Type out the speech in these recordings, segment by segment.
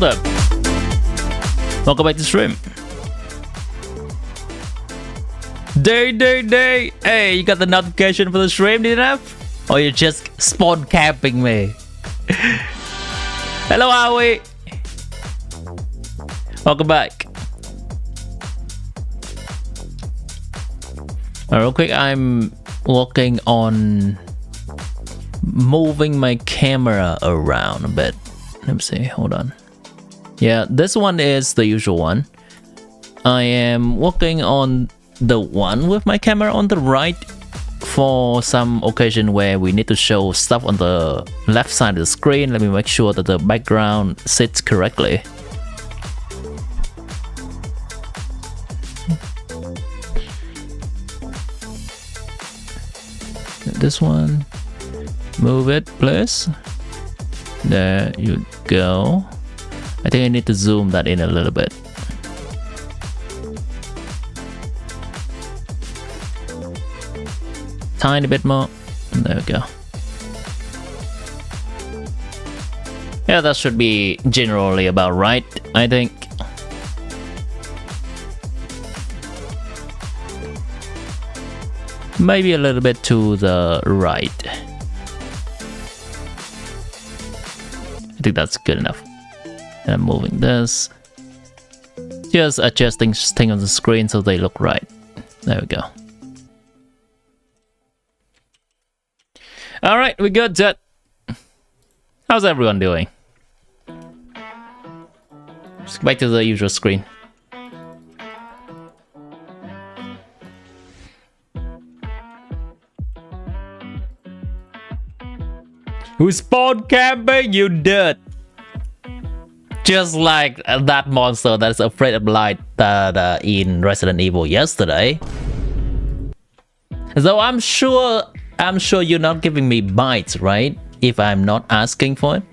wholesome. Welcome back to stream. Day. Hey, you got the notification for the stream, did you have? Or you're just spawn camping me? Hello, Aoi. Welcome back. Real quick, I'm working on moving my camera around a bit. Let me see, hold on. Yeah, this one is the usual one. I am working on the one with my camera on the right for some occasion where we need to show stuff on the left side of the screen. Let me make sure that the background sits correctly. This one, move it please. There you go. I think I need to zoom that in a little bit. Tiny bit more. There we go. Yeah, that should be generally about right, I think. Maybe a little bit to the right. I think that's good enough. And I'm moving this. Just adjusting things on the screen so they look right. There we go. Alright, we good, Jet. How's everyone doing? Just back to the usual screen. Who's spawn camping, you dirt? Just like that monster that's afraid of light in Resident Evil yesterday. So I'm sure you're not giving me bites, right? If I'm not asking for it.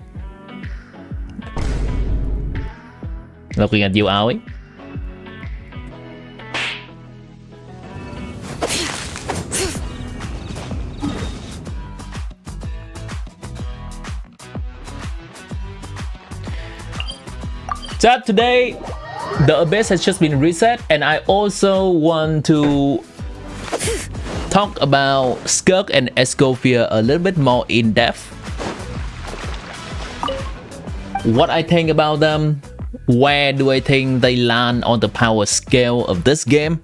Looking at you, Aoi. So today, the Abyss has just been reset, and I also want to talk about Skirk and Escoffier a little bit more in depth. What I think about them, where do I think they land on the power scale of this game,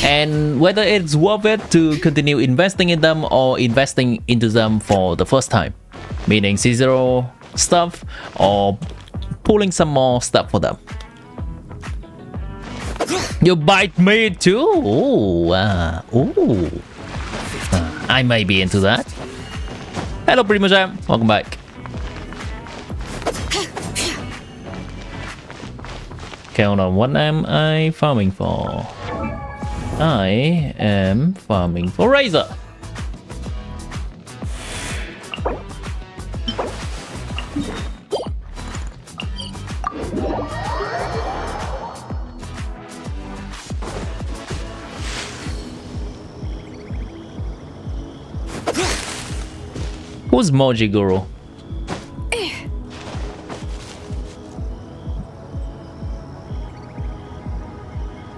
and whether it's worth it to continue investing in them or investing into them for the first time, meaning C0 stuff or pulling some more stuff for them. You bite me too? Ooh, I may be into that. Hello, Primo Jam. Welcome back. Okay, hold on. What am I farming for? I am farming for Razor. Who's Moji Guru?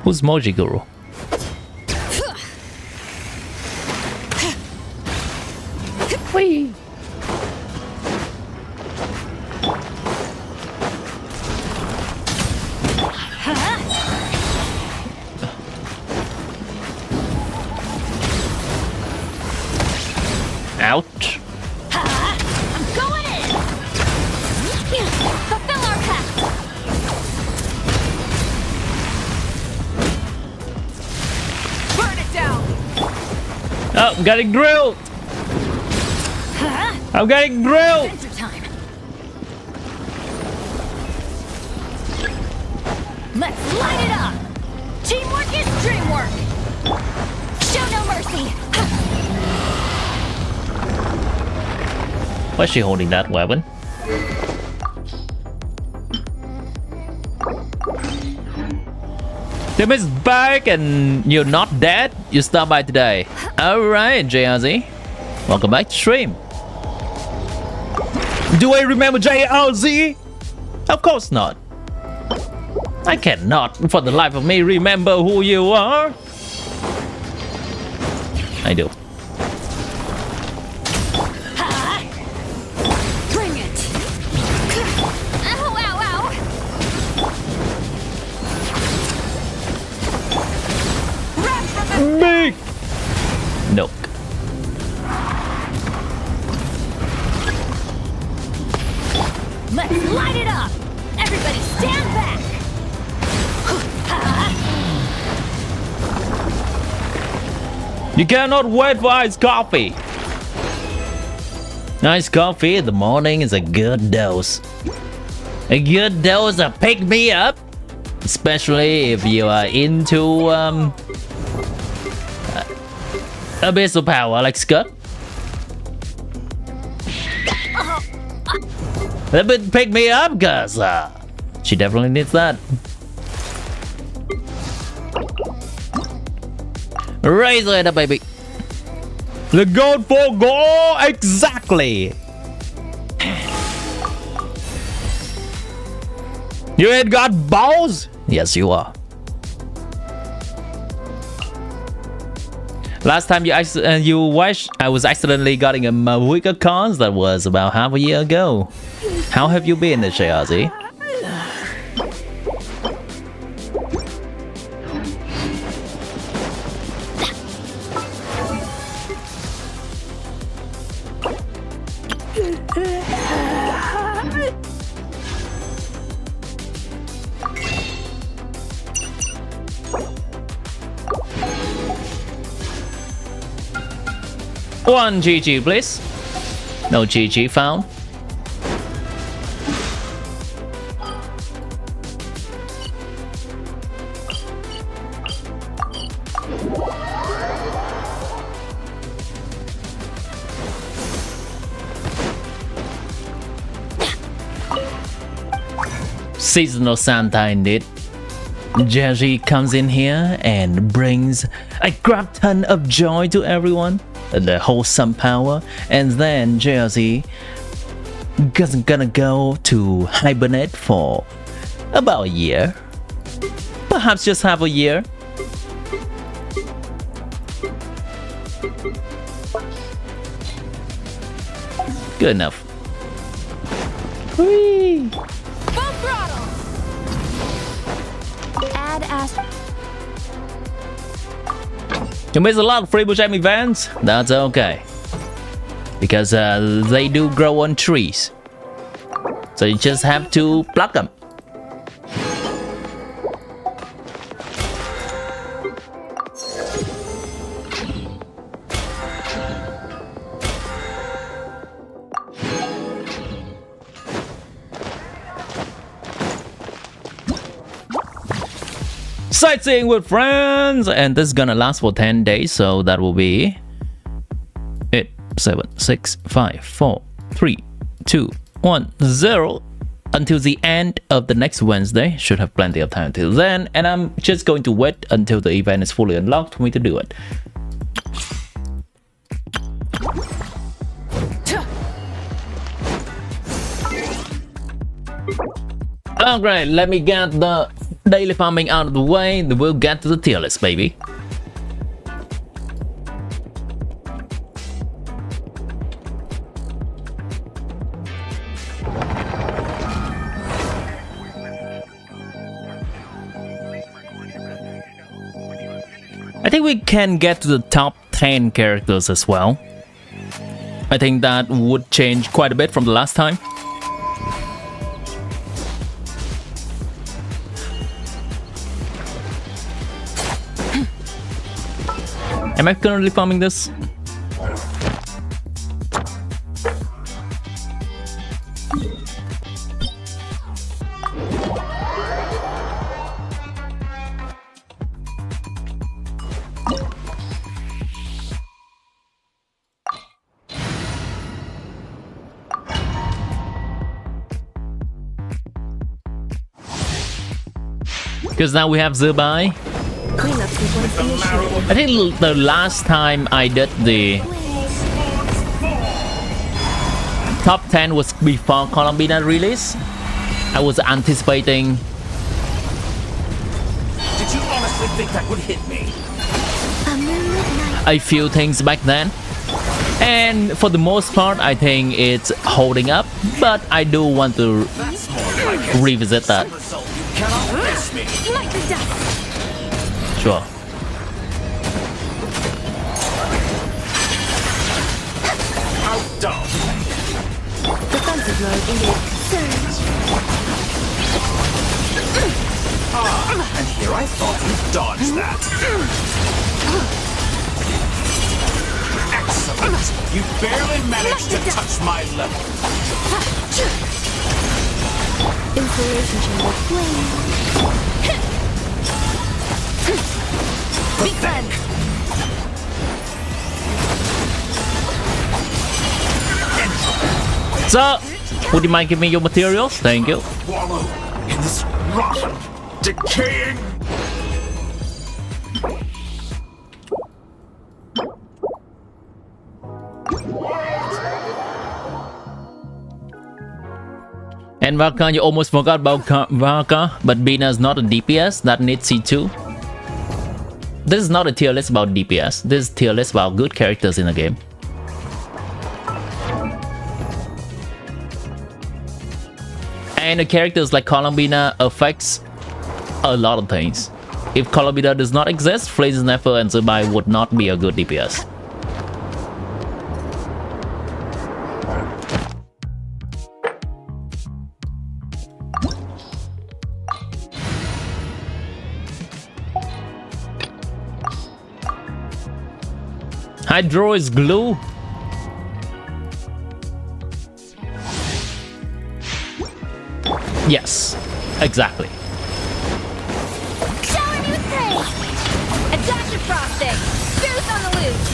Who's Moji Guru? Whee! Ouch. Oh, I'm getting grilled! I'm getting grilled! Let's light it up! Teamwork is dreamwork! Show no mercy! Why is she holding that weapon? Tim is back and you're not dead? You stopped by today. Alright, JRZ. Welcome back to stream. Do I remember JLZ? Of course not. I cannot, for the life of me, remember who you are. I do. Bring it. Ow, ow, ow. Run from the Big. Nope. Let's light it up! Everybody stand back! You cannot wait for iced coffee. Iced coffee in the morning is a good dose. A good dose of pick me up, especially if you are into a bit of power like Skirk. That would pick me up, cause she definitely needs that. Raise it up, baby. The gold for goal, exactly. You ain't got balls? Yes, you are. Last time you watched, I was accidentally getting a weaker cons. That was about half a year ago. How have you been, Shayazi? One GG, please. No GG found. Seasonal Santa indeed. Jerry comes in here and brings a crap ton of joy to everyone. The wholesome power, and then Jersey gonna go to hibernate for about a year, perhaps just half a year. Good enough. Whee! full throttle! Add as You miss a lot of free gem events. That's okay, because they do grow on trees, so you just have to pluck them. Sightseeing with friends, and this is gonna last for 10 days, so that will be 8, 7, 6, 5, 4, 3, 2, 1, 0 until the end of the next Wednesday. Should have plenty of time till then, and I'm just going to wait until the event is fully unlocked for me to do it. Alright, let me get the daily farming out of the way, then we'll get to the tier list, baby. I think we can get to the top 10 characters as well. I think that would change quite a bit from the last time. Am I currently farming this? Because now we have Zubai. I think the last time I did the top 10 was before Colombina release. I was anticipating. Did you honestly think that would hit me? A few things back then, and for the most part I think it's holding up, but I do want to revisit that. You cannot miss me. Like the dust. Sure. Outdone. Defensive mode engaged. Surge. And here I thought you'd dodge that. Excellent. You barely managed to touch my level. Insulation chamber flame. Pathetic. So, would you mind giving me your materials? Thank you. Wallow in this rotten, decaying. And Welkin, you almost forgot about Welkin, but Bina is not a DPS that needs C2. This is not a tier list about DPS. This is tier list about good characters in the game. And the characters like Colombina affects a lot of things. If Colombina does not exist, Phrases Never and Zubai would not be a good DPS. Hydro is glue. Yes, exactly. Shower me with praise. Attack your frosting. Boost on the loose.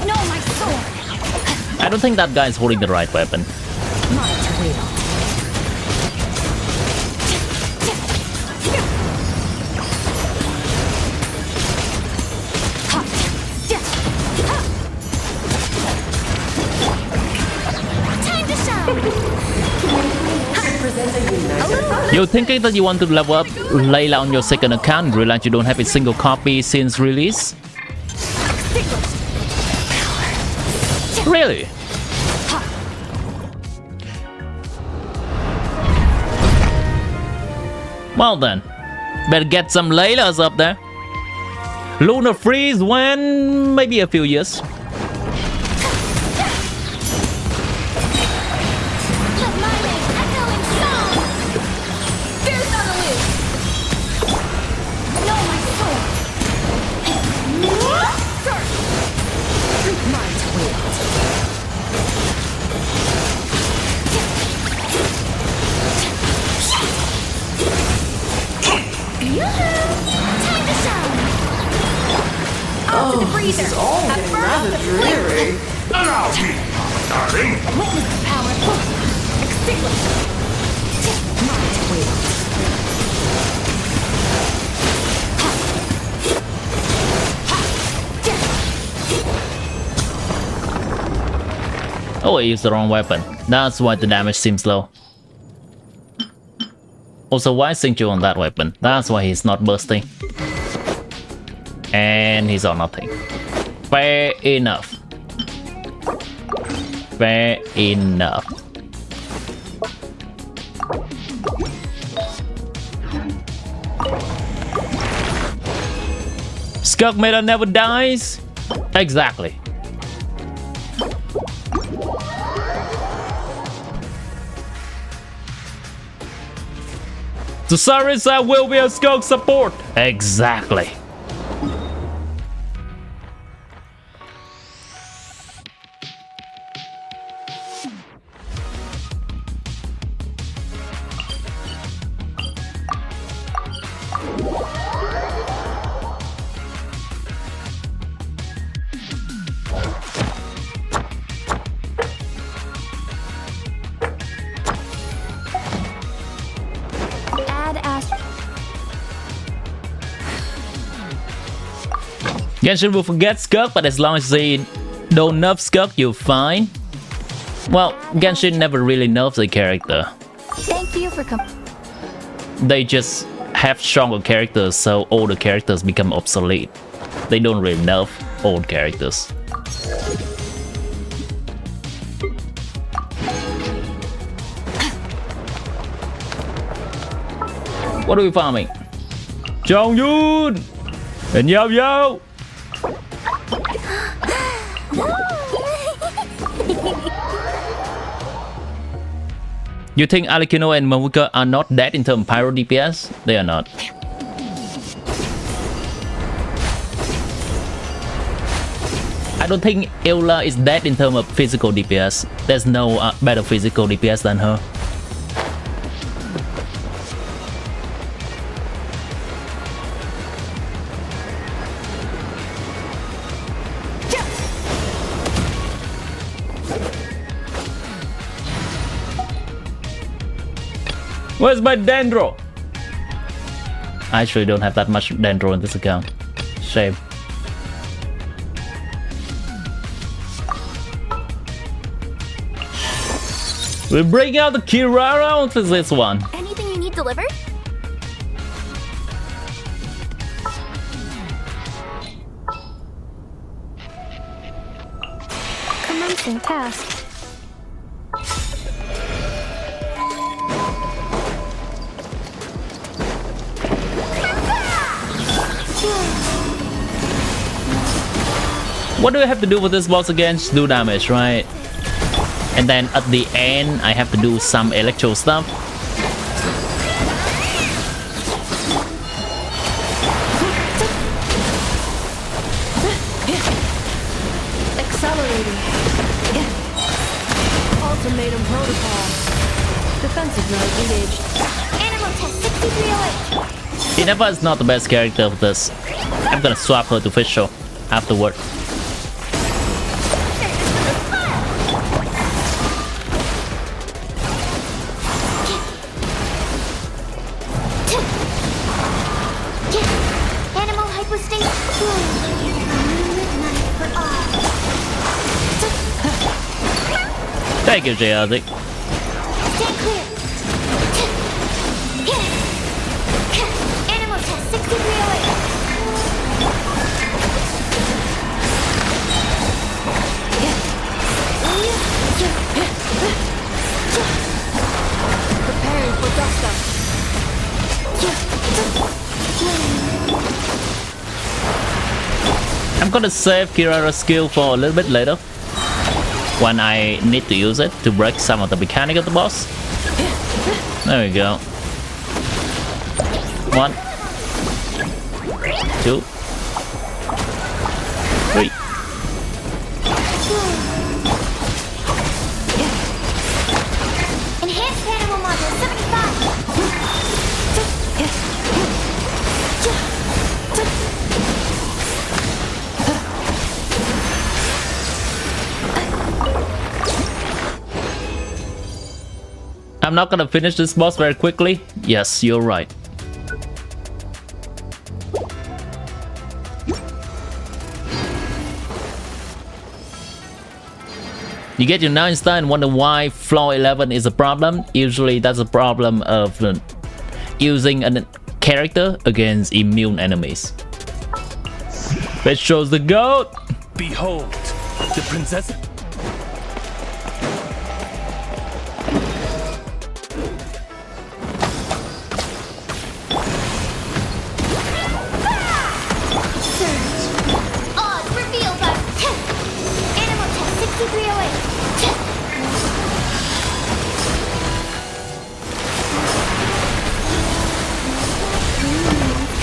No, my sword. I don't think that guy is holding the right weapon. My wield. Time to shine. You're thinking that you want to level up Layla on your second account, realize you don't have a single copy since release? Really? Well then, better get some Laylas up there. Lunar Freeze when maybe a few years. This is all getting rather dreary. Allow me, darling. Witness the power. Extinguish. Might wield. Oh, I used the wrong weapon. That's why the damage seems low. Also, why sync you on that weapon? That's why he's not bursting. And he's on nothing. Fair enough. Fair enough. Skirk meta never dies? Exactly. So sorry, I will be a Skirk support. Exactly. Genshin will forget Skirk, but as long as they don't nerf Skirk, you're fine. Well, Genshin never really nerfs a character. Thank you for coming. They just have stronger characters, so older characters become obsolete. They don't really nerf old characters. What are we farming? Jong Yoon! And Yo Yo! You think Alikino and Mamuka are not dead in terms of pyro DPS? They are not. I don't think Eula is dead in terms of physical DPS. There's no better physical DPS than her. Where's my Dendro? I actually don't have that much Dendro in this account. Shame. We bring out the Kirara for this one. Anything you need delivered? Commencing task. What do I have to do with this boss again? Just do damage, right? And then at the end, I have to do some electro stuff. Accelerating. Ultimatum protocol. Defensive mode engaged. Animal test 6308. Ineva is not the best character of this. I'm gonna swap her to Fischl afterward. Animal hypostasis. Midnight for all. Thank you, Jayadi. Stand clear. Animal test 6308. Preparing for dust up. I'm gonna save Kirara's skill for a little bit later, when I need to use it to break some of the mechanic of the boss. There we go. 1, 2, 3. Enhanced animal module 75. I'm not gonna finish this boss very quickly. Yes, you're right. You get your 9-star and wonder why floor 11 is a problem. Usually that's a problem of using a character against immune enemies. Which shows the goat. Behold, the princess. Odds revealed by Animal test 6308.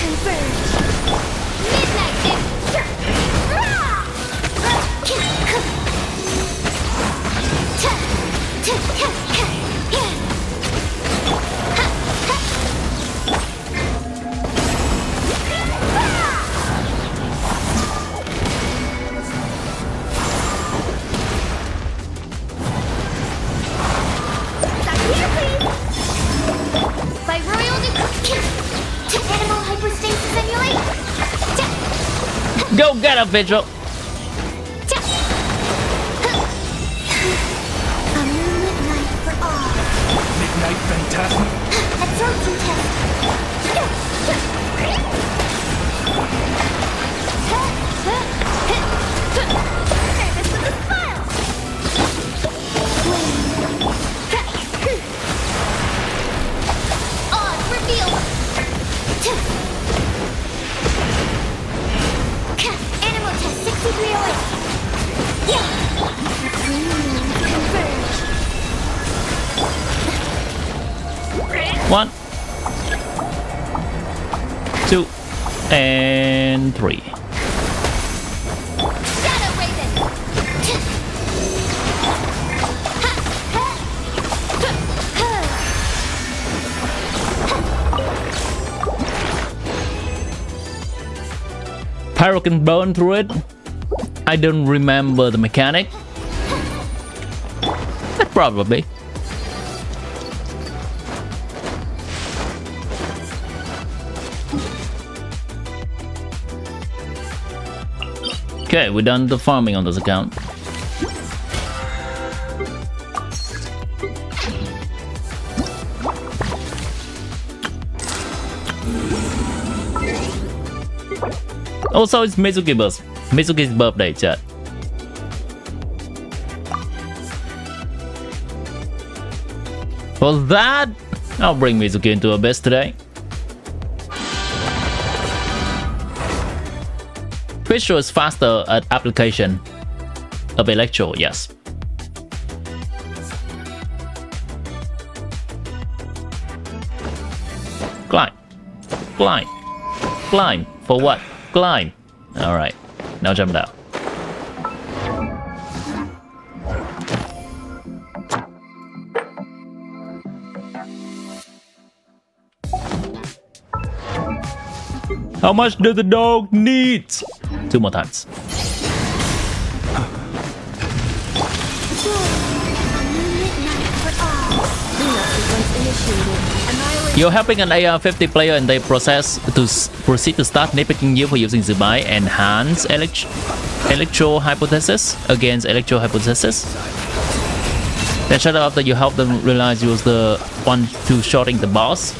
Confirmed. Midnight by royal decree. Animal hypostasis emulate. Go get him, Vigil. Absorption test. Service with a smile. Odds revealed. Animal test 6308. Yeah. Converge. 1, 2, and 3. Shadow Raven. Pyro can burn through it. I don't remember the mechanic. But probably. Okay, we're done the farming on this account. Also, it's Mizuki's birthday, chat. For that, I'll bring Mizuki into Abyss today. Fisher is faster at application of Electro, yes. Climb. Climb. Climb. For what? Climb. Alright. Now jump down. How much does the dog need? 2 more times. You're helping an AR-50 player and they proceed to start nitpicking you for using Zubai enhance electro hypothesis against electro hypothesis. Then shut up after you help them realize you was the one to shorting the boss.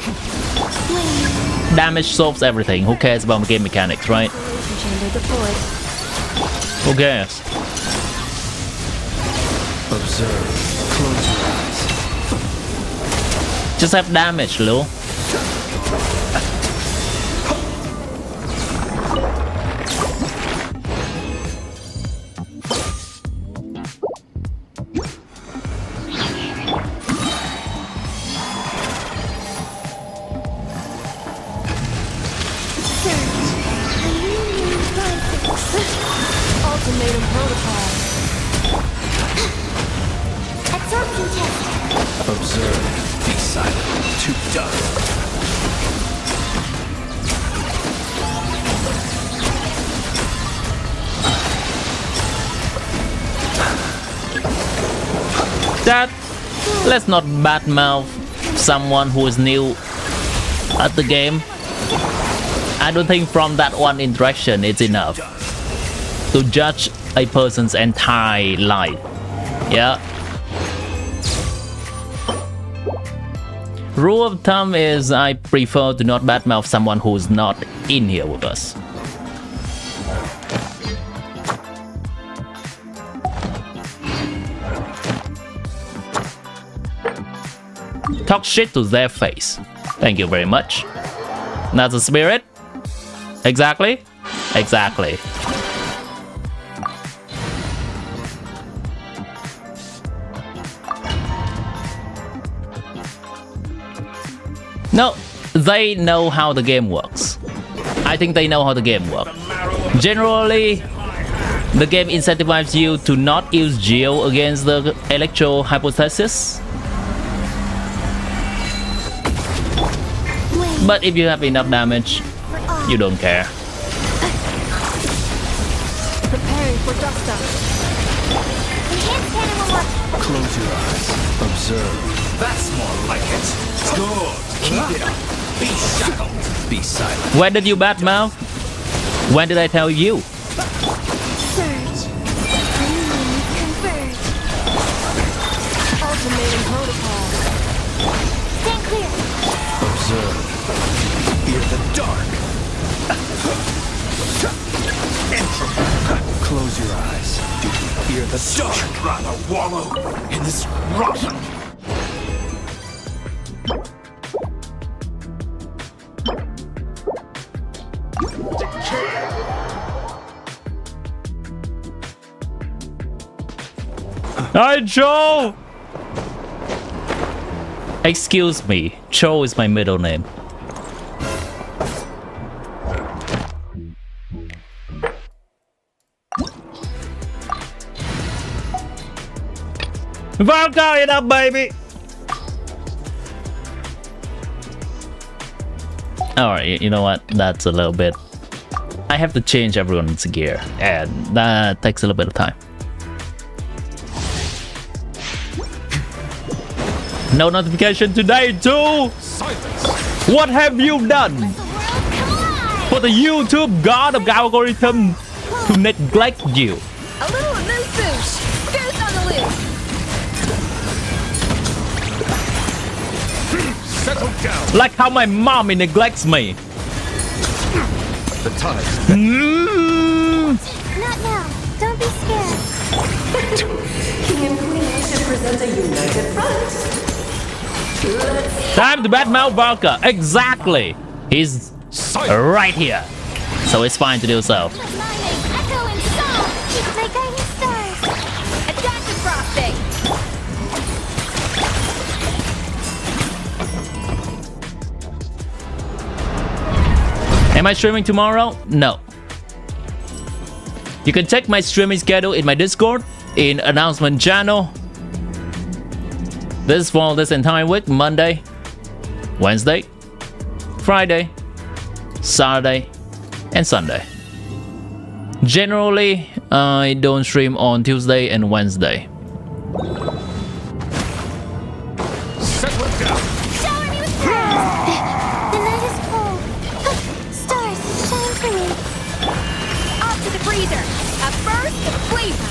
Damage solves everything. Who cares about game mechanics, right? Who cares? Observe. Close your eyes. Just have damage, Lou. Ultimatum protocol. Absorption test. Observe. Be silent. Too dark. That, let's not badmouth someone who is new at the game. I don't think from that one interaction it's enough to judge a person's entire life. Yeah. Rule of thumb is I prefer to not badmouth someone who's not in here with us. Talk shit to their face. Thank you very much. That's the spirit. Exactly. Exactly. No, they know how the game works. I think they know how the game works. Generally, the game incentivizes you to not use Geo against the electro hypothesis. But if you have enough damage, you don't care. Preparing for dust up. Enhanced animal work. Close your eyes. Observe. That's more like it. Good. Keep it up. Be shackled. Be silent. When did you badmouth? When did I tell you? Surge. Converge. Ultimatum protocol. Stand clear. fear the dark. I'd rather wallow in this rotten. Hi, Joe! Excuse me, Joe is my middle name. Welcome it up, baby! Alright, you know what? That's a little bit... I have to change everyone's gear, and that takes a little bit of time. No notification today, too! Silence. What have you done? For the YouTube god of algorithm to neglect you. A little amuse bouche. Goose on the loose. Settle down. Like how my mommy neglects me. The tides. Not now. Don't be scared. King and Queen should present a united front. Time to badmouth Valka. Exactly. He's right here. So it's fine to do so. Let my name echo in song. My guiding stars. Attack the frosting. Am I streaming tomorrow? No. You can check my streaming schedule in my Discord, in announcement channel. This for this entire week: Monday, Wednesday, Friday, Saturday, and Sunday. Generally, I don't stream on Tuesday and Wednesday. Settle down. Shower me with praise. The night is cold. Stars, shine for me. Off to the freezer. A first flavor.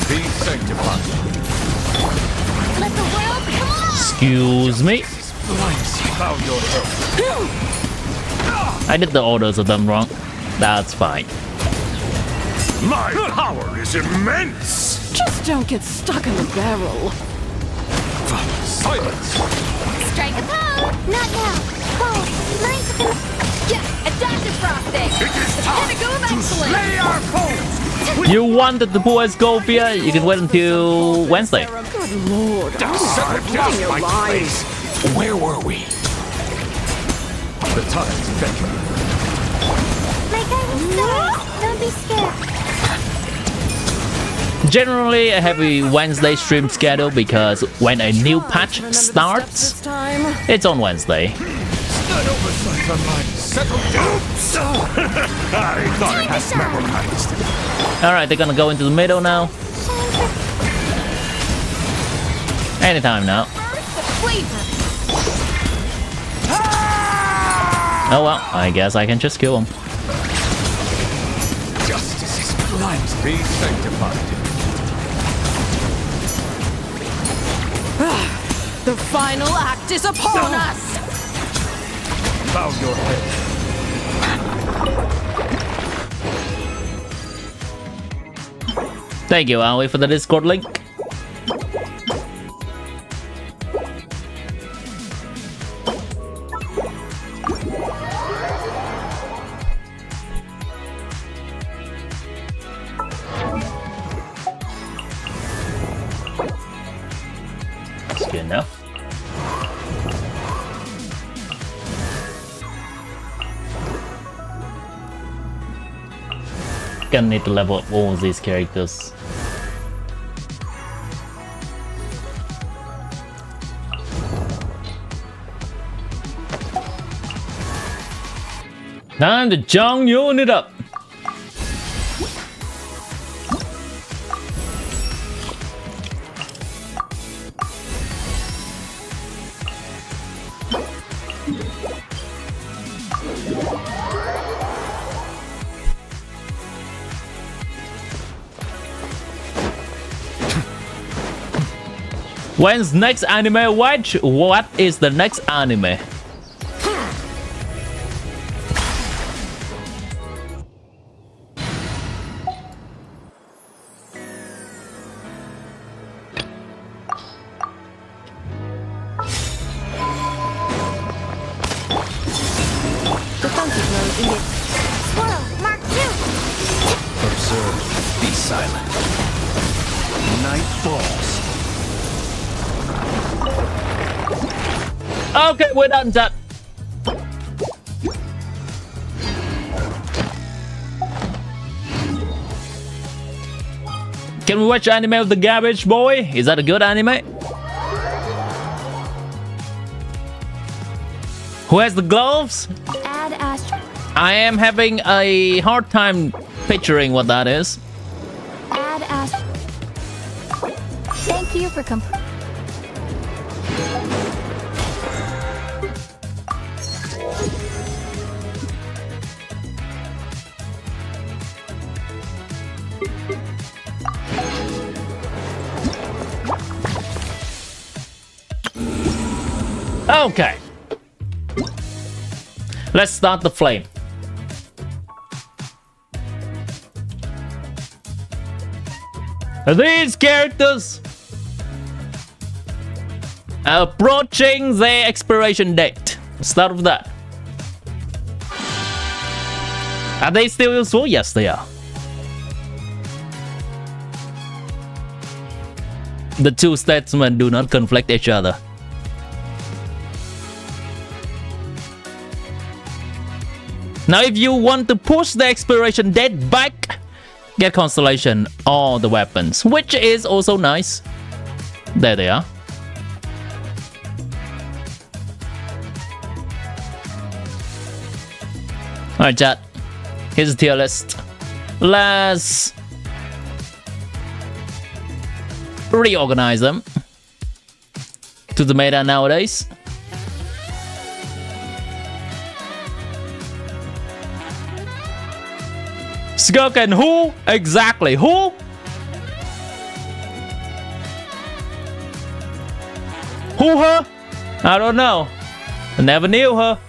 Be sanctified. Let the world come on. Excuse me. Bow your head. I did the orders of them wrong. That's fine. My power is immense. Just don't get stuck in the barrel. Silence. Strike a pose. Not now. Pose. Mine's a yeah. Attack the frosting. It is time Pinnacle of to excellence. slay our foes. You wanted the poor Scopia? You can wait until Wednesday. Good lord. Settle down, your my lies. place. Where were we? The tides beckon. My guiding stars. Don't be scared. Generally, I have a Wednesday stream schedule because when a new patch starts, This time. it's on Wednesday. An oversight on mine. Settle down. I thought it had memorized. Alright, they're gonna go into the middle now. Anytime now. Flavor. Oh well, I guess I can just kill him. Justice is blind. Be sanctified. The final act is upon us. Bow your head. Thank you, I'll wait for the Discord link. That's good enough. Gonna need to level up all of these characters. Time to Jong unit up. When's next anime watch? What is the next anime? eat it. Swirl, Mark 2. Observe. Be silent. Night falls. Okay, we're done, chat. Can we watch anime of the garbage boy? Is that a good anime? Who has the gloves? Add Astro. I am having a hard time picturing what that is. Add Astro. Thank you for Okay. Let's start the flame. These characters are approaching their expiration date. Start with that. Are they still useful? Yes, they are. The two statesmen do not conflict each other. Now, if you want to push the expiration date back, get Constellation or the weapons, which is also nice. There they are. Alright, chat. Here's the tier list. Let's reorganize them to the meta nowadays. Skirk and who? Exactly, who? Who her? I don't know. I never knew her.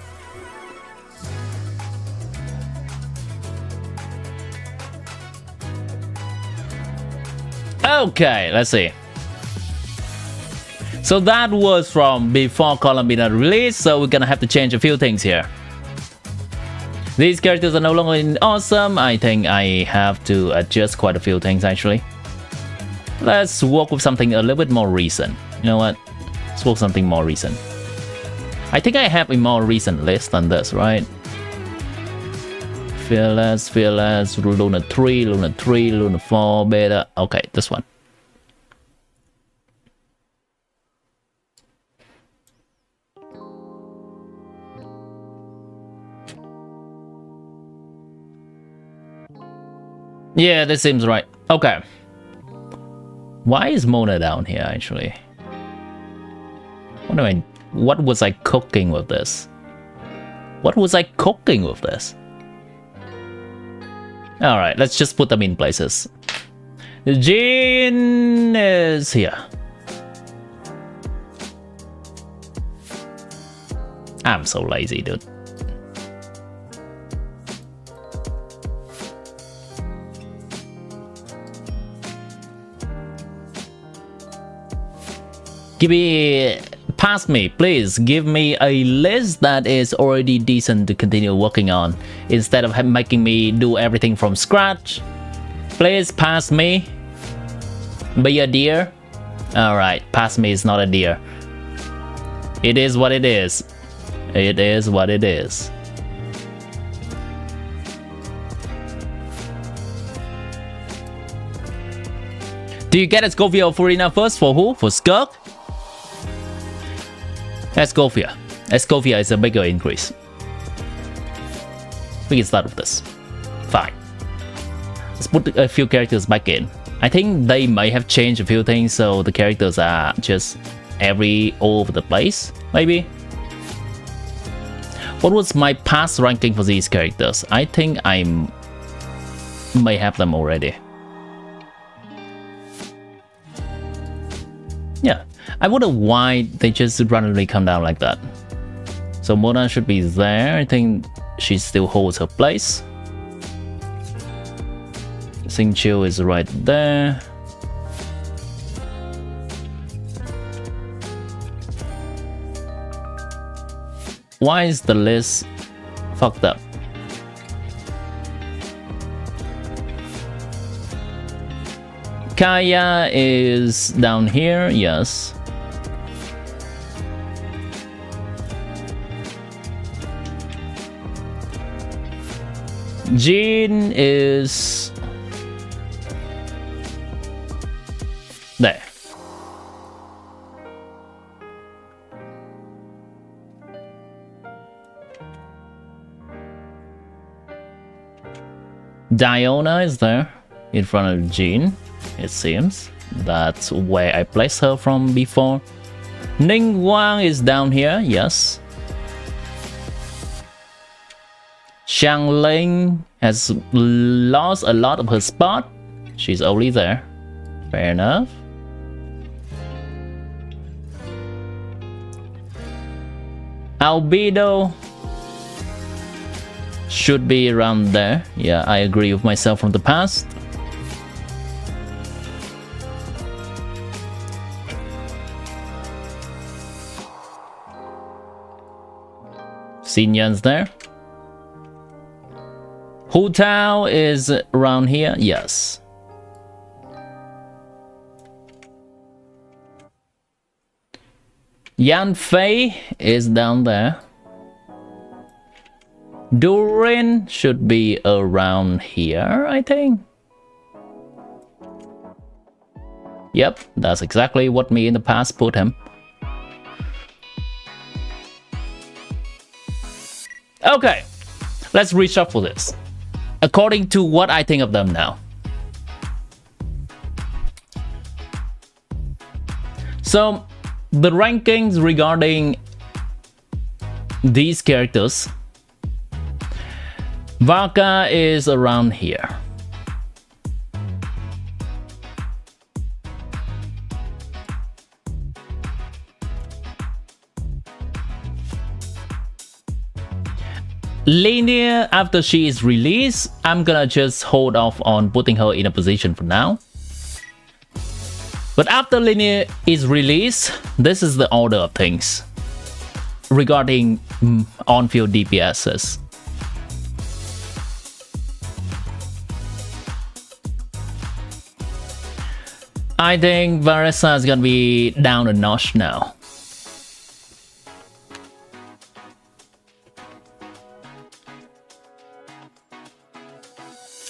Okay, let's see. So that was from before Columbina release, so we're gonna have to change a few things here. These characters are no longer in Awesome. I think I have to adjust quite a few things actually. Let's work with something a little bit more recent. You know what? Let's work something more recent. I think I have a more recent list than this, right? Fearless, Luna 3, Luna 4, Beta. Okay, this one. Yeah, this seems right. Okay. Why is Mona down here, actually? What was I cooking with this? What was I cooking with this? Alright, let's just put them in places. Jean is here. I'm so lazy, dude. Pass me, please. Give me a list that is already decent to continue working on instead of making me do everything from scratch. Please pass me. Be a deer. Alright, pass me is not a deer. It is what it is. It is what it is. Do you get a Scotia or Furina first? For who? For Skirk? Escovia. Escovia is a bigger increase. We can start with this. Fine. Let's put a few characters back in. I think they may have changed a few things, so the characters are just all over the place, maybe. What was my past ranking for these characters? I think I may have them already. Yeah. I wonder why they just randomly come down like that. So Mona should be there. I think she still holds her place. Sing Chill is right there. Why is the list fucked up? Kaya is down here, yes. Jean is there. Diona is there in front of Jean, it seems. That's where I placed her from before. Ning Wang is down here, yes. Xiang Ling has lost a lot of her spot. She's only there. Fair enough. Albedo should be around there. Yeah, I agree with myself from the past. Xinyan's there. Hu Tao is around here, yes. Yan Fei is down there. Durin should be around here, I think. Yep, that's exactly what me in the past put him. Okay, let's reshuffle this according to what I think of them now. So, the rankings regarding these characters. Varka is around here. Linear, after she is released, I'm gonna just hold off on putting her in a position for now. But after Linear is released, this is the order of things regarding on-field DPSs. I think Varesa is gonna be down a notch now.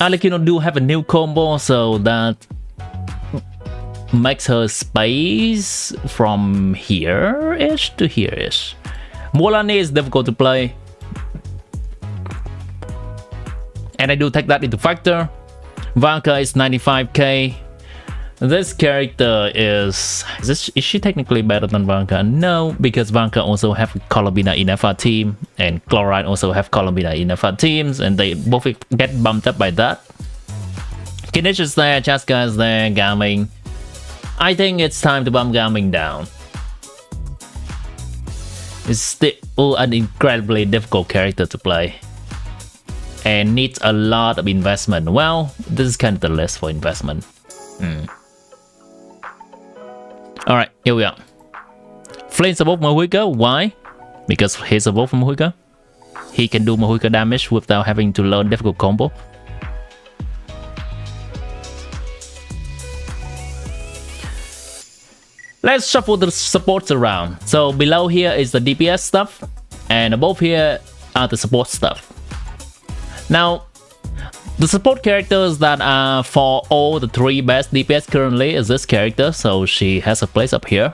Arlecchino do have a new combo, so that makes her space from here-ish to here-ish. Molani is difficult to play, and I do take that into factor. Vanka is 95k. This character is she technically better than Vanka? No, because Vanka also have Columbina in FR team, and Chloride also have Columbina in FR teams, and they both get bumped up by that. Kinish is there, Chaska is there, Gaming. I think it's time to bump Gaming down. It's still an incredibly difficult character to play, and needs a lot of investment. Well, this is kind of the list for investment. Alright, here we are. Flame's above Mahuika. Why? Because he's above Mahuika. He can do Mahuika damage without having to learn difficult combo. Let's shuffle the supports around. So below here is the DPS stuff, and above here are the support stuff. Now, the support characters that are for all the 3 best DPS currently is this character, so she has a place up here.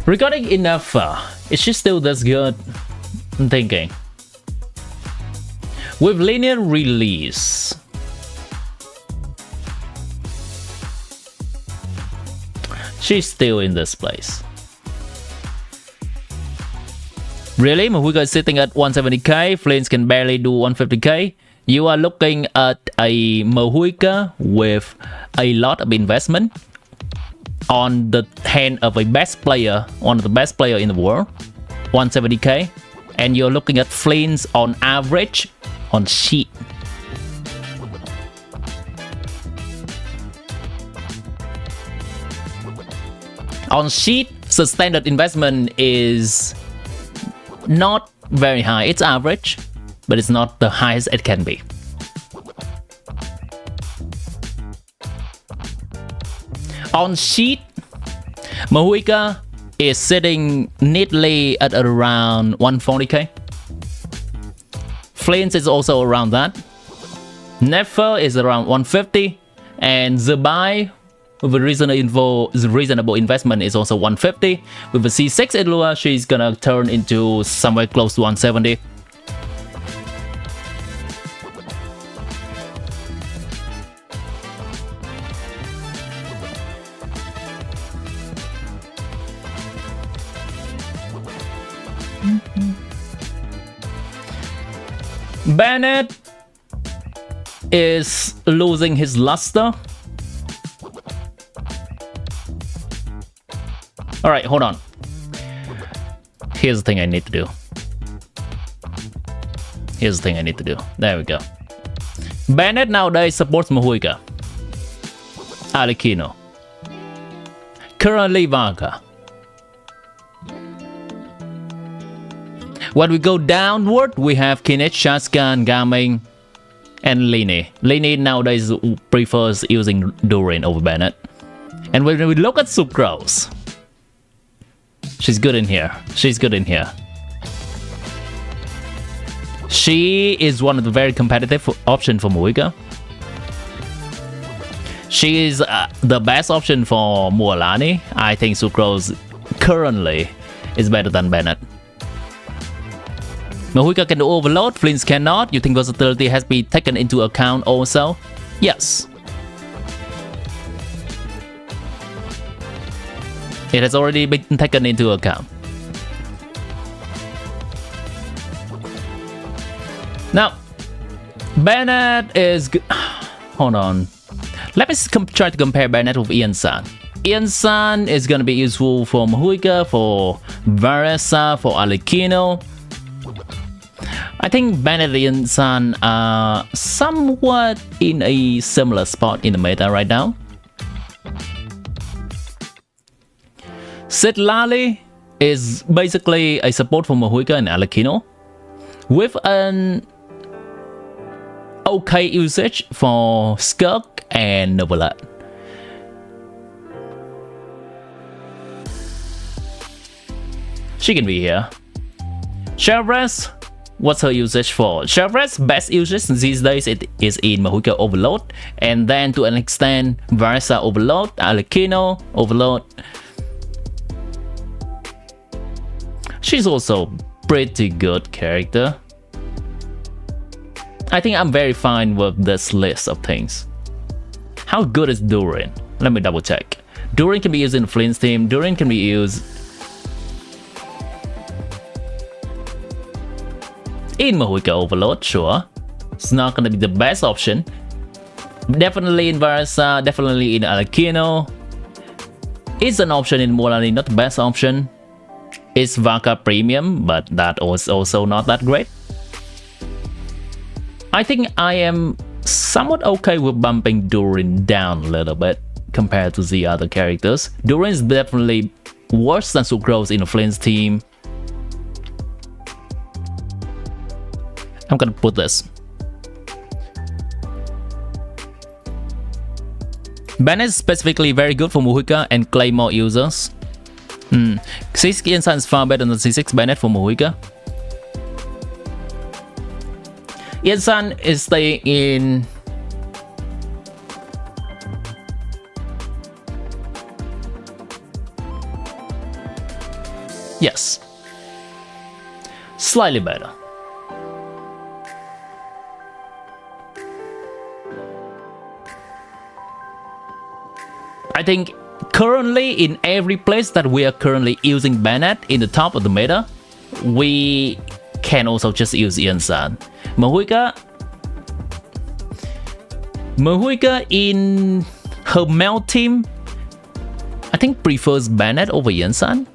Regarding Inafa, is she still this good? I'm thinking. With linear release, she's still in this place. Really? Mahuika is sitting at 170k, Flames can barely do 150k. You are looking at a Mahuika with a lot of investment on the hand of a best player, one of the best player in the world, 170k. And you're looking at Flames on average on sheet. On sheet, the standard investment is not very high. It's average, but it's not the highest it can be. On sheet, Mahuika is sitting neatly at around 140k. Flint is also around that. Nefer is around 150, and Zubai with a reasonable investment is also 150. With a C6 Ilua, she's gonna turn into somewhere close to 170. Bennett is losing his luster. Alright, hold on. Here's the thing I need to do. There we go. Bennett nowadays supports Mahuika, Alikino, currently Vaga. When we go downward, we have Kinech, Shaskan, Gaming, and Lini. Lini nowadays prefers using Durin over Bennett. And when we look at Sucrose, she's good in here. She is one of the very competitive option for Mahuika. She is the best option for Mualani. I think Sucrose currently is better than Bennett. Mahuika can do overload, Flints cannot. You think versatility has been taken into account also? Yes. It has already been taken into account. Now, Bennett is good. Hold on. Let me try to compare Bennett with Ian San. Ian San is going to be useful for Mahuika, for Varesa, for Alikino. I think Bennett and Ian San are somewhat in a similar spot in the meta right now. Sid Lally is basically a support for Mahuika and Alikino, with an okay usage for Skirk and Novelat. She can be here. Chevres, what's her usage for? Chevres' best usage these days it is in Mahuika Overload, and then to an extent Varesa Overload, Alikino Overload. She's also pretty good character. I think I'm very fine with this list of things. How good is Durin? Let me double check. Durin can be used in Flint's team. Durin can be used in Mahuika Overload, sure. It's not gonna be the best option. Definitely in Varesa, definitely in Alikino. It's an option in Mualani, not the best option. It's Vaka Premium, but that was also not that great. I think I am somewhat okay with bumping Durin down a little bit compared to the other characters. Durin is definitely worse than Sucrose in a Flint's team. I'm gonna put this. Bennett is specifically very good for Mahuika and Claymore users. C6 Ian San is far better than C6 Bennett for Mahuika. Ian San is staying in yes, slightly better. I think currently in every place that we are currently using Bennett in the top of the meta, we can also just use Ian San. Mahuika in her Mel team, I think prefers Bennett over Ian San.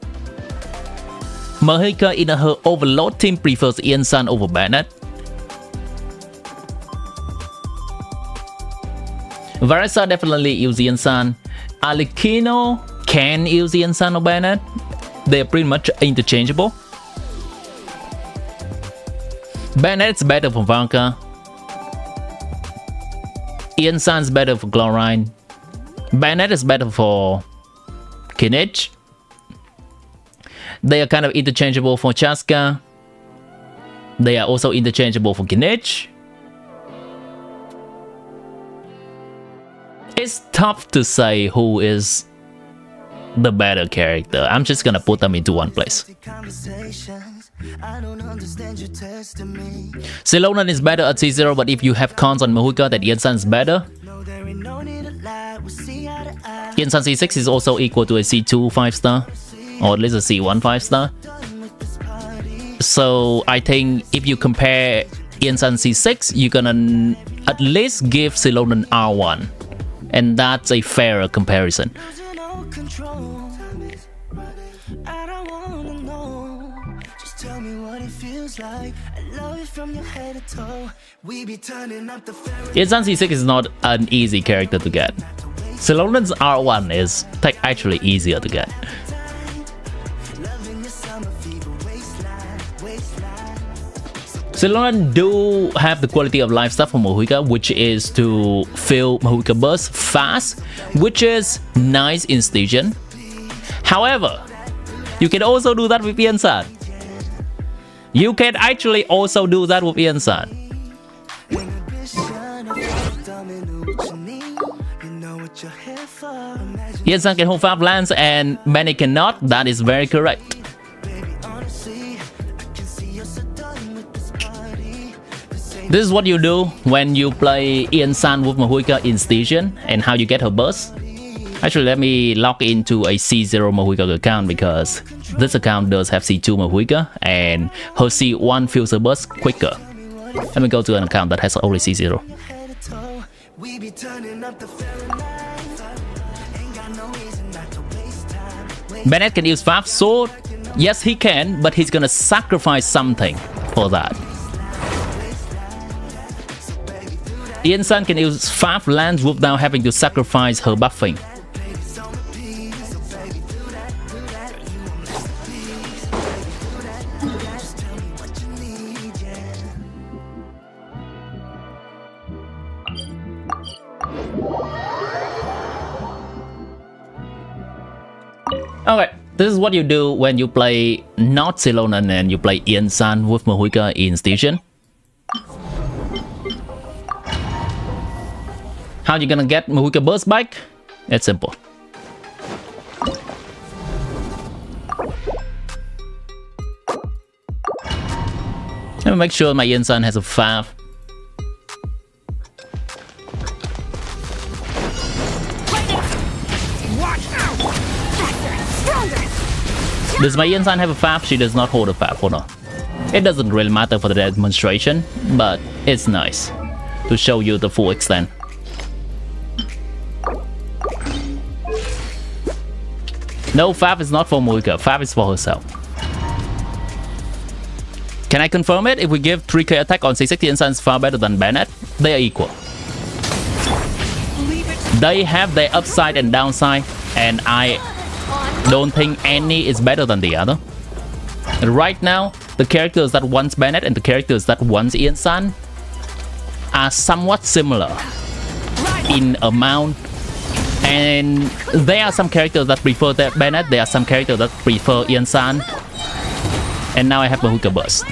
Mahuika in her Overload team prefers Ian San over Bennett. Varesa definitely use Ian San. Alikino can use Ian San or Bennett. They're pretty much interchangeable. Bennett's better for Vanka. Ian San's better for Chlorine. Bayonet is better for Kinich. They are kind of interchangeable for Chaska. They are also interchangeable for Kinich. It's tough to say who is the better character. I'm just gonna put them into one place. Ceylon is better at C0, but if you have cons on Mahuika, then Yensan is better. Yensan C6 is also equal to a C2 5-star, or at least a C1 5-star. So I think if you compare Yensan C6, you're gonna at least give Ceylon an R1. And that's a fairer comparison. Yensan C6 is not an easy character to get. Ceylon's R1 is actually easier to get. Ceylon do have the quality of life stuff for Mahuika, which is to fill Mahuika burst fast, which is nice in Stygian. However, you can also do that with Yensan. You can actually also do that with Yensan. Yensan can hold 5 lands and Benny cannot. That is very correct. This is what you do when you play Yensan with Mahuika in Stygian and how you get her burst. Actually, let me log into a C0 Mahuika account because this account does have C2 Mahuika and her C1 fills her burst quicker. Let me go to an account that has only C0. Bennett can use 5 sword. Yes, he can, but he's gonna sacrifice something for that. Yensan can use 5 lands without having to sacrifice her buffing. Okay, this is what you do when you play not Ceylon and you play Yensan with Mahuika in Stygian. How you gonna get Mahuika burst back? It's simple. Let me make sure my Yensan has a 5. Does my Yensan have a 5? She does not hold a 5. Hold on. It doesn't really matter for the demonstration, but it's nice to show you the full extent. No, 5 is not for Mahuika. 5 is for herself. Can I confirm it? If we give 3k attack on C6, Yensan is far better than Bennett. They are equal. They have their upside and downside, and I don't think any is better than the other. Right now, the characters that wants Bennett and the characters that wants Yensan are somewhat similar in amount. And there are some characters that prefer Bennett, there are some characters that prefer Yensan. And now I have Mahuika burst.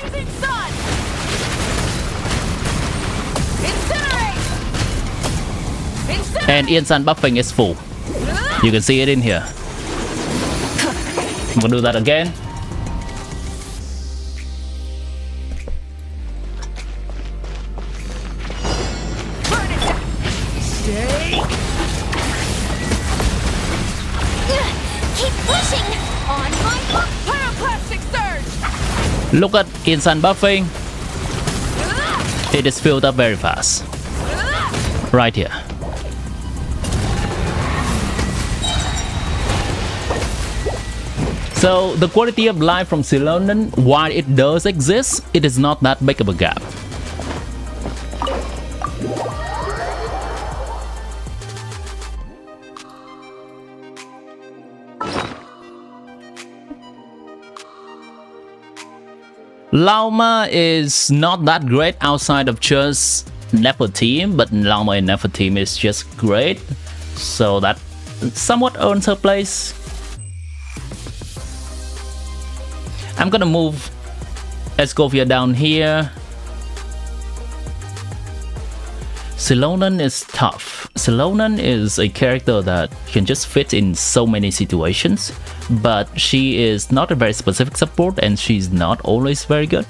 And Yensan buffing is full. You can see it in here. I'm gonna do that again. Keep pushing on my pyroclastic surge. Look at Yensan buffing. It is filled up very fast. Right here. So the quality of life from Ceylon, while it does exist, it is not that big of a gap. Lauma is not that great outside of just Nefer team, but Lauma in Nefer team is just great. So that somewhat earns her place. I'm gonna move Escovia down here. Silonan is tough. Silonan is a character that can just fit in so many situations, but she is not a very specific support and she's not always very good.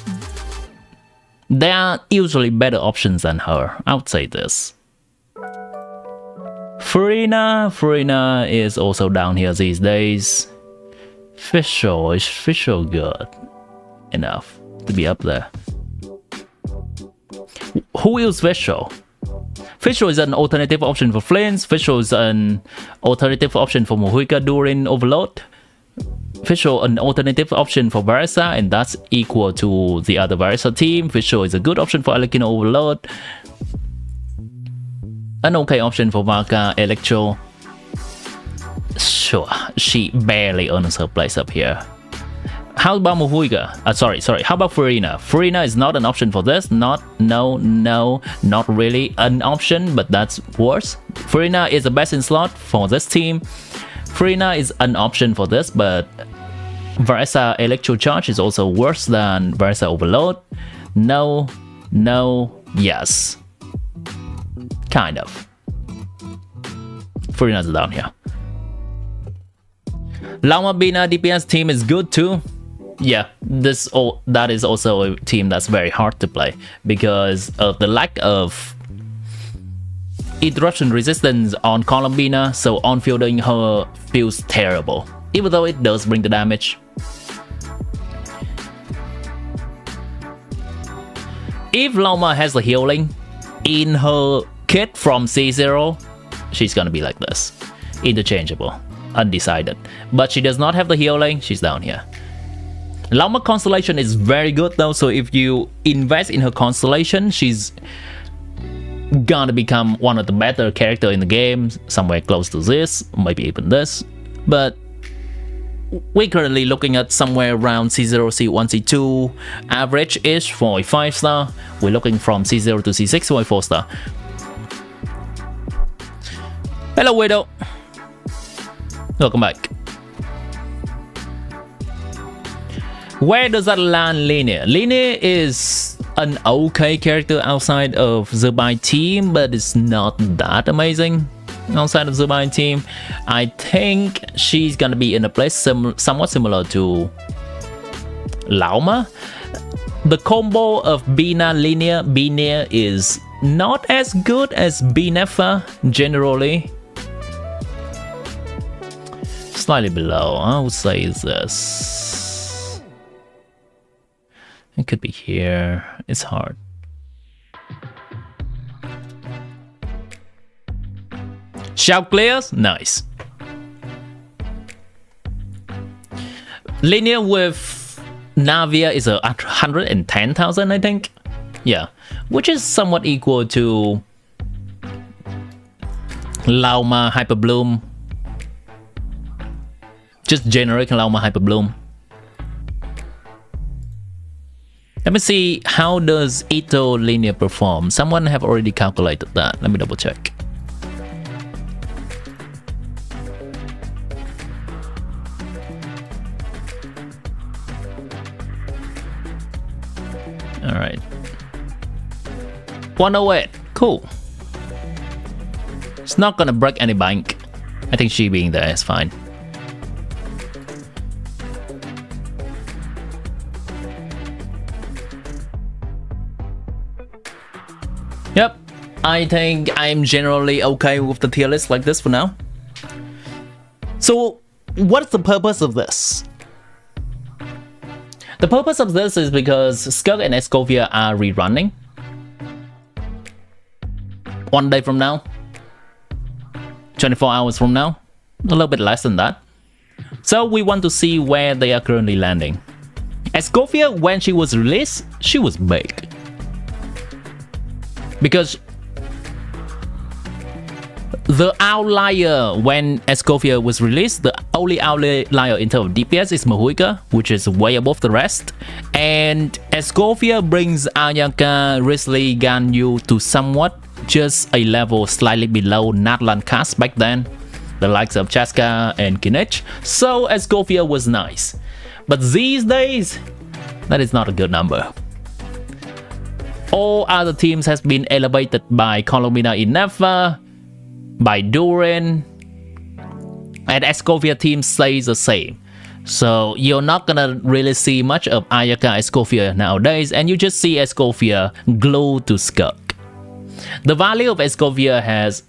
There are usually better options than her, I would say this. Furina is also down here these days. Fischl, is Fischl good enough to be up there? Who is Fischl? Fischl is an alternative option for Flames. Fischl is an alternative option for Mohuika during Overload. Fischl an alternative option for Varesa, and that's equal to the other Varesa team. Fischl is a good option for Alekino Overload. An okay option for Vaka Electro. Sure, she barely earns her place up here. How about Mohuika? How about Furina? Furina is not an option for this. Not really an option, but that's worse. Furina is the best in slot for this team. Furina is an option for this, but Varesa Electro Charge is also worse than Varesa Overload. No, yes. Kind of. Furina's down here. Lauma Bina DPS team is good too. Yeah, that is also a team that's very hard to play because of the lack of interruption resistance on Columbina, so on-fielding her feels terrible, even though it does bring the damage. If Lauma has the healing in her kit from C0, she's gonna be like this. Interchangeable. Undecided. But she does not have the healing, she's down here. Lauma Constellation is very good though, so if you invest in her Constellation, she's gonna become one of the better characters in the game, somewhere close to this, maybe even this. But we're currently looking at somewhere around C0, C1, C2, average-ish for a 5-star. We're looking from C0 to C6 for a 4-star. Hello Widow! Welcome back. Where does that land Linear? Linear is an okay character outside of the Bai team, but it's not that amazing outside of the Bai team. I think she's gonna be in a place somewhat similar to Lauma. The combo of Bina Linear is not as good as Binefa generally. Slightly below, I would say is this. It could be here. It's hard. Shout clears? Nice. Linear with Navia is a 110,000, I think. Yeah, which is somewhat equal to Lauma Hyper Bloom. Just generic Lauma Hyper Bloom. Let me see, how does Ito Linear perform? Someone have already calculated that. Let me double check. Alright. 108. Cool. It's not gonna break any bank. I think she being there is fine. Yep, I think I'm generally okay with the tier list like this for now. So, what's the purpose of this? The purpose of this is because Skirk and Escovia are rerunning. 1 day from now. 24 hours from now. A little bit less than that. So we want to see where they are currently landing. Escovia, when she was released, she was big. Because the outlier when Escovia was released, the only outlier in terms of DPS is Mohuika, which is way above the rest. And Escovia brings Ayaka, Risley, Ganyu to somewhat just a level slightly below Natlan Cast back then. the likes of Chaska and Kinech, so Escoffier was nice. But these days, that is not a good number. All other teams has been elevated by Colomina in Nefa, by Durin, and Escoffier team stays the same. So you're not gonna really see much of Ayaka Escoffier nowadays, and you just see Escoffier glued to Skirk. The value of Escoffier has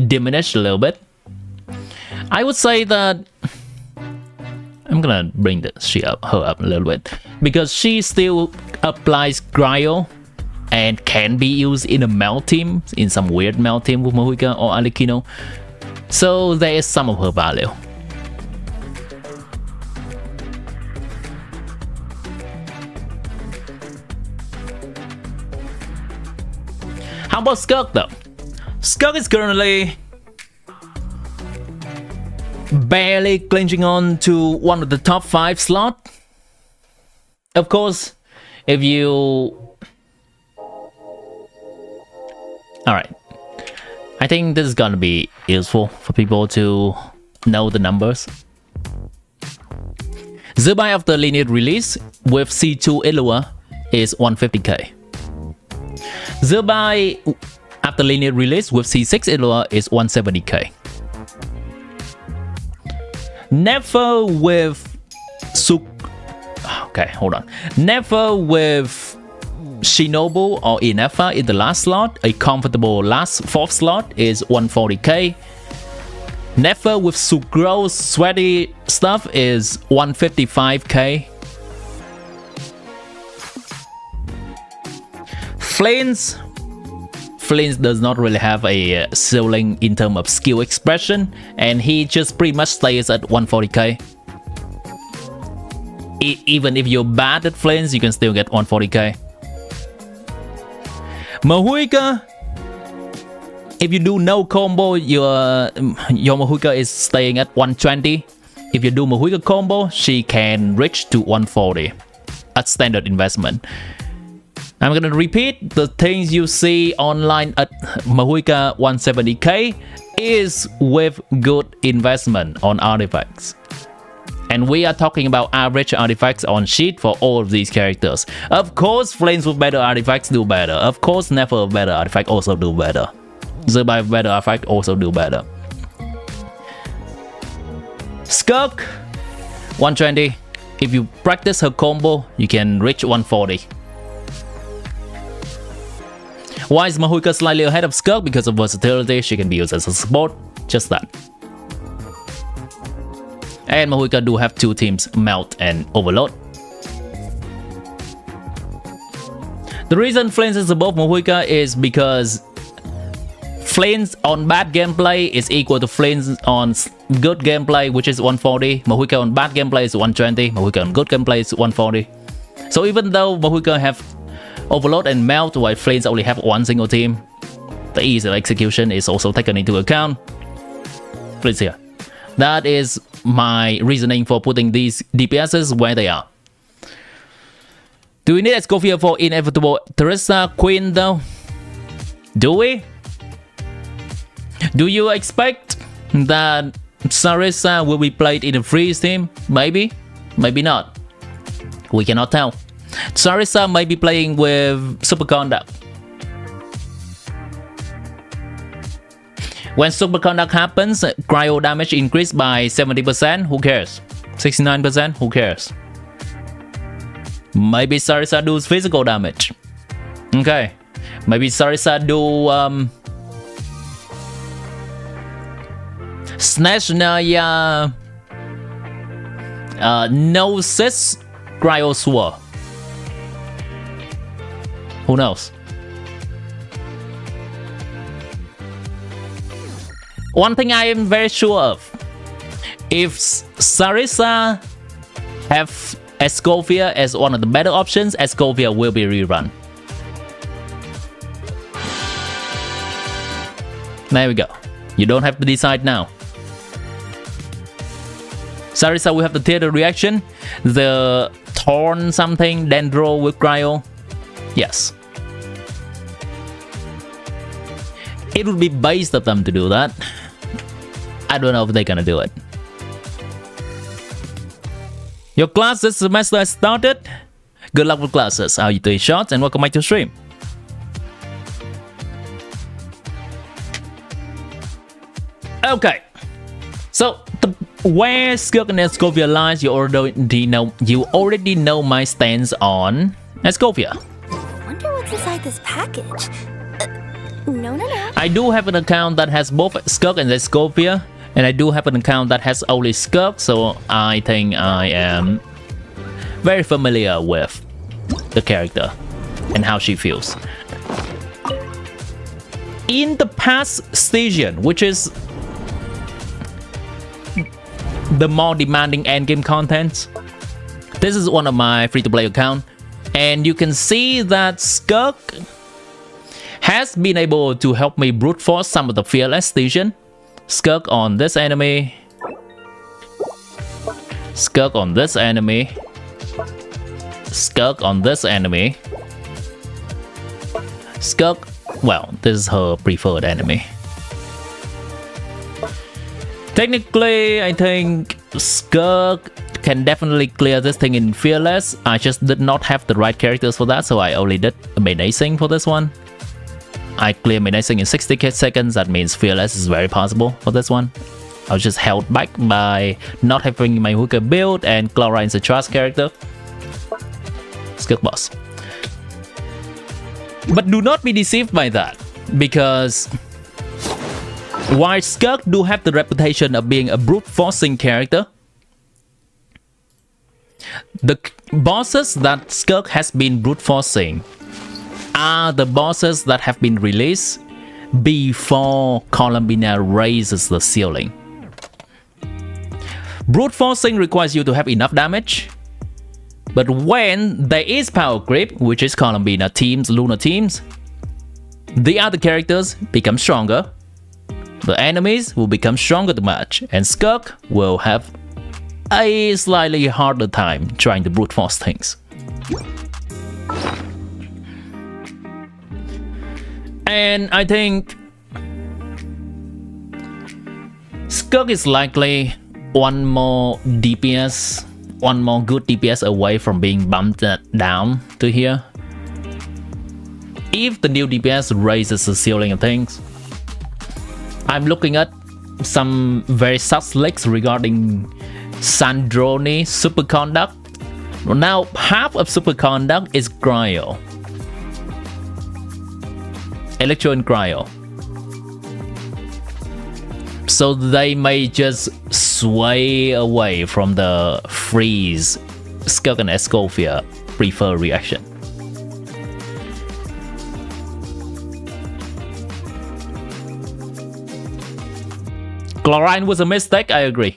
diminished a little bit. I would say that I'm gonna bring her up a little bit because she still applies cryo and can be used in a melt team, in some weird melt team with Mohuika or Alikino. So there is some of her value. How about Skirk though? Skirk is currently barely clinching on to one of the top 5 slot. Of course, if you... Alright. I think this is gonna be useful for people to know the numbers. Zubai after linear release with C2 Illua is 150k. Zubai after linear release with C6 Illua is 170k. Never with Never with Shinobu or Inefa in the last slot, a comfortable last 4th slot is 140k. Never with Sugro's sweaty stuff is 155k. Flint does not really have a ceiling in terms of skill expression, and he just pretty much stays at 140k. Even if you're bad at Flint, you can still get 140k. Mohuika, if you do no combo, your Mohuika is staying at 120. If you do Mohuika combo, she can reach to 140 at standard investment. I'm gonna repeat, the things you see online at Mohuika 170k is with good investment on artifacts. And we are talking about average artifacts on sheet for all of these characters. Of course, Flames with better artifacts do better. Of course, Never with better artifact also do better. Zubai with better artifact also do better. Skirk 120. If you practice her combo, you can reach 140. Why is Mohuika slightly ahead of Skirk? Because of versatility, she can be used as a support, just that. And Mohuika do have 2 teams, Melt and Overload. The reason Flint is above Mohuika is because Flint on bad gameplay is equal to Flint on good gameplay, which is 140. Mohuika on bad gameplay is 120. Mohuika on good gameplay is 140. So even though Mohuika have Overload and Melt, while Flames only have 1 single team, the ease of execution is also taken into account. Please here. That is my reasoning for putting these DPSs where they are. Do we need Escoffier for inevitable Teresa Queen though? Do we? Do you expect that Sarissa will be played in a freeze team? Maybe, maybe not. We cannot tell. Sarissa might be playing with Superconduct. When Superconduct happens, cryo damage increased by 70%, who cares? 69%, who cares? Maybe Sarissa does physical damage. Okay. Maybe Sarissa do Snatch Naya Gnosis Cryo Sword. Who knows? One thing I am very sure of, if Sarissa have Escoffier as one of the better options, Escoffier will be rerun. There we go. You don't have to decide now. Sarissa will have the theater reaction, the Thorn something, Dendro with Cryo. Yes. It would be based of them to do that. I don't know if they're gonna do it. Your class this semester has started. Good luck with classes. How you doing, Shots, and welcome back to stream. Okay, so where Skirk and Escovia lies, you already know my stance on Escovia. Wonder what's inside this package. No. I do have an account that has both Skirk and Escovia, and I do have an account that has only Skirk, so I think I am very familiar with the character and how she feels. In the past station, which is the more demanding endgame content, this is one of my free-to-play account, and you can see that Skirk has been able to help me brute force some of the fearless station. Skirk on this enemy, Skirk on this enemy, Skirk on this enemy, Skirk, well, this is her preferred enemy. Technically, I think Skirk can definitely clear this thing in fearless. I just did not have the right characters for that, so I only did menacing for this one. I clear menacing in 60 seconds, that means fearless is very possible for this one. I was just held back by not having my hooker build, and Chlorine is a trust character. Skirk boss. But do not be deceived by that, because while Skirk do have the reputation of being a brute forcing character, the bosses that Skirk has been brute forcing are the bosses that have been released before Columbina raises the ceiling. Brute forcing requires you to have enough damage, but when there is power creep, which is Columbina teams, Luna teams, the other characters become stronger, the enemies will become stronger to match, and Skirk will have a slightly harder time trying to brute force things. And I think Skirk is likely one more DPS, one more good DPS away from being bumped down to here. If the new DPS raises the ceiling of things, I'm looking at some very sus leaks regarding Sandroni Superconduct. Now, half of Superconduct is Cryo. Electro and Cryo. So they may just sway away from the freeze Skirk and Escovia prefer reaction. Chlorine was a mistake, I agree.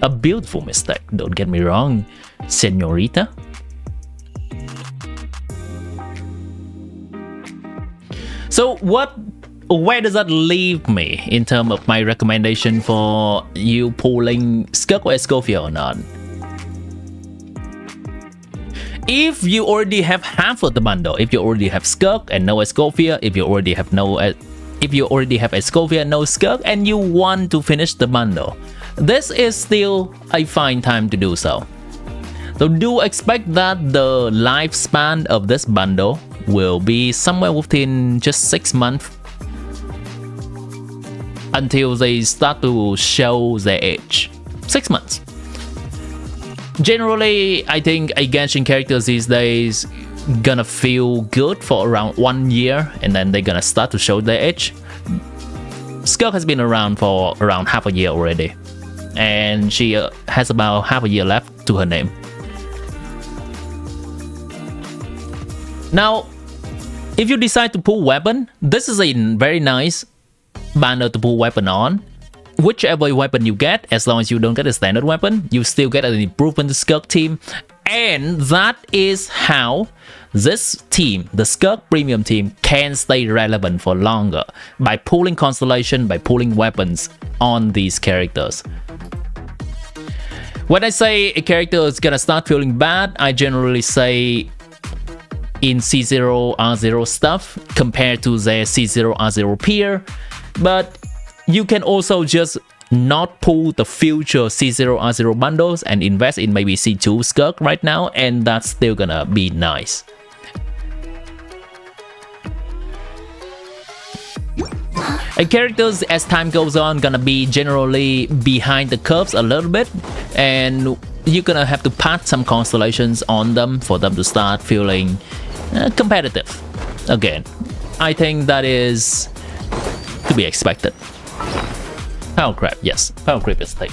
A beautiful mistake, don't get me wrong, señorita. So where does that leave me in terms of my recommendation for you pulling Skirk or Escovia or not? If you already have half of the bundle, if you already have Skirk and no Escovia, if you already have Escovia and no Skirk, and you want to finish the bundle, this is still a fine time to do so. So do expect that the lifespan of this bundle will be somewhere within just 6 months until they start to show their age. 6 months. Generally, I think a Genshin characters these days gonna feel good for around 1 year, and then they're gonna start to show their age. Skirk has been around for around half a year already, and she has about half a year left to her name. Now, if you decide to pull weapon, this is a very nice banner to pull weapon on. Whichever weapon you get, as long as you don't get a standard weapon, you still get an improvement to Skirk team. And that is how this team, the Skirk premium team, can stay relevant for longer, by pulling constellation, by pulling weapons on these characters. When I say a character is gonna start feeling bad, I generally say in C0 R0 stuff compared to their C0 R0 peer, but you can also just not pull the future C0 R0 bundles and invest in maybe C2 Skirk right now, and that's still gonna be nice. And characters as time goes on gonna be generally behind the curves a little bit, and you're gonna have to patch some constellations on them for them to start feeling competitive again. I think that is to be expected. Power creep, yes, power creep is thing.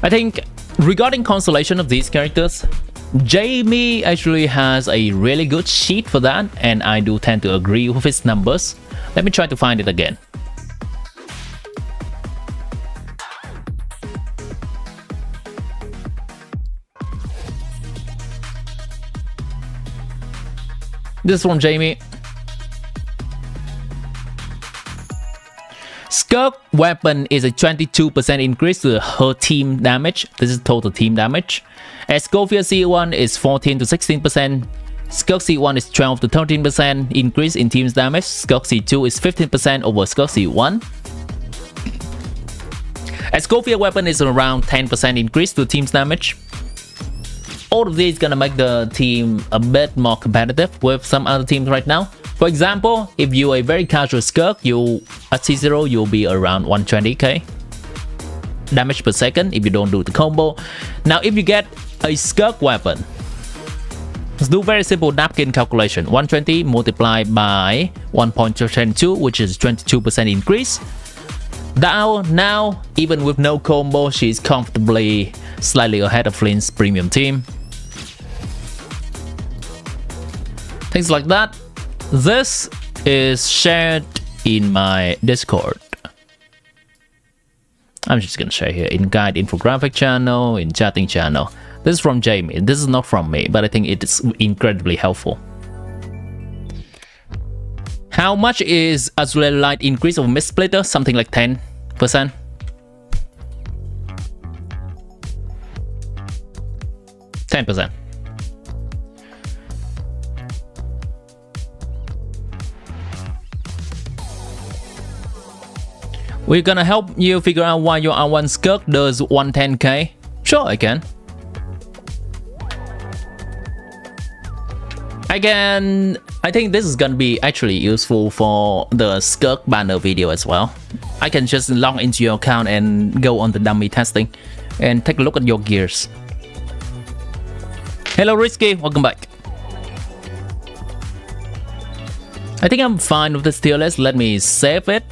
I think regarding constellation of these characters, Jamie actually has a really good sheet for that, and I do tend to agree with his numbers. Let me try to find it again. This is from Jamie. Skirk weapon is a 22% increase to her team damage. This is total team damage. Escovia C1 is 14 to 16%. Skirk C1 is 12 to 13% increase in team's damage. Skirk C2 is 15% over Skirk C1. Escovia weapon is around 10% increase to team's damage. All of these gonna make the team a bit more competitive with some other teams right now. For example, if you're a very casual Skirk, you at C0 you'll be around 120k damage per second if you don't do the combo. Now if you get a Skirk weapon, let's do very simple napkin calculation. 120 multiplied by 1.22, which is 22% increase. Now even with no combo, she's comfortably slightly ahead of Flynn's premium team. Things like that. This is shared in my Discord. I'm just gonna share here in guide infographic channel, in chatting channel. This is from Jamie. This is not from me, but I think it is incredibly helpful. How much is Azrael Light increase of Mist Splitter? Something like 10%. We're gonna help you figure out why your R1 Skirk does 110k. Sure, I can. I think this is gonna be actually useful for the Skirk banner video as well. I can just log into your account and go on the dummy testing and take a look at your gears. Hello Risky, welcome back. I think I'm fine with this tier list. Let me save it.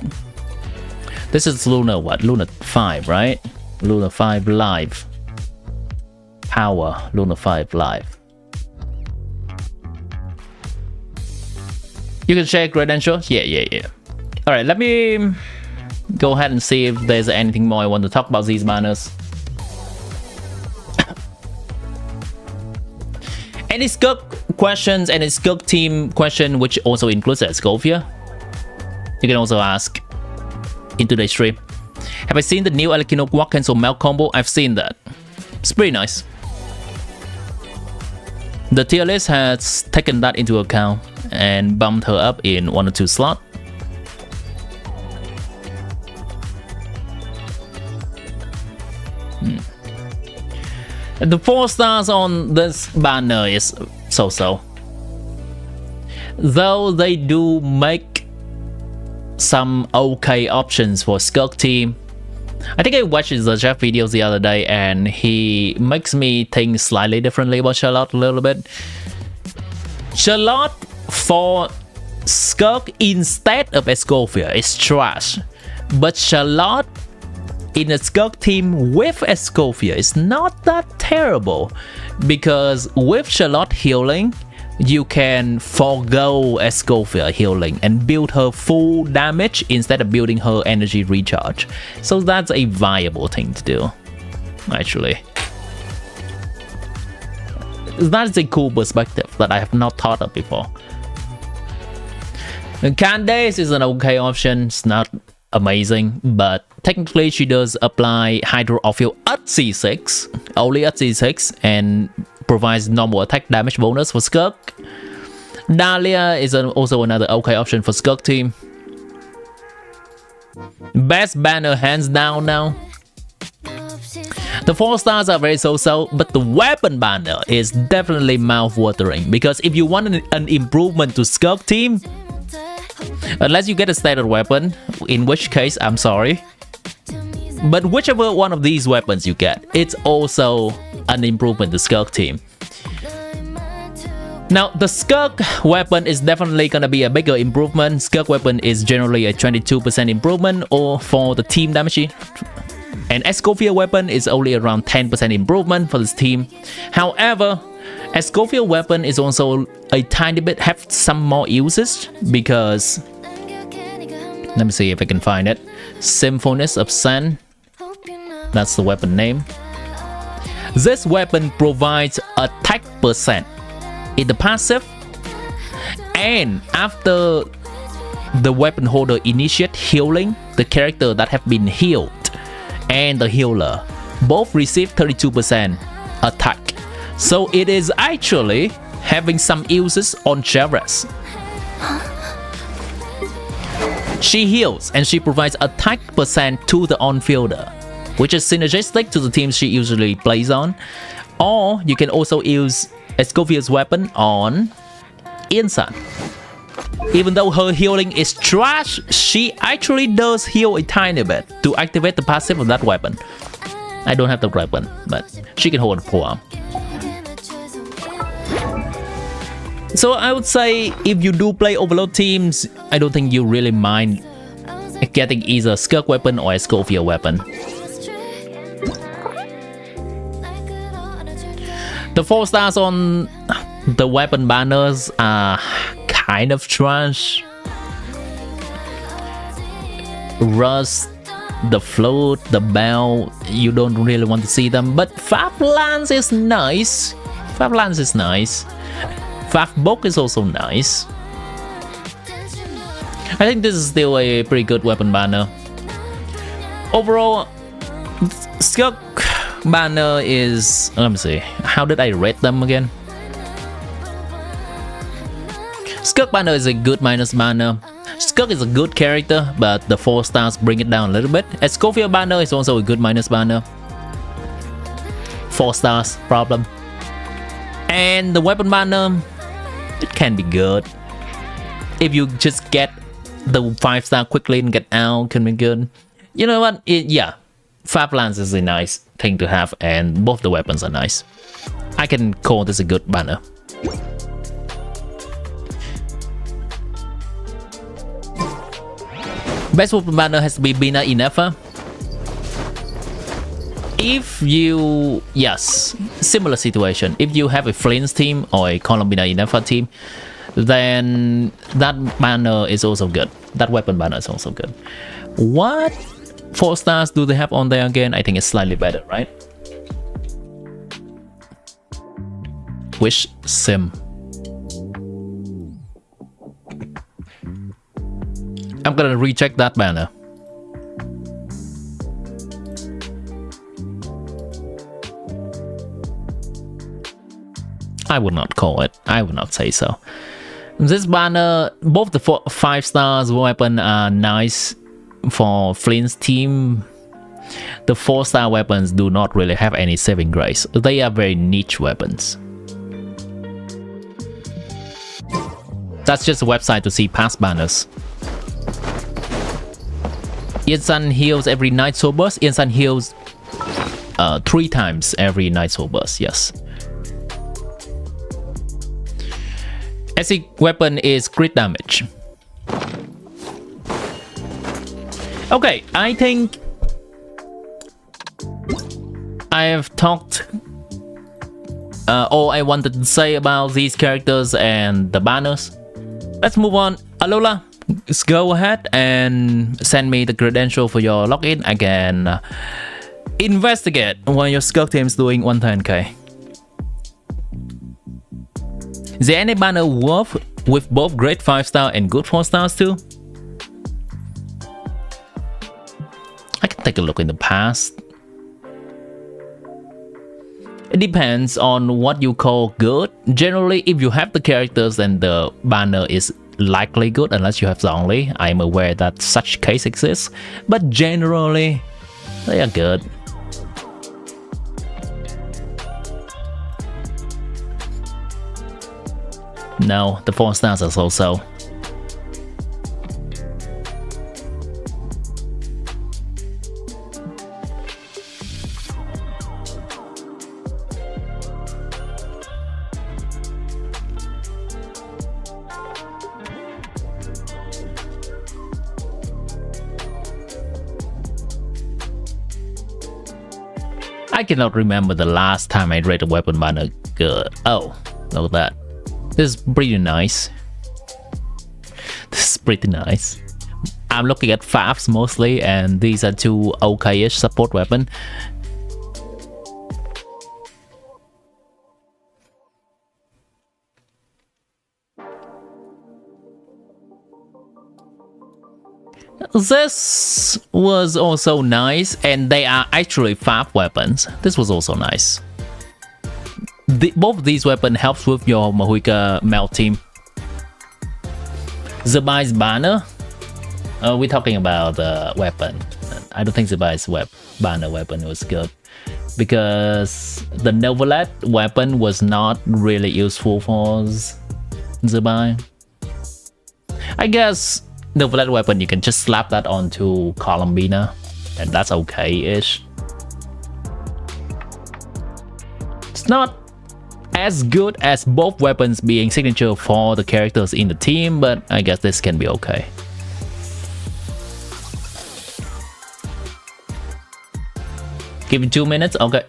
This is Luna what? Luna 5, right? Luna 5 live. Power, Luna 5 live. You can share credentials? Yeah. Alright, let me go ahead and see if there's anything more I want to talk about these banners. Any Skirk questions, any Skirk team question, which also includes Escovia, you can also ask in today's stream. Have I seen the new Alekino Walk Cancel Melt combo? I've seen that. It's pretty nice. The tier list has taken that into account and bumped her up in 1 or 2 slots. The 4 stars on this banner is so-so. Though they do make some okay options for Skirk team. I think I watched the Jeff videos the other day and he makes me think slightly differently about Charlotte a little bit. Charlotte for Skirk instead of Escovia is trash, but Charlotte in a Skirk team with Escovia is not that terrible, because with Charlotte healing you can forego Escovia healing and build her full damage instead of building her energy recharge. So that's a viable thing to do, actually. That's a cool perspective that I have not thought of before. Candace is an okay option. It's not amazing, but technically she does apply Hydro-Ophel at C6, only at C6, and provides normal attack damage bonus for Skirk. Dahlia is also another okay option for Skirk team. Best banner hands down now. The 4 stars are very so-so, but the weapon banner is definitely mouth-watering, because if you want an improvement to Skirk team, unless you get a standard weapon, in which case I'm sorry, but whichever one of these weapons you get, it's also an improvement to Skirk team. Now, the Skirk weapon is definitely gonna be a bigger improvement. Skirk weapon is generally a 22% improvement or for the team damage. And Escoffier weapon is only around 10% improvement for this team. However, Escoffier weapon is also a tiny bit have some more uses, because let me see if I can find it. Symphonist of Sun, that's the weapon name. This weapon provides attack percent in the passive, and after the weapon holder initiate healing, the character that have been healed and the healer both receive 32% attack. So it is actually having some uses on Javras. She heals and she provides attack percent to the on-fielder, which is synergistic to the teams she usually plays on. Or you can also use Escoffier's weapon on Insan. Even though her healing is trash, she actually does heal a tiny bit to activate the passive of that weapon. I don't have the weapon, but she can hold a forearm. So I would say if you do play Overload teams, I don't think you really mind getting either Skirk weapon or Escoffier weapon. The 4 stars on the weapon banners are kind of trash. Rust, the float, the bell, you don't really want to see them. But Fab Lance is nice. Fab Lance is nice. Fab Book is also nice. I think this is still a pretty good weapon banner. Overall, Skirk banner is, let me see, how did I rate them again? Skirk banner is a good minus banner. Skirk is a good character, but the 4 stars bring it down a little bit. Escoffier banner is also a good minus banner. 4 stars problem. And the weapon banner, it can be good. If you just get the 5-star quickly and get out, can be good. You know what? Yeah, Fab Lance is a nice thing to have, and both the weapons are nice. I can call this a good banner. Best weapon banner has to be Bina Inefa. If you, yes, similar situation. If you have a Flint's team or a Columbina Inefa team, then that banner is also good. That weapon banner is also good. What 4 stars do they have on there again? I think it's slightly better, right? Wish Sim. I'm gonna recheck that banner. I would not call it. I would not say so. This banner, both the 5 stars weapon are nice for Flint's team. The 4-star weapons do not really have any saving grace. They are very niche weapons. That's just a website to see past banners. Insan heals every Night Soul burst. Insan heals 3 times every Night Soul burst, yes. Basic weapon is crit damage. Okay, I think I have talked all I wanted to say about these characters and the banners. Let's move on. Alola, let's go ahead and send me the credential for your login. I can investigate when your Skirk team is doing 110k. Is there any banner worth with both great 5-star and good 4 stars too? take a look in the past. It depends on what you call good. Generally, if you have the characters, then the banner is likely good unless you have Zhongli. I am aware that such case exists, but generally, they are good. No, the 4 stars are so-so. I cannot remember the last time I read a weapon banner good. Oh, look at that. This is pretty nice. This is pretty nice. I'm looking at Fowls mostly, and these are 2 okay-ish support weapons. This was also nice, and they are actually Fab weapons. This was also nice. Both these weapons helps with your Mahuika melt team. Zabai's banner. We're talking about the weapon. I don't think Zabai's banner weapon was good because the Novelet weapon was not really useful for Zabai. I guess Novelet weapon, you can just slap that onto Columbina, and that's okay-ish. It's not as good as both weapons being signature for the characters in the team, but I guess this can be okay. Give it 2 minutes, okay.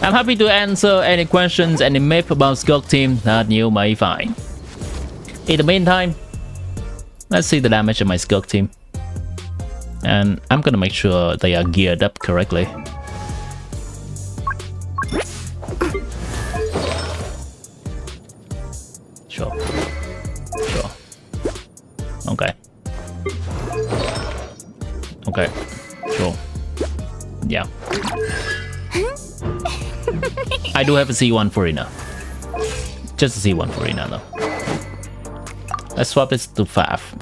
I'm happy to answer any questions, any myth about Skirk team that you may find. In the meantime, let's see the damage of my Skirk team. And I'm gonna make sure they are geared up correctly. Sure. Sure. Okay. Okay. Sure. Yeah. I do have a C1 for Rina. Just a C1 for Rina though. Let's swap this to 5.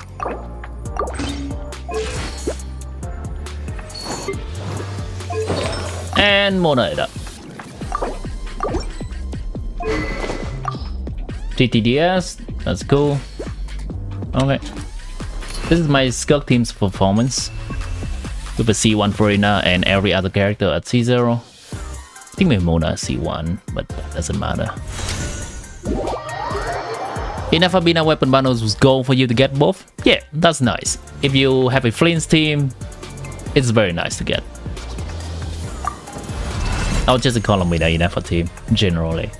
And Mona it up. GTDS, that's cool. Okay. This is my Skirk team's performance. With a C1 for Rina and every other character at C0. I think maybe Mona is C1, but that doesn't matter. Enough Abina weapon bundles was goal for you to get both? Yeah, that's nice. If you have a Flint's team, it's very nice to get. I'll just call them with an enough team, generally.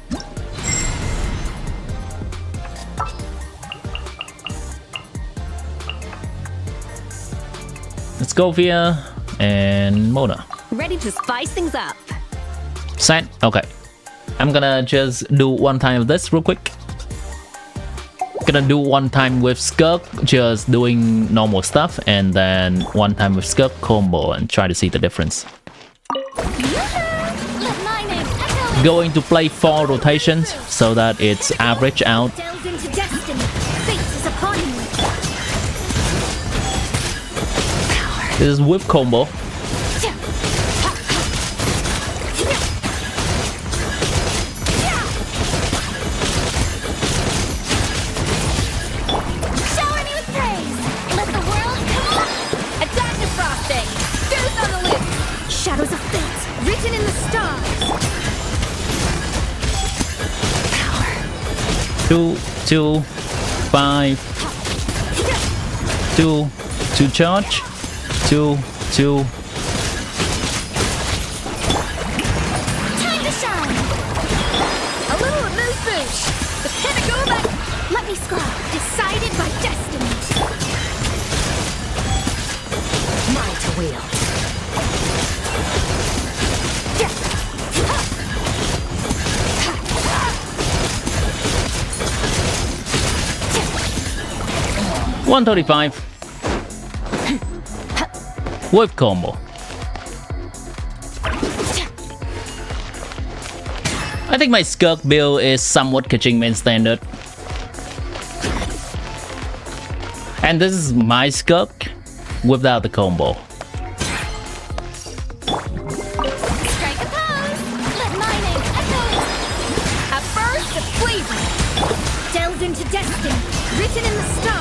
Let's go via and Mona. Ready to spice things up. Set. Okay. I'm gonna just do one time of this real quick. Gonna do one time with Skirk, just doing normal stuff, and then one time with Skirk combo and try to see the difference. Going to play 4 rotations so that it's average out. This is whip combo. Shadows of fate, written in the stars. Power. 2, 2, 5. 2, 2 charge. 2, 2. Time to shine. A little amuse bouche. The pinnacle that let me scroll. Decided by destiny. Mine to wield. 135 with combo. I think my Skirk build is somewhat catching main standard. And this is my Skirk without the combo. Strike a pose! Let my name echo! A burst of flavor! Delve into destiny, written in the stars!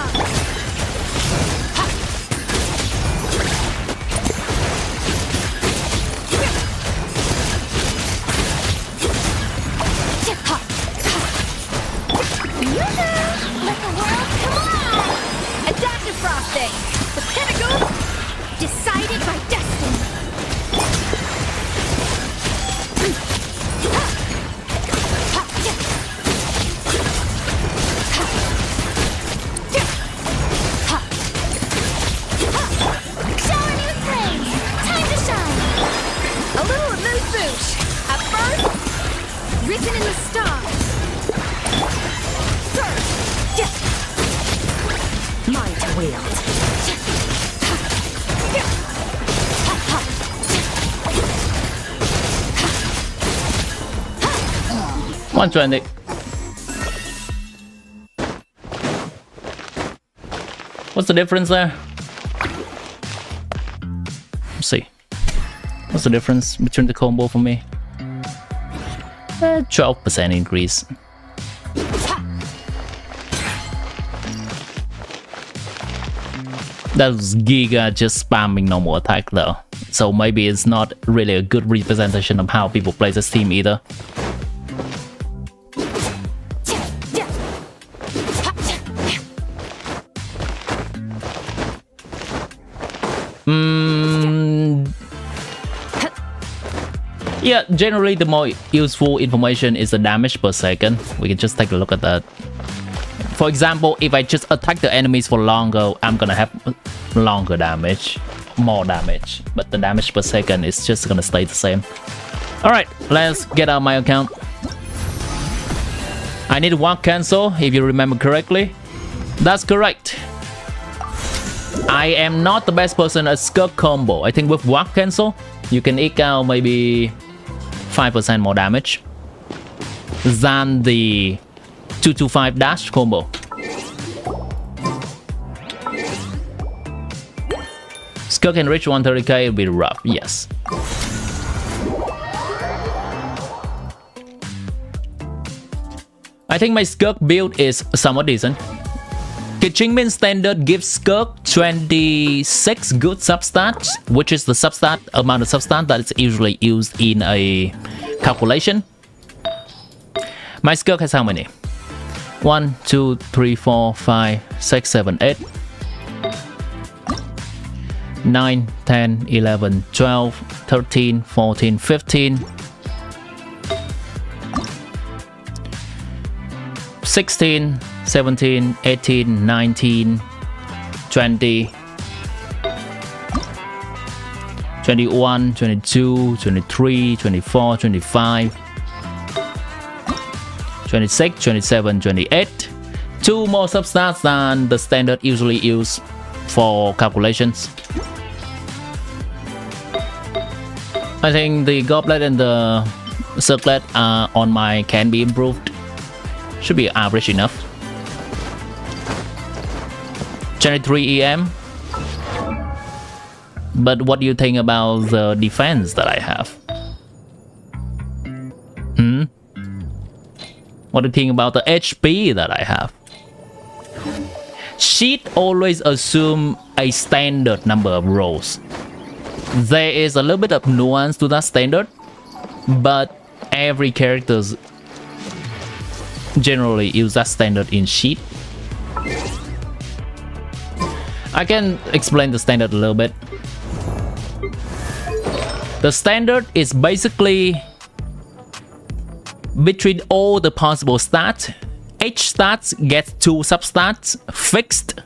Let the world collide! Adaptive frosting! The pinnacle decided by destiny! Shower new praise! Time to shine! A little remove boosh! At first, written in the stars! Might wield. 120. What's the difference there? Let's see. What's the difference between the combo for me? 12% increase. That was Giga just spamming normal attack though. So maybe it's not really a good representation of how people play this team either. Yeah, generally the more useful information is the damage per second. We can just take a look at that. For example, if I just attack the enemies for longer, I'm gonna have longer damage, more damage, but the damage per second is just gonna stay the same. Alright, let's get out my account. I need one cancel, if you remember correctly. That's correct. I am not the best person at Skirk combo. I think with walk cancel, you can eke out maybe 5% more damage than the 225 dash combo. Skirk can reach 130k, it'll be rough, yes. I think my Skirk build is somewhat decent. Kijingmin standard gives Skirk 26 good substats, which is the substat amount of substat that is usually used in a calculation. My Skirk has how many? 1, 2, 3, 4, 5, 6, 7, 8, 9, 10, 11, 12, 13, 14, 15, 16, 17, 18, 19, 20, 21, 22, 23, 24, 25, 26, 27, 28. 2 more substats than the standard usually used for calculations. I think the goblet and the circlet on my can be improved. Should be average enough. 23 EM. But what do you think about the defense that I have? What do you think about the HP that I have? Sheet always assume a standard number of rolls. There is a little bit of nuance to that standard, but every character generally use that standard in sheet. I can explain the standard a little bit. The standard is basically between all the possible stats. Each stats gets 2 substats fixed,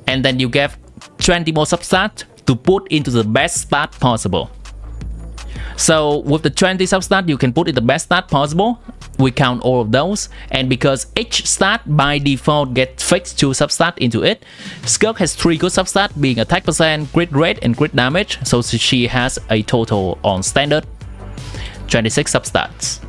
and then you get 20 more substats to put into the best stat possible. So with the 20 substats, you can put in the best stat possible, we count all of those, and because each stat by default gets fixed 2 substat into it, Skirk has 3 good substat being attack percent, crit rate, and crit damage, so she has a total on standard 26 substats.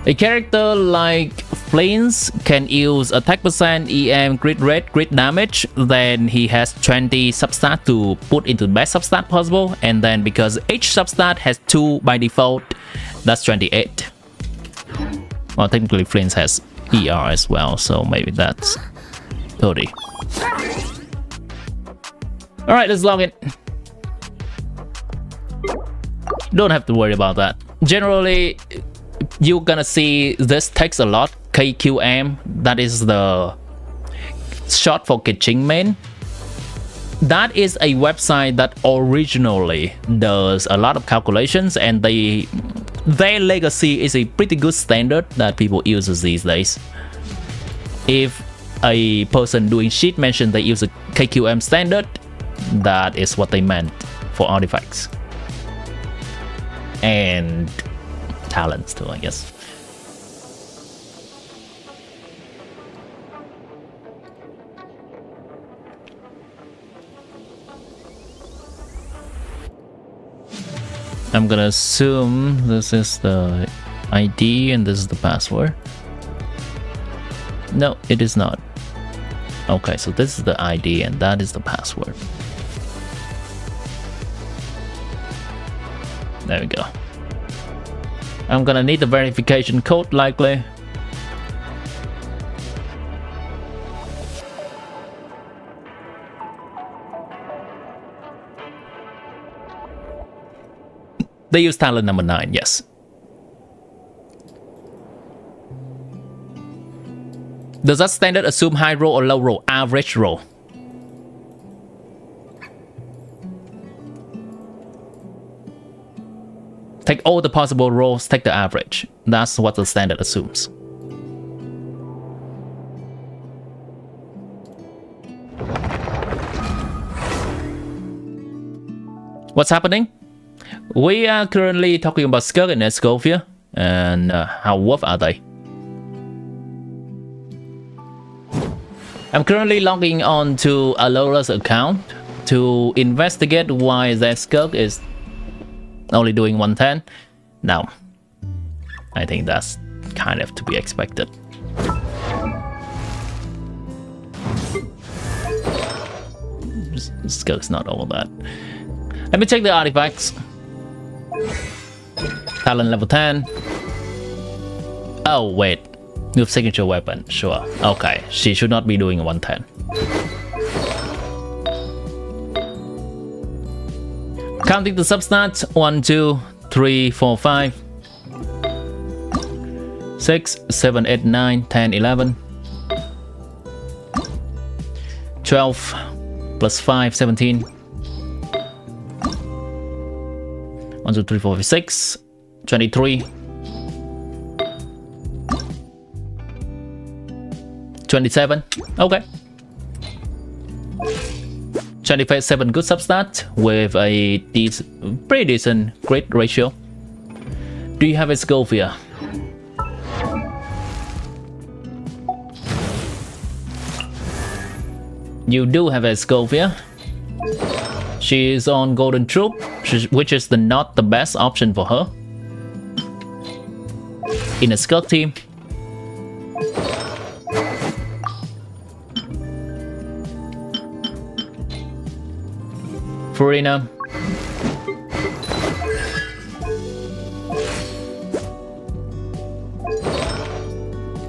A character like Flames can use attack percent, EM, crit rate, crit damage, then he has 20 substat to put into the best substat possible, and then because each substat has 2 by default, that's 28. Well, technically Flames has ER as well, so maybe that's 30. Alright, let's log in. Don't have to worry about that. Generally, you're gonna see this takes a lot. KQM, that is the short for Kitchen Main. That is a website that originally does a lot of calculations, and their legacy is a pretty good standard that people use these days. If a person doing sheet mentioned they use a KQM standard, that is what they meant for artifacts and talents too, I guess. I'm gonna assume this is the ID and this is the password. No, it is not. Okay, so this is the ID and that is the password. There we go. I'm gonna need the verification code likely. They use talent number 9, yes. Does that standard assume high roll or low roll? Average roll. Take all the possible rolls, take the average. That's what the standard assumes. What's happening? We are currently talking about Skirk and Escovia, and how worth are they? I'm currently logging on to Alora's account to investigate why that Skirk is only doing 110. Now, I think that's kind of to be expected. Skirk's not all that. Let me check the artifacts. Talent level 10. Oh, wait. New signature weapon. Sure. Okay. She should not be doing 110. Counting the substats. 1, 2, 3, 4, 5, 6, 7, 8, 9, 10, 11, 12 plus 5, 17. 1, 2, 3, 4, 5, 6, 23, 27. Okay. 27 good substat with a pretty decent crit ratio. Do you have a Scovia? You do have a Scovia. She is on Golden Troop, which is not the best option for her in a Skirk team. Farina.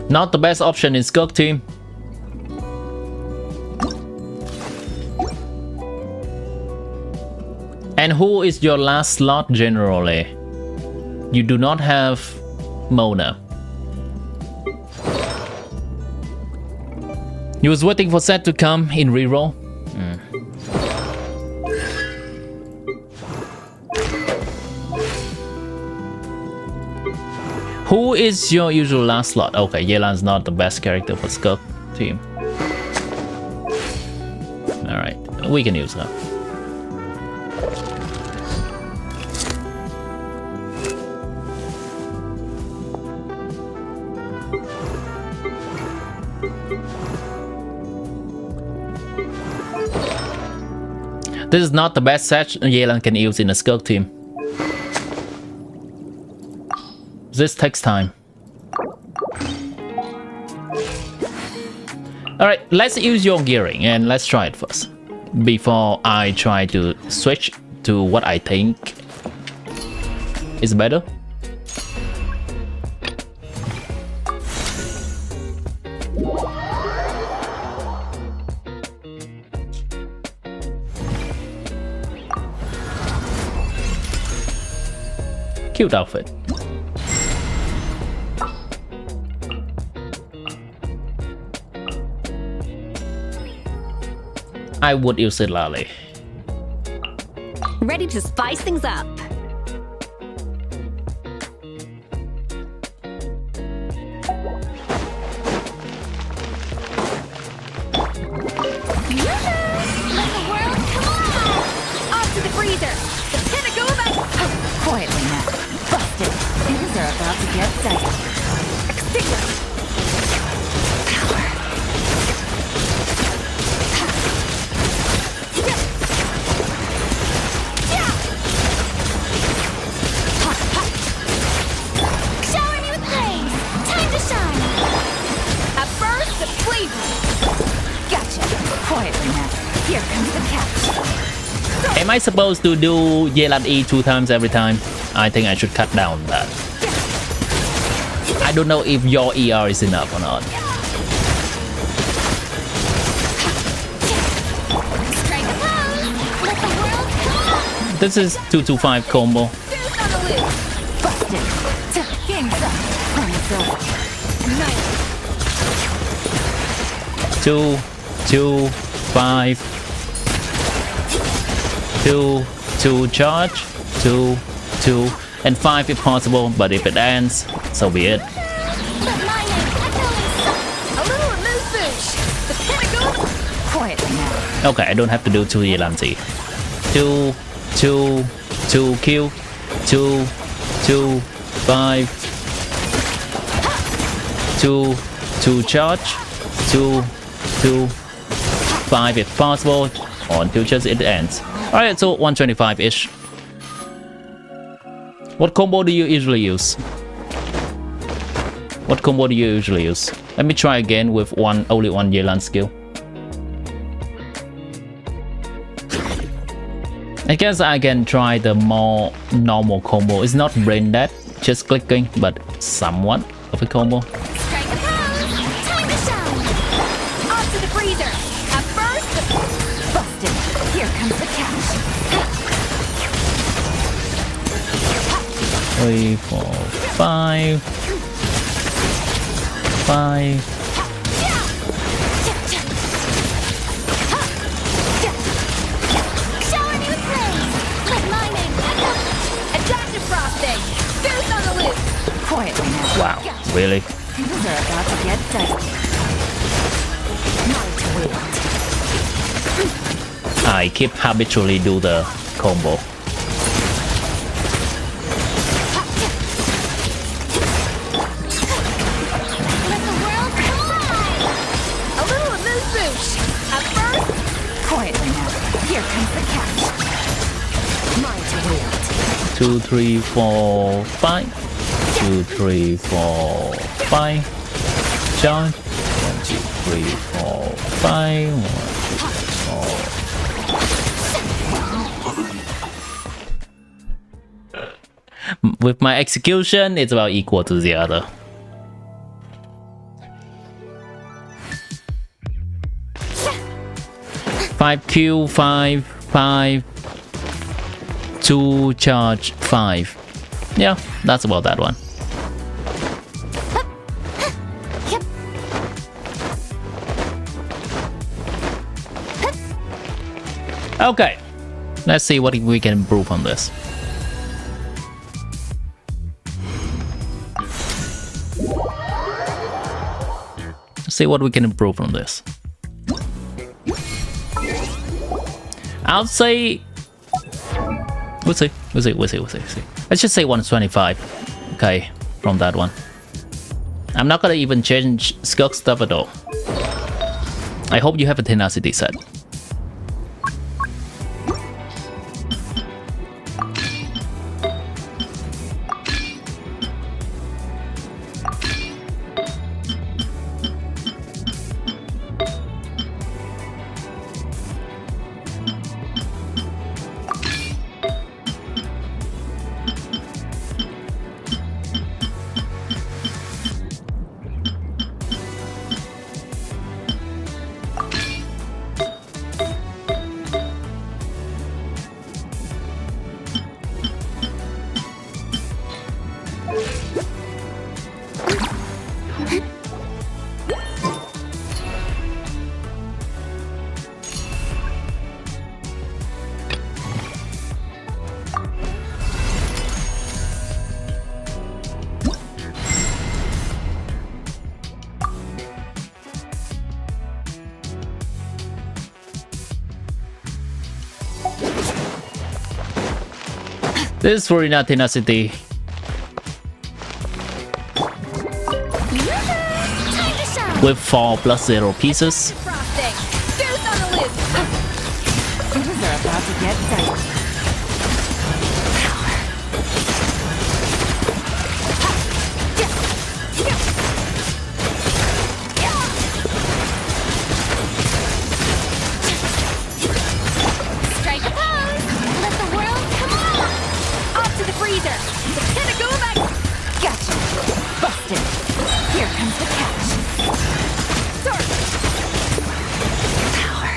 Not the best option in Skirk team. And who is your last slot generally? You do not have Mona. You was waiting for Set to come in reroll. Who is your usual last slot? Okay, Yelan's not the best character for Skirk team. Alright, we can use her. This is not the best set Yelan can use in a Skirk team. This takes time. Alright, let's use your gearing and let's try it first. Before I try to switch to what I think is better. Cute outfit. I would use it, Lally. Ready to spice things up. Let the world come on! Off to the freezer! The pinnacle of it! Quietly now. Busted. Things are about to get dicey. Extinguish! Shower me with praise! Time to shine! A burst of flavor! Gotcha. Quietly now. Here comes the catch. Am I supposed to do Yelan E 2 times every time? I think I should cut down that. I don't know if your ER is enough or not. Strike a pose! Let the world come on! This is 225 combo. Boost on the loose! Busted. Game's up. Run's over. Nice! 2, 2, 5. 2, 2 charge. 2, 2, and 5 if possible. But if it ends, so be it. But my name echoing sun! A little remove boosh! The pinnacle! Quietly now. Okay, I don't have to do 2 Yelan T. 2, 2, 2 Q. 2, 2, 5. 2, 2 charge. 2, 2, 5 if possible. Until just it ends. Alright, so 125-ish. What combo do you usually use? What combo do you usually use? Let me try again with only one Yelan skill. I guess I can try the more normal combo. It's not brain dead, just clicking, but somewhat of a combo. Strike a pose! Time to shine! Off to the freezer! A burst of... Busted. Here comes the catch. 3, 4, 5. 5. Shower me with praise! Let my name echo! Adaptive frosting! Boost on the loose! Quietly now. Wow, really? Things are about to get dicey. Not to wait. I keep habitually do the combo. Let the world come on! A little remove boosh! A burst... Quietly now. Here comes the catch. Mine to wield. 2, 3, 4, 5. 2, 3, 4, 5. Charge. 1, 2, 3, 4, 5. 1, 2, 4. With my execution, it's about equal to the other. Five Q, 5, 5. 2 charge, 5. Yeah, that's about that one. Okay, let's see what we can improve on this. Let's see what we can improve on this. I'll say... We'll see. Let's just say 125. Okay, from that one. I'm not gonna even change Skirk stuff at all. I hope you have a tenacity set. This is for enough tenacity. Time to shine. With 4 plus 0 pieces. Frosting. Goose on the loose. Things are about to get dicey. Strike a pose. Let the world come on. Off to the freezer. The pinnacle back. Gotcha. Busted. Here comes the catch. Sword. Power.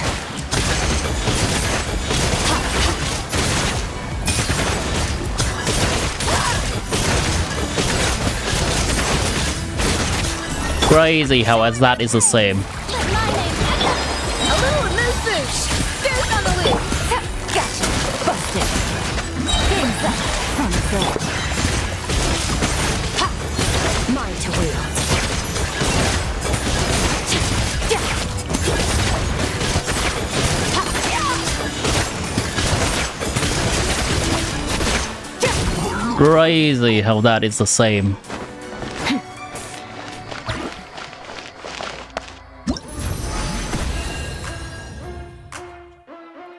Crazy how as that is the same. Let my name echo. A little moose boosh. Goose on the loose. Gotcha. Busted. Game's up. From the floor. Ha! Mine to wield. Crazy how that is the same.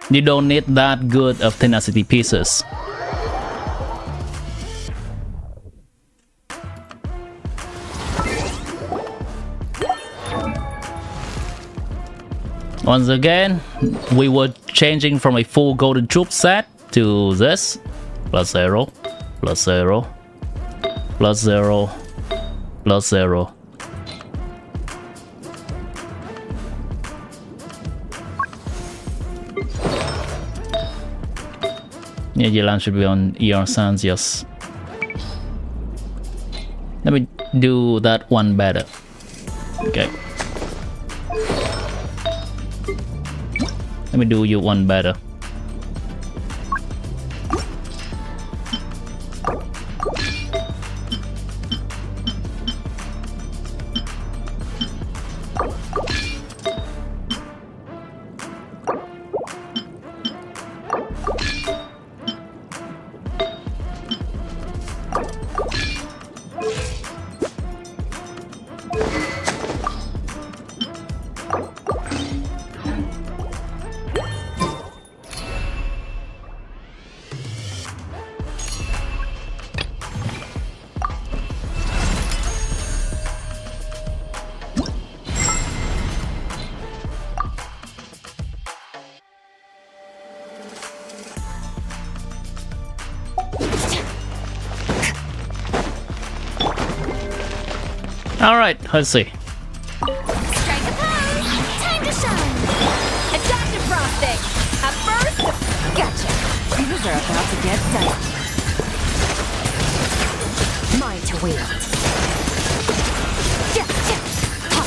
You don't need that good of tenacity pieces. Once again, we were changing from a full golden troop set to this. Plus 0, plus 0, plus 0, plus 0. Yeah, Yelan should be on ER Sans, yes. Let me do that one better. Okay. Let me do you one better. Alright, let's see. Strike a pose. Time to shine. Adaptive frosting. A burst. Gotcha. Things are about to get dicey. Mine to wield. Yeah, yeah. Ha.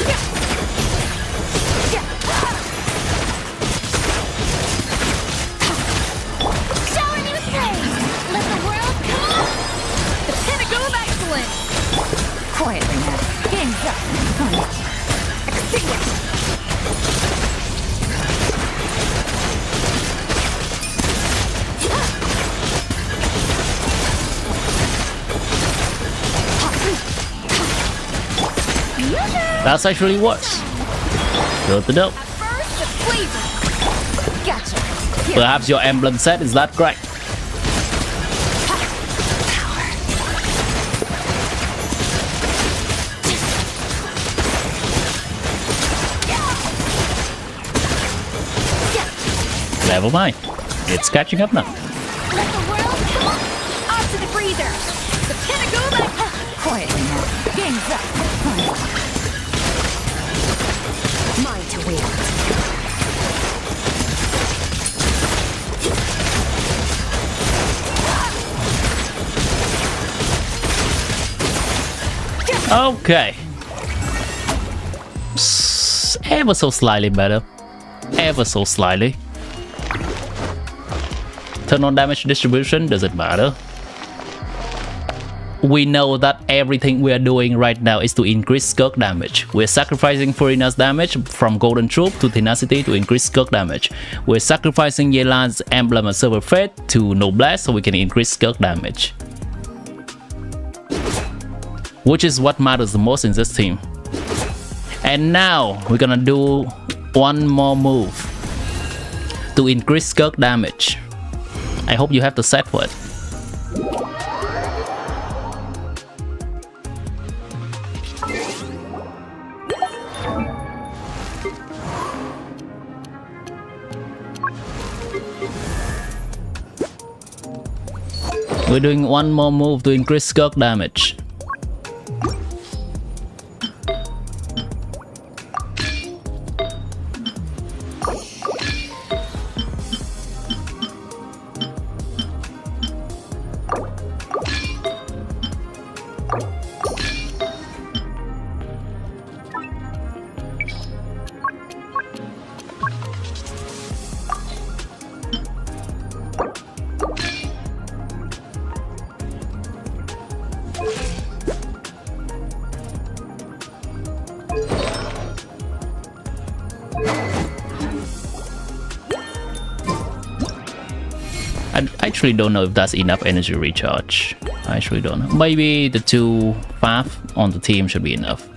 Yeah. Yeah. Shower me with praise. Let the world come on. The pinnacle of excellence. Quietly now. Game's up. Extinguish. That's actually worse. Good to know. A burst of flavor. Gotcha. Here. Perhaps your emblem set is that correct. Never mind. It's catching up now. Let the world come on. Off to the freezer. The pinnacle of excellence. Quietly now. Game's up. Mine to wield. Okay. Ever so slightly better. Ever so slightly. Turn on damage distribution, does it matter? we know that everything we are doing right now is to increase Skirk damage. We're sacrificing Furina's damage from Golden Troop to Tenacity to increase Skirk damage. We're sacrificing Yelan's Emblem of Silver Fate to Noblesse so we can increase Skirk damage. Which is what matters the most in this team. And now we're gonna do one more move to increase Skirk damage. I hope you have the set for it. We're doing one more move to increase Skirk damage. I actually don't know if that's enough energy recharge. I actually don't know. Maybe the 2 Fowls on the team should be enough.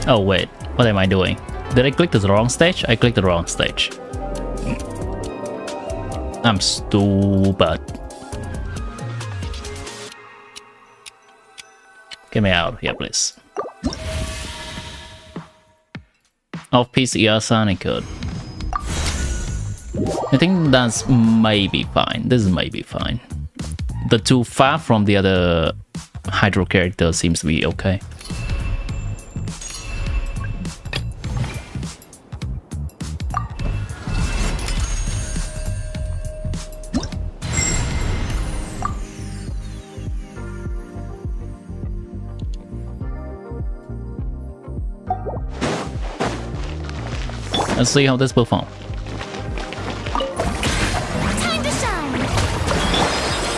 Oh wait, what am I doing? Did I click the wrong stage? I clicked the wrong stage. I'm stupid. Get me out here, please. Off PC Sonic code. I think that's maybe fine. This is maybe fine. The 2 Fowls from the other Hydro character seems to be okay. Let's see how this performs. Time to shine.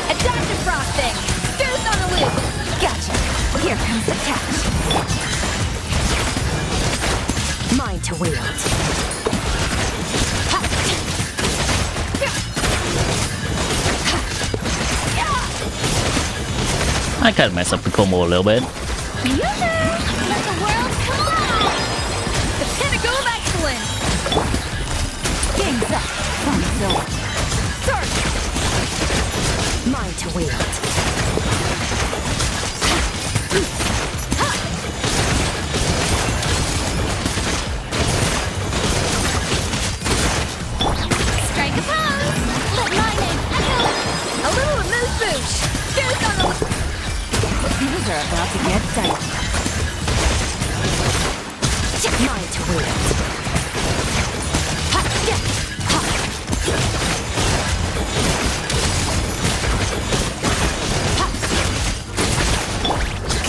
Adaptive frosting. Goose on the loop. Gotcha. Here comes the catch. Mine to wield. I kind of messed up the combo a little bit. Yoo-hoo! Let the world come alive. The pinnacle of excellence. Game's up. Thumbs over. Surf. Mine to wield. Strike a pose. Let my name echo. A little amuse bouche. Goose on the loop. These are about to get dicey. Mine to wield.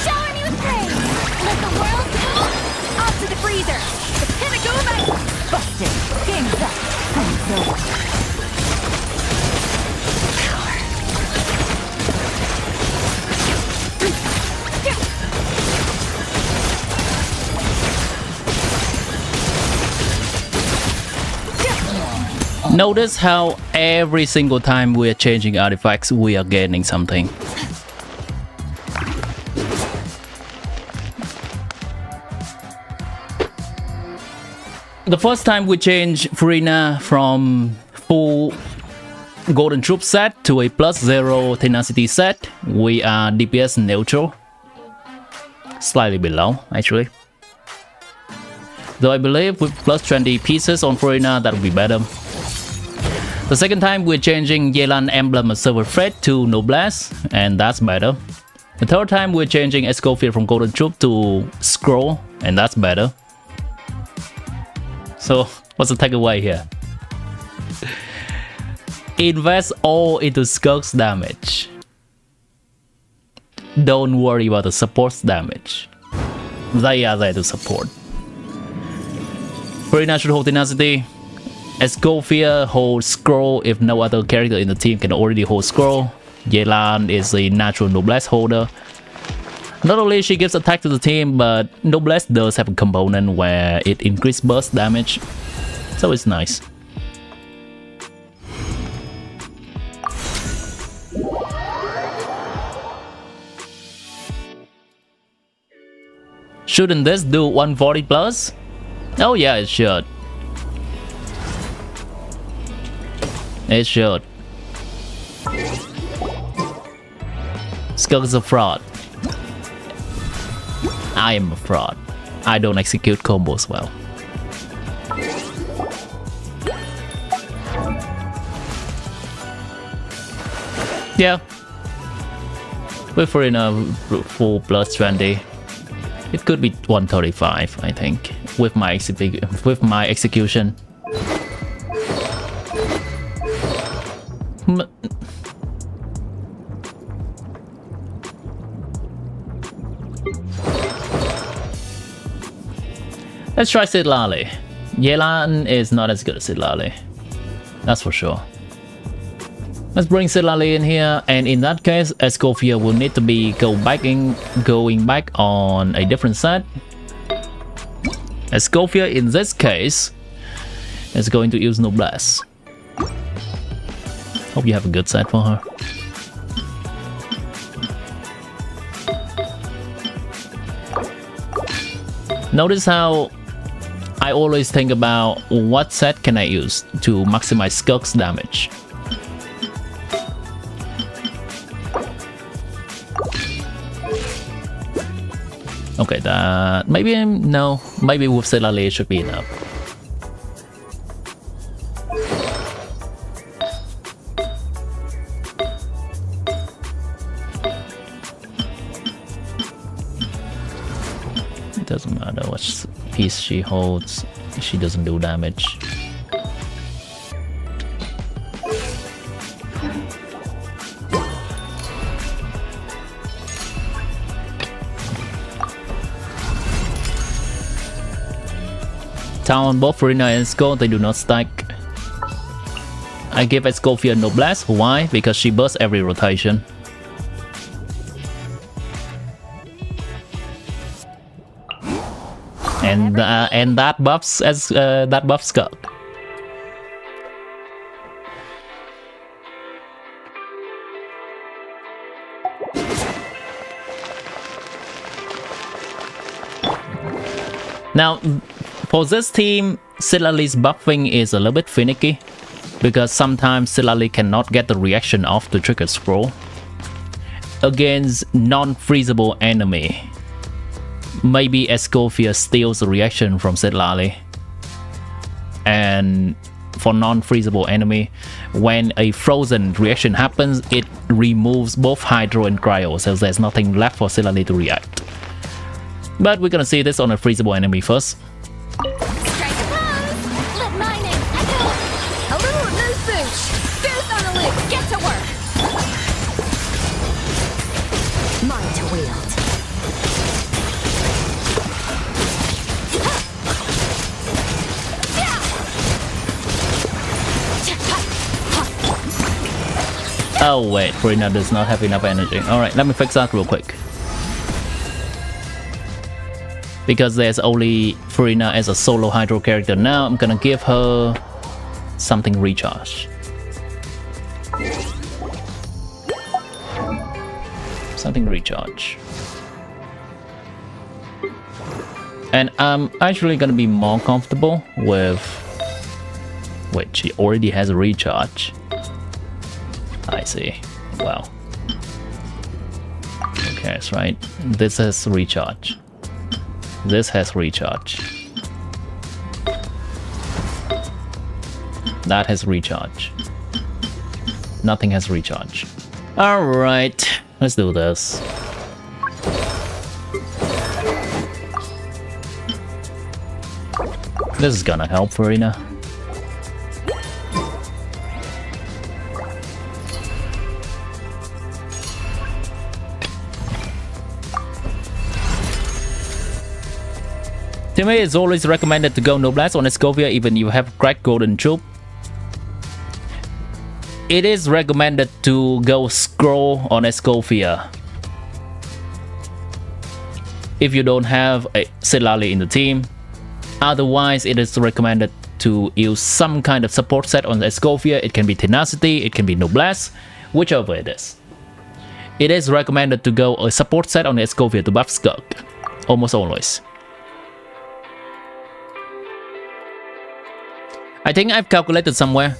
Shower me with praise. Let the world come. Off to the freezer. The pinnacle of excellence. Busted. Game's up. Thumbs over. Notice how every single time we're changing artifacts, we are gaining something. The first time we changed Furina from full Golden Troop set to a +0 Tenacity set, we are DPS neutral. Slightly below, actually. Though I believe with +20 pieces on Furina, that would be better. The second time we're changing Yelan Emblem of Silver Fate to Noblesse, and that's better. The third time we're changing Escoffier from Golden Troop to Scroll, and that's better. So, what's the takeaway here? Invest all into Skirk's damage. Don't worry about the support's damage. They are there to support. Furina should hold Tenacity. Escofia holds scroll if no other character in the team can already hold scroll. Yelan is a natural noblesse holder. Not only she gives attack to the team, but noblesse does have a component where it increases burst damage, so it's nice. Shouldn't this do 140 plus? Oh yeah, it should. It should. Skirk is a fraud. I am a fraud. I don't execute combos well. Yeah. With Farina full plus 20. It could be 135, I think, with my execution. Let's try Sidlali. Yelan is not as good as Sidlali. That's for sure. Let's bring Sidlali in here, and in that case, Escofia will need to be going back on a different set. Escofia in this case is going to use Noblesse. Hope you have a good set for her. Notice how I always think about what set can I use to maximize Skirk's damage. Okay, that maybe no, maybe with Sidlali should be enough. It doesn't matter what piece she holds, she doesn't do damage. Town on both Farina and Skull, they do not stack. I give Escofia Noblesse. Why? Because she bursts every rotation. And that buffs Skirk. Now, for this team, Sidlali's buffing is a little bit finicky because sometimes Sidlali cannot get the reaction off the trigger scroll. Against non-freezable enemy, maybe Escofia steals the reaction from Sidlali. And for non-freezable enemy, when a frozen reaction happens, it removes both Hydro and Cryo, so there's nothing left for Sidlali to react. But we're gonna see this on a freezable enemy first. Strike a pose! Let my name echo! A little loose boosh! Boost on the loop! Get to work! Mine to wield. Oh wait, Farina does not have enough energy. Alright, let me fix that real quick. Because there's only Farina as a solo Hydro character now, I'm gonna give her something recharge. Something recharge. And I'm actually gonna be more comfortable with... Wait, she already has a recharge. I see. Well. Okay, that's right. This has recharge. This has recharge. That has recharge. Nothing has recharge. Alright, let's do this. This is gonna help Farina. To me, it's always recommended to go Noblesse on Escovia even you have cracked Golden Troop. It is recommended to go Scroll on Escovia if you don't have a Silali in the team. Otherwise, it is recommended to use some kind of support set on Escovia. It can be Tenacity, it can be Noblesse, whichever it is. It is recommended to go a support set on Escovia to buff Skirk, almost always. I think I've calculated somewhere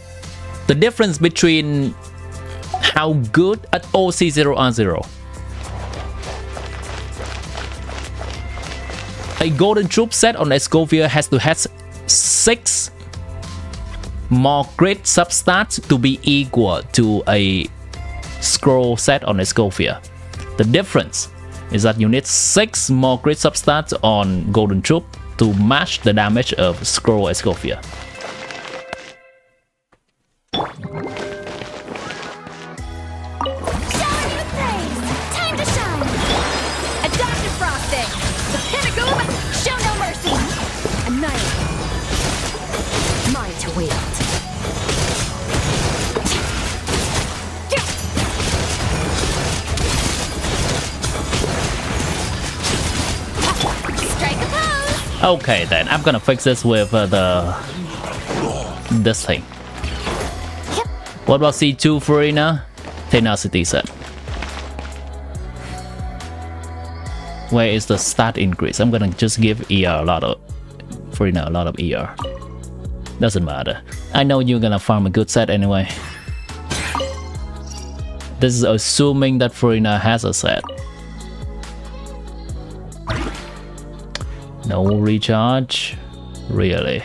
the difference between how good at OC0R0. A Golden Troop set on Escovia has to have 6 more crit substats to be equal to a Scroll set on Escovia. The difference is that you need 6 more crit substats on Golden Troop to match the damage of Scroll Escovia. Okay, then I'm gonna fix this with this thing. What about C2 Farina? Tenacity set. Where is the stat increase? I'm gonna just give ER a lot of Farina, a lot of ER. Doesn't matter. I know you're gonna farm a good set anyway. This is assuming that Farina has a set. No recharge, really.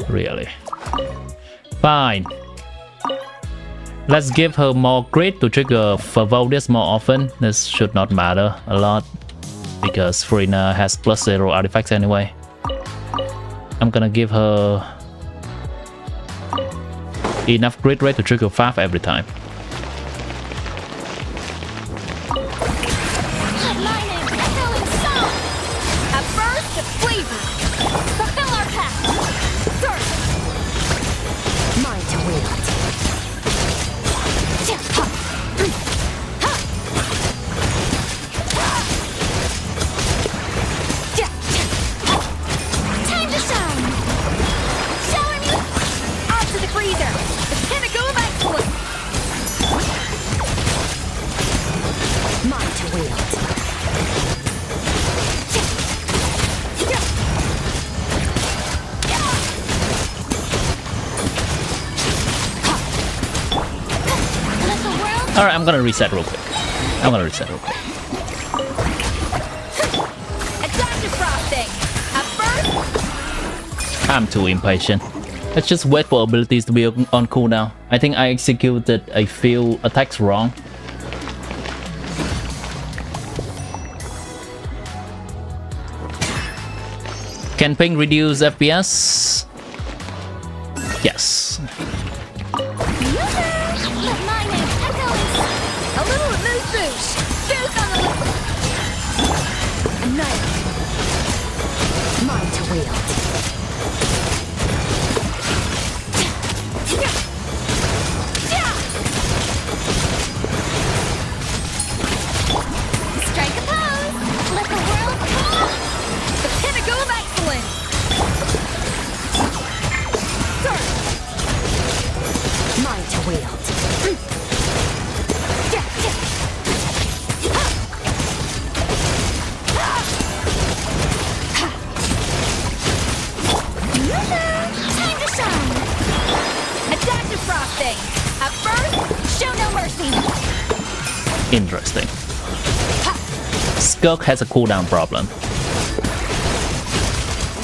Really. Fine. Let's give her more crit to trigger Fowls more often. This should not matter a lot because Farina has +0 artifacts anyway. I'm gonna give her enough crit rate to trigger 5 every time. Alright, I'm gonna reset real quick. I'm too impatient. Let's just wait for abilities to be on cooldown. I think I executed a few attacks wrong. Can ping reduce FPS? Yes. Interesting. Skirk has a cooldown problem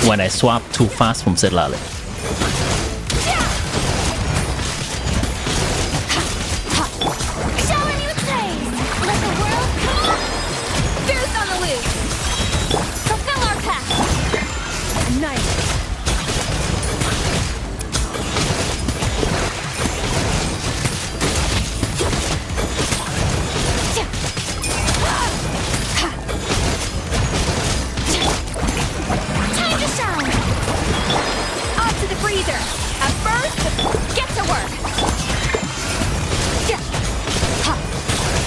when I swap too fast from Silali. freezer. At first, get to work.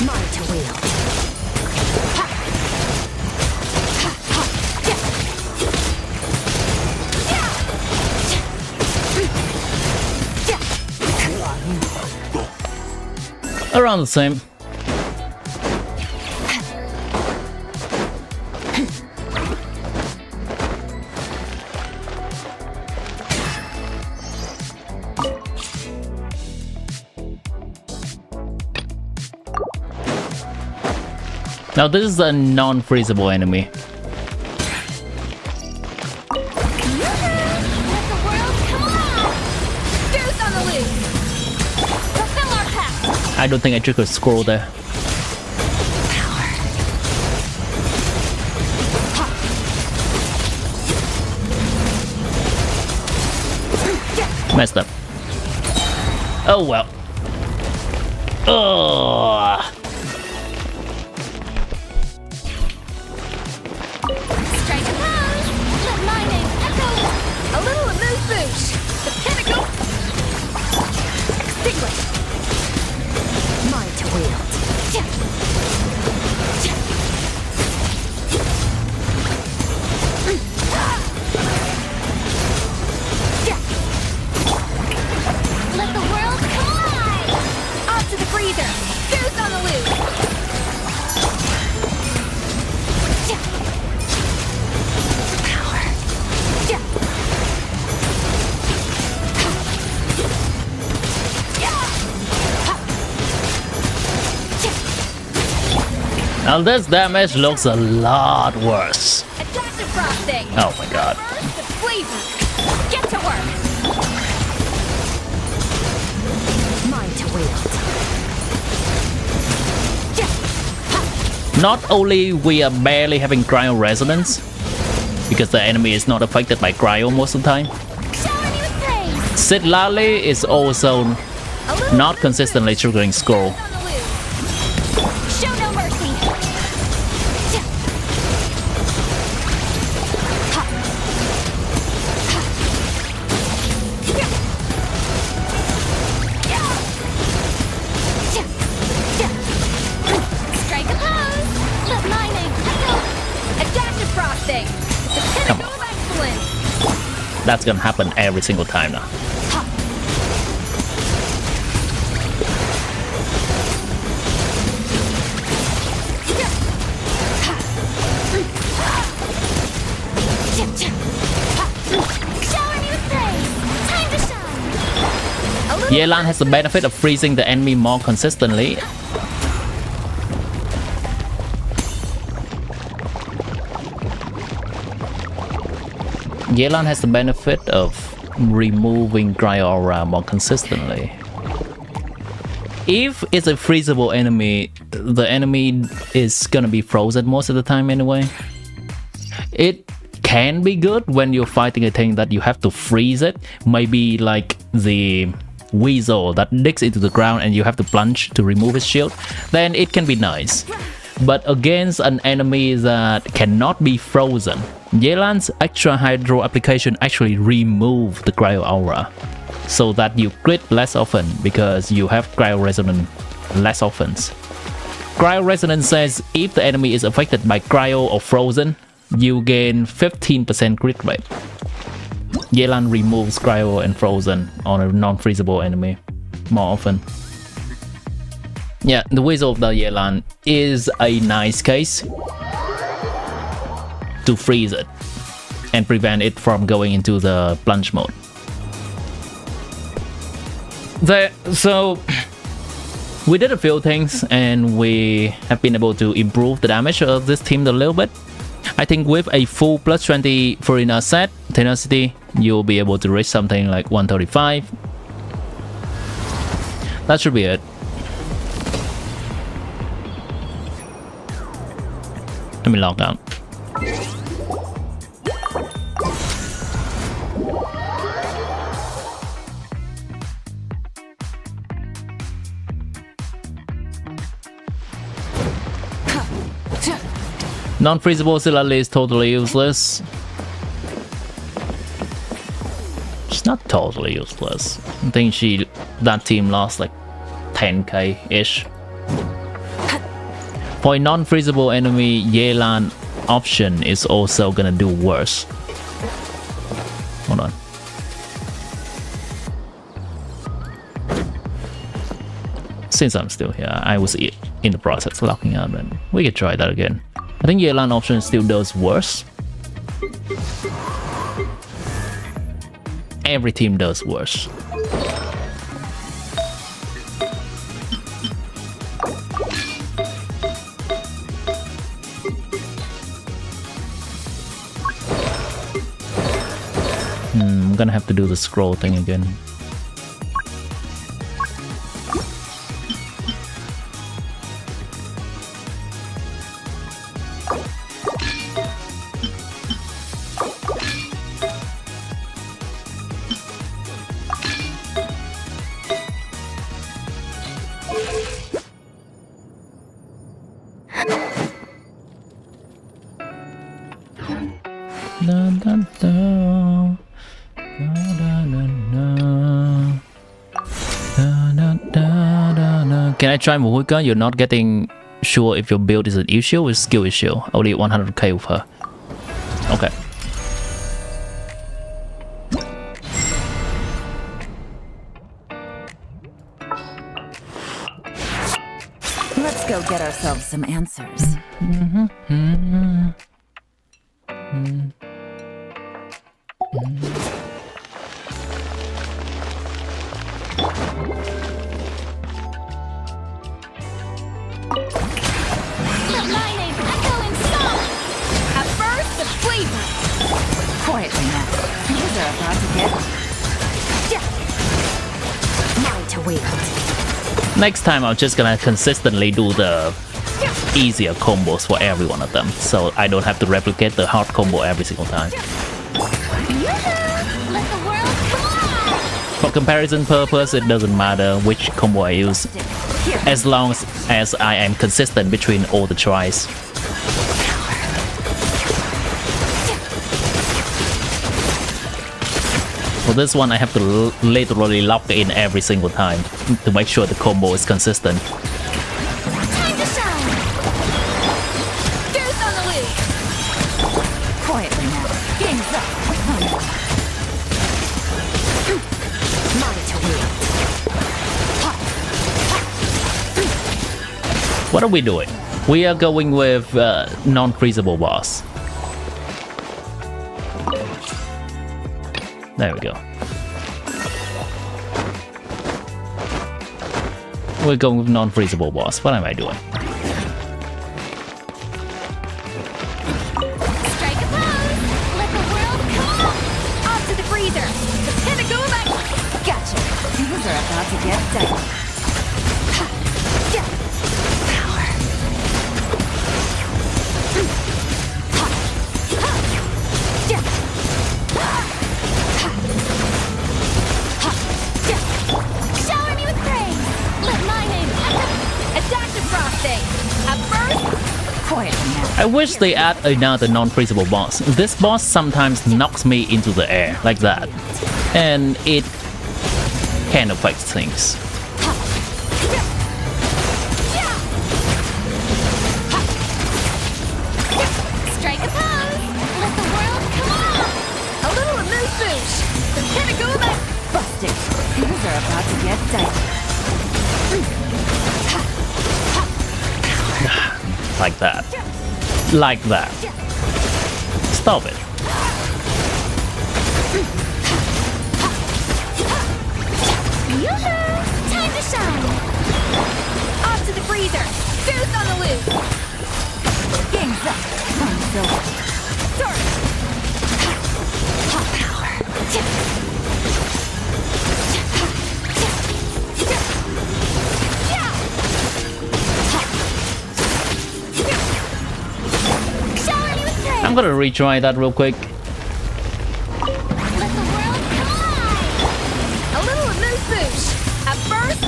Mine to wield. Around the same. Now this is a non-freezable enemy. Let the world come on! Goose on the loose! Fulfill our pact! I don't think I triggered scroll there. Messed up. Oh well. Oh. Strike a pose! Let my name echo! A little amuse-bouche! The pinnacle! Extinguish! Mine to wield. Let the world collide! Off to the freezer! Goose on the loose! Now this damage looks a lot worse. Adaptive frosting! Oh my god. First, the flavor! Get to work! Mine to wield. Not only we are barely having cryo resonance, because the enemy is not affected by cryo most of the time, Shower me with praise! Sid Lally is also A little not consistently triggering scroll. on the loose! Show no mercy! Strike a pose! Let my name echo! Adaptive frosting! The Come pinnacle of excellence! That's gonna happen every single time now. Shower me with praise! Time to shine! A little Yelan has the benefit of freezing the enemy more consistently. Yelan has the benefit of removing dry aura more consistently. If it's a freezable enemy, the enemy is gonna be frozen most of the time anyway. It can be good when you're fighting a thing that you have to freeze it. Maybe like the weasel that digs into the ground and you have to plunge to remove its shield. Then it can be nice. But against an enemy that cannot be frozen, Yelan's extra hydro application actually remove the cryo aura, so that you crit less often because you have cryo resonance less often. Cryo resonance says if the enemy is affected by cryo or frozen, you gain 15% crit rate. Yelan removes cryo and frozen on a non-freezable enemy more often. Yeah, the Weasel of the Yelan is a nice case to freeze it and prevent it from going into the plunge mode. So we did a few things and we have been able to improve the damage of this team a little bit. I think with a full plus 20 Farina set, Tenacity, you'll be able to reach something like 135. That should be it. Let me log out. Non-freezable Silali is totally useless. Just Not totally useless. I think that team lost like 10k ish. For a non-freezable enemy, Yelan option is also gonna do worse. Hold on. Since I'm still here, I was in the process of locking out, and we could try that again. I think Yelan option still does worse. Every team does worse. I'm gonna have to do the scroll thing again. Can I try Muhuka? You're not getting sure if your build is an issue or skill issue. Only 100k with her. Okay. Let's go get ourselves some answers. Let my name echo in song. A burst of flavor. Quietly now. These are about to get... Mine to wield. Next time I'm just gonna consistently do the easier combos for every one of them, so I don't have to replicate the hard combo every single time. Let the world come on. For comparison purpose, it doesn't matter which combo I use, as long as I am consistent between all the tries. For this one, I have to literally lock in every single time to make sure the combo is consistent. Time to shine. Deuce on the loose. Quietly now. Game's up. Mine to wield. What are we doing? We are going with non-freezable boss. There we go. We're going with non-freezable boss. What am I doing? Strike a pose. Let the world come on. Off to the freezer. Pivot go back. Gotcha. These are about to get done. Shower me with praise. Let my name echo. Adaptive frosting. A burst. Quietly now. I wish they add another non-freezable boss. This boss sometimes knocks me into the air like that, and it can affect things. Strike a pose. Let the world come on. A little amuse bouche. Pivot go back. Busted. These are about to get done. Like that. Like that. Stop it. Yoo-hoo! Time to shine. Off to the freezer. Deuce on the loose. Game's up. Mine's over. Sword. Hot power. Shower me with praise. I'm gonna retry that real quick. Let the world come on. A little amuse bouche. A burst.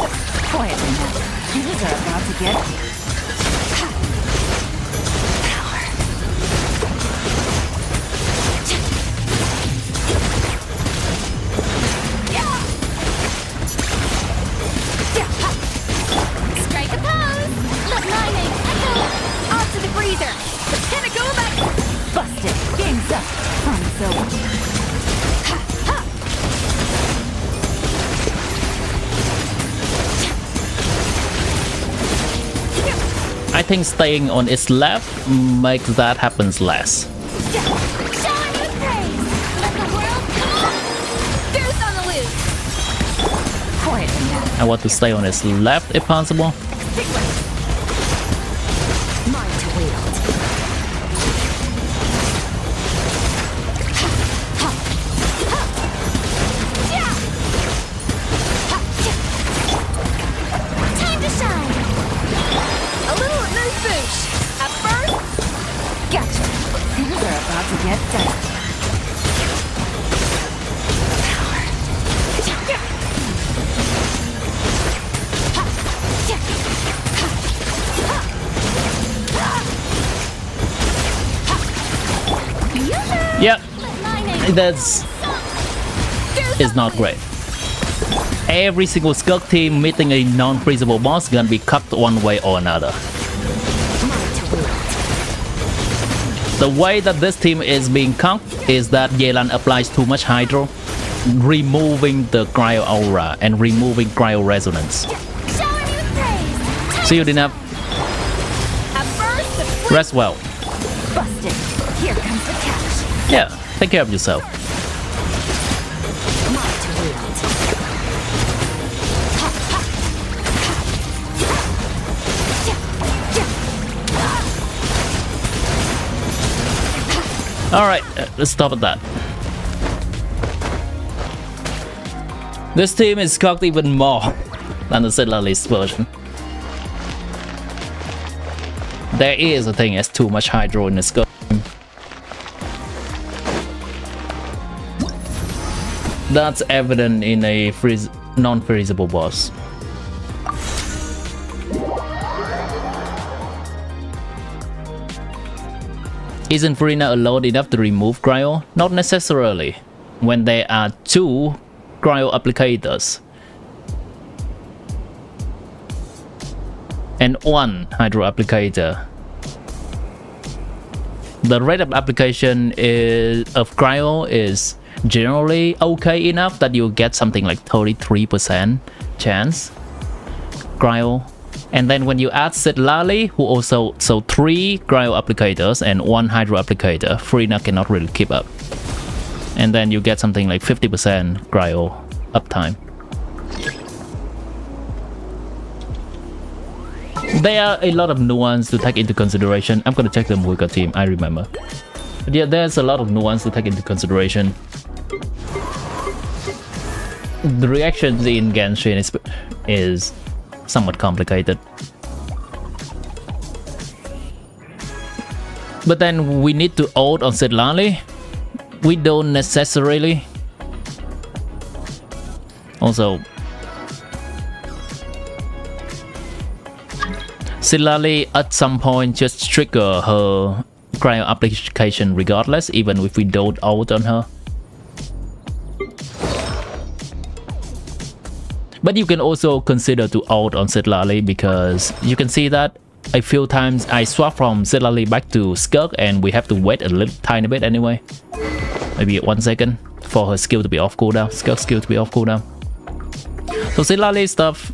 Quietly now. These are about to get... Power. think staying on its left makes that happens less. Showing you praise. Let the world come on. Goose on the loose. Quiet enough. I want to stay on its left if possible. Mine to wield. Time to shine. A little moose boosh. At first, gotcha. Things are about to get dicey. Yep, Let my name that's Goose is not great. Every single Skirk team meeting a non-freezable boss gonna be cut one way or another. Mine to wield. The way that this team is being cut is that Yelan applies too much hydro, removing the cryo aura and removing cryo resonance. showing you praise. See you, Dinap. At first, Rest well. Busted. Here comes the catch. Yeah, take care of yourself. Mine to wield. Alright, let's stop at that. This team is cocked even more than the Sidlalist version. There is a thing as too much hydro in the Skirk. That's evident in a non-freezable boss. Isn't Farina alone enough to remove cryo? Not necessarily. When there are two cryo applicators and one hydro applicator, the rate of application of cryo is generally okay enough that you get something like 33% chance cryo. And then when you add Sidlali, who also 3 cryo applicators and 1 hydro applicator, Farina cannot really keep up. And then you get something like 50% cryo uptime. There are a lot of nuance to take into consideration. I'm gonna check the Muika team, I remember. But yeah, there's a lot of nuance to take into consideration. The reactions in Genshin is somewhat complicated. But then we need to ult on Sidlali. We don't necessarily. Also, Sidlali at some point just trigger her cryo application regardless, even if we don't ult on her. But you can also consider to ult on Sidlali because you can see that a few times I swap from Sidlali back to Skirk and we have to wait a little tiny bit anyway. Maybe 1 second for her skill to be off cooldown, Skirk skill to be off cooldown. So Sidlali stuff.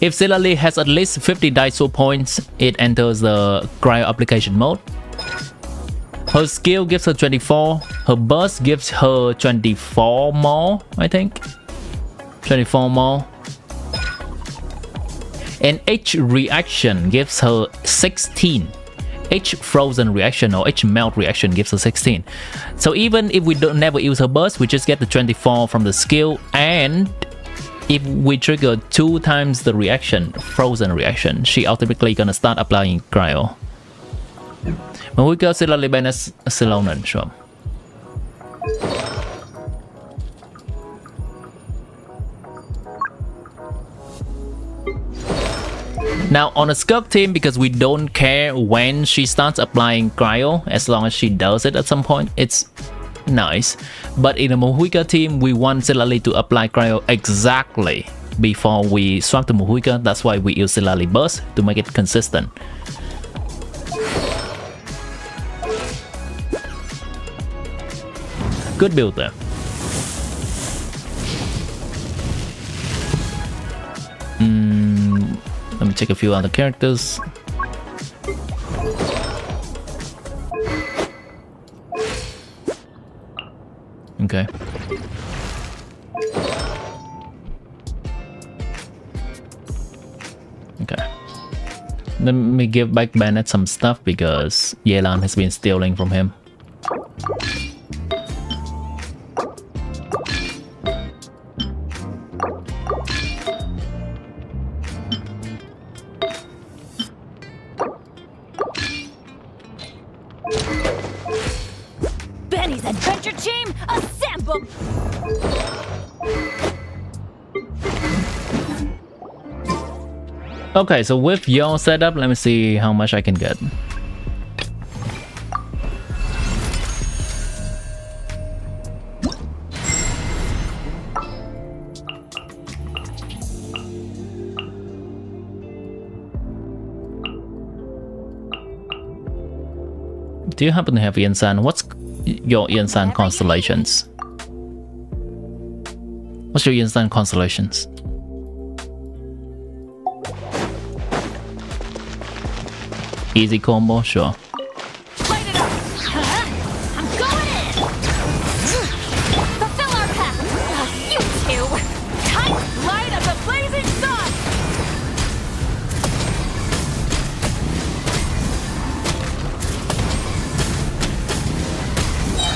If Sidlali has at least 50 Daiso points, it enters the cryo application mode. Her skill gives her 24, her burst gives her 24 more, I think. 24 more. And H reaction gives her 16. H frozen reaction or H melt reaction gives her 16. So even if we don't never use her burst, we just get the 24 from the skill, and if we trigger 2 times the reaction, frozen reaction, she automatically gonna start applying cryo. Mà nguy cơ sẽ là Libanese Celonan sure. Now on a Skirk team, because we don't care when she starts applying cryo, as long as she does it at some point, it's nice. But in a Mohuika team, we want Sidlali to apply cryo exactly before we swap to Mohuika. That's why we use Sidlali burst to make it consistent. Good build there. Let me check a few other characters. Okay. Okay. Let me give back Bennett some stuff because Yelan has been stealing from him. Benny's adventure team, assemble! Okay, so with your setup, let me see how much I can get. Do you happen to have Yansan? What's your Yansan constellations? What's your Yansan constellations? Easy combo, sure. Light it up! I'm going in! Fulfill our path! You two! Time! Light of the blazing sun!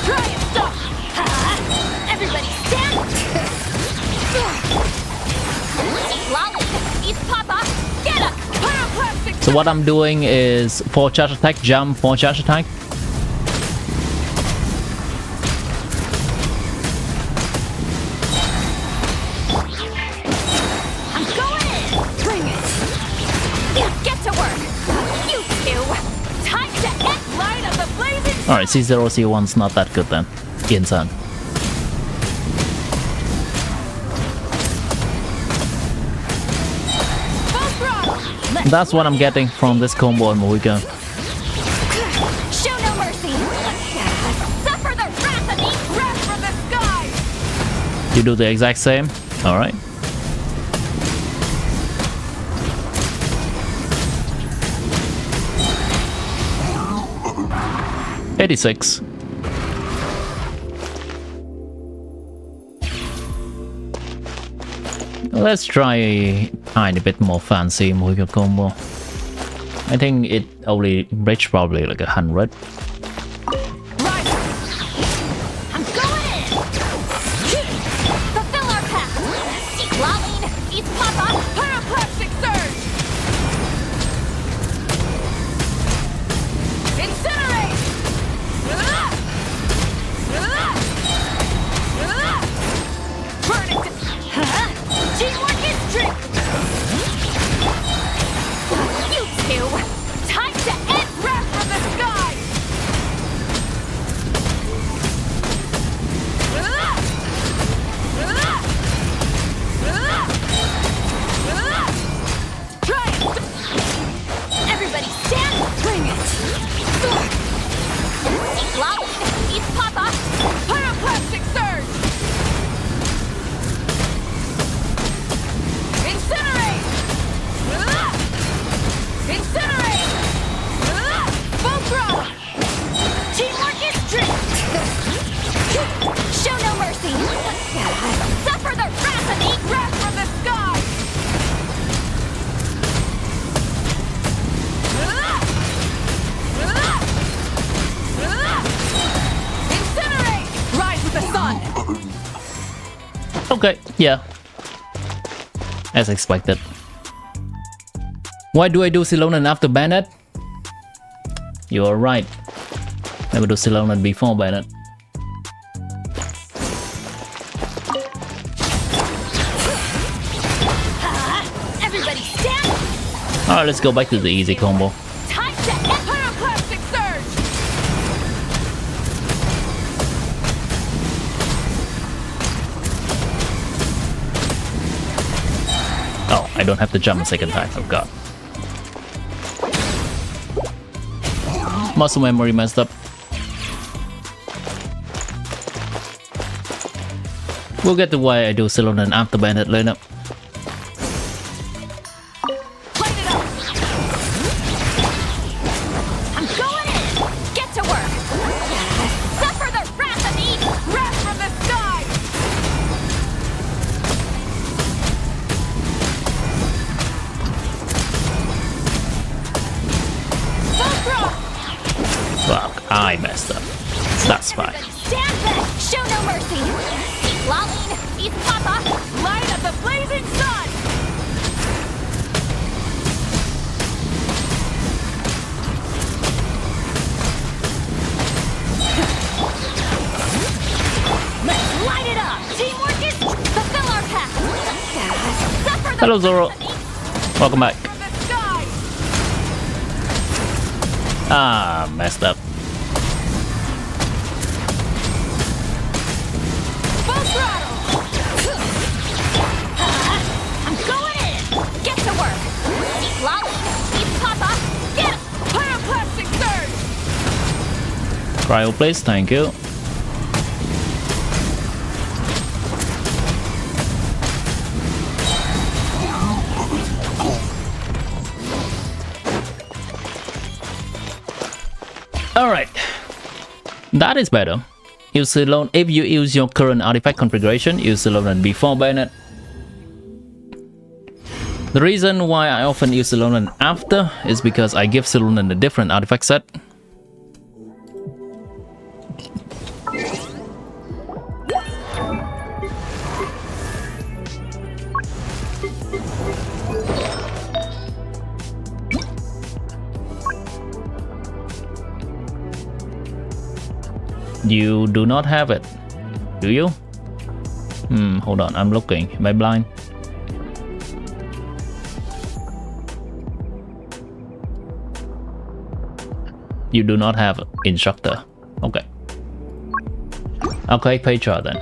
Try and stop! Everybody stand! Lolly! Eat Papa! Get up! Pyroclastic! So what I'm doing is 4 charge attack, jump, 4 charge attack. I'm going in! Bring it! You get to work! You two! Time to end light of the blazing sun! Alright, C0, C1's not that good then. Yansan. Full throttle! That's what I'm getting from this combo and Mohican. Show no mercy! Suffer the wrath and eat breath from the sky! You do the exact same? Alright. $86. Let's try a tiny bit more fancy Mohican combo. I think it only reached probably like 100. Right! I'm going in! Fulfill our path! Seek Laline! Eat Papa! Pyroclastic surge! Incinerate! Burn it! Teamwork is strength! You two! Time to end wrath from the sky! Try it! Everybody stand! Bring it! Eat Laline! Eat Papa! Pyroclastic surge! Incinerate! Incinerate! Full throttle! Teamwork is strength! Show no mercy! Suffer the wrath and eat wrath from the sky! Incinerate! Rise with the sun! Okay, yeah. As expected. Why do I do Silonan after Bennett? You are right. Never do Silonan before Bennett. Everybody stand! Alright, let's go back to the easy combo. Time to end Pyroclastic surge! Oh, I don't have to jump a second time. Oh god. Muscle memory messed up. We'll get to why I do Silonan after Bennett lineup. I messed up. That's fine. Stand back! Show no mercy! Lolling! Eat Papa! Light up the blazing sun! Let's light it up! Teamwork is fulfill our path! Suffer the Hello, Zoro. Welcome back. The sky! Ah, messed up. Full throttle! I'm going in! Get to work! Lolling! Eat Papa! Get him! Pyroclastic surge! Cryo, please. Thank you. Alright. That is better. Use alone if you use your current artifact configuration, use alone before Bayonet. The reason why I often use Salonen after is because I give Salonen a different artifact set. You do not have it, do you? Hold on, I'm looking. Am I blind? You do not have instructor. Okay. Okay, Petra then.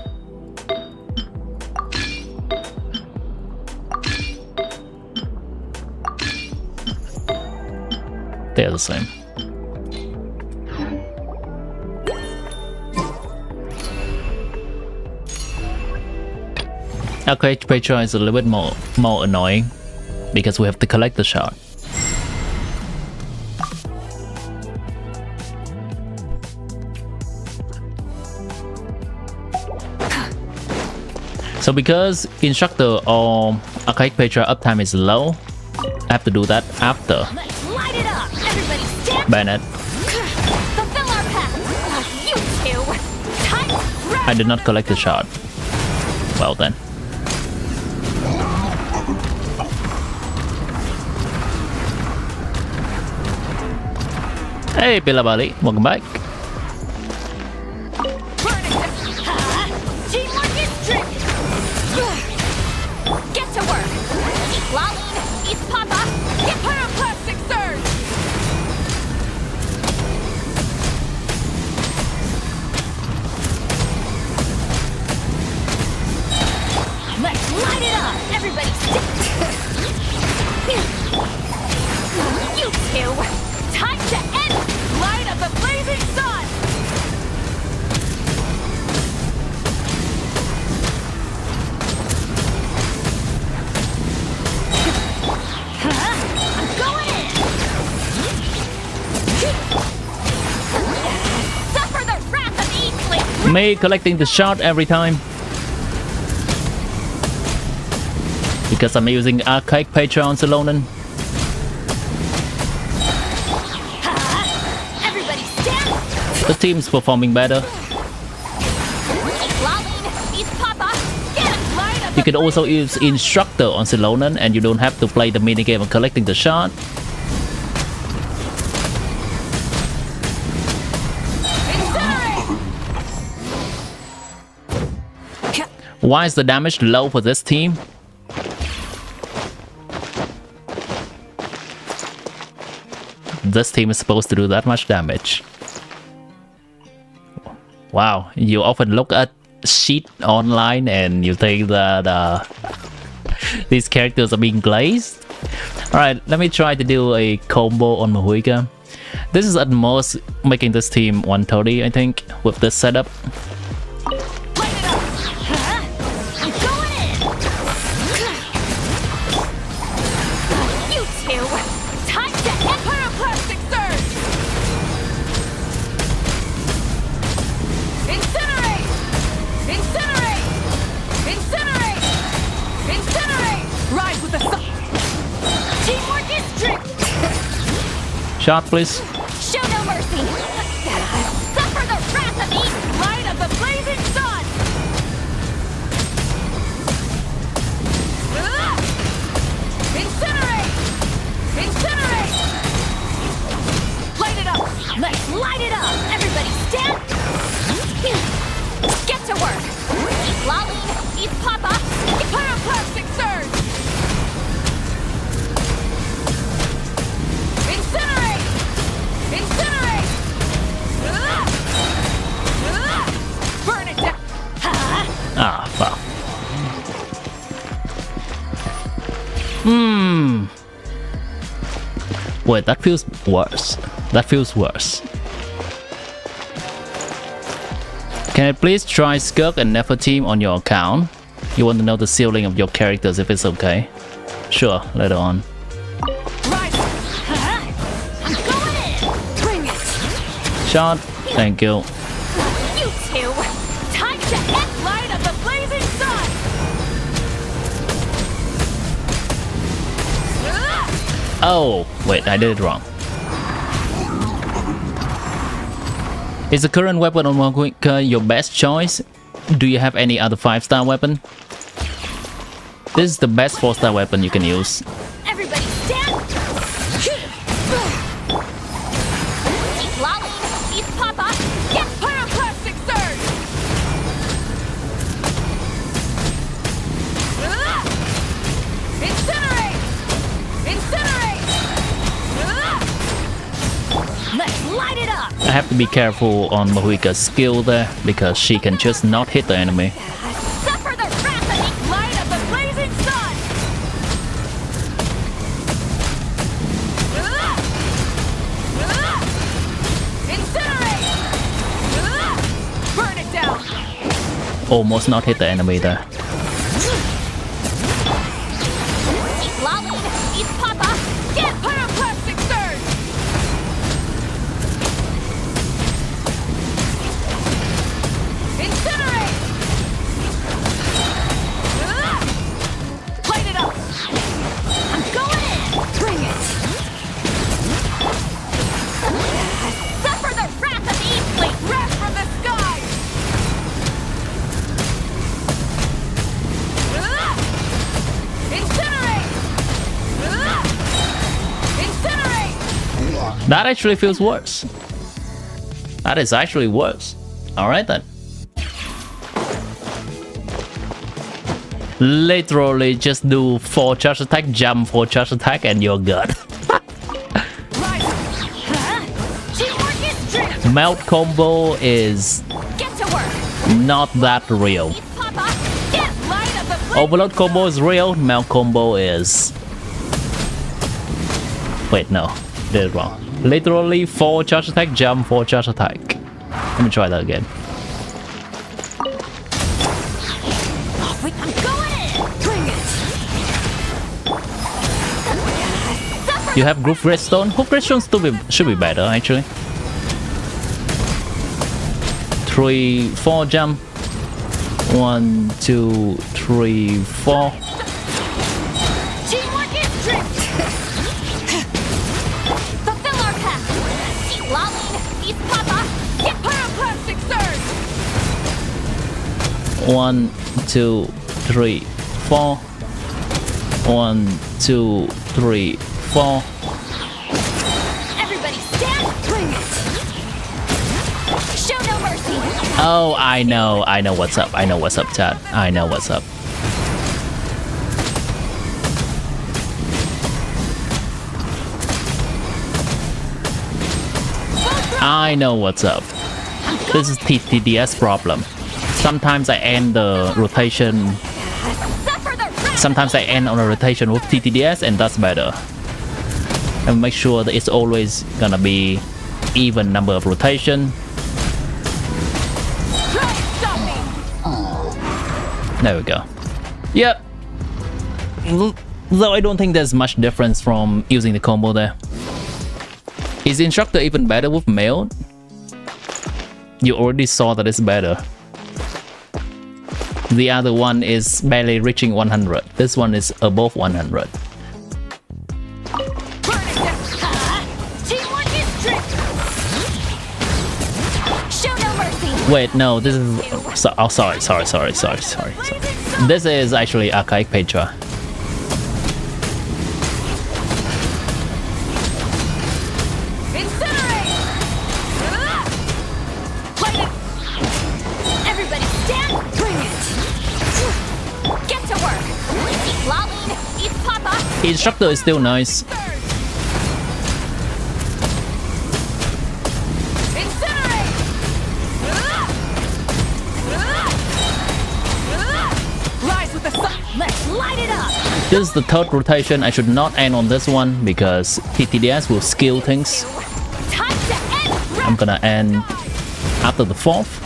They're the same. Okay, Petra is a little bit more annoying because we have to collect the shard. So because instructor or Archaic Petra uptime is low, I have to do that after Let's light it up! Everybody stand Bayonet. fulfill our path! You two! Tight! I did not collect the shard. Well then. Hey Billabali, welcome back. Teamwork is tricky! Get to work! Lolling! Eat Papa! Get pyroclastic surge! Let's light it up! Everybody stick! You two! Time to end! Light up the blazing sun! I'm going in! Suffer the wrath of Eastling! Me collecting the shard every time. Because I'm using Archaic Petra on Salonen. Everybody stand! The team's performing better. Lolling! Eat Papa! Get him! Light up You the can also use Instructor on Salonen and you don't have to play the minigame of collecting the shard. incinerate! Why is the damage low for this team? This team is supposed to do that much damage. Wow, you often look at sheet online and you think that these characters are being glazed. Alright, let me try to do a combo on Mahuika. This is at most making this team 130, I think, with this setup. Light it up! I'm going in! You two! Time to end! Pyroclastic surge! Incinerate! Incinerate! Incinerate! Incinerate! Rise with the sun! Teamwork is tricky! Shot, please. Show no mercy! Let's light it up! Everybody stand! Get to work! Eat lolly, eat papa, get pyroclastic surge! Incinerate! Incinerate! Burn it down! Ah, fuck. Wait, that feels worse. That feels worse. Can I please try Skirk and Never Team on your account? You want to know the ceiling of your characters if it's okay? Sure, later on. Right. I'm going in! Bring it! Shot. Thank you. You two! Time to end light of the blazing sun! Oh, wait, I did it wrong. Is the current weapon on Welkin your best choice? Do you have any other 5-star weapon? This is the best 4-star weapon you can use. Everybody stand! Eat lolly, eat papa, get pyroclastic surge! Incinerate! Incinerate! Let's light it up! I have to be careful on Mahuika's skill there because she can just not hit the enemy. Suffer the wrath of the light of the blazing sun! Incinerate! Burn it down! Almost not hit the enemy there. Eat lolly, eat papa, get pyroclastic surge! Incinerate! Light it up! I'm going in! Bring it! Suffer the wrath of the Eastling! Wrath from the sky! Incinerate! Incinerate! That actually feels worse. That is actually worse. Alright then. Literally just do 4 charge attack, jump 4 charge attack, and you're good. Rise! Teamwork is true! Melt combo is Get to work! not that real. Eat papa, get light of the Overload combo is real, melt combo is... Wait, no. Did it wrong. Literally 4 charge attack, jump 4 charge attack. Let me try that again. Oh, wait, I'm going in! Bring it! Suffer You have group redstone? Group redstone should be better actually. 3, 4 jump. 1, 2, 3, 4. Teamwork is true! Fulfill our path! Eat lolly, eat papa, get pyroclastic surge! 1, 2, 3, 4. 1, 2, 3, 4. Everybody stand! Bring it! Show no mercy! Oh, I know what's up. I know what's up, chat. I know what's up. I know what's up. This is TTDS problem. Sometimes I end the rotation. Suffer the wrath! Sometimes I end on a rotation with TTDS, and that's better. And make sure that it's always gonna be even number of rotation. Try and stop me! There we go. Yep. Though I don't think there's much difference from using the combo there. Is the instructor even better with male? You already saw that it's better. The other one is barely reaching 100. This one is above 100. Burn it down! Teamwork is strict! Show no mercy! Wait, no, this is... oh, sorry. This is actually Archaic Petra. Incinerate! Instructor is still nice. Incinerate! Rise with the sun. Let's light it up. This is the third rotation. I should not end on this one because TTDS will skill things. Time to end. I'm gonna end after the fourth.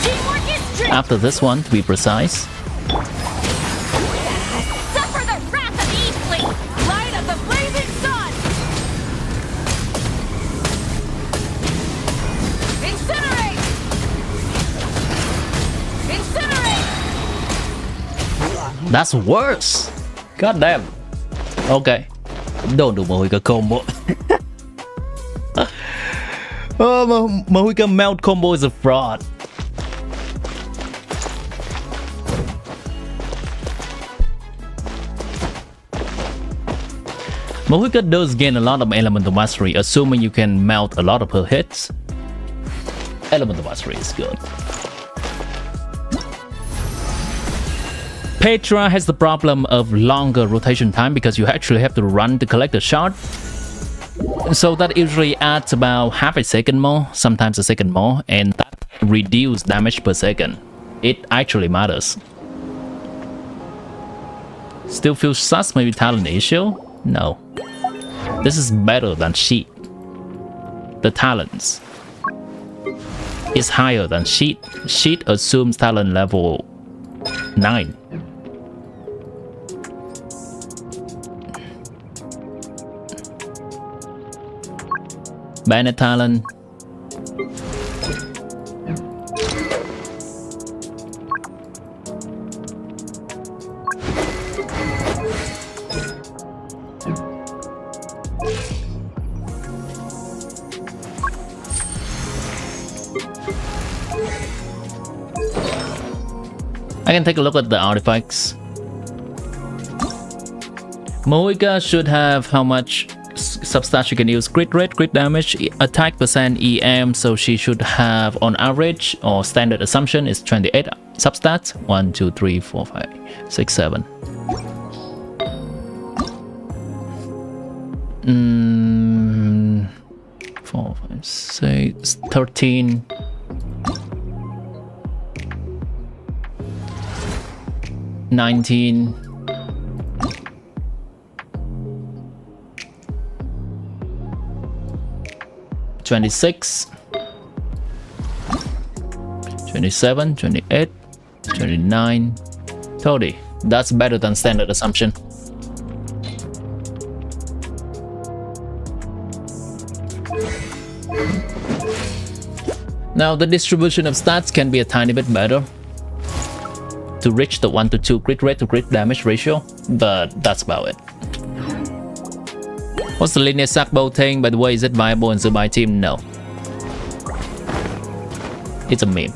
Teamwork is strength. After this one, to be precise. Suffer the wrath of Eastling. Light of the blazing sun. Incinerate! Incinerate! That's worse. God damn. Okay. Don't do Mohica combo. Oh, Mohica melt combo is a fraud. Mohica does gain a lot of elemental mastery, assuming you can melt a lot of her hits. Elemental mastery is good. Petra has the problem of longer rotation time because you actually have to run to collect the shard. So that usually adds about half a second more, sometimes a second more, and that reduces damage per second. It actually matters. Still feels sus, maybe talent issue? No. This is better than Sheet. The talents is higher than Sheet. Sheet assumes talent level 9. Banned talent. I can take a look at the artifacts. Mohica should have how much substats you can use: crit rate, crit damage, attack percent, EM. So she should have, on average or standard assumption, is 28 substats. 1, 2, 3, 4, 5, 6, 7. 4, 5, 6, 13. 19. 26. 27, 28, 29, 30. That's better than standard assumption. Now the distribution of stats can be a tiny bit better to reach the 1 to 2 crit rate to crit damage ratio, but that's about it. What's the linear sackbow thing? By the way, is it viable in Zubai team? No. It's a meme.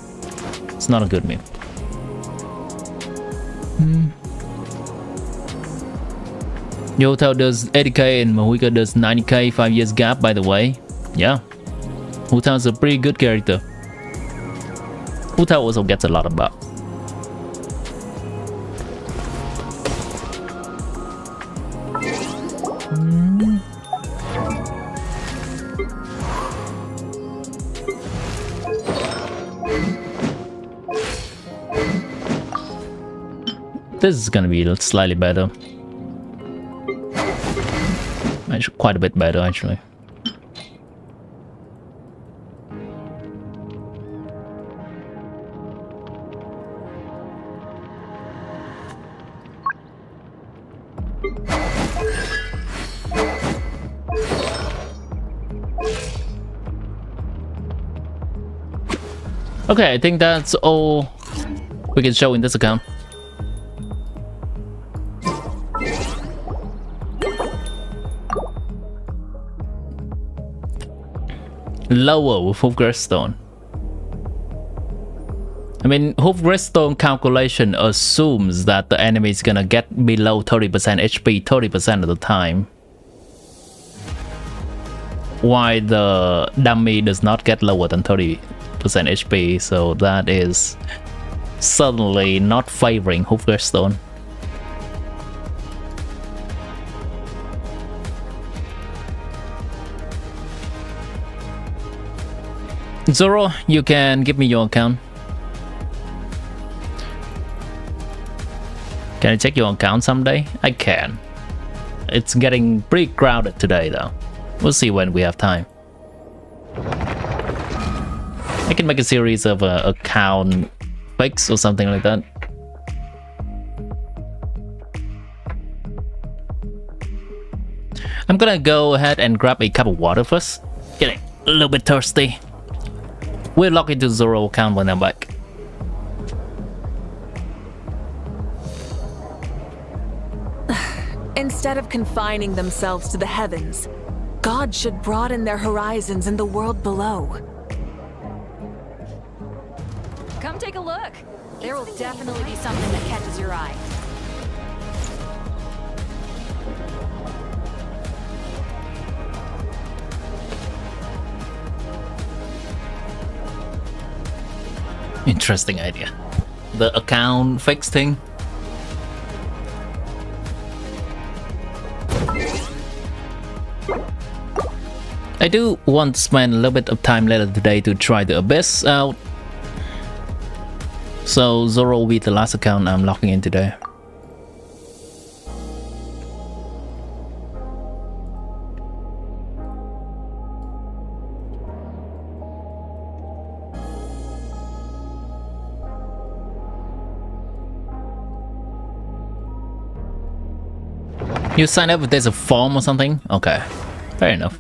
It's not a good meme. Yotel does 80k and Mohica does 90k, 5 years gap, by the way. Yeah. Hutel's a pretty good character. Hutel also gets a lot of buff. This is gonna be slightly better. Actually, quite a bit better, actually. Okay, I think that's all we can show in this account. Lower with Hoof Stone. I mean, Hoof Stone calculation assumes that the enemy is gonna get below 30% HP 30% of the time. why the dummy does not get lower than 30% HP, so that is suddenly not favoring Hooker Stone. Zoro, you can give me your account. Can I check your account someday? I can. It's getting pretty crowded today though. We'll see when we have time. I can make a series of account pics or something like that. I'm gonna go ahead and grab a cup of water first. Getting a little bit thirsty. We'll log into Zoro account when I'm back. Instead of confining themselves to the heavens, God should broaden their horizons in the world below. Come take a look. There will definitely be something that catches your eye. Interesting idea. The account fix thing. I do want to spend a little bit of time later today to try the Abyss out. So Zoro will be the last account I'm logging in today. You sign up if there's a form or something? Okay, fair enough.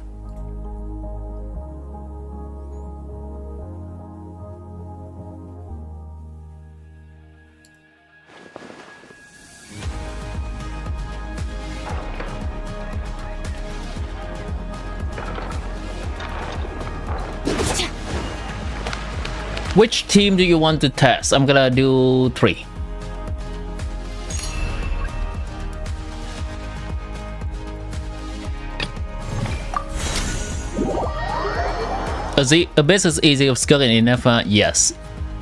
Which team do you want to test? I'm gonna do 3. Abyss is easy of Skirk and Inefa, yes.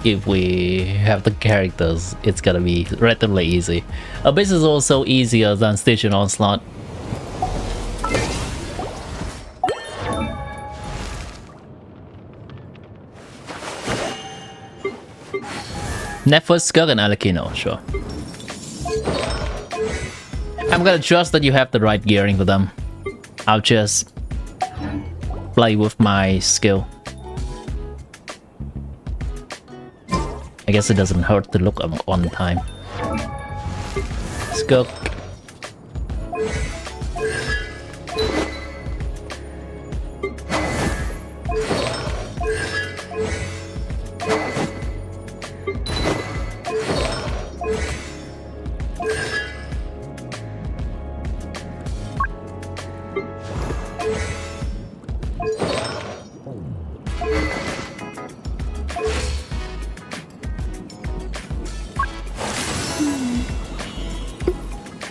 If we have the characters, it's gonna be relatively easy. Abyss is also easier than Station Onslaught. Nephos, Skirk, and Alakino, sure. I'm gonna trust that you have the right gearing for them. I'll just play with my skill. I guess it doesn't hurt to look on time. Skirk.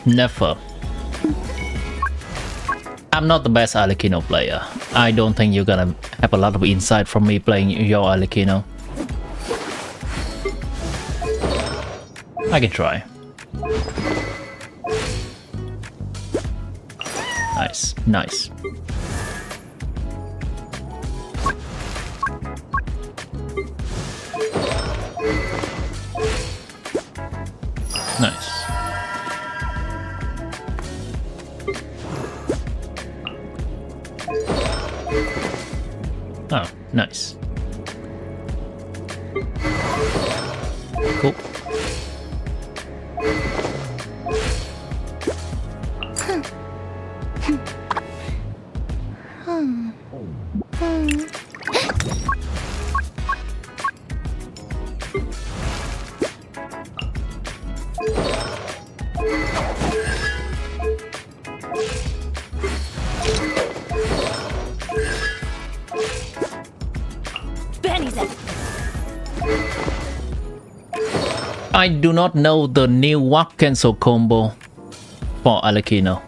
Never. I'm not the best Alakino player. I don't think you're gonna have a lot of insight from me playing your Alakino. I can try. Nice, nice. Nice. Oh, nice. Cool. I do not know the new walk cancel combo for Alakino.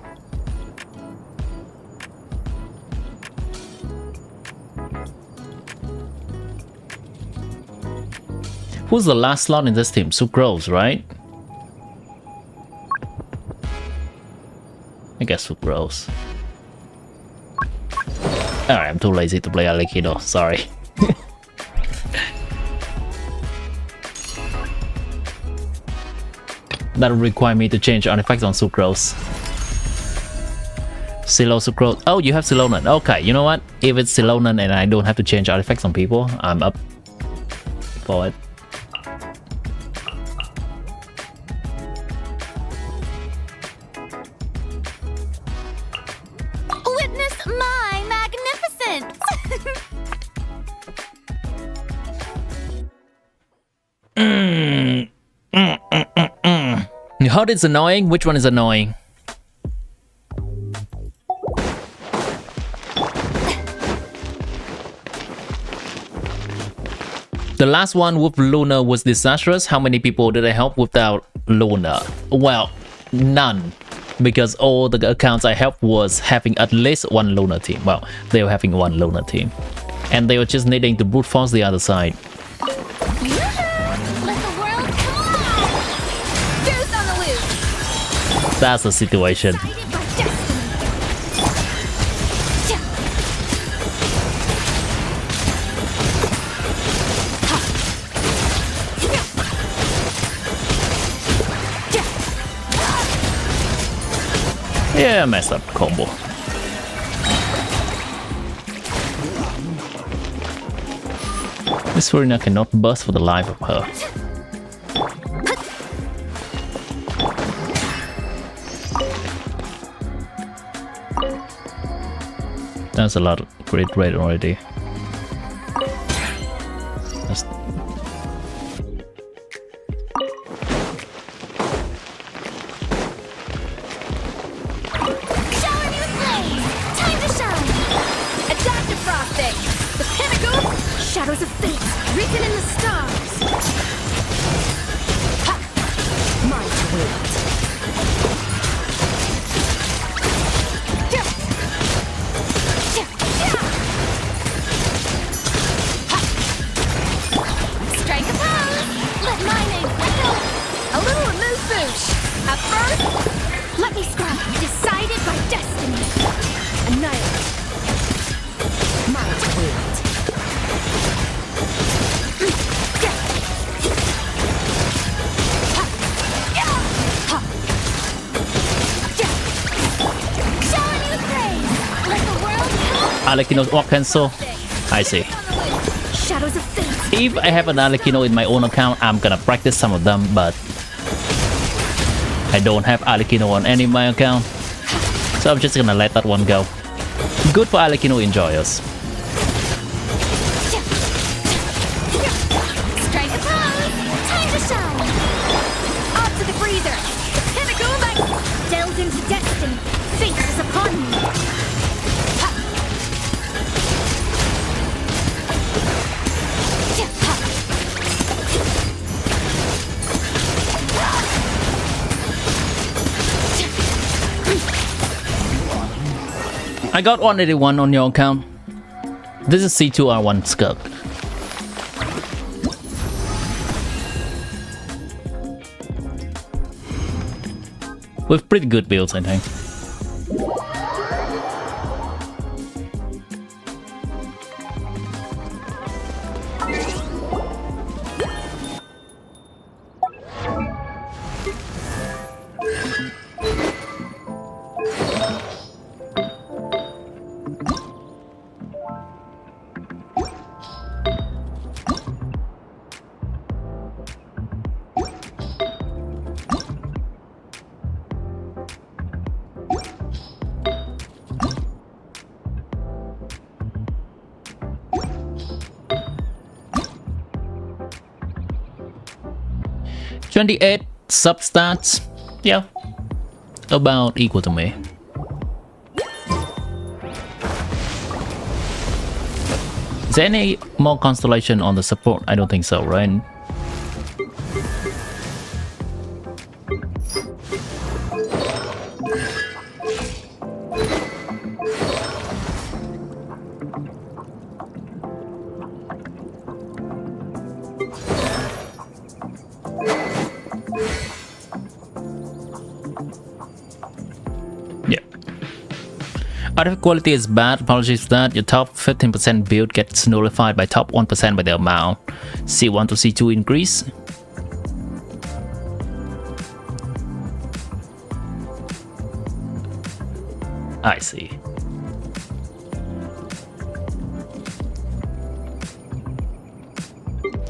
Who's the last slot in this team? Sucrose, right? I guess Sucrose. Alright, I'm too lazy to play Alikino, sorry. That would require me to change artifacts on Sucrose. Silo Sucrose. Oh, you have Silonan. Okay, you know what? If it's Silonan and I don't have to change artifacts on people, I'm up for it. Witness my magnificence! Hot is annoying. Which one is annoying? The last one with Luna was disastrous. How many people did I help without Luna? Well, none. Because all the accounts I helped was having at least one Luna team. Well, they were having one Luna team. And they were just needing to brute force the other side. Let the world come on! Goose on the loose. That's the situation. Guided by destiny. Yeah, messed up combo. Miss Farina cannot burst for the life of her. That's a lot of great rate already. That's... Shower new flame! Time to shine! Adaptive frosting. The pinnacle. Shadows of fate, written in the stars. Ha! My twist. Strike a pose! Let my name echo! A little amuse bouche. At first, Let me scribe, decided by destiny. annihilate. My twist. Shower new praise! Let the world come! Alekino or cancel. I see. Shadows of fate! If I have an Alekino in my own account, I'm gonna practice some of them, but I don't have Alekino on any of my account, so I'm just gonna let that one go. Good for Alekino enjoyers. Strike a pose! Time to shine! Up to the freezer. The pinnacle that Delve into destiny! Fate is upon me! I got 181 on your account. This is C2R1 Skirk. With pretty good builds, I think. $28 substats, yeah, about equal to me. Is there any more constellation on the support? I don't think so, right? Artifact quality is bad. Apologies for that. Your top 15% build gets nullified by top 1% by the amount. C1 to C2 increase. I see.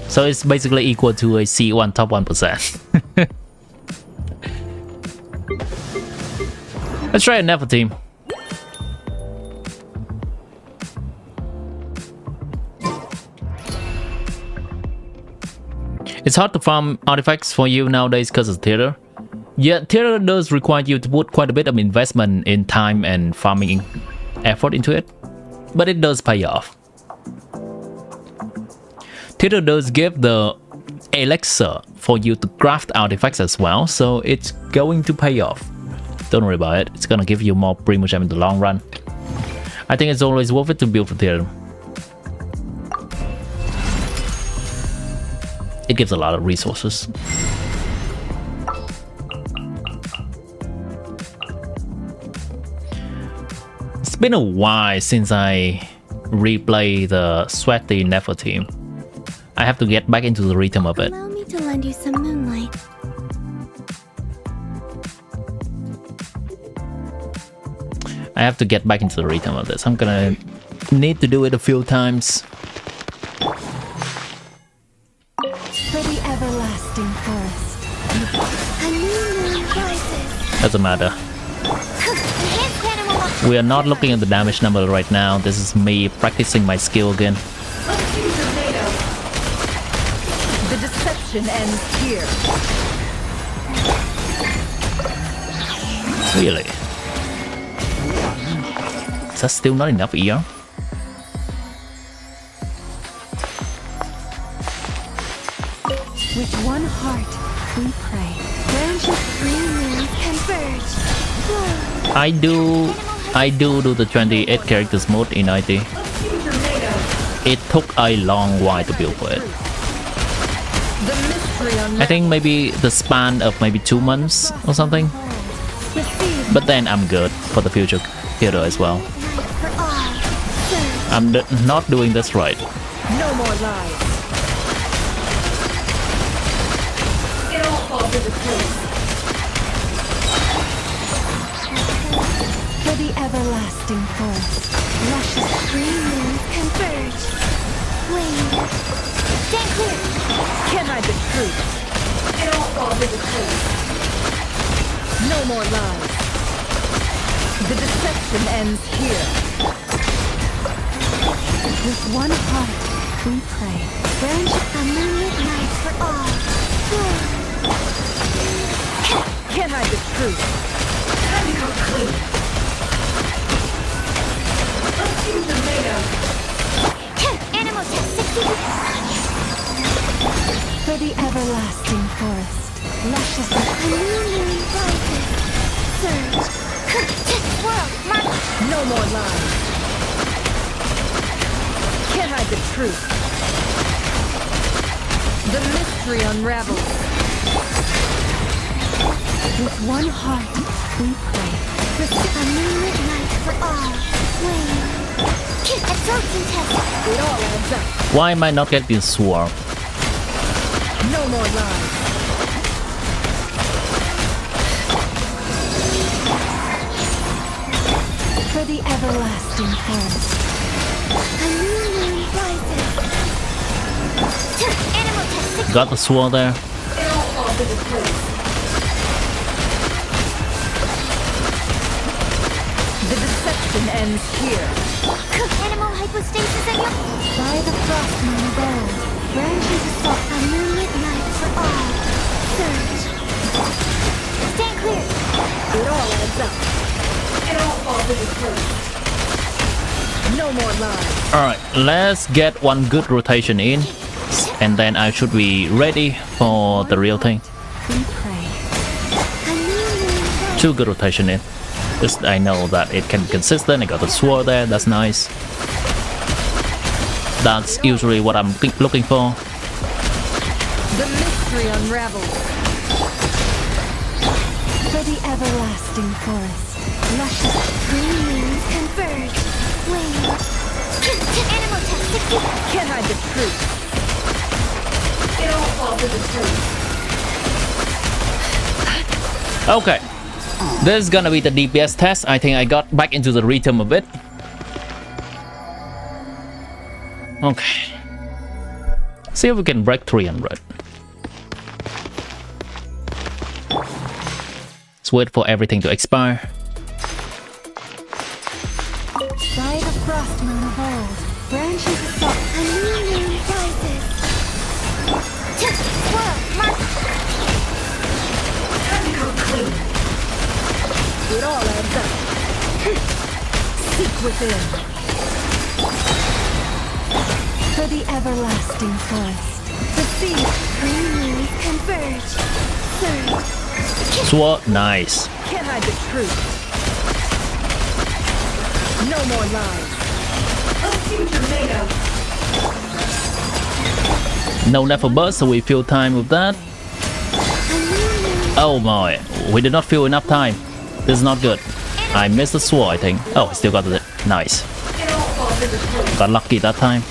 So it's basically equal to a C1 top 1%. Let's try a Never team. It's hard to farm artifacts for you nowadays because of theater. Yeah, theater does require you to put quite a bit of investment in time and farming effort into it, but it does pay off. Theater does give the elixir for you to craft artifacts as well, so it's going to pay off. Don't worry about it, it's gonna give you more Primogem in the long run. I think it's always worth it to build for theater. It gives a lot of resources. It's been a while since I replay the Sweaty Never team. I have to get back into the rhythm of it. Allow me to lend you some moonlight. I have to get back into the rhythm of this. I'm gonna need to do it a few times. For the everlasting forest. A new moon rises. Doesn't matter. Enhanced animal. We are not looking at the damage number right now. This is me practicing my skill again. The deception ends here. Really? Is that still not enough ER? With one heart, we pray. Branches green moons converge. I do the 28 characters mode in IT. It took a long while to build for it. The mystery on I think maybe the span of maybe 2 months or something. But then I'm good for the future hero as well. For all. Surge. I'm not doing this right. no more lies. It all falls into place. For the everlasting forest. Luscious green moons converge. Wing. Stand clear. Can't hide the truth. It all falls into place. No more lies. The deception ends here. With one heart, we pray. Branch a moonlit night for all. Can't hide the truth. Time to come clean. Let's use the tomato. Animal test 60. For the everlasting forest. Luscious a new moon rises. Surge. Swirl. Mark. No more lies. Can't hide the truth. The mystery unravels. With one heart, we pray. A moonlit night for all. Wing. Absorption test. It all adds up. Why am I not getting swarm? No more lies. For the everlasting forest. A new moon rises. Animal test 60. Got the sword there. It all falls into place. The deception ends here. Animal hypostasis and your... By the frost moon gold. Branches assault a moonlit night for all. Surge. Stand clear. It all adds up. It all falls into place. No more lies. Alright, let's get one good rotation in. And then I should be ready for the real thing. We pray. A new moon rises. 2 good rotation in. Just I know that it can be consistent. I got the sword there, that's nice. That's usually what I'm looking for. The mystery unravels. For the everlasting forest. Luscious green moons converge. Flame. Animal test succeed. Can't hide the truth. It all falls to the truth. Okay, this is gonna be the DPS test. I think I got back into the rhythm a bit. Okay, see if we can break 300. Let's wait for everything to expire. By the frost moon of old, branches assault. A new moon rises. Swirl, mark. It all adds up. Seek within. For the everlasting forest, the seas green moons converge. Surge. Sword, nice. Can't hide the truth. No more lies. No level burst, so we fill time with that. Oh my, we did not fill enough time. This is not good. I missed the sword, I think. Oh, I still got it. Nice. Got lucky that time.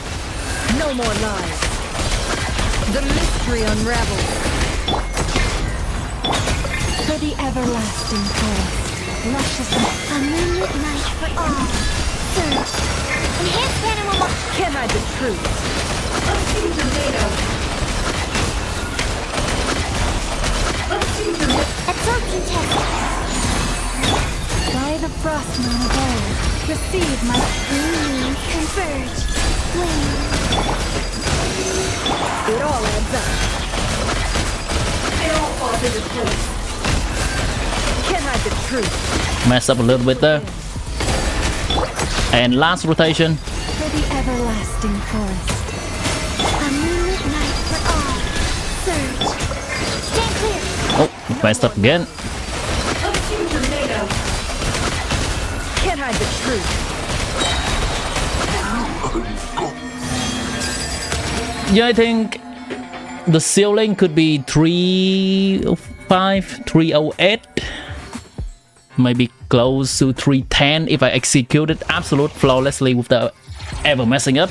No more lies. The mystery unravels. For the everlasting forest, luscious a moonlit night for all. Surge. Enhanced animal mark. Can't hide the truth. Absorption test. By the frost moon of old, receive my green moons converge. Flame. It all adds up. It all falls to the truth. Can't hide the truth. Mess up a little bit there. And last rotation. For the everlasting forest, a moonlit night for all. Surge. Stand clear. Oh, messed up again. Can't hide the truth. Yeah, I think the ceiling could be 305, 308. Maybe close to 310 if I execute it absolute flawlessly without ever messing up.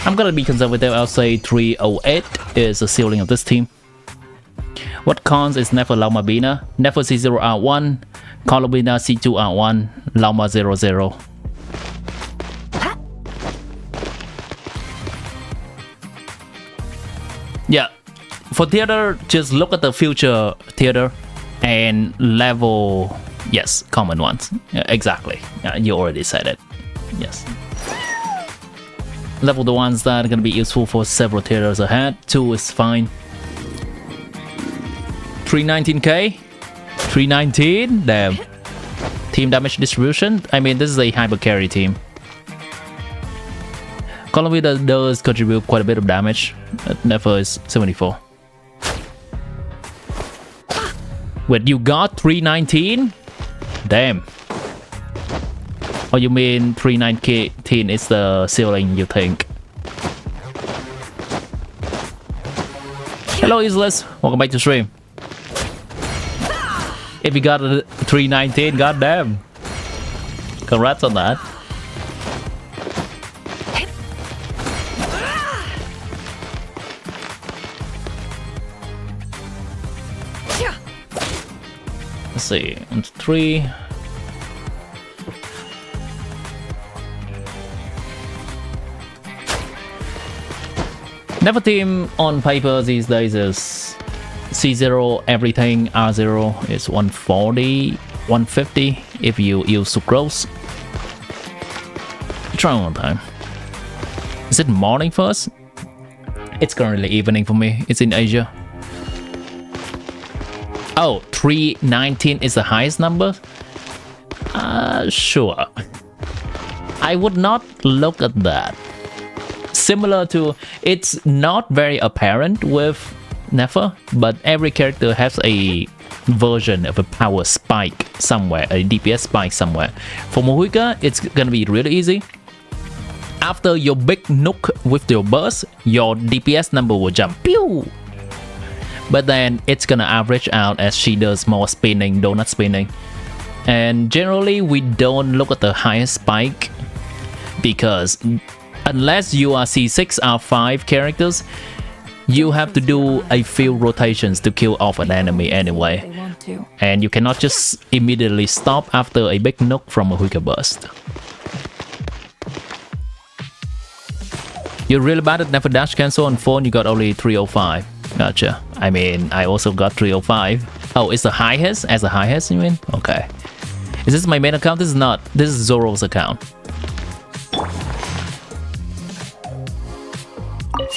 I'm gonna be conservative. I'll say 308 is the ceiling of this team. What cons is Nefer Laumabina, Nefer C0R1, Colobina C2R1, Lauma 00. Yeah, for theater, just look at the future theater and level, yes, common ones. Yeah, exactly. Yeah, you already said it. Yes. Level the ones that are gonna be useful for several theaters ahead. 2 is fine. 319k? 319? Damn. Team damage distribution? I mean, this is a hyper carry team. Columbia does contribute quite a bit of damage. Never is 74. Wait, you got 319? Damn. Oh, you mean 319 is the ceiling, you think? Hello, Useless. Welcome back to stream. If you got a 319, goddamn. Congrats on that. Let's see, 3. Never team on paper these days is C0 everything, R0 is 140, 150 if you use sucrose. Try one time. Is it morning first? It's currently evening for me, it's in Asia. Oh, 319 is the highest number? Sure. I would not look at that. Similar to, it's not very apparent with Nefer, but every character has a version of a power spike somewhere, a DPS spike somewhere. For Mohuika, it's gonna be really easy. After your big nuke with your burst, your DPS number will jump. Pew! But then it's gonna average out as she does more spinning, donut spinning. And generally we don't look at the highest spike because unless you are C6 R5 characters, you have to do a few rotations to kill off an enemy anyway. They want to. And you cannot just immediately stop after a big nuke from a quicker burst. You're really bad at never dash cancel on phone, you got only 305. Gotcha. I mean, I also got 305. Oh, it's the highest? As the highest, you mean? Okay. Is this my main account? This is not. This is Zoro's account.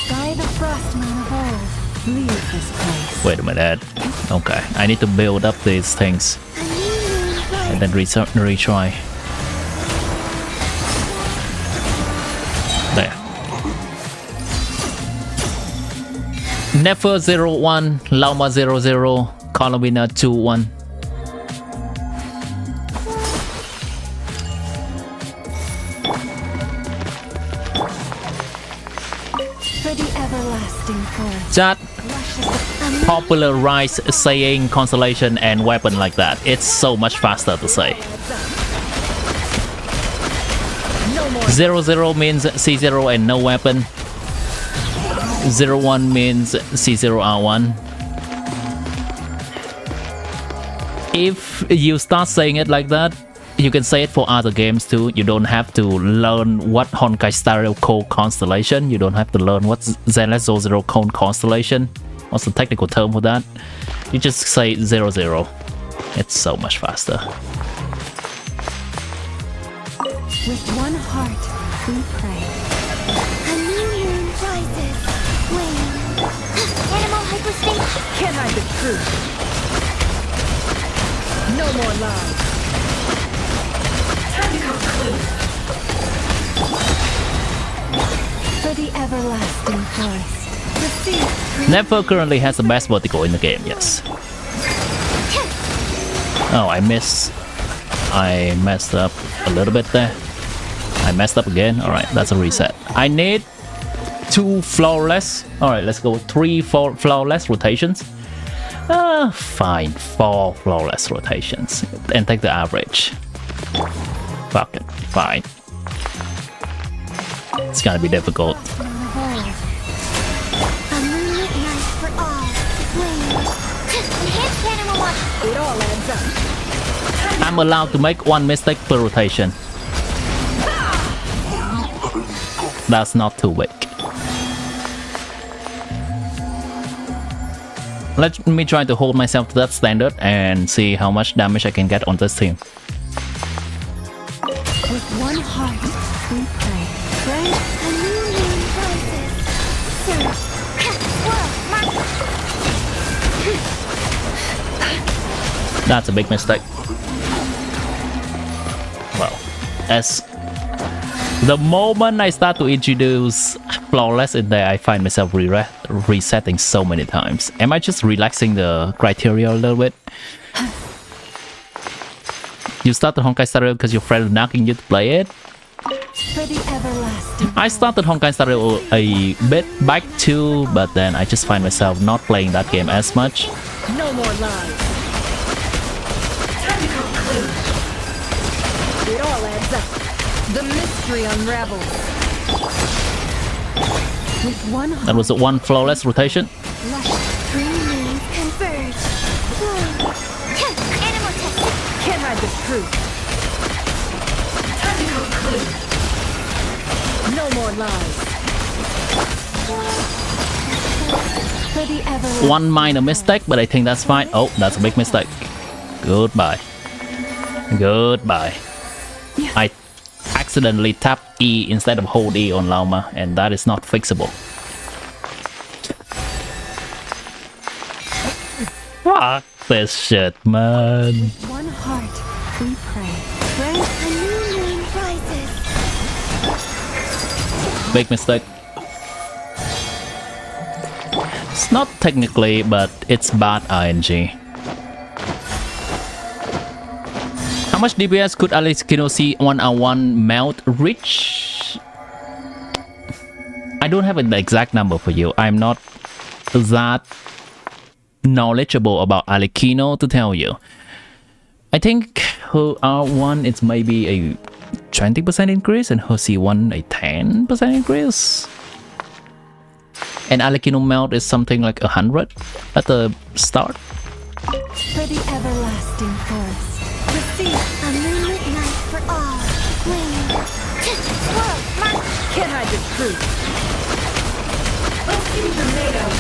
By the frostman of old, leave this place. Wait a minute. Okay, I need to build up these things A new moon rises. and then retry. There. Nefer 01, Lauma 00, Colomina 21. For the everlasting forest. Chat Rushes a popularize saying constellation and weapon like that. It's so much faster to say. No more. 00 means C0 and no weapon. 01 means C0R1. If you start saying it like that, you can say it for other games too. You don't have to learn what Honkai Star Rail called constellation. You don't have to learn what Zenless 00 called constellation. What's the technical term for that? You just say 00. It's so much faster. With one heart, we pray. A new moon rises. Wave. Animal hypostasis. Can't hide the truth. No more lies. For the everlasting forest. The sea. Never currently has the best vertical in the game, yes. Oh, I messed up a little bit there. I messed up again. Alright, that's a reset. I need 2 flawless. Alright, let's go 3 flawless rotations. Fine, 4 flawless rotations. And take the average. Fuck it, fine. It's gonna be difficult. A moonlit night for all. Wave. Enhanced animal watch. It all adds up. I'm allowed to make 1 mistake per rotation. That's not too big. Let me try to hold myself to that standard and see how much damage I can get on this team. With one heart, we pray. Grant a new moon rises. Serve. Whoa, mark. That's a big mistake. Well, as the moment I start to introduce flawless in there, I find myself resetting so many times. Am I just relaxing the criteria a little bit? You started Honkai Star Rail because your friend is knocking you to play it? For the everlasting. I started Honkai Star Rail a bit back too, but then I just find myself not playing that game as much. No more lies. It all adds up. The mystery unravels. With one heart, That was 1 flawless rotation. luscious green moons converge. Whoa. Animal test. Can't hide the truth. No more lies. For the everlasting. 1 minor mistake, but I think that's fine. Oh, that's a big mistake. Goodbye. Goodbye. I accidentally tapped E instead of hold E on Lauma, and that is not fixable. Fuck this shit, man. One heart, we pray. Grant a new moon rises. Big mistake. It's not technically, but it's bad RNG. How much DPS could Alex Kino see 1R1 melt reach? I don't have an exact number for you. I'm not that knowledgeable about Alekino to tell you. I think her R1 it's maybe a 20% increase and her C1 a 10% increase. And Alekino melt is something like 100 at the start. For the everlasting forest, receive a moonlit night for all. Flame. Whoa, Can't hide the truth. Let's see what you're made of.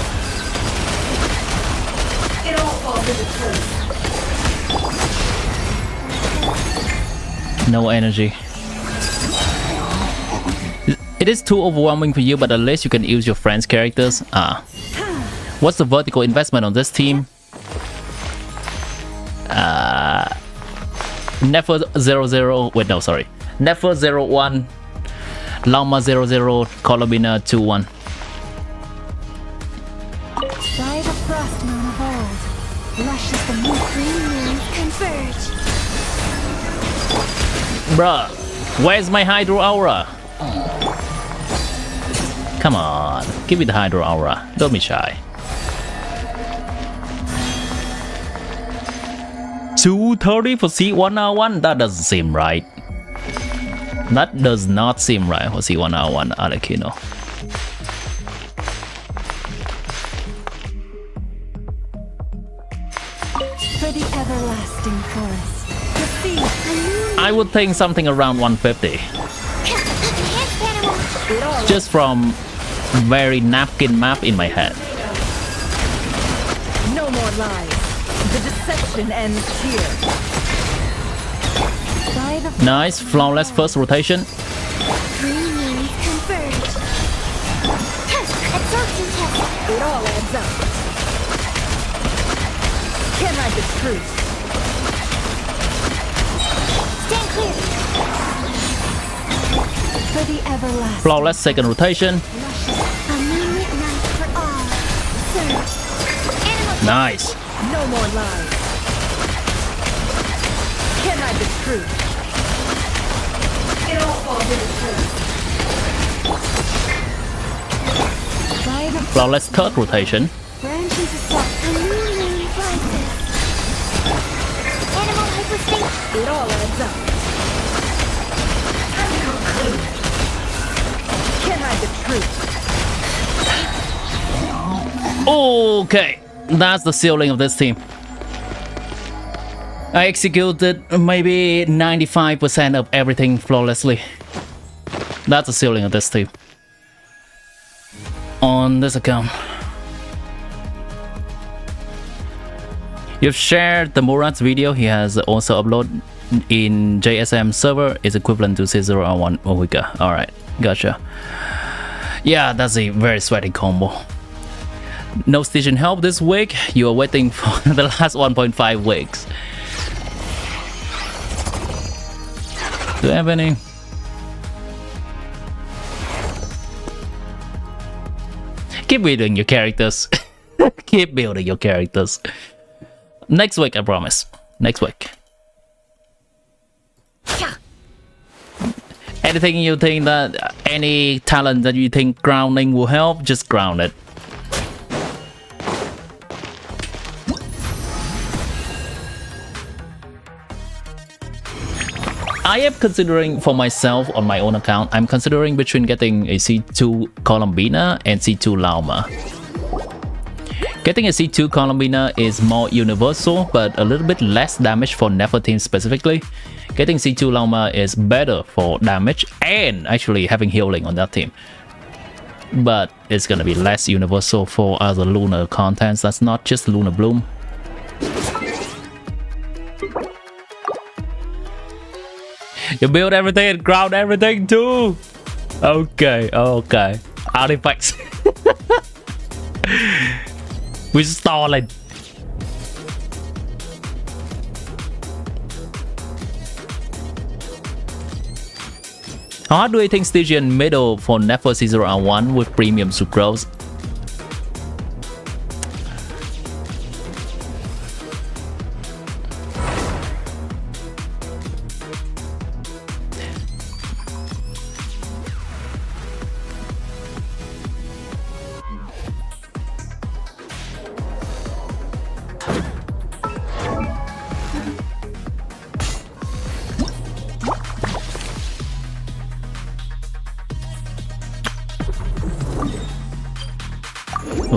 It all falls into place. No energy. It is too overwhelming for you, but at least you can use your friends' characters. What's the vertical investment on this team? Nefer 00. Wait, no, sorry. Nefer 01. Lama 00. Columbina 21. By the frost moon of old, lush as the new green moon converge. Bruh, where's my Hydro Aura? Come on, give me the Hydro Aura. Don't be shy. 230 for C1R1? That doesn't seem right. That does not seem right for C1R1 Alekino. For the everlasting forest, receive a moonlit I would think something around 150. Just from very napkin map in my head. No more lies. The deception ends here. by the Nice, flawless first rotation. green moon converge. Absorption test. It all adds up. Can't hide the truth. Stand clear. For the everlasting Flawless second rotation. a moonlit night for all. Serve. Animal Nice. No more lies. Can't hide the truth. It all falls into place. by the Flawless third rotation. branches of soft a new moon rises. Animal hyperspace. It all adds up. Can't hide the truth. Okay, that's the ceiling of this team. I executed maybe 95% of everything flawlessly. That's the ceiling of this team. On this account. You've shared the Murat's video he has also uploaded in JSM server is equivalent to C0R1 Omega. Alright, gotcha. Yeah, that's a very sweaty combo. No station help this week. You are waiting for the last 1.5 weeks. Do you have any? Keep building your characters. Keep building your characters. Next week, I promise. Next week. Anything you think that any talent that you think grounding will help, just ground it. I am considering for myself on my own account, I'm considering between getting a C2 Columbina and C2 Lauma. Getting a C2 Columbina is more universal but a little bit less damage for Nefer team specifically. Getting C2 Lauma is better for damage and actually having healing on that team. But it's gonna be less universal for other lunar contents that's not just Lunar Bloom. You build everything and ground everything too. Okay, okay. Artifacts. We're stalling. How do you think Stygian middle for Nefer C0R1 with premium sucrose?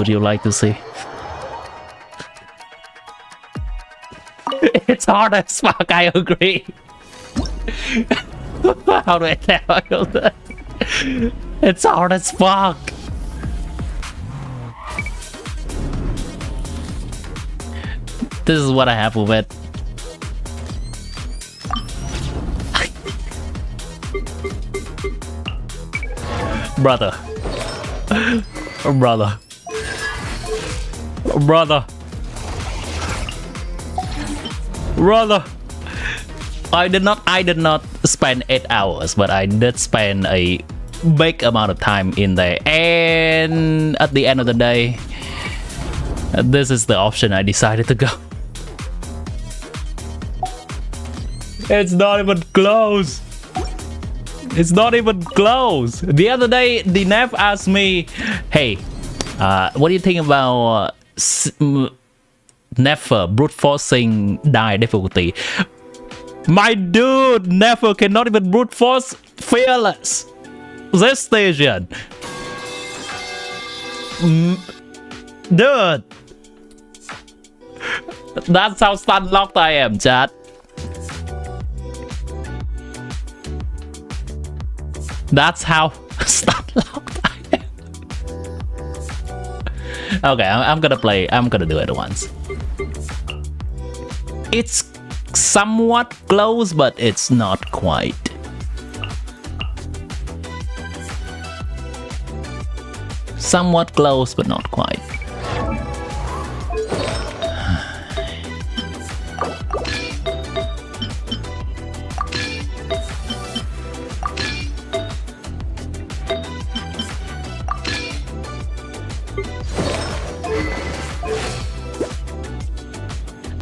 would you like to see? It's hard as fuck, I agree. How do I tell you that? It's hard as fuck. This is what I have with it. Brother. Brother. Brother. Brother. I did not spend 8 hours, but I did spend a big amount of time in there. And at the end of the day, this is the option I decided to go. It's not even close. It's not even close. The other day, the Nev asked me, hey, what do you think about never brute forcing die difficulty? My dude, never cannot even brute force fearless this station. Dude, that's how stun locked I am, chat. That's how stun locked I am. Okay, I'm gonna do it once. It's somewhat close, but it's not quite. Somewhat close, but not quite.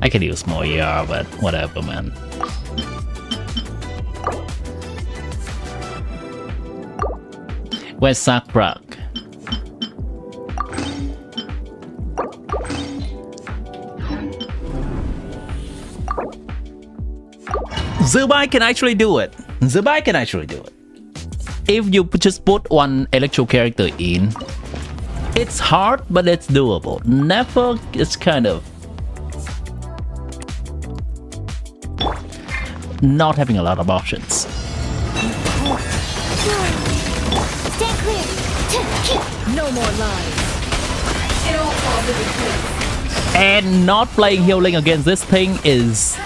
I could use more ER, but whatever, man. Where's Sakrak? Zubai can actually do it. Zubai can actually do it. If you just put one electro character in, it's hard, but it's doable. Never is kind of not having a lot of options. Stand clear. No more lies. It all falls into place. And not playing healing against this thing is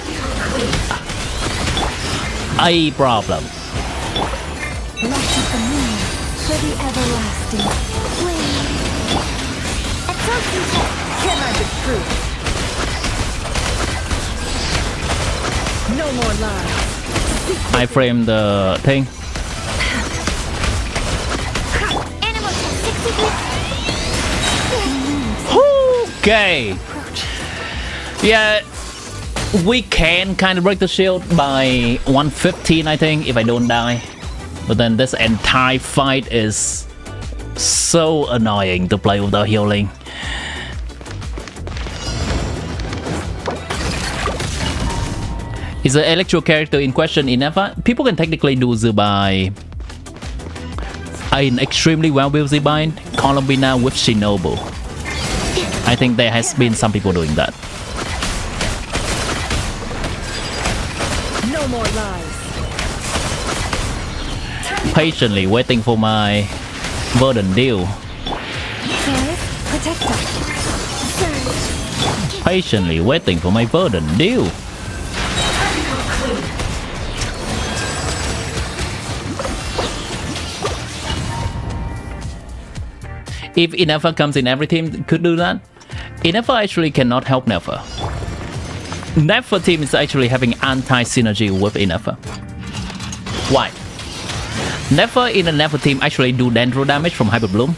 a problem. Lucky for me, for the everlasting flame. Can I be true? No more lies. I framed the thing. Animals have 60 Okay. Yeah, we can kind of break the shield by 115, I think, if I don't die. But then this entire fight is so annoying to play without healing. Is the electro character in question enough? People can technically do Zubai. An extremely well-built Zubai, Columbina with Shinobu. I think there has been some people doing that. No more lies. Patiently waiting for my Verdant Dew. Protect us. Surge. Patiently waiting for my Verdant Dew. If Inefa comes in, every team could do that. Inefa actually cannot help Nefa. Nefa team is actually having anti-synergy with Inefa. Why? Nefa in a Nefa team actually do dendro damage from Hyper Bloom.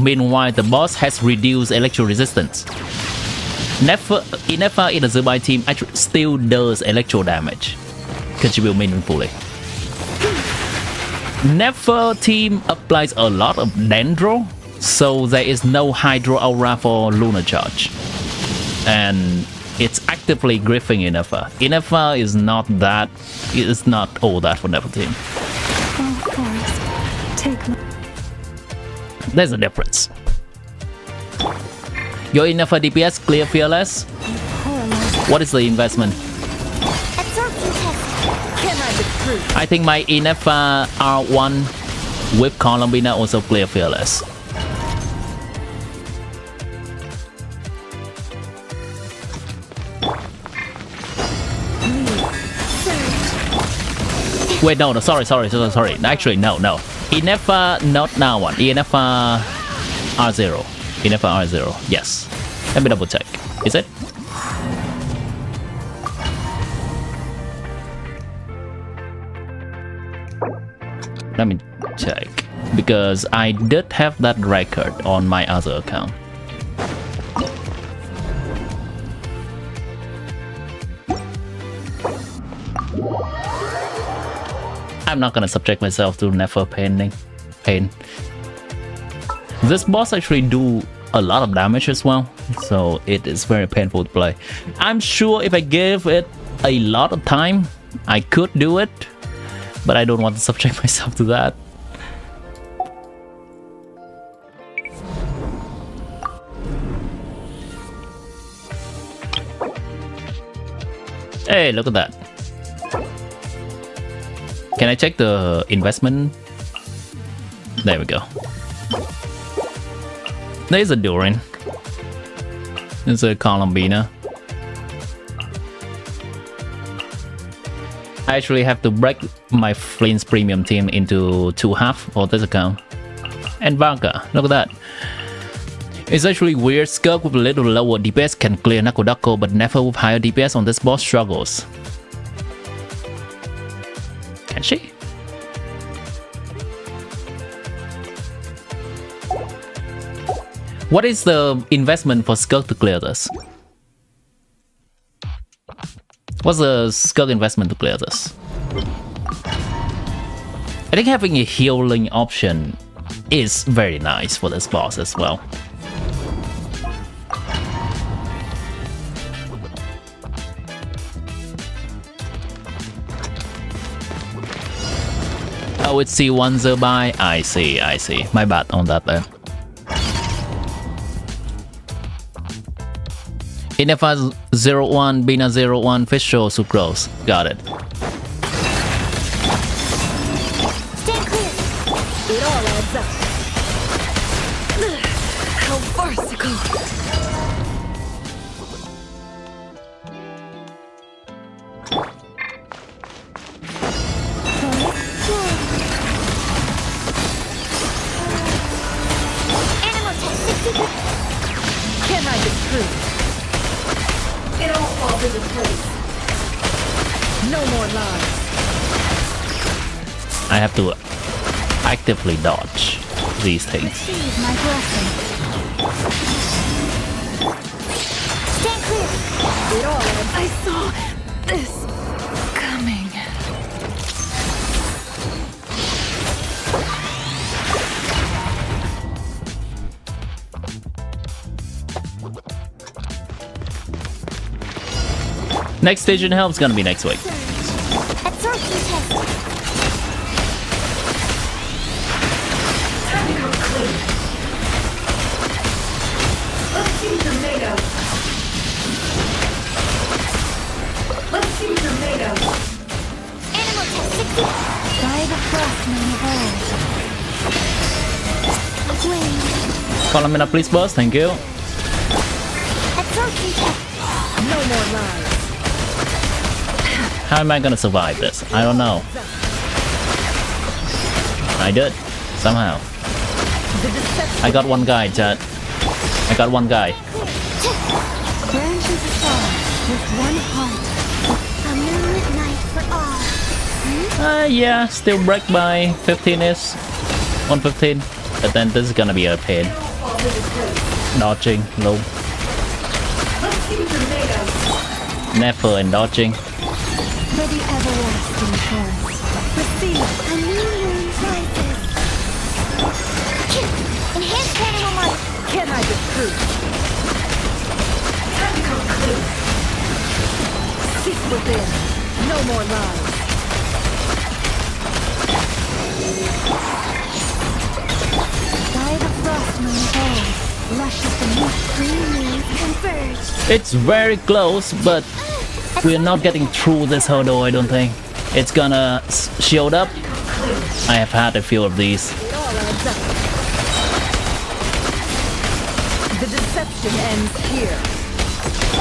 Meanwhile, the boss has reduced electro resistance. Inefa in a Zubai team actually still does electro damage. Contribute meaningfully. Nefa team applies a lot of dendro, so there is no Hydro Aura for Lunar Charge. And it's actively griefing Inefa. Inefa is not that, it's not all that for Nefa team. Forest, take my... There's a difference. You're enough for DPS, clear fearless. What is the investment? Absorption test. Can I be true? I think my enough R1 with Columbina also clear fearless. Wait, no, sorry. Actually, no. Enough not now one. Enough R0. Enough R0. Yes. Let me double check. Is it? Let me check. Because I did have that record on my other account. I'm not gonna subject myself to never pain. This boss actually do a lot of damage as well, so it is very painful to play. I'm sure if I give it a lot of time, I could do it, but I don't want to subject myself to that. Hey, look at that. Can I check the investment? There we go. There's a Durin. There's a Columbina. I actually have to break my Flint's premium team into 2 halves for this account. And Vanka, look at that. It's actually weird. Skirk with a little lower DPS can clear Nakodako, but never with higher DPS on this boss struggles. Can she? What is the investment for Skirk to clear this? What's the Skirk investment to clear this? I think having a healing option is very nice for this boss as well. Oh, it's C1 Zerbai. I see. My bad on that then. Inefa 01, Bina 01, Fish Show, Sucrose. Got it. Stand clear. It all adds up. How farcical. Animal test 60. Can I be true? It all falls into place. No more lies. I have to actively dodge these things. Receive my blessing. Stand clear. It all adds. I saw this coming. Next station help is gonna be next week. Absorption test. Time to come clean. Let's see tomatoes. Let's see tomatoes. Animal test 60. By the frost moon of old. Flame. Column please boss, thank you. Absorption test. No more lies. How am I gonna survive this? I don't know. I did. Somehow. I got one guy, chat. I got one guy. Branches aside with one heart. A moonlit night for all. Yeah, still break by 15-ish. 115. But then this is gonna be a pain. Dodging, low. Never and dodging. For the everlasting forest. Receive a new moon rises. Enhanced animal might. Can I be true? Time to come clean. Seek within. No more lies. By the frost moon of old. luscious and creamy converge. It's very close, but we're not getting through this hurdle, I don't think. It's gonna shield up. I have had a few of these. It all adds up. The deception ends here.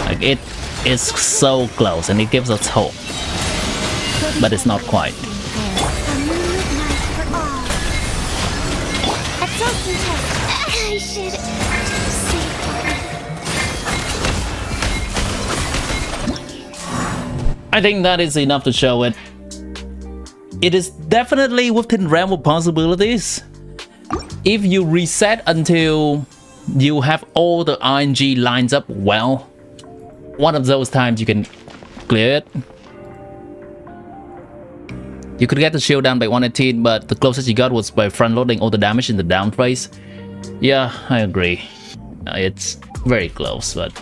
Like, it is so close and it gives us hope. But it's not quite. A moonlit night for all. A token test. I should save I think that is enough to show it. It is definitely within realm of possibilities. If you reset until you have all the RNG lines up well, one of those times you can clear it. You could get the shield down by 118, but the closest you got was by front loading all the damage in the down phase. Yeah, I agree. It's very close, but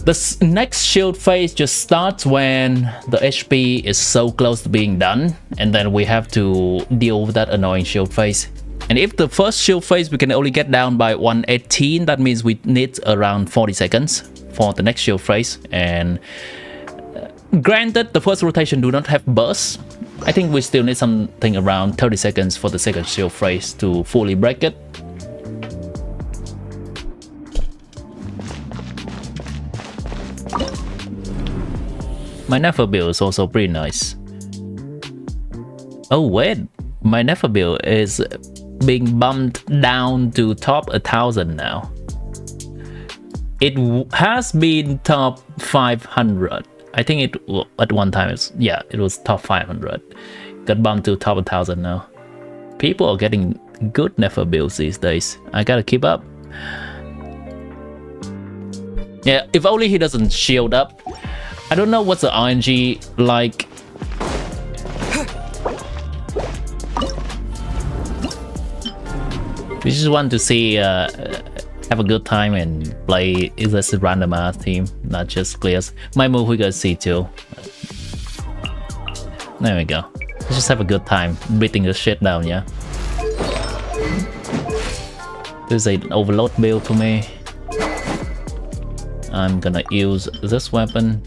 the next shield phase just starts when the HP is so close to being done, and then we have to deal with that annoying shield phase. And if the first shield phase we can only get down by 118, that means we need around 40 seconds for the next shield phase. And granted, the first rotation do not have bursts. I think we still need something around 30 seconds for the second shield phase to fully break it. My Nefer build is also pretty nice. Oh wait, my Nefer build is being bumped down to top 1000 now. It has been top 500. I think it at one time it was top 500. Got bumped to top 1000 now. People are getting good Nefer builds these days. I gotta keep up. Yeah, if only he doesn't shield up. I don't know what's the RNG like. We just want to see have a good time and play this random ass team, not just clears. My move we got C2. There we go. Let's just have a good time beating this shit down, yeah. This is an overload build for me. I'm gonna use this weapon.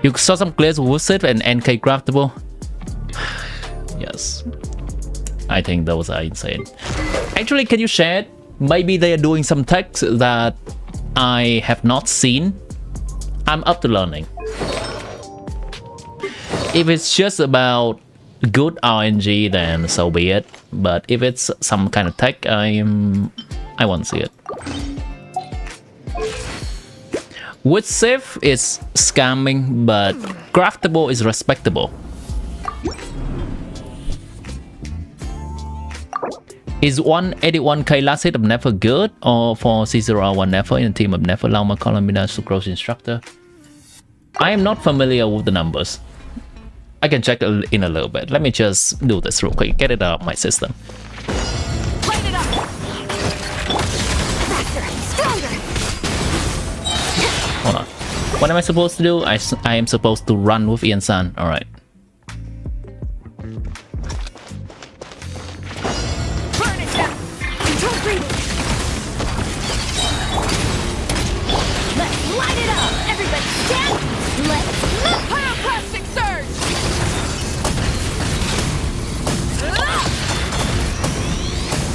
You saw some clears with it and NK craftable. Yes. I think those are insane. Actually, can you share it? Maybe they are doing some techs that I have not seen. I'm up to learning. If it's just about good RNG, then so be it. But if it's some kind of tech, I want to see it. With Sif is scamming, but craftable is respectable. Is 181k last hit of Nefer good, or for C0R1 Nefer in a team of Nefer Lauma Columina Sucrose Instructor? I am not familiar with the numbers. I can check in a little bit. Let me just do this real quick, get it out of my system. Light it up. Faster, stronger. Hold on. What am I supposed to do? I am supposed to run with Ian San. Alright. Burn it down. Control breathing. Let's light it up. Everybody stand. Let's move. Pyroclastic surge.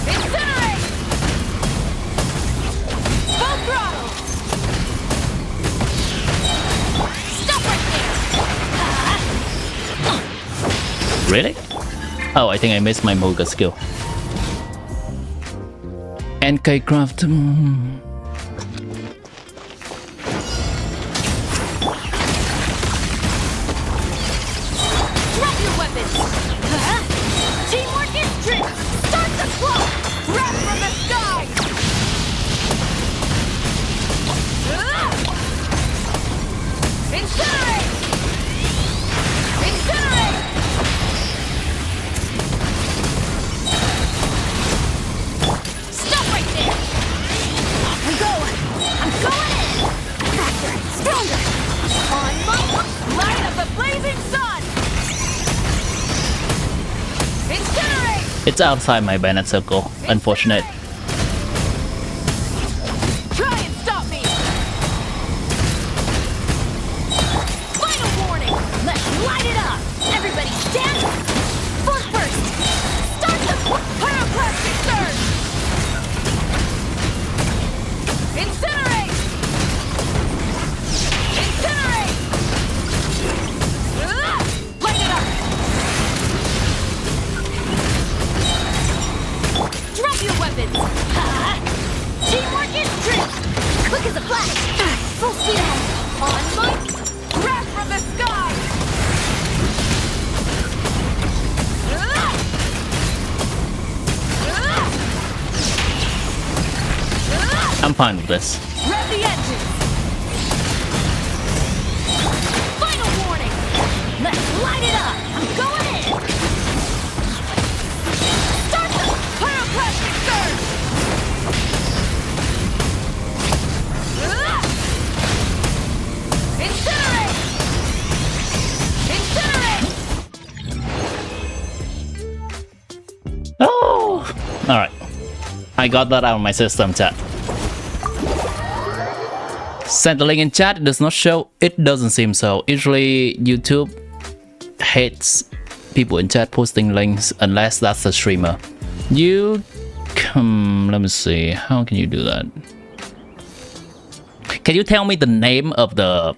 Incinerate. Full throttle. Stop right there. Really? Oh, I think I missed my Moga skill. NK Craft. Drop your weapons. Teamwork is trick. Start the clock. Grab from the sky. Incinerate. Incinerate. Stop right there. It's outside my Bennett circle. Unfortunate. Try and stop me! Final warning! Let's light it up! Everybody stand! Foot first! Start the pyroclastic surge! Incinerate! Incinerate! Light it up! Drop your weapons! Teamwork is trick! Quick as a flash! Full speed ahead! On mark! Grab from the sky! I'm fine with this. Rev the engines! Final warning! Let's light it up! I'm going in! Start the pyroclastic surge! Incinerate! Incinerate! Oh! Alright. I got that out of my system, chat. Send the link in chat. It does not show. It doesn't seem so. Usually YouTube hates people in chat posting links unless that's the streamer. You come. Let me see. How can you do that? Can you tell me the name of the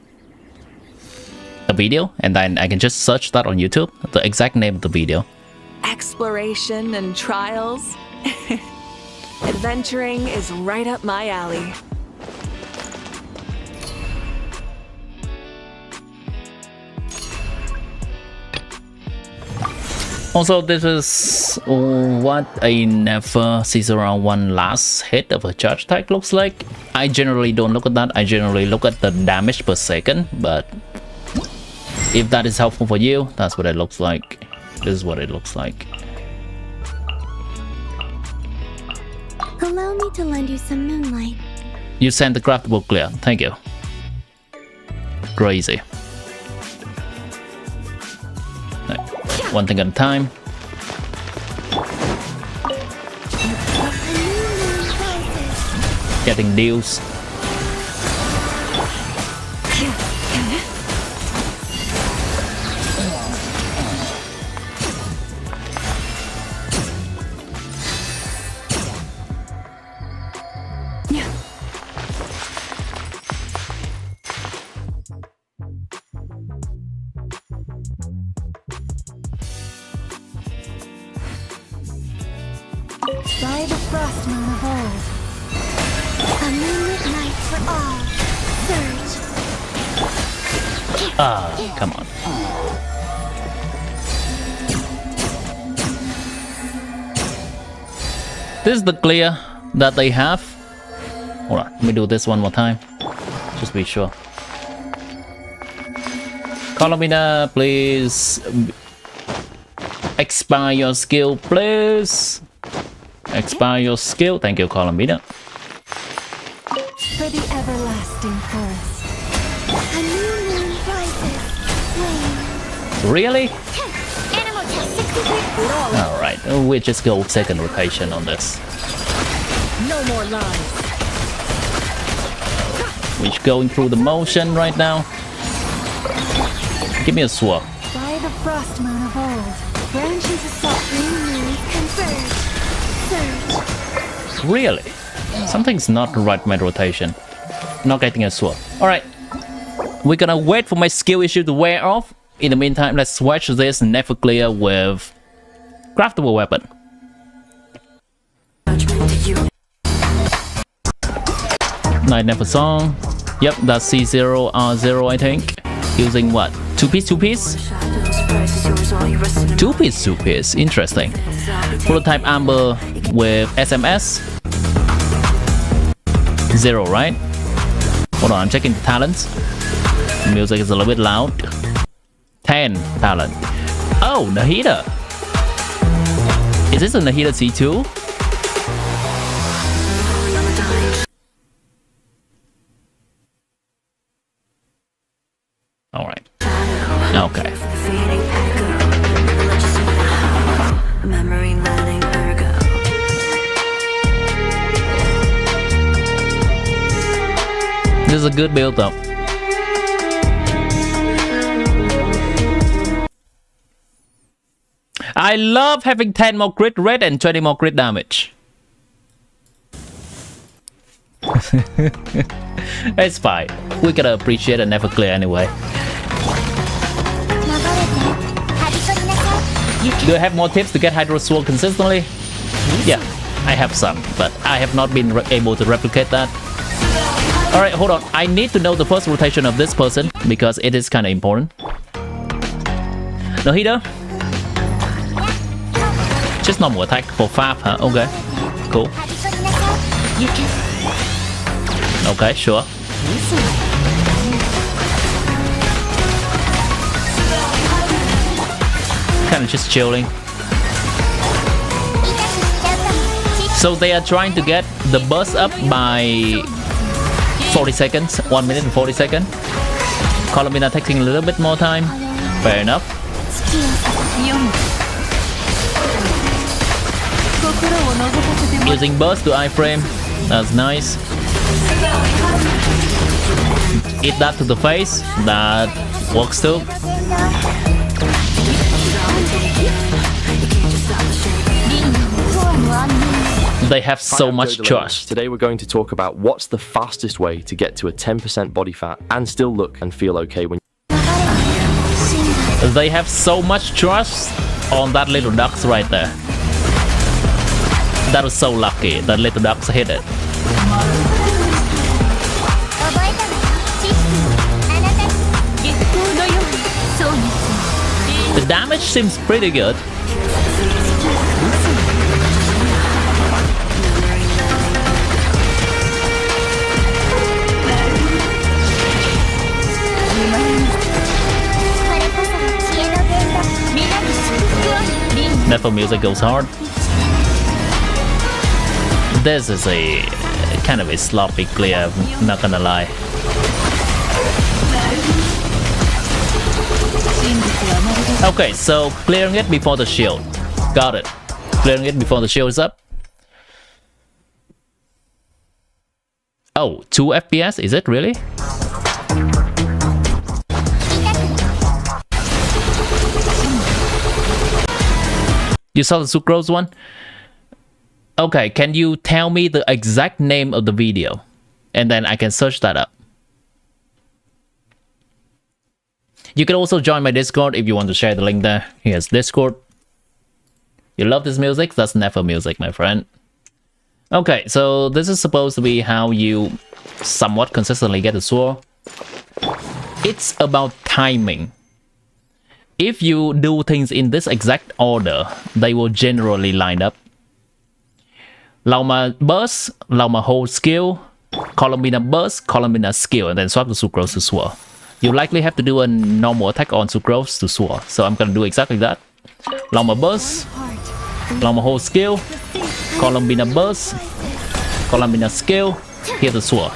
video and then I can just search that on YouTube? The exact name of the video. Exploration and trials. Adventuring is right up my alley. Also, this is what a never sees around one last hit of a charge tag looks like. I generally don't look at that. I generally look at the damage per second, but if that is helpful for you, that's what it looks like. This is what it looks like. Allow me to lend you some moonlight. You sent the craftable clear. Thank you. Crazy. Right. One thing at a time. Getting deals. By the frost moon of old, a moonlit night for all. Surge. Ah, come on. This is the clear that they have. Hold on, let me do this one more time. Just be sure. Colomina, please. Expire your skill, please. Expire your skill. Thank you, Colomina. For the everlasting forest. A new moon rises. Flame. Really? Animal test 63. Alright, we'll just go second rotation on this. No more lies. We're going through the motion right now. Give me a swap. By the frost moon of old, branches assault green moons converge. Surge. Really? Something's not right with my rotation. Not getting a swap. Alright. We're gonna wait for my skill issue to wear off. In the meantime, let's switch this never clear with craftable weapon. Night Never Song. Yep, that's C0, R0 I think. Using what? Two-piece? Two-piece. Interesting. Prototype Amber with SMS. 0, right? Hold on, I'm checking the talents. The music is a little bit loud. 10 talent. Oh, Nahida. Is this a Nahida C2? Alright. Okay. This is a good build up. I love having 10 more crit rate and 20 more crit damage. It's fine. We gotta appreciate and never clear anyway. Do I have more tips to get Hydro Sword consistently? Yeah, I have some, but I have not been able to replicate that. Alright, hold on. I need to know the first rotation of this person because it is kind of important. No heater? Just normal attack for Fab, huh? Okay, cool. Okay, sure. Kind of just chilling. So they are trying to get the burst up by 40 seconds, 1 minute and 40 seconds. Columbina taking a little bit more time. Fair enough. Using burst to iframe. That's nice. Hit that to the face. That works too. They have so much trust. Today we're going to talk about what's the fastest way to get to a 10% body fat and still look and feel okay when they have so much trust on that little ducks right there. That was so lucky that little ducks hit it. The damage seems pretty good. Never music goes hard. This is a kind of a sloppy clear, I'm not gonna lie. Okay, so clearing it before the shield. Got it. Clearing it before the shield is up. Oh, 2 FPS? Is it really? You saw the sucrose one? Okay, can you tell me the exact name of the video? And then I can search that up. You can also join my Discord if you want to share the link there. Here's Discord. You love this music? That's never music, my friend. Okay, so this is supposed to be how you somewhat consistently get a sword. It's about timing. If you do things in this exact order, they will generally line up. Lauma burst, Lauma hold skill, Columbina burst, Columbina skill, and then swap the sucrose to swirl. You likely have to do a normal attack on sucrose to swirl, so I'm gonna do exactly that. Lauma burst, Lauma hold skill, Columbina burst, Columbina skill, here the swirl.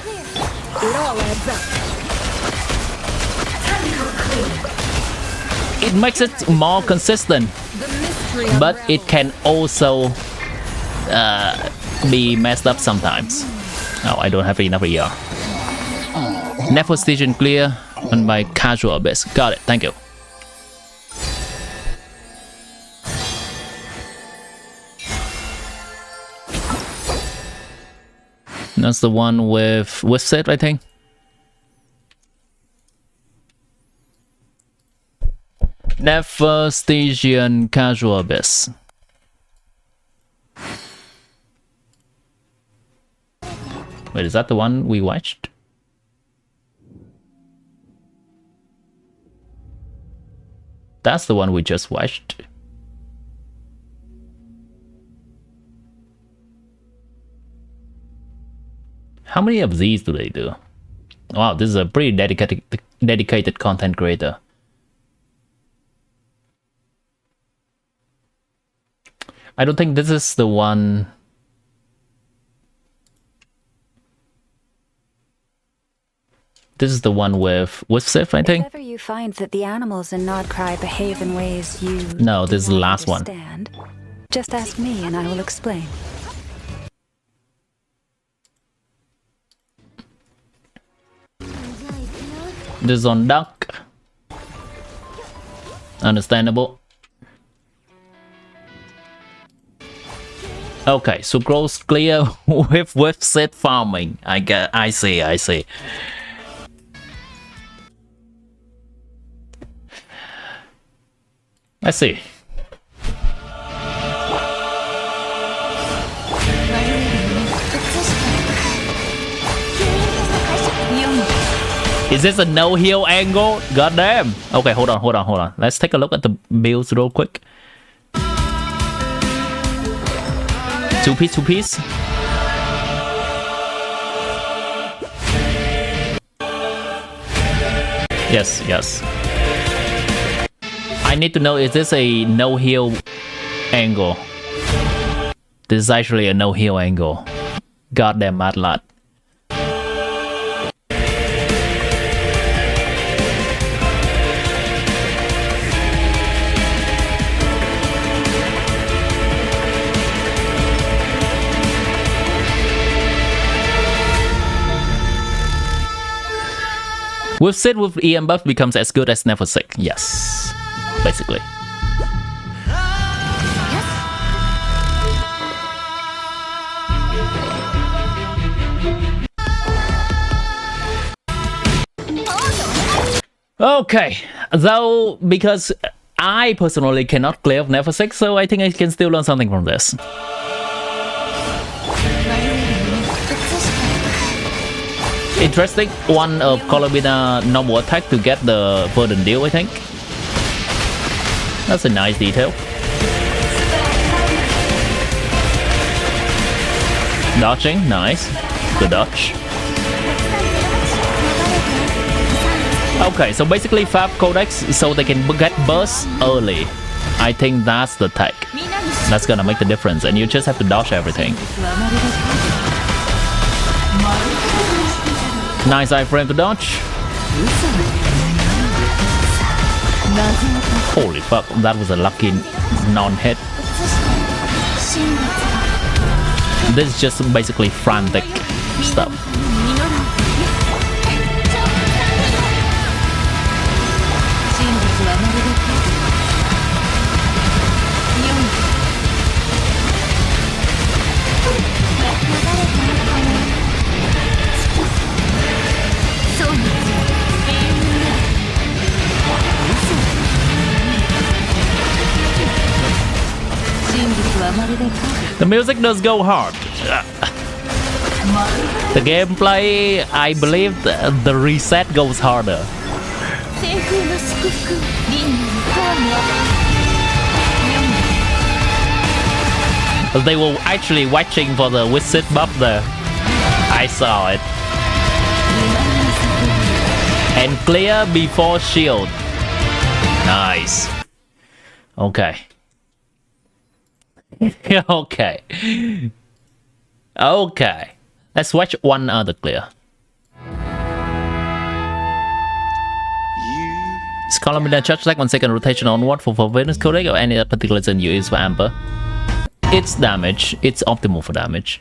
It makes it more consistent, but it can also be messed up sometimes. Oh, I don't have enough ER. Never station clear on my casual abyss. Got it, thank you. That's the one with set, I think. Never station casual abyss. Wait, is that the one we watched? That's the one we just watched. How many of these do they do? Wow, this is a pretty dedicated content creator. I don't think this is the one. This is the one with Sif, I think. If ever you find that the animals in nod-krai behave in ways you no, this is the last one. Just ask me and I will explain. This is on duck. Understandable. Okay, sucrose clear with set farming. I see. I see. Is this a no heal angle? God damn. Okay, hold on. Let's take a look at the builds real quick. Two piece. Yes. I need to know, is this a no heal angle? This is actually a no heal angle. Goddamn mad lad. With Sid with EM buff becomes as good as never sick. Yes. Basically. Okay. Though, because I personally cannot clear never sick, so I think I can still learn something from this. Interesting. One of Colomina normal attack to get the burden deal, I think. That's a nice detail. Dodging, nice. Good dodge. Okay, so basically Fab Codex so they can get burst early. I think that's the tech. That's gonna make the difference, and you just have to dodge everything. Nice iframe to dodge. Holy fuck, that was a lucky non-hit. This is just basically frantic stuff. The music does go hard. The gameplay, I believe the reset goes harder. They were actually watching for the wizard buff there. I saw it. And clear before shield. Nice. Okay. Okay. Let's watch one other clear. It's column in charge like 1 second rotation onward for Venus Codec or any particular zone you use for Amber. It's damage. It's optimal for damage.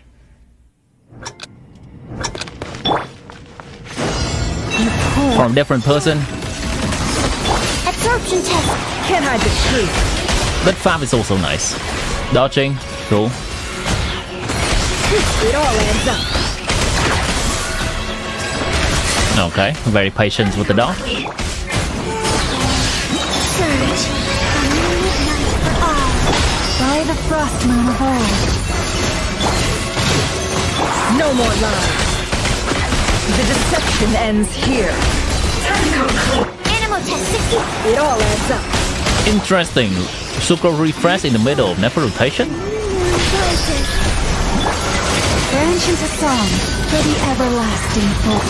From different person. Absorption test. Can't hide the truth. That Fab is also nice. Dodging, cool. It all adds up. Okay, very patient with the dodge. Surge. A moonlit night for all. By the frost moon of old. No more lies. The deception ends here. Animal test 60. It all adds up. Interesting. Super refresh in the middle of never rotation? Branch into song for the everlasting hope.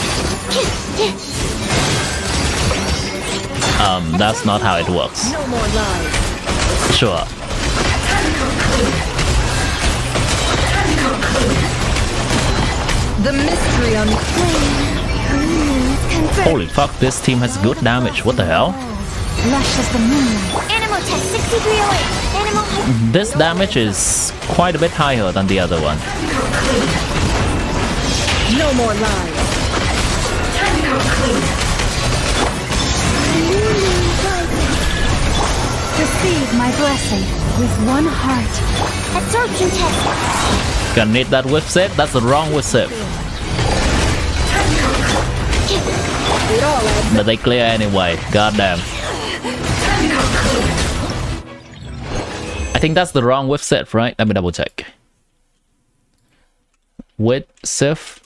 That's not how it works. No more lies. Sure. The mystery on the Holy fuck, this team has good damage. What the hell? Lush as the moonlight. Animal test 6308. Animal height. This damage is quite a bit higher than the other one. No more lies. blessing with one heart. Absorption test. Gonna need that whip set. That's the wrong whip set. But they clear anyway. Goddamn. I think that's the wrong whip set, right? Let me double check. With Sif.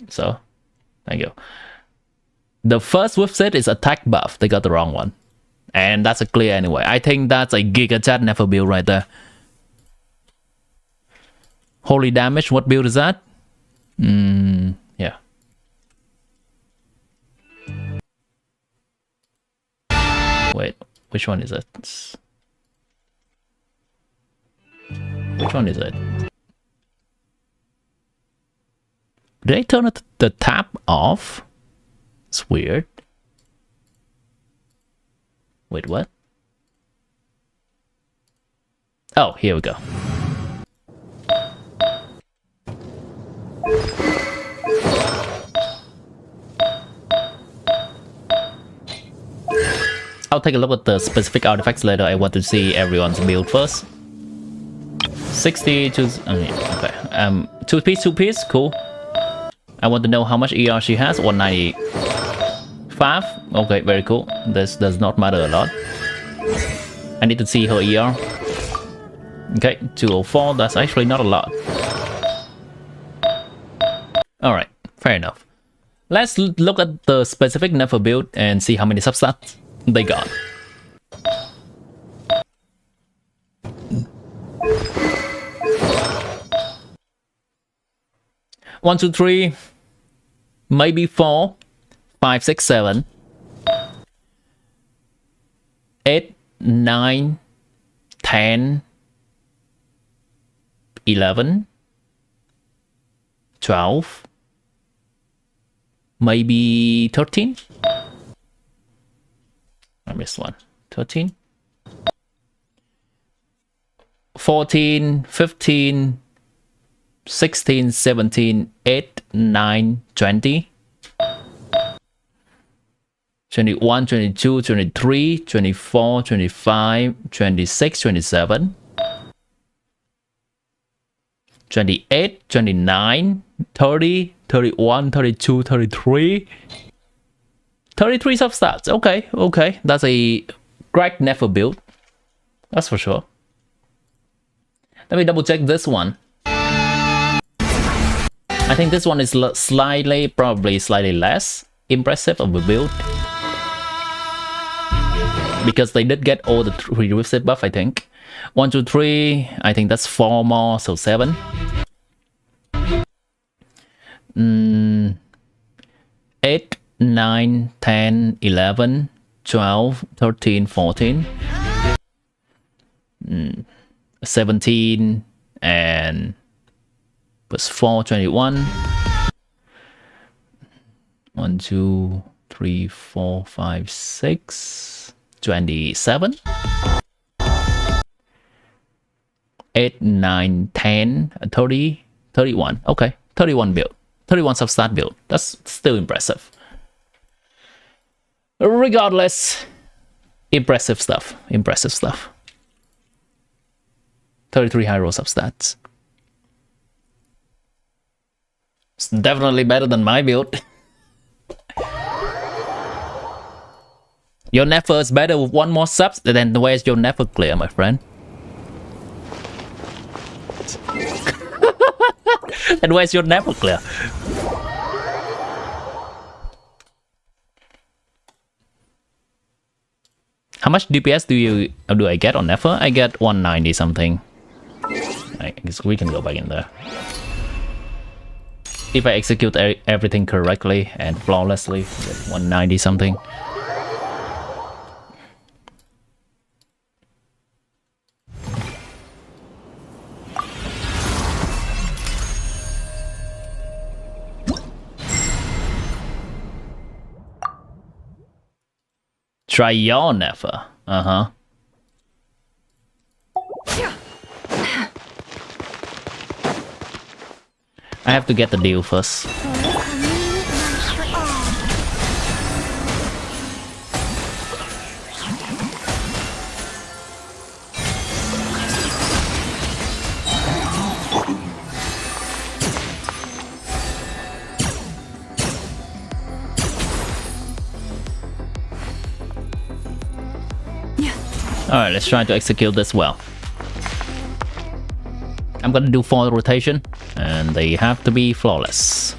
So, thank you. The first whip set is attack buff. They got the wrong one. And that's a clear anyway. I think that's a Giga Chat never build right there. Holy damage, what build is that? Yeah. Wait, which one is it? Which one is it? Did I turn the tap off? It's weird. Wait, what? Oh, here we go. I'll take a look at the specific artifacts later. I want to see everyone's build first. 60 to... okay. 2 piece, cool. I want to know how much ER she has. 195. Okay, very cool. This does not matter a lot. I need to see her ER. Okay, 204. That's actually not a lot. Alright, fair enough. Let's look at the specific never build and see how many substats they got. One, two, three, maybe 4, 5, 6, 7, 8, 9, 10, 11, 12, maybe 13. I missed one. 13, 14, 15, 16, 17, 8, 9, 20, 21, 22, 23, 24, 25, 26, 27, 28, 29, 30, 31, 32, 33, 33 substats. Okay, okay. That's a great never build. That's for sure. Let me double check this one. I think this one is probably slightly less impressive of a build. Because they did get all the 3 whip set buff, I think. 1, 2, 3, I think that's 4 more, so 7. 8, 9, 10, 11, 12, 13, 14, 17, and plus 4, 21. 1, 2, 3, 4, 5, 6, 27. 8, 9, 10, 30, 31. Okay, 31 build. 31 substat build. That's still impressive. Regardless, impressive stuff. Impressive stuff. 33 high roll substats. It's definitely better than my build. Your never is better with 1 more subs, then where's your never clear, my friend? And where's your never clear? How much DPS do I get on never? I get 190 something. I guess we can go back in there. If I execute everything correctly and flawlessly, 190 something. Try your never. Uh-huh. I have to get the deal first. Alright, let's try to execute this well. I'm gonna do 4 rotation, and they have to be flawless.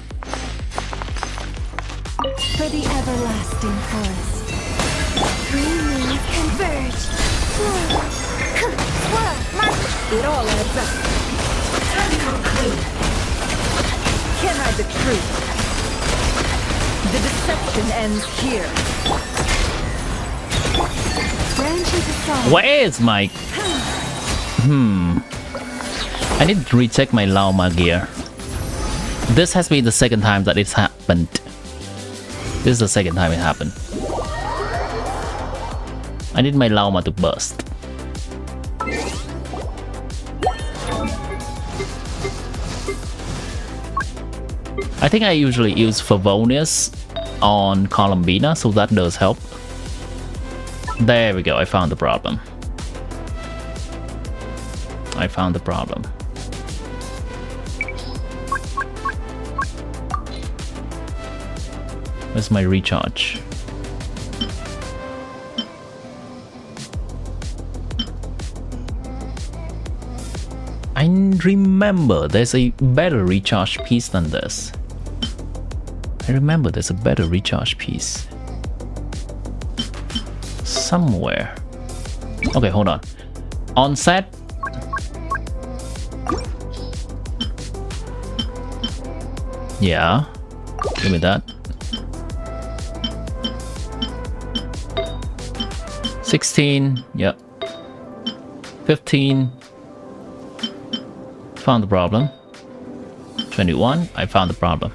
For the everlasting forest. 3 moons converge. Swirl. It all adds up. Time to conclude. Can't hide the truth. The deception ends here. Branches aside. Where is my... I need to recheck my llama gear. This has been the second time that it's happened. This is the second time it happened. I need my llama to burst. I think I usually use Favonius on Columbina, so that does help. There we go, I found the problem. I found the problem. Where's my recharge? I remember there's a better recharge piece than this. I remember there's a better recharge piece. Somewhere. Okay, hold on. On set. Yeah. Give me that. 16. Yep. 15. Found the problem. 21. I found the problem.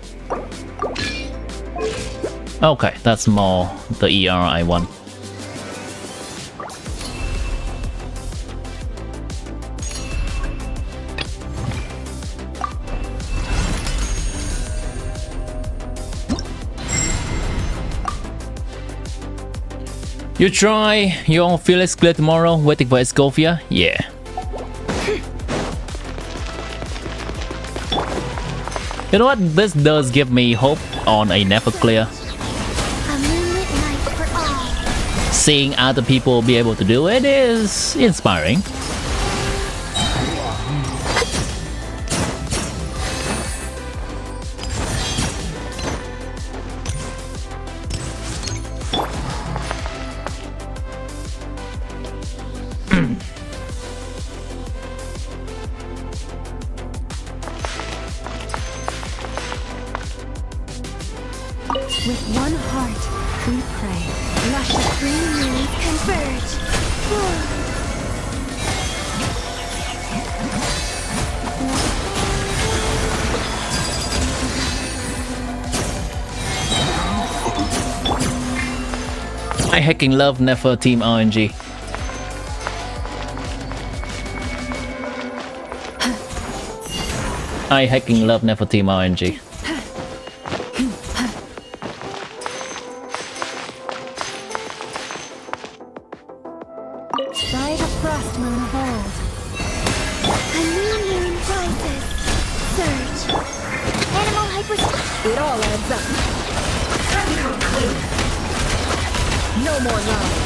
Okay, that's more the ER I want. You try, you all feel it's clear tomorrow, waiting for Escovia? Yeah. You know what, this does give me hope on a never clear. A moonlit night for all. Seeing other people be able to do it is inspiring. With one heart, we pray. Luscious green moons converge. I hecking love Nefer Team RNG. I hecking love Nefer Team RNG. By the frost moon of old. A new moon rises. Surge. Animal hyper... It all adds up. Time to conclude. No more lies.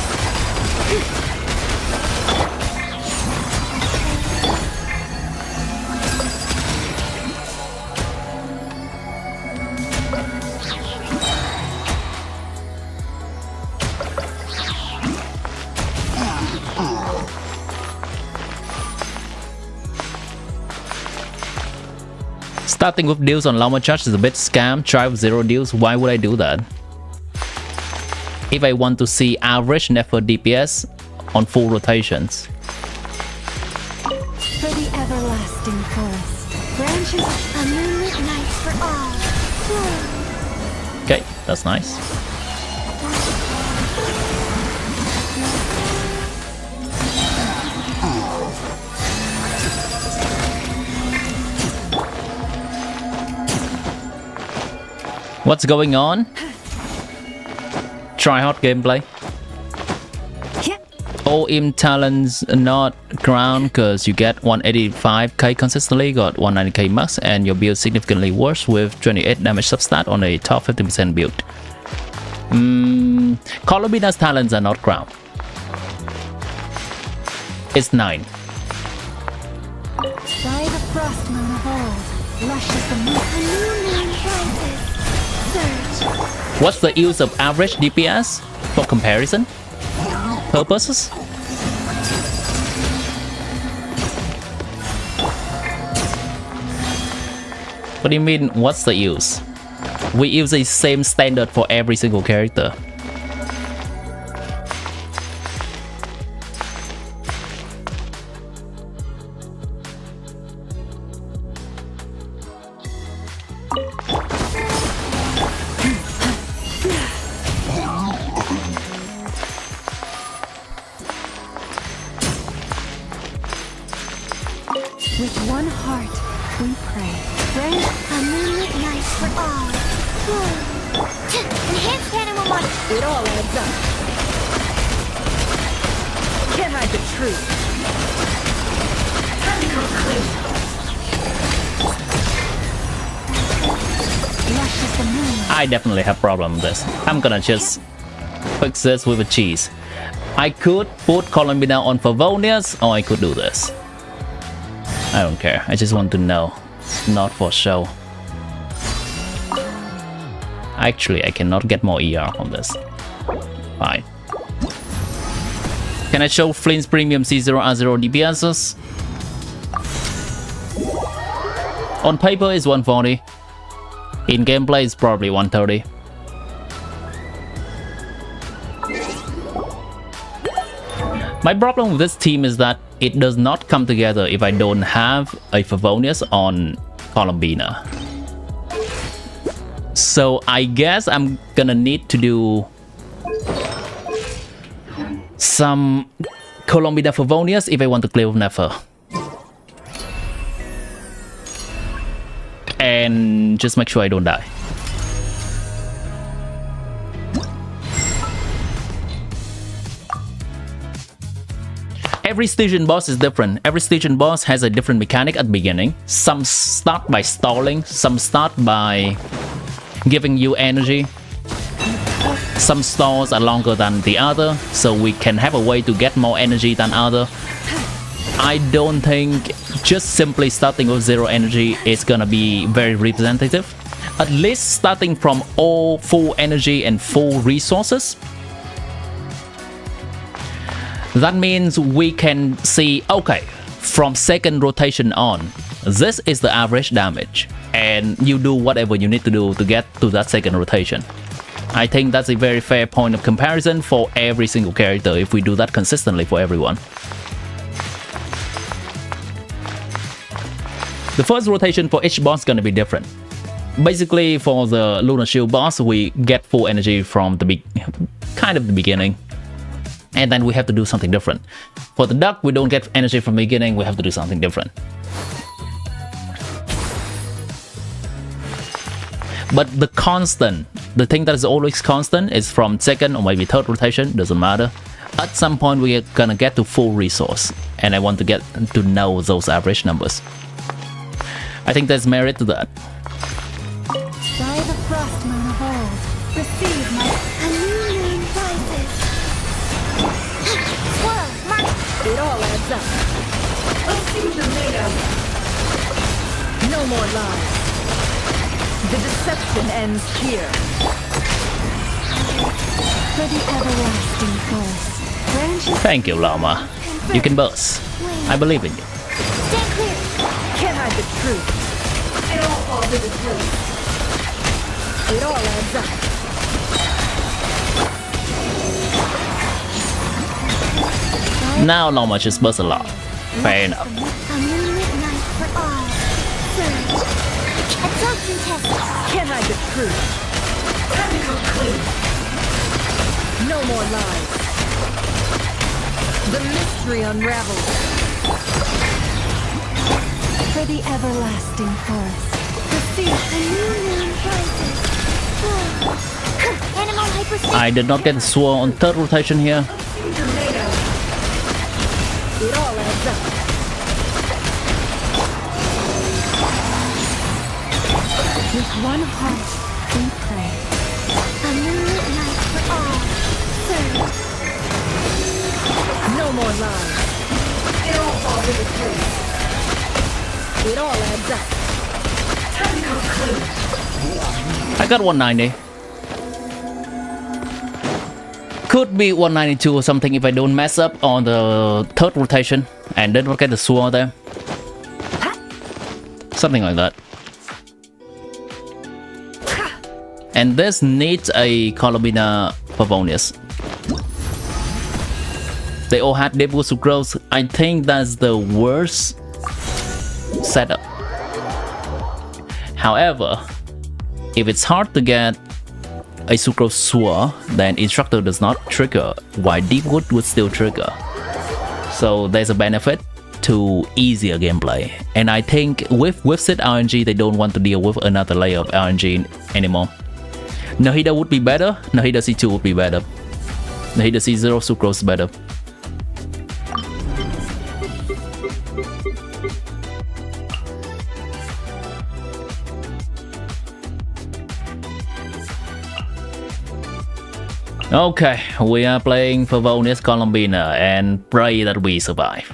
Starting with deals on llama charge is a bit scam. Try with 0 deals. Why would I do that? If I want to see average Nefer DPS on full rotations. For the everlasting forest. Branches a moonlit night for all. Okay, that's nice. What's going on? Try hard gameplay. All im talents not crown because you get 185k consistently, got 190k max, and your build significantly worse with 28 damage substat on a top 50% build. Columbina's talents are not crowned. It's 9. By the frost moon of old, luscious the moon, a new moon rises. Surge. What's the use of average DPS for comparison purposes? What do you mean, what's the use? We use the same standard for every single character. With one heart, we pray. Bring a moonlit night for all. Enhanced animal mod. It all adds up. Can't hide the truth. Luscious the moon. I definitely have problem with this. I'm gonna just fix this with a cheese. I could put Columbina on Favonius, or I could do this. I don't care. I just want to know. Not for show. Actually, I cannot get more ER on this. Fine. Can I show Flint's Premium C0R0 DPSs? On paper it's 140. In gameplay it's probably 130. My problem with this team is that it does not come together if I don't have a Favonius on Columbina. So I guess I'm gonna need to do some Columbina Favonius if I want to clear with Nefer. And just make sure I don't die. Every station boss is different. Every station boss has a different mechanic at the beginning. Some start by stalling, some start by giving you energy. Some stalls are longer than the other, so we can have a way to get more energy than other. I don't think just simply starting with 0 energy is gonna be very representative. At least starting from all full energy and full resources. That means we can see, okay, from second rotation on, this is the average damage, and you do whatever you need to do to get to that second rotation. I think that's a very fair point of comparison for every single character if we do that consistently for everyone. The first rotation for each boss is gonna be different. Basically, for the Lunar Shield boss, we get full energy from the beginning. And then we have to do something different. For the duck, we don't get energy from the beginning, we have to do something different. But the constant, the thing that is always constant is from second or maybe third rotation, doesn't matter. At some point we are gonna get to full resource, and I want to get to know those average numbers. I think there's merit to that. By the frost moon of old, receive my a new moon rises. Swirl, mark. It all adds up. Let's see what you're made of. No more lies. The deception ends here. For the everlasting force. Branches. Thank you, Llama. You can boss. I believe in you. Stand clear. Can't hide the truth. It all falls into place. It all adds up. Now Llama just burst a lot. Fair enough. A moonlit night for all. Surge. Absorption test. Can't hide the truth. Time to go clean. No more lies. The mystery unravels. For the everlasting forest. Receive a new moon rises. Animal hyperspace. I did not get Swore on third rotation here. It all adds up. With one heart, we pray. A moonlit night for all. Surge. No more lies. all falls into place. It all adds up. Time to come clean. I got 190. Could be 192 or something if I don't mess up on the third rotation and then we'll get the sword there. Something like that. And this needs a Columbina Pavonius. They all had debut sucrose. I think that's the worst setup. However, if it's hard to get a sucrose sword, then instructor does not trigger, while Deepwood would still trigger. So there's a benefit to easier gameplay. And I think with Whipsit RNG, they don't want to deal with another layer of RNG anymore. Nahida would be better, Nahida C2 would be better. Nahida C0 sucrose better. Okay, we are playing Pavonius Columbina and pray that we survive.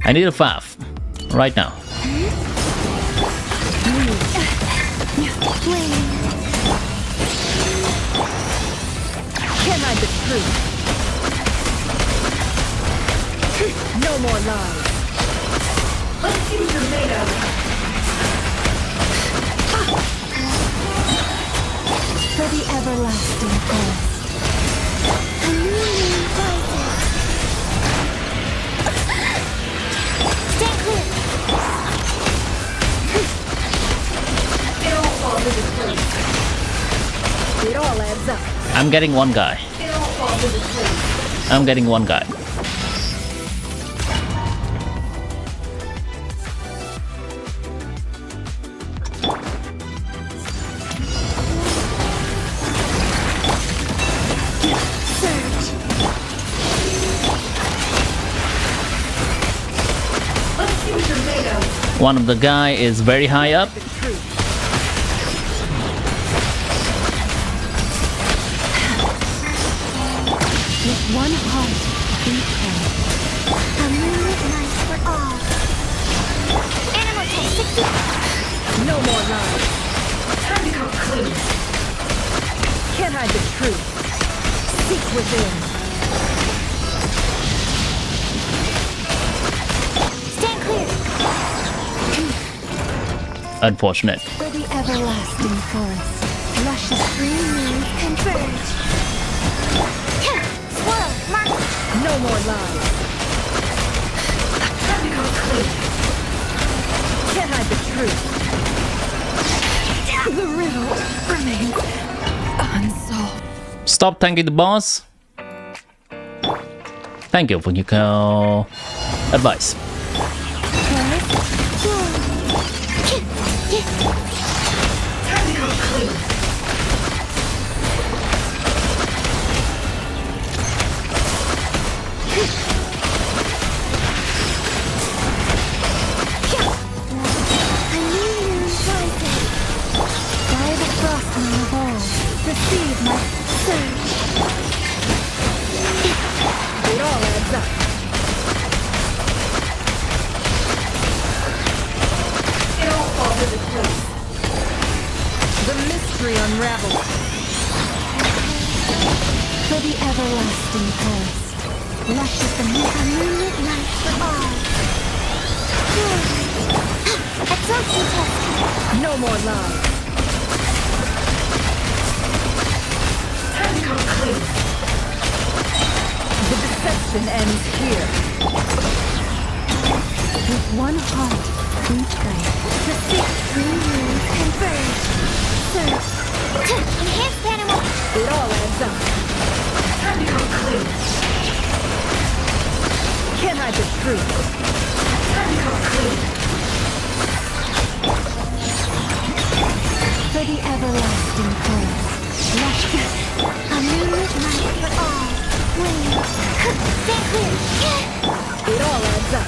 I need a 5 right now. Can't hide the truth. No more lies. Let's see what you're made of. For the everlasting quest. A new moon rises. Stand clear. It all falls into place. It all adds up. I'm getting one guy. It all falls into place. I'm getting one guy. One of the guy is very high up. With one heart, we pray. A moonlit night for all. Animal type 60. No more lies. Time to come clean. Can't hide the truth. Seek within. Stand clear. Unfortunate. For the everlasting forest. Luscious green moons converge. Swirl, mark. No more lies. Time to come clean. Can't hide the truth. The riddle remains unsolved. Stop thanking the boss. Thank you for your advice. Time to come clean. A new moon rises. By the frost moon of old, receive my surge. It all adds up. It all falls into place. The mystery unravels. For the everlasting forest. Luscious and a moonlit night for all. Exhaustion test. No more lies. Time to come clean. The deception ends here. With one heart, we pray. The six green moons converge. Surge. Enhanced animal. It all adds up. Time to come clean. Can't hide the truth. Time to come clean. For the everlasting forest. Luscious. A moonlit night for all. Wait. Stand clear. It all adds up.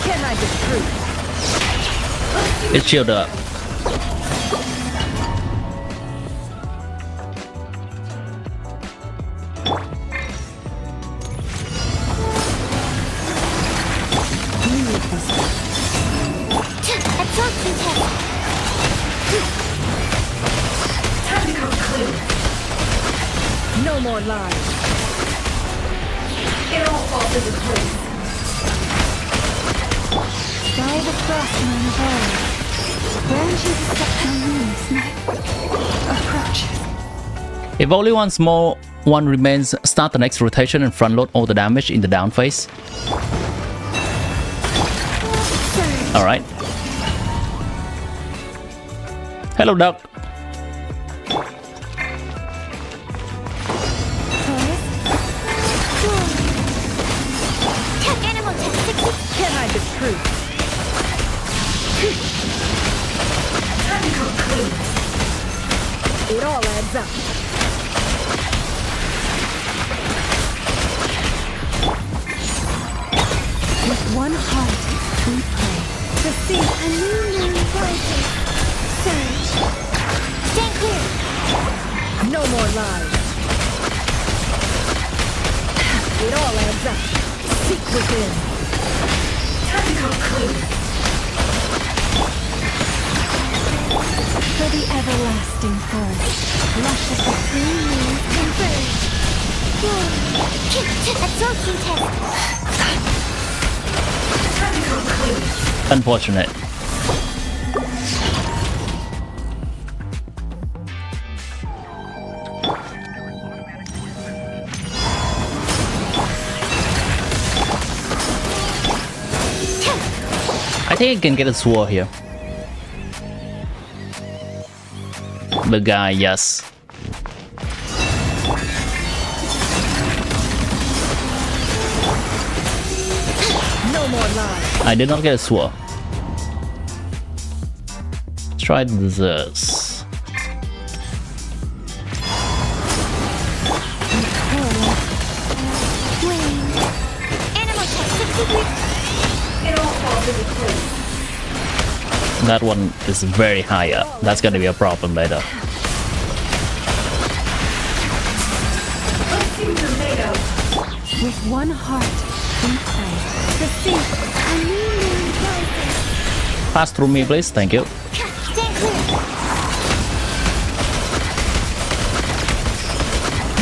Can I be true? It's shielded up. Absorption test. Tactical clue. No more lies. It all falls into place. By the frost moon of old, branches of September approaches. If only one small one remains, start the next rotation and front load all the damage in the down phase. Alright. Hello, duck. Can I be true? Tactical clue. It all adds up. With one heart, we pray to see a new moon rising. Surge. Stand clear. No more lies. It all adds up. Seek within. Tactical clue. For the everlasting forest, luscious the free moon converge. Absorption test. Tactical clue. Unfortunate. I think I can get a sword here. The guy, yes. No more lies. I did not get a sword. Let's try this. Animal test 63. It all falls into place. That one is very high up. That's gonna be a problem later. Let's see what you're made of. With one heart, we pray to see a new moon rising. Pass through me, please. Thank you. Stand clear.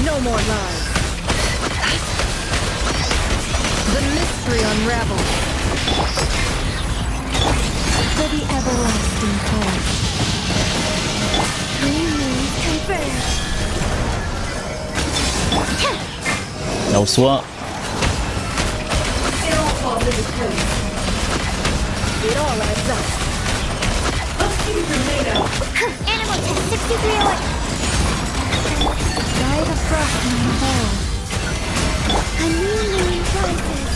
No more lies. The mystery unravels. For the everlasting forest, three moons converge. No sword. It all falls into place. It all adds up. Let's see what you're made of. Animal test 6301. By the frost moon of old, a new moon rises.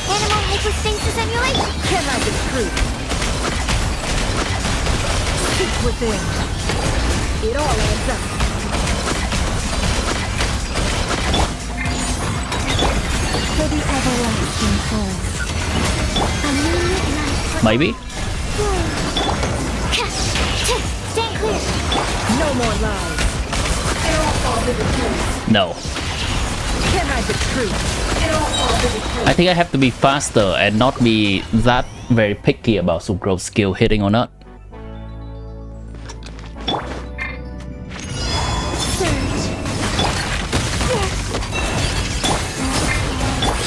Animal hypostasis emulation. Can I be true? Seek within. It all adds up. For the everlasting forest, a moonlit night for Maybe. Stand clear. No more lies. It all falls into place. No. Can I be true? It all falls into place. I think I have to be faster and not be that very picky about Sucrose skill hitting or not. Surge.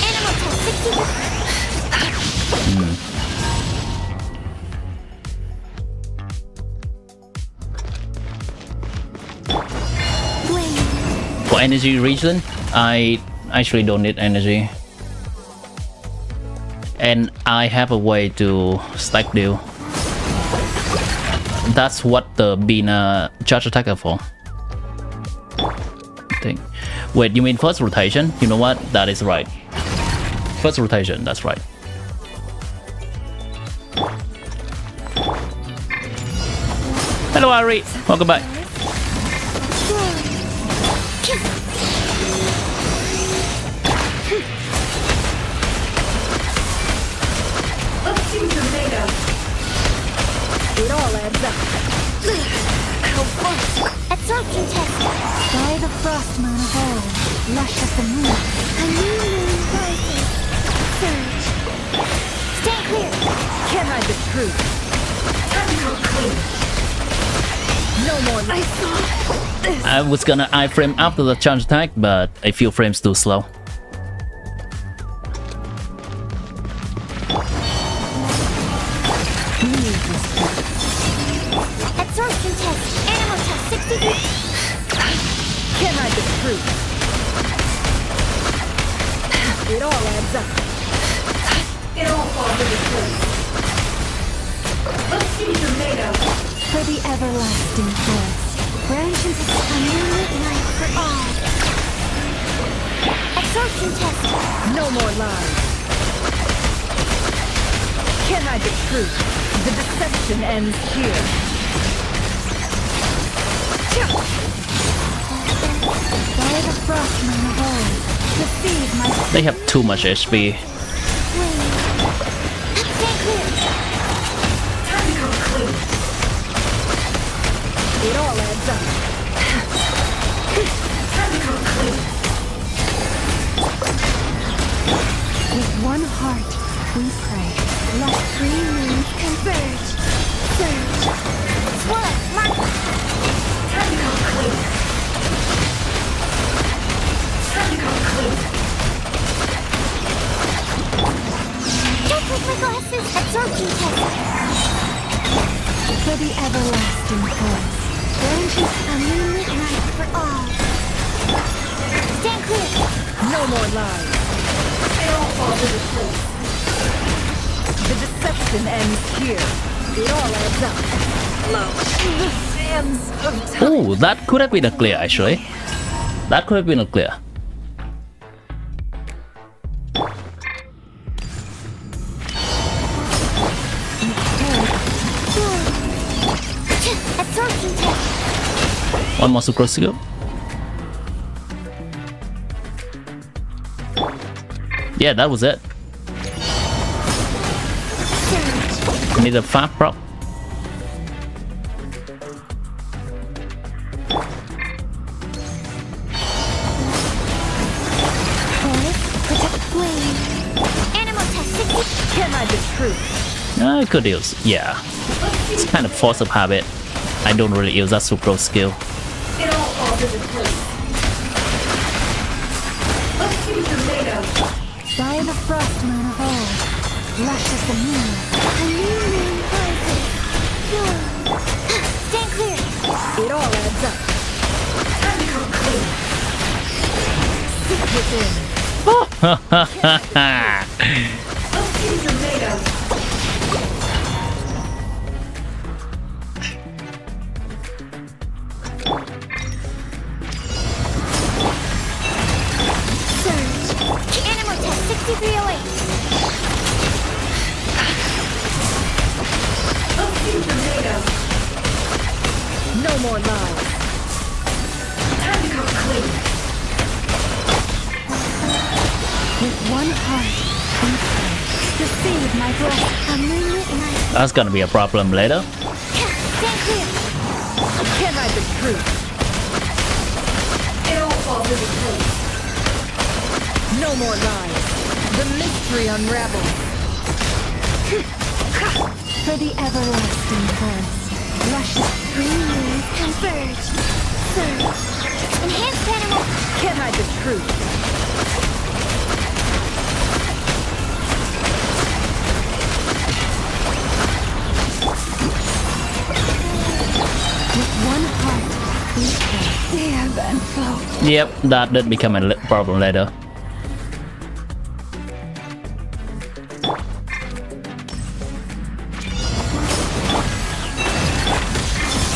Animal test 63. Blade. For energy reason, I actually don't need energy. And I have a way to stack deal. That's what the Bina charge attacker for. I think. Wait, you mean first rotation? You know what? That is right. First rotation, that's right. Hello Ari, welcome back. It all adds up. How fun! Absorption test. By the frost moon of old, luscious and moon. A new moon rises. Surge. Stay clear. Can't hide the truth. No more. I saw this. I was gonna iframe after the charge attack, but a few frames too slow. Absorption test. Animal test 63. Can't hide the truth. It all adds up. It all falls into place. Let's see what you're made of. For the everlasting forest, branches of a moonlit night for all. Absorption test. No more lies. Can't hide the truth. The deception ends here. By the frost moon of old, deceive my They have too much HP. flame. Stay clear. It all adds up. With one heart, we pray. Let three moons converge. Surge. Swirl. Mark. Don't break my glasses. Absorption test. For the everlasting forest, branches a moonlit night for all. Stand clear. No more lies. It all falls into place. The deception ends here. It all adds up. Low. The sands of time. Oh, that could have been a clear actually. That could have been a clear. Absorption test. One more sucrose to go. Yeah, that was it. Need a 5 prop. Forest, protect flame. Animal test 60. Can't hide the truth. I could use, yeah. It's kind of force of habit. I don't really use that sucrose skill. It all falls into place. Let's see what you're made of. By the frost moon of old, luscious and moon. A new moon rises. Pure. Stand clear. It all adds up. Time to come clean. Sit within. Let's see what you're made of. Surge. Animal test 6308. Let's see what you're made of. No more lies. Time to come clean. With one heart, we pray. Deceive my breath. A moonlit night. That's gonna be a problem later. Stand clear. Can't hide the truth. It all falls into place. No more lies. The mystery unravels. For the everlasting forest, luscious green moons converge. Surge. Enhanced animal. Can't hide the truth. With one heart, we pray. Ebb and flow. Yep, that did become a problem later.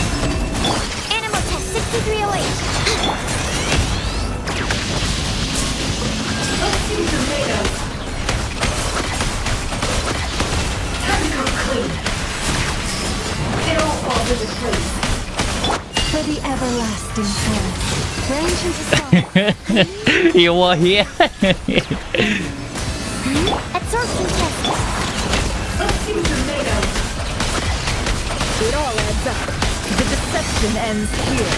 Animal test 6308. Let's see what you're made of. Time to come clean. It all falls into place. For the everlasting forest, branches of salt. You were here. Absorption test. Let's see what you're made of. It all adds up. The deception ends here.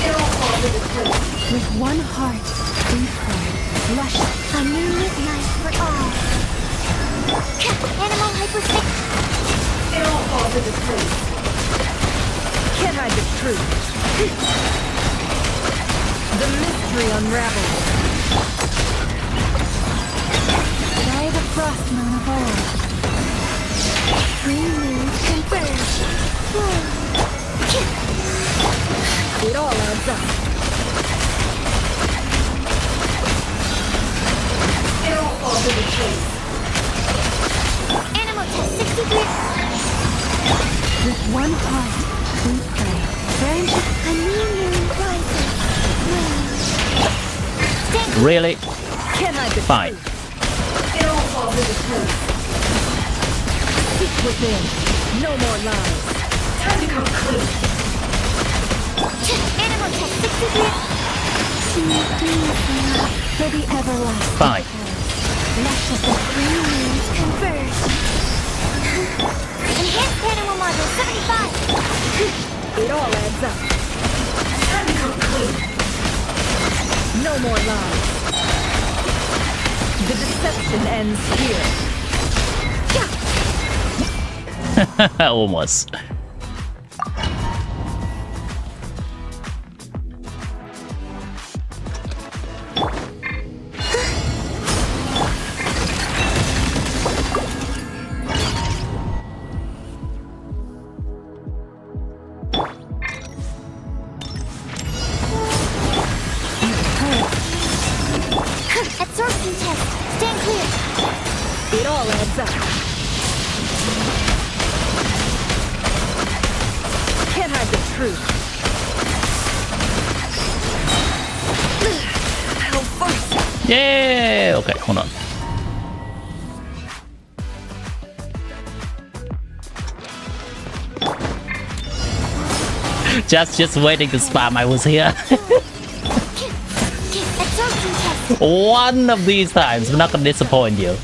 It all falls into place. With one heart, we pray. Luscious, a moonlit night for all. Animal hyperspace. It all falls into place. Can't hide the truth. The mystery unravels. By the frost moon of old. Three moons converge. It all adds up. It all falls into place. Animal test 63. With one heart, we pray. Friendship, a new moon rises. Really? Can't hide the Fine. truth. It all falls into place. Seek within. No more lies. Time to come clean. Animal test 63. For the everlasting. Fine. Luscious and three moons converge. Enhanced animal module 75. It all adds up. Time to come clean. No more lies. The deception ends here. Almost. Absorption test. Stand clear. It all adds up. Can't hide the truth. How fast? Yeah. Okay, hold on. Just waiting to spam. I was here. Absorption test. One of these times, I'm not gonna disappoint you. It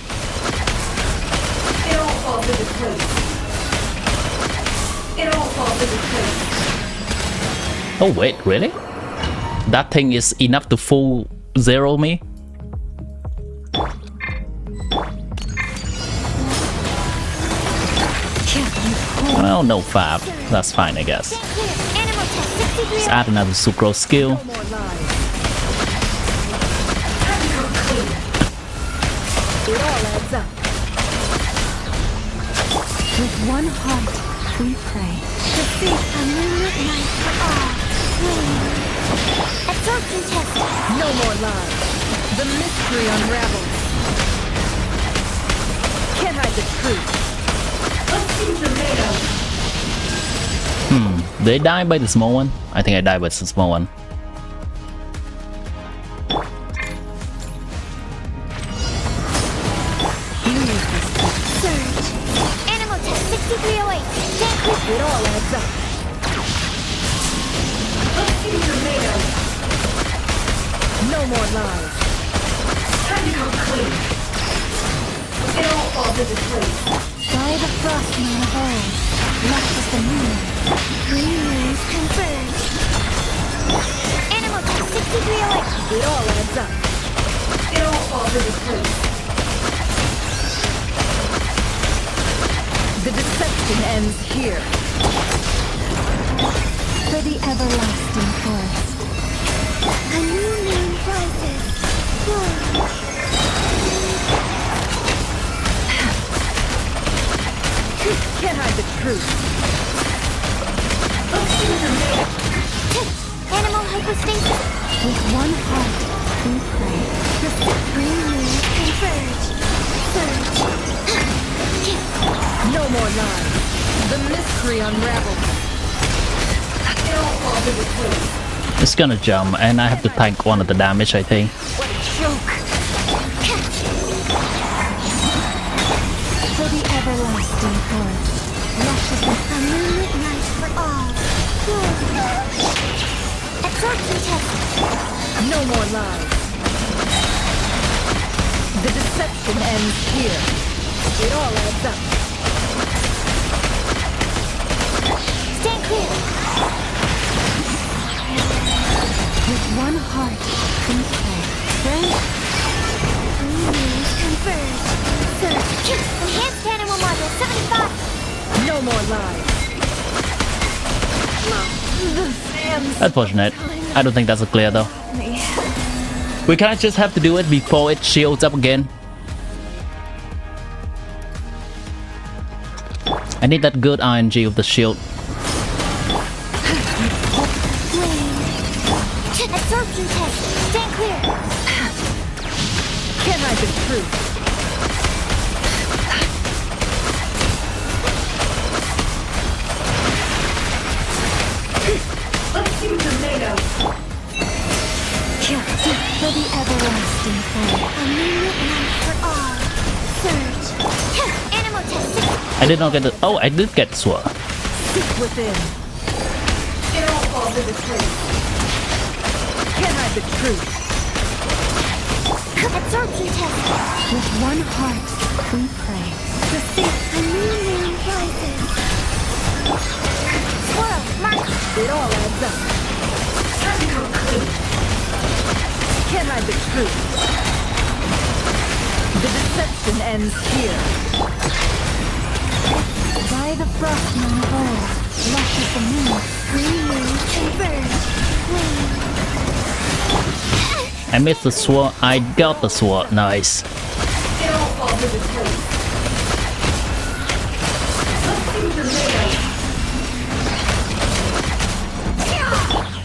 all falls into place. It all falls into place. Oh wait, really? That thing is enough to full zero me? Well, no fab. That's fine, I guess. Stand clear. Animal test 63. Let's add another sucrose skill. No more lies. Time to come clean. It all adds up. With one heart, we pray. To seek a moonlit night for all. Absorption test. No more lies. The mystery unravels. Can't hide the truth. Let's see what you're made of. Did I die by the small one? I think I died by the small one. Surge. Animal test 6308. Stand clear. It all adds up. Let's see what you're made of. No more lies. Time to come clean. It all falls into place. By the frost moon of old. Luscious the moon. Three moons converge. Animal test 6308. It all adds up. It all falls into place. The deception ends here. For the everlasting forest. A new moon rises. Can't hide the truth. Let's see what you're made of. Animal hypostasis. With one heart, we pray. The three moons converge. Surge. No more lies. The mystery unravels. It all falls into place. It's gonna jump, and I have to tank one of the damage, I think. What a joke. For the everlasting forest. Luscious and a moonlit night for all. Absorption test. No more lies. The deception ends here. It all adds up. No more lies. The sands Unfortunate. I don't think that's a clear though. me. We kind of just have to do it before it shields up again. I need that good ING of the shield. Absorption test. Stand clear. can't hide the truth. Let's see what you're made of. For the everlasting flame. A moonlit light for all. Surge. Animal test. I did not get the. Oh, I did get sword. Seek within. It all falls into place. Can't hide the truth. Absorption test. With one heart, we pray. The faith a new moon rises. Swirl, mark. It all adds up. Time to come clean. Can't hide the truth. The deception ends here. By the frost moon of old, lush as the moon, green moon, converge, flame. I missed the sword. I got the sword. Nice. It all falls into place. Let's see what you're made of.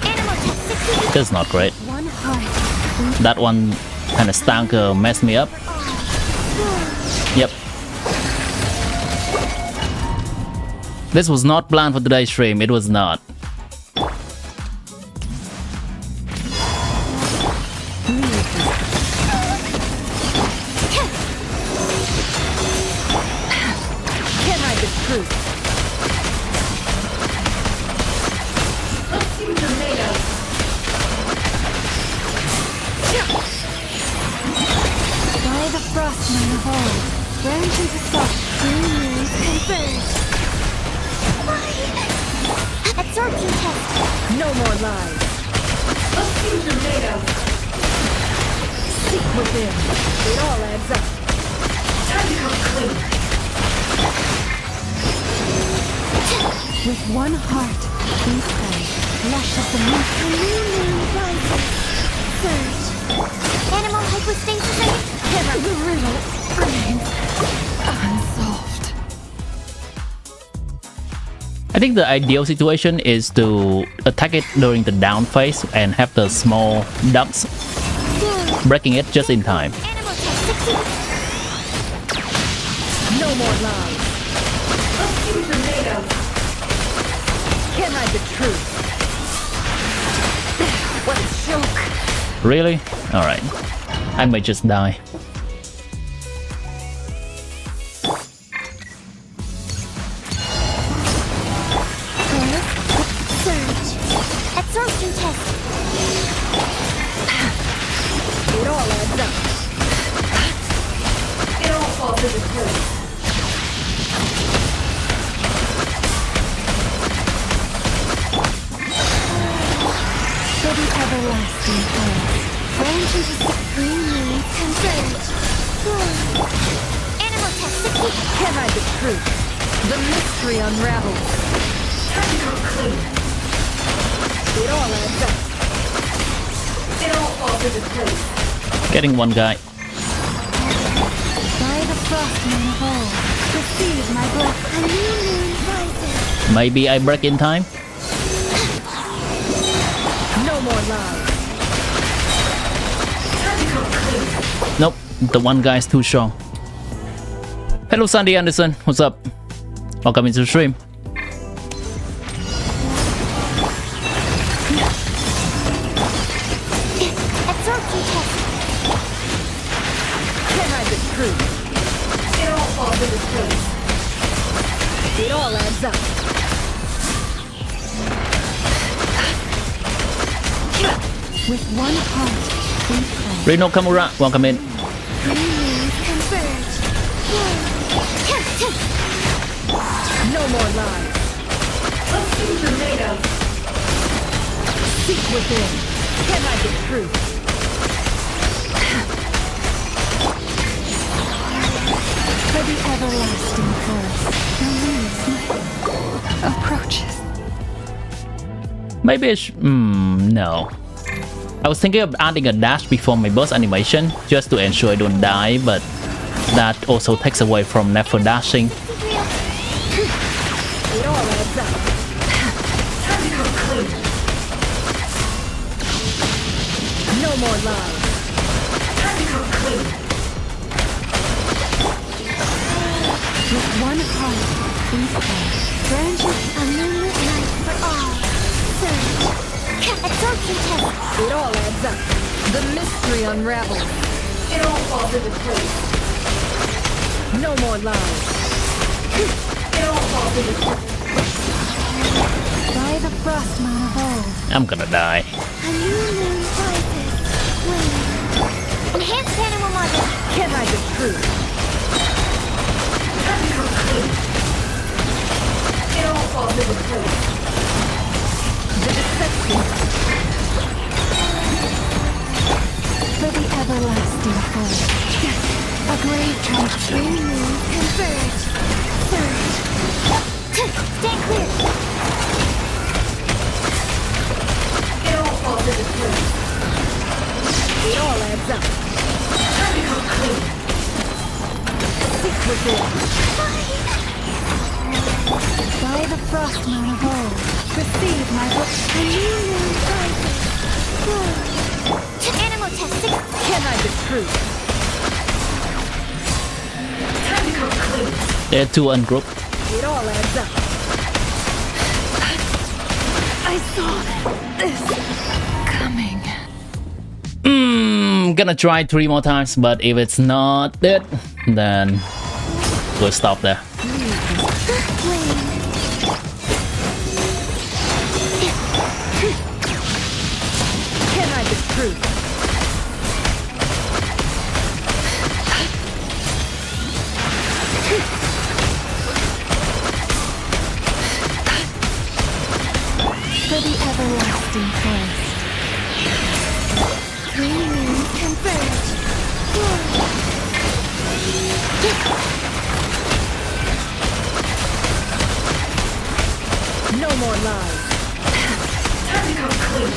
Animal test 60. That's not great. One heart. That one kind of stanker messed me up. Yep. This was not planned for today's stream. It was not. Can't hide the truth. Let's see what you're made of. By the frost moon of old, branches of soft, green moons, converge. Absorption test. No more lies. Let's see what you're made of. Seek within. It all adds up. Time to come clean. With one heart, we pray. Lush as the moon, a new moon rises. Surge. Animal hypostasis and The riddle remains unsolved. I think the ideal situation is to attack it during the down phase and have the small ducks breaking it just in time. animal test 60. No more lies. Let's see what you're made of. Can't hide the truth. What a joke. Really? Alright. I might just die. Surge. Absorption test. It all adds up. It all falls into place. For the everlasting flame. Branches of the green moon, converge. Animal test 60. Can't hide the truth. The mystery unravels. Time to come clean. It all adds up. It all falls into place. Getting one guy. By the frost moon of old, receive my breath. A new moon rises. Maybe I break in time? No more lies. Time to come clean. Nope. The one guy is too strong. Hello Sandy Anderson. What's up? Welcome into the stream. Absorption test. Can't hide the truth. It all falls into place. It all adds up. With one heart, we pray. Reno Kamura, welcome in. Green moons converge. No more lies. Let's see what you're made of. Seek within. Can't hide the truth. For the everlasting forest, the leaves Maybe no. I was thinking of adding a dash before my burst animation just to ensure I don't die, but that also takes away from never dashing. It all adds up. Time to go clean. No more lies. Time to go clean. With one heart, we pray. Branches a moonlit light for all. Surge. Absorption test. It all adds up. The mystery unravels. It all falls into place. No more lies. It all falls into place. By the frost moon of old. I'm gonna die. A new moon rises. Wait. Enhanced animal model. Can't hide the truth. Time to go clean. It all falls into place. The deception. For the everlasting forest. A great trunk. Three moons converge. Surge. Stand clear. It all falls into place. It all adds up. Time to go clean. Seek within. By the frost moon of old. Receive my book. A new moon rises. Good. Animal test 6. Can't hide the truth. Time to go clean. They're two ungrouped. It all adds up. I saw this coming. Gonna try 3 more times, but if it's not it, then we'll stop there. Can't hide the truth. For the everlasting forest. Three moons converge. No more lies. Time to go clean.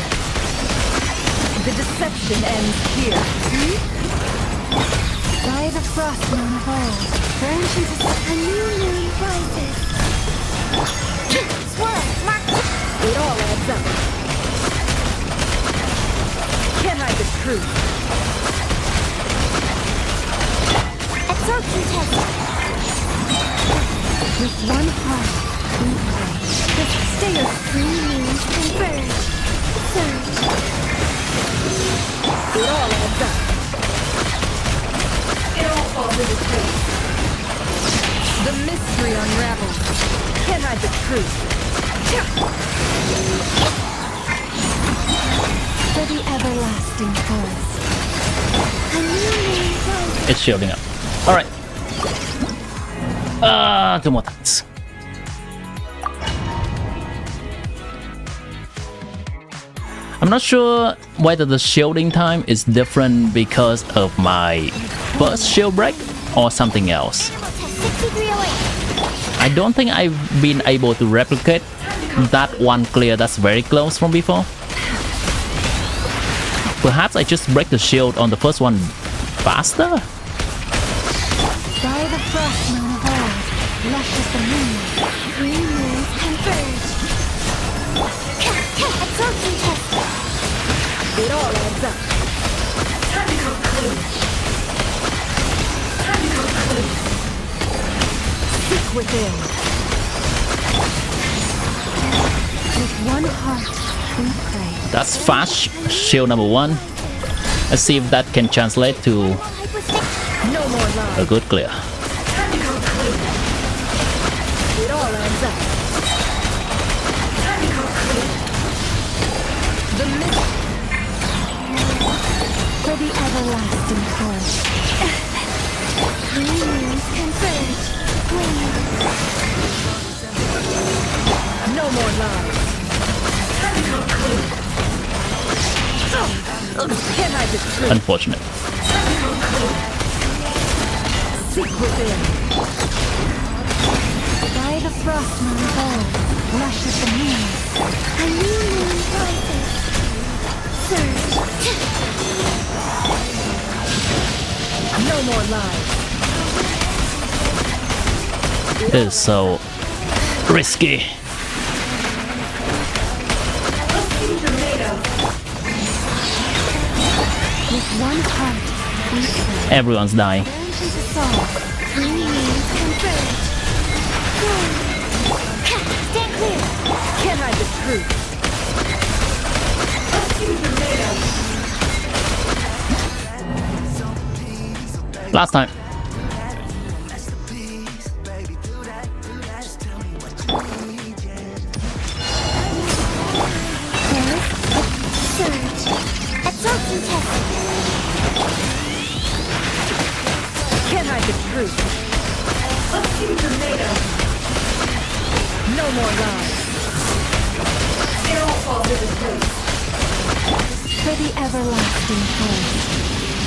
The deception ends here. By the frost moon of old. Branches a new moon rises. Swirl, mark. It all adds up. Can't hide the truth. Absorption test. With one heart, we pray. The stay of three moons converge. Surge. It all adds up. It all falls into place. The mystery unravels. Can't hide the truth. For the everlasting forest. A new moon rises. It's shielding up. Alright. 2 more times. I'm not sure whether the shielding time is different because of my first shield break or something else. I don't think I've been able to replicate that one clear that's very close from before. Perhaps I just break the shield on the first one faster? By the frost moon of old, luscious the moon. Three moons converge. Absorption test. It all adds up. Time to go clean. Time to go clean. Seek within. With one heart, we pray. That's fast shield number 1. Let's see if that can translate to No more lies. a good clear. Time to go clean. It all adds up. Time to go clean. The myth. For the everlasting forest. Three moons converge. No more lies. Time to go clean. Can't hide the truth. Unfortunate. Time to go clean. Seek within. By the frost moon of old, luscious the moon. A new moon Surge. No more lies. This is so risky. With one heart, we pray. Everyone's dying. Burn to the soul. Three means converge. Stand clear. Can't hide the truth. Last time. Surge. Absorption test. Can't hide the truth. No more lies. For the everlasting force.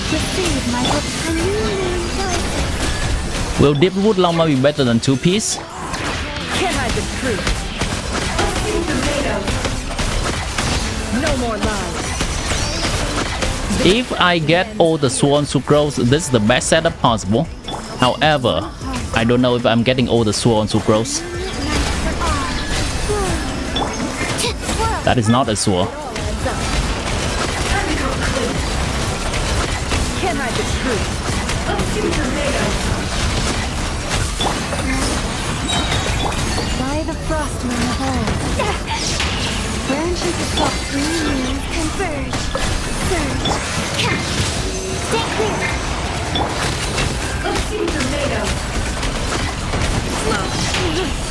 Receive my hope. A new moon rises. Will Deepwood Longma be better than 2-piece? Can't hide the truth. No more lies. If I get all the Sworn Sucrose, this is the best setup possible. However, I don't know if I'm getting all the Sworn Sucrose. That is not a sword. Can't hide the truth. By the frost moon of old. Branches of soft green moons converge. Surge. Stay clear.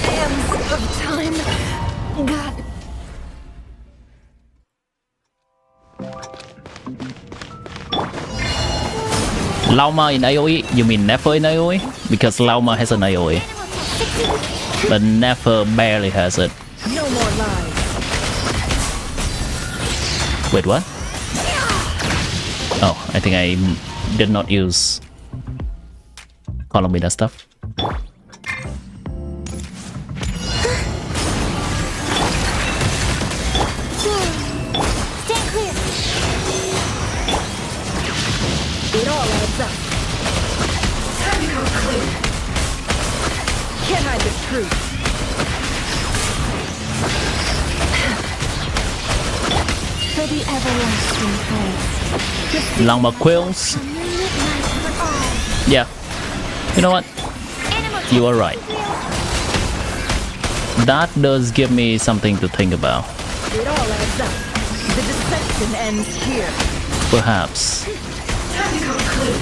Sands of time. God. Lauma in AoE? You mean Nefer in AoE? Because Lauma has an AoE. But Nefer barely has it. No more lies. Wait, what? Oh, I think I did not use Columina stuff. Stand clear. It all adds up. Time to come clean. Can't hide the truth. For the everlasting force. Longma Quills. A moonlit night for all. Yeah. You know what? Animal You are right. That does give me something to think about. It all adds up. The deception ends here. Perhaps. Time to come clean.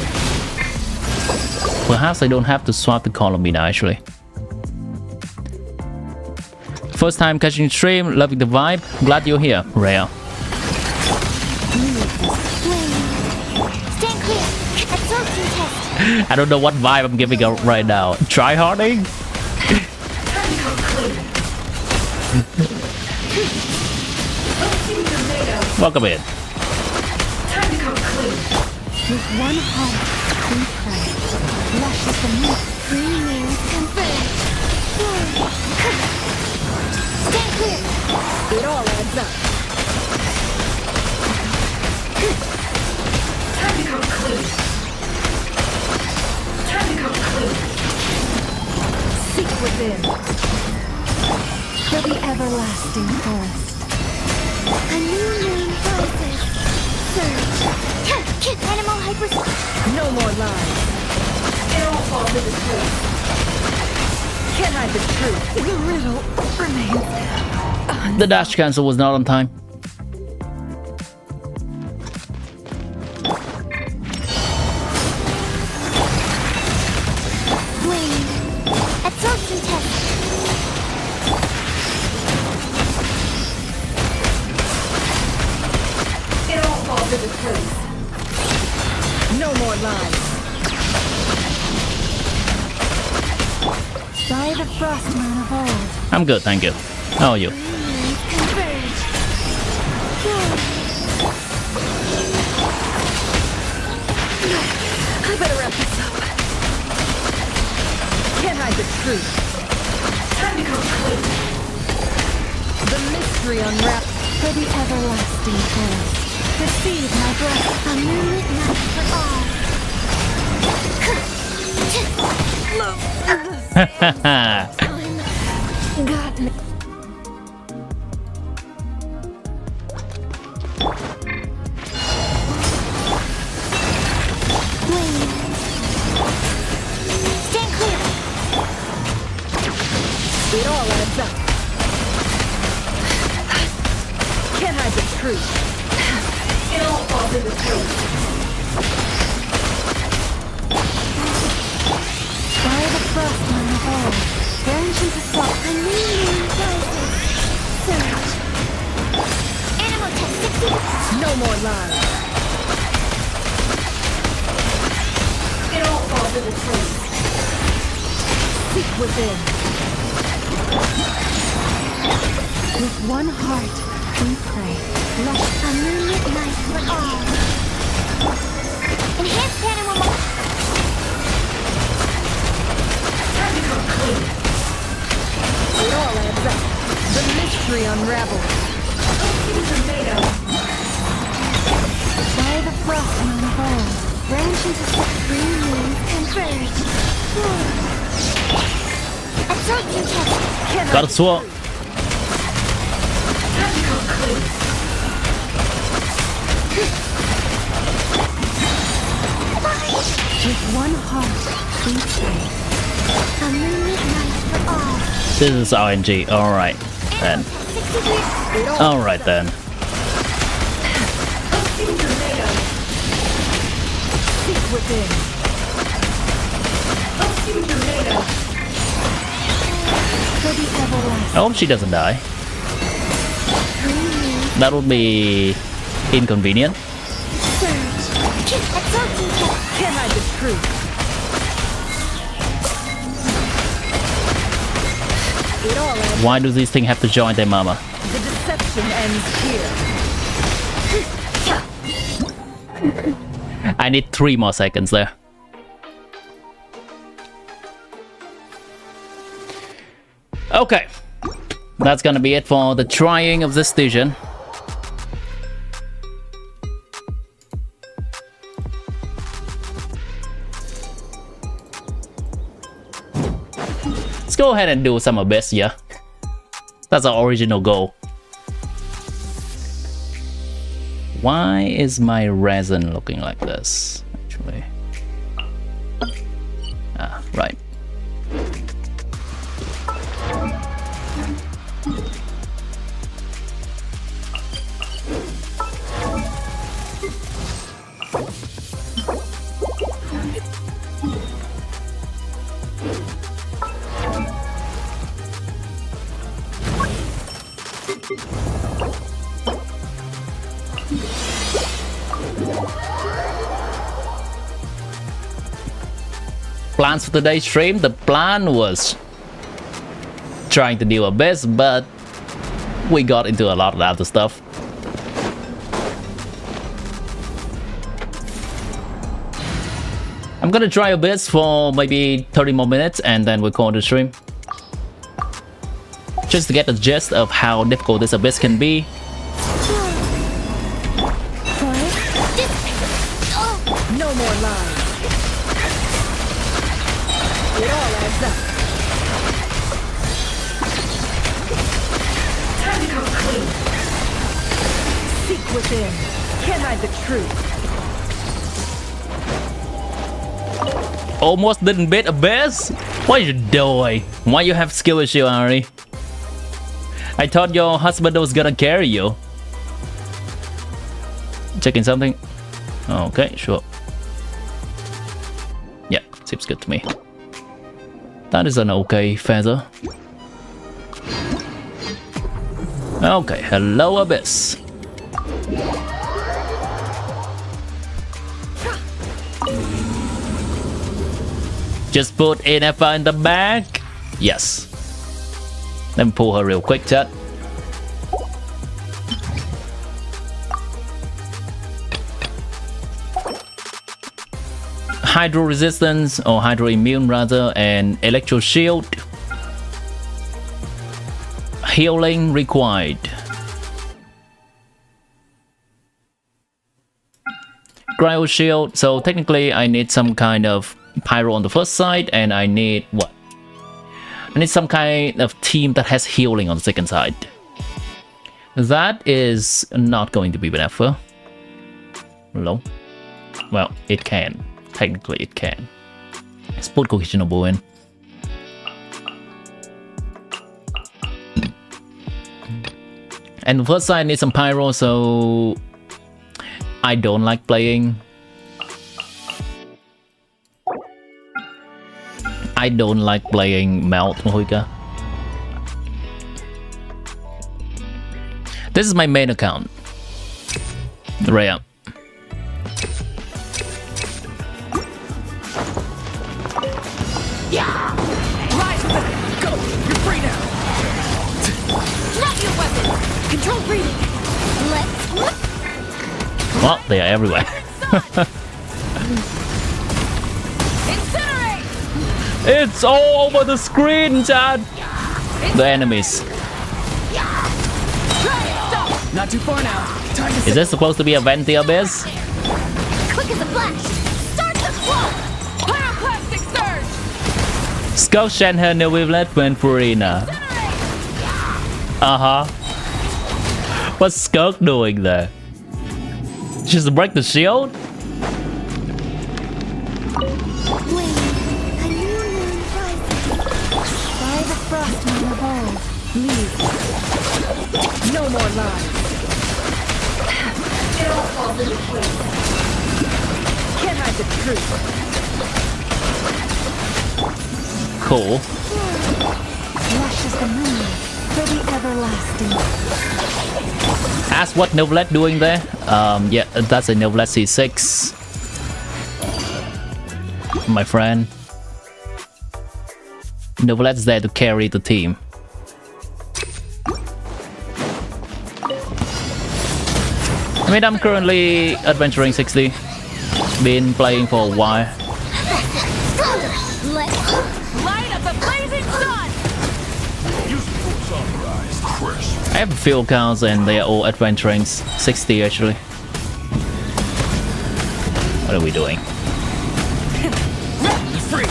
Perhaps I don't have to swap the Columina actually. First time catching stream, loving the vibe. Glad you're here, Rhea. Stand clear. Absorption test. I don't know what vibe I'm giving out right now. Try harding? Welcome in. With one heart, we pray. Luscious the moon. Three moons converge. Stand clear. It all adds up. Time to come clean. Time to come clean. Seek within. For the everlasting forest. A new moon rises. Surge. Animal hyper. No more lies. It all falls into place. Can't hide the truth. The riddle remains. The dash cancel was not on time. Blade. Absorption test. It all falls into place. No more lies. By the frost moon of old. I'm good, thank you. How are you? Three moons converge. I better wrap this up. Can't hide the truth. Time to come clean. The mystery unwrapped. For the everlasting forest. Receive my blessing. A moonlit night for all. Got me. Stand clear. It all adds up. Can't hide the truth. It all falls into place. By the frost on the wall, branches assault. A new moon rises. Surge. Animal test 60. No more lies. It all falls into place. Seek within. With one heart, we pray. Let a moonlit night for all. Enhanced animal mode. It all adds up. The mystery unravels. By the frost on the wall, branches assault. Green moons converge. Absorption test. Got a swap. With one heart, we pray. A moonlit night for all. This is RNG. Alright then. Alright then. Seek within. For the everlasting. I hope she doesn't die. That would be inconvenient. Surge. Absorption test. Can't hide the truth. It all adds. Why do these things have to join their mama? The deception ends here. I need 3 more seconds there. Okay. That's gonna be it for the trying of this station. Let's go ahead and do some abyss, yeah. That's our original goal. Why is my resin looking like this, actually? Ah, right. Plans for today's stream, the plan was trying to do our best, but we got into a lot of other stuff. I'm gonna try a bit for maybe 30 more minutes and then we'll call the stream. Just to get the gist of how difficult this abyss can be. No more lies. It all adds up. Time to come clean. Seek within. Can't hide the truth. Almost didn't beat abyss? What are you doing? Why you have skill issue, Ari? I thought your husband was gonna carry you. Checking something? Okay, sure. Yeah, seems good to me. That is an okay feather. Okay, hello Abyss. Just put NFR in the back. Yes. Let me pull her real quick, chat. Hydro resistance or hydro immune rather, and electro shield. Healing required. cryo shield, so technically I need some kind of pyro on the first side, and I need what? I need some kind of team that has healing on the second side. That is not going to be enough. No. Well, it can. Technically, it can. Let's put Kokishinobu in. And the first side needs some pyro, so I don't like playing. I don't like playing Melt Mahoika. This is my main account. Rare. Yeah! Rise with it! Go! You're free now! Drop your weapon! Control breathing! Let's... Well, they are everywhere. Incinerate! It's all over the screen, Chad! The enemies. Not too far now. Time to Is this supposed to be a Venti Abyss? Quick as a flash! Start the flow! Pyroclastic surge! Skirk sent her new wavelet when Furina. Uh-huh. What's Skirk doing there? Just break the shield? Wait, a new moon rises. By the frost moon of old. Leave. No more lies. It all falls into place. Can't hide the truth. Cool. Lushes the moon for the everlasting. Ask what Novelet doing there? Yeah, that's a Novelet C6. My friend. Novelet's there to carry the team. I mean, I'm currently adventuring 60. Been playing for a while. Let's Light up the blazing sun! Useful sunrise, crisp. I have a few accounts and they are all adventuring 60 actually. What are we doing? Free!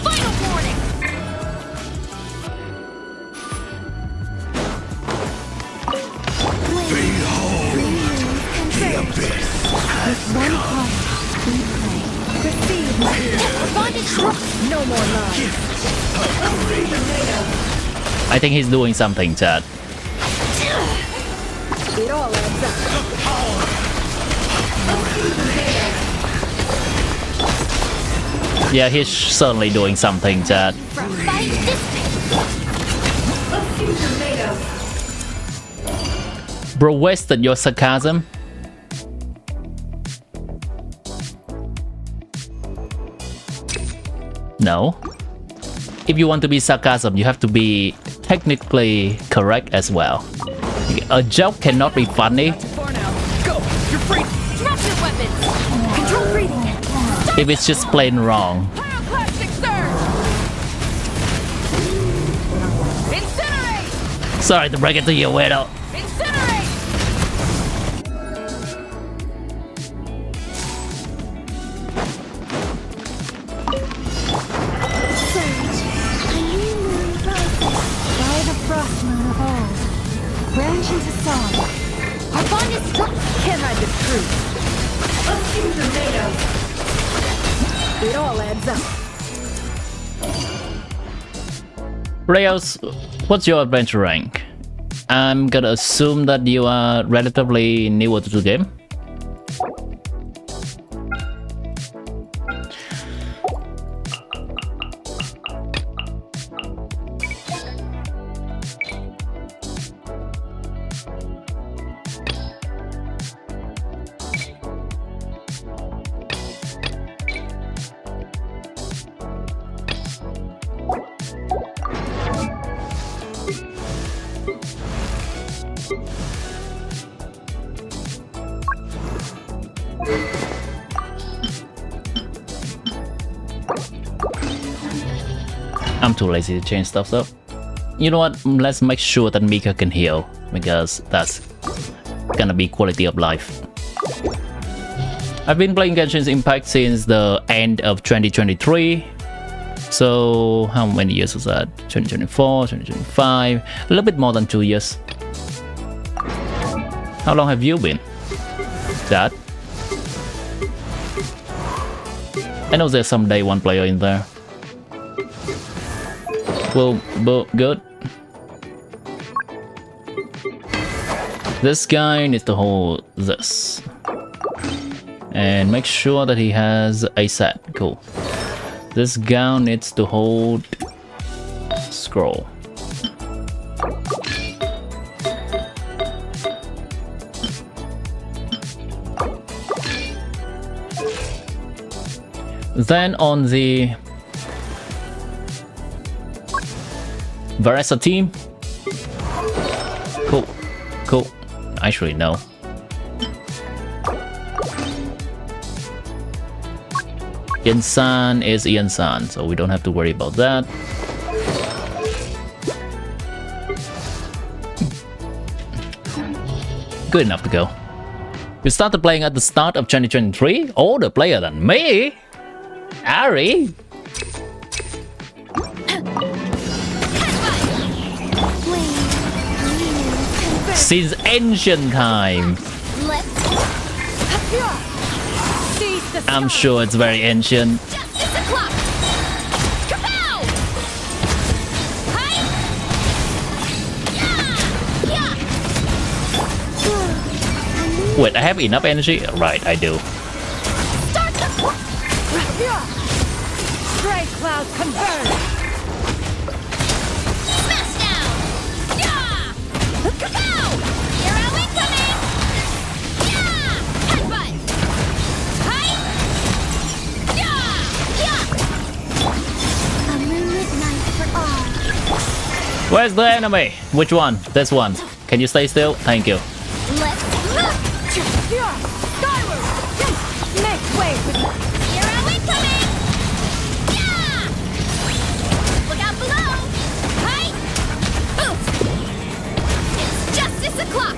final warning! The abyss. With one heart, we play. Receive my bondage. No more lies. I think he's doing something, Chad. It all adds up. Yeah, he's certainly doing something, Chad. Fight this Bro, wasted your sarcasm. No. If you want to be sarcasm, you have to be technically correct as well. A joke cannot be funny For now. Go! You're free! Drop your weapons! Control breathing! if it's just plain wrong. Pyroclastic surge! Incinerate! Sorry to break it to you, weirdo. Incinerate! Surge! A new moon rises. By the frost moon of old. Branch into song. Our bond is strong. Can't hide the truth. It all adds up. Rails, what's your adventure rank? I'm gonna assume that you are relatively newer to the game. I'm too lazy to change stuff though. You know what? Let's make sure that Mika can heal, because that's gonna be quality of life. I've been playing Genshin Impact since the end of 2023. So how many years was that? 2024, 2025, a little bit more than 2 years. How long have you been? Dad? I know there's some day one player in there. Well, good. This guy needs to hold this. And make sure that he has a set. Cool. This guy needs to hold scroll. Then on the Varesa team. Cool. Actually, no. Ian-san is Ian-san, so we don't have to worry about that. Good enough to go. You started playing at the start of 2023? Older player than me? Ari? Since ancient times. I'm sure it's very ancient. Wait, I have enough energy? Right, I do. Stray cloud converge. Smash down! Yeah! Kapow! Hero incoming! Yeah! Headbutt! Hi! Yeah! Yeah! A moonlit night for all. Where's the enemy? Which one? This one. Can you stay still? Thank you. Let's Skyward! Make way for the hero incoming! Yeah! Look out below! Hi! Oof! It's justice o'clock!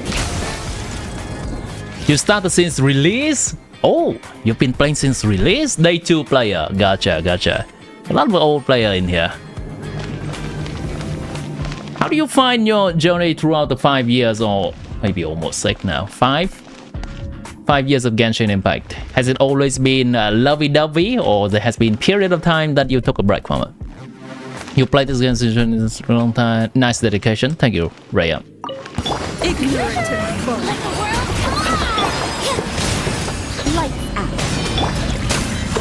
You started since release? Oh, you've been playing since release? Day 2 player. Gotcha. A lot of old player in here. How do you find your journey throughout the 5 years, or maybe almost 6 now? 5 years of Genshin Impact. Has it always been lovey-dovey, or there has been period of time that you took a break from it? You played this Genshin for a long time. Nice dedication. Thank you, Raya. ignorant and full. Let the world come on! Lights out.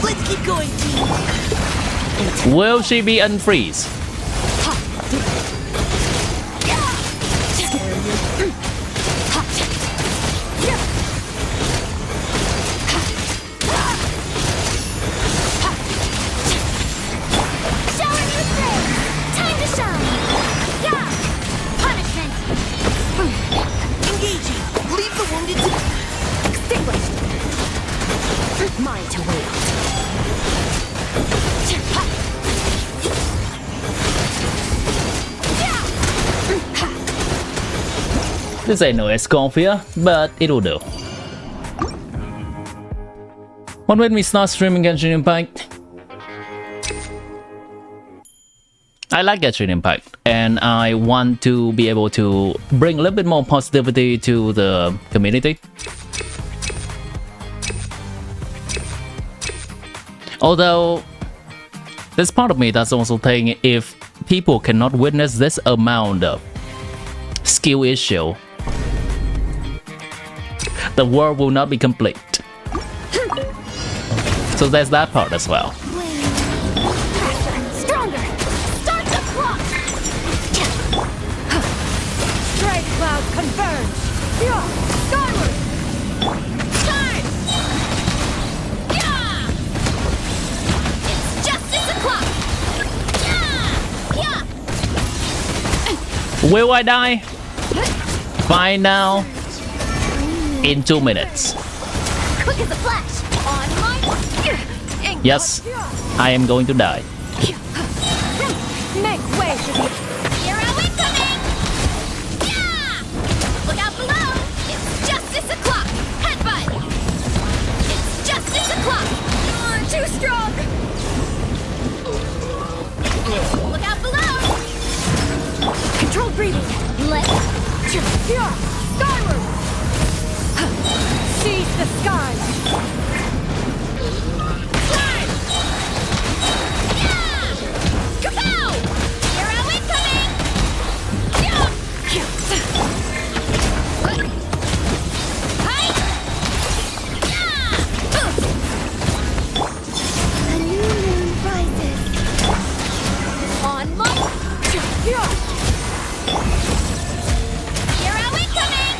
Let's keep going, team. Will she be unfreeze? Mine to wait. This ain't no Escofia, but it'll do. What made me start streaming Genshin Impact? I like Genshin Impact, and I want to be able to bring a little bit more positivity to the community. Although, there's part of me that's also thinking if people cannot witness this amount of skill issue, the world will not be complete. So there's that part as well. Stronger! Start the clock! Stray cloud converge. Skyward! Charge! Yeah! It's justice o'clock! Yeah! Yeah! Will I die? Find now. In 2 minutes. Quick as a flash! On my... Yes, I am going to die. Make way for the Hero incoming! Yeah! Look out below! It's justice o'clock! Headbutt! It's justice retreating. Let's Skyward! Seize the skies! Kapow! Hero incoming! A new moon rises. On mark! Hero incoming!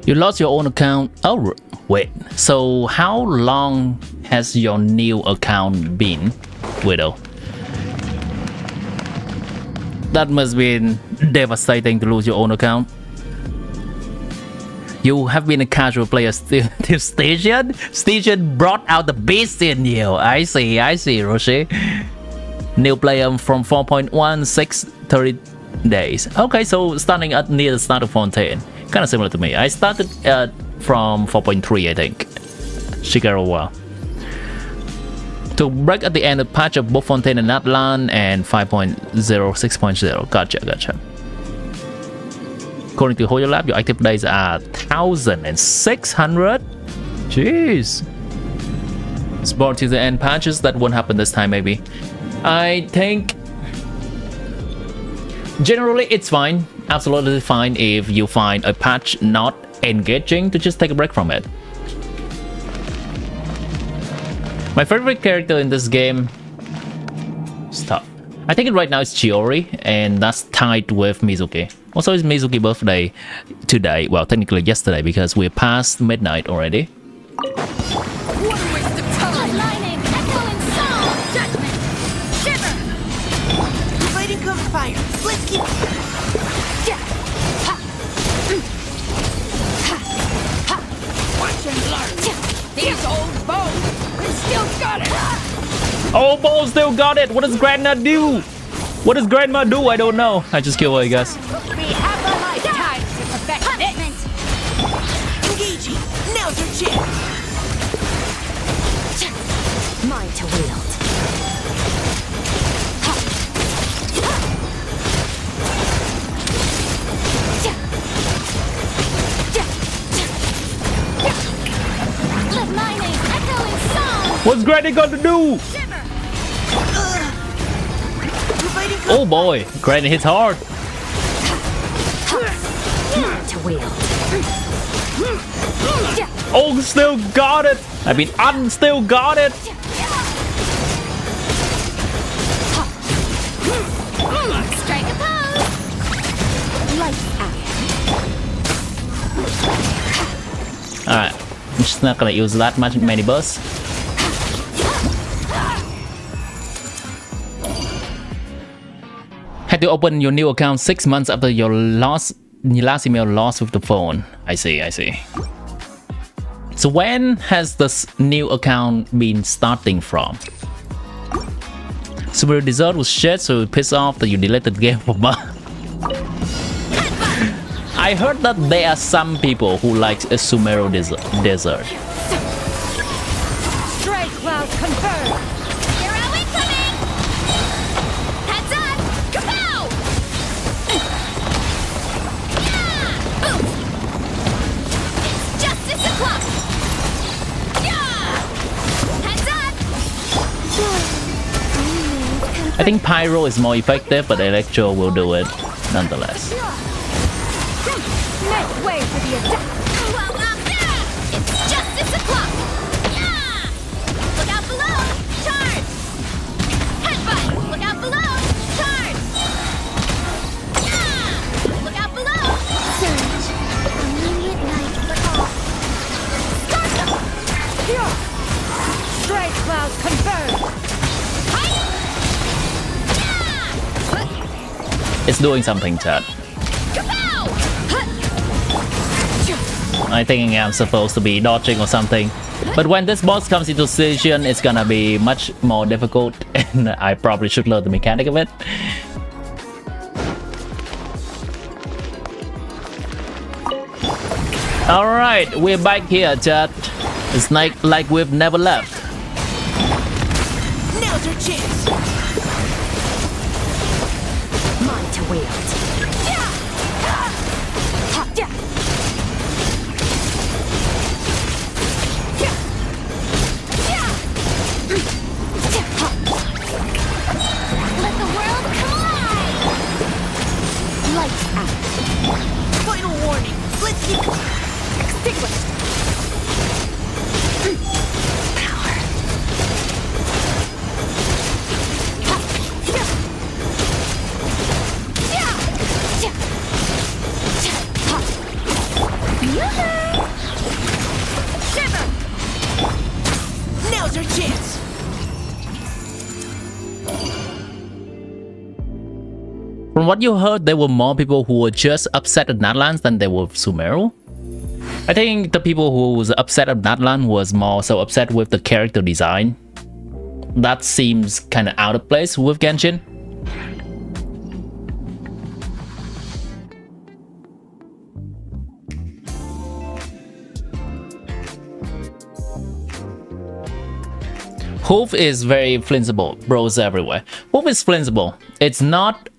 You lost your own account. Oh, wait. So how long has your new account been, Widow? That must be devastating to lose your own account. You have been a casual player still till Station? Station brought out the beast in you. I see, Roshi. New player from 4.1, 30 days. Okay, so starting at near the start of Fontaine. Kind of similar to me. I started from 4.3, I think. Shigeru Wa. To break at the end of patch of both Fontaine and Natlan and 5.0, 6.0. Gotcha. According to Hoyo Lab, your active days are 1,600. Jeez. It's brought to the end patches. That won't happen this time, maybe. I think generally it's fine. Absolutely fine if you find a patch not engaging to just take a break from it. My favorite character in this game, stop. I think right now it's Chiori, and that's tied with Mizuki. Also, it's Mizuki's birthday today. Well, technically yesterday because we're past midnight already. What a waste of time! Lightning, echoing song, judgment, shiver. Fighting comes fire. Let's keep. Watch and learn! These old bones! They still got it! Oh, Bo still got it! What does Grandma do? What does Grandma do? I don't know. I just kill her, I guess. We have a lifetime to perfect Punishment. Engaging. Now's your chance. mine to wield. Let my name echo in song. What's Granny gonna do? Shiver. Oh boy, Granny hits hard. Mine to wield. Oh, still got it. I mean, still got it. Strike a pose. Light out. Alright, I'm just not gonna use that much many bursts. Had to open your new account 6 months after your last email lost with the phone. I see. So when has this new account been starting from? Super Desert was shit, so it pissed off that you deleted the game for bug. I heard that there are some people who like a Sumeru Desert. Stray cloud confirmed. Hero incoming. Heads up. Kapow. Yeah. Boom. It's justice o'clock. Yeah. Heads up. I think Pyro is more effective, but Electro will do it nonetheless. Make way for the attack. Well, yeah. It's justice o'clock. Yeah. Look out below. Charge. Headbutt. Look out below. Charge. Yeah. Look out below. Surge. Immediate night for all. Here. Stray cloud confirmed. It's doing something, chat. I think I'm supposed to be dodging or something. But when this boss comes into situation, it's gonna be much more difficult, and I probably should learn the mechanic of it. Alright, we're back here, chat. It's like we've never left. Now's your chance. wield. Let the world collide! Lights out. Final warning. Let's extinguished. Power. Shiver! Now's your chance. From what you heard, there were more people who were just upset at Natlands than they were with Sumeru. I think the people who was upset at Natlan was more so upset with the character design. That seems kind of out of place with Genshin. Hoof is very flexible, bros everywhere. Hoof is flexible. It's not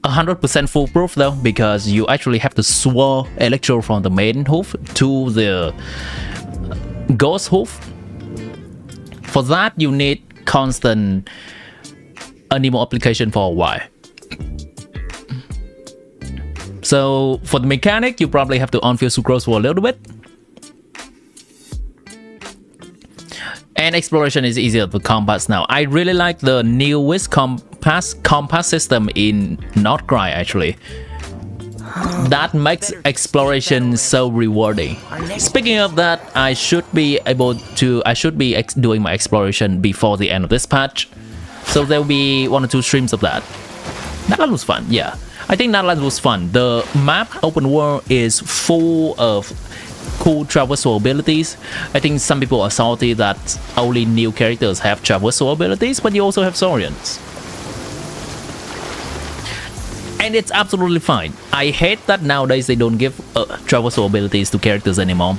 100% foolproof though, because you actually have to swirl electro from the main hoof to the ghost hoof. For that, you need constant animal application for a while. So for the mechanic, you probably have to on-field sucrose for a little bit. And exploration is easier with compass now. I really like the newest compass system in nod-krai actually. That makes exploration so rewarding. Speaking of that, I should be doing my exploration before the end of this patch. So there will be 1 or 2 streams of that. That was fun, yeah. I think that was fun. The map open world is full of cool traversal abilities. I think some people are salty that only new characters have traversal abilities, but you also have Saurians. And it's absolutely fine. I hate that nowadays they don't give traversal abilities to characters anymore.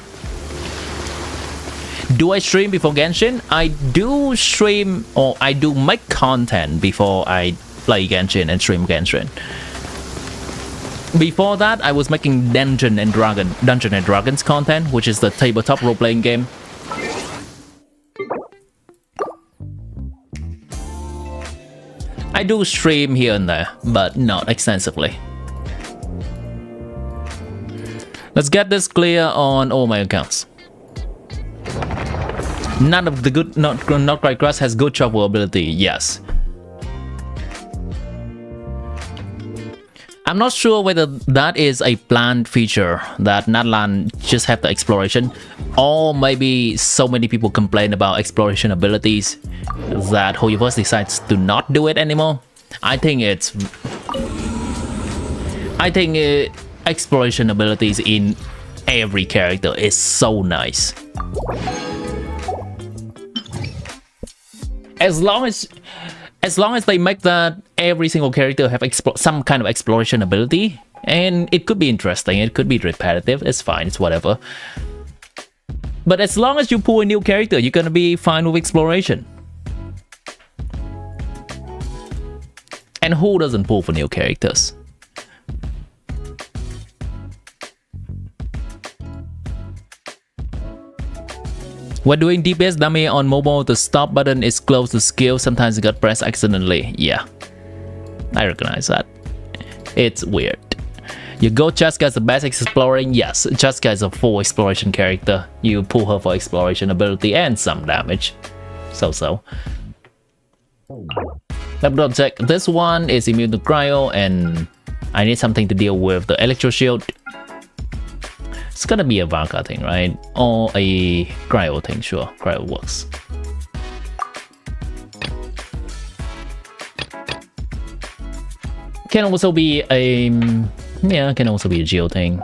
Do I stream before Genshin? I do stream, or I do make content before I play Genshin and stream Genshin. Before that, I was making Dungeon and Dragons content, which is the tabletop role-playing game. I do stream here and there, but not extensively. Let's get this clear on all my accounts. None of the good nod-krai grass has good travel ability, yes. I'm not sure whether that is a planned feature that Natlan just have the exploration, or maybe so many people complain about exploration abilities that Hoyoverse decides to not do it anymore. I think exploration abilities in every character is so nice. As long as they make that every single character have some kind of exploration ability, and it could be interesting, it could be repetitive, it's fine, it's whatever. But as long as you pull a new character, you're gonna be fine with exploration. And who doesn't pull for new characters? When doing DPS dummy on mobile, the stop button is close to skill. Sometimes it got pressed accidentally. Yeah, I recognize that. It's weird. You go Cheska is the best exploring. Yes, Cheska is a full exploration character. You pull her for exploration ability and some damage. So. Let me check. This one is immune to cryo, and I need something to deal with the electro shield. It's gonna be a Vanka thing, right? Or a cryo thing, sure. Cryo works. Can also be a... yeah, can also be a Geo thing.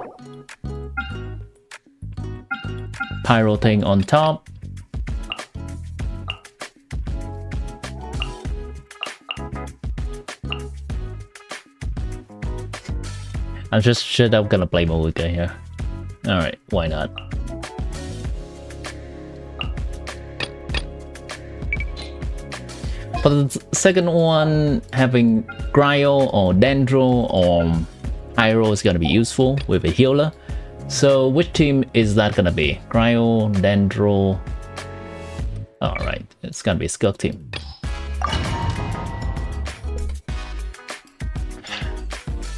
Pyro thing on top. I'm just straight up gonna play Mulligan here. Alright, why not? For the second one, having Cryo or Dendro or Pyro is gonna be useful with a healer. So which team is that gonna be? Cryo, Dendro. Alright, it's gonna be Skirk team.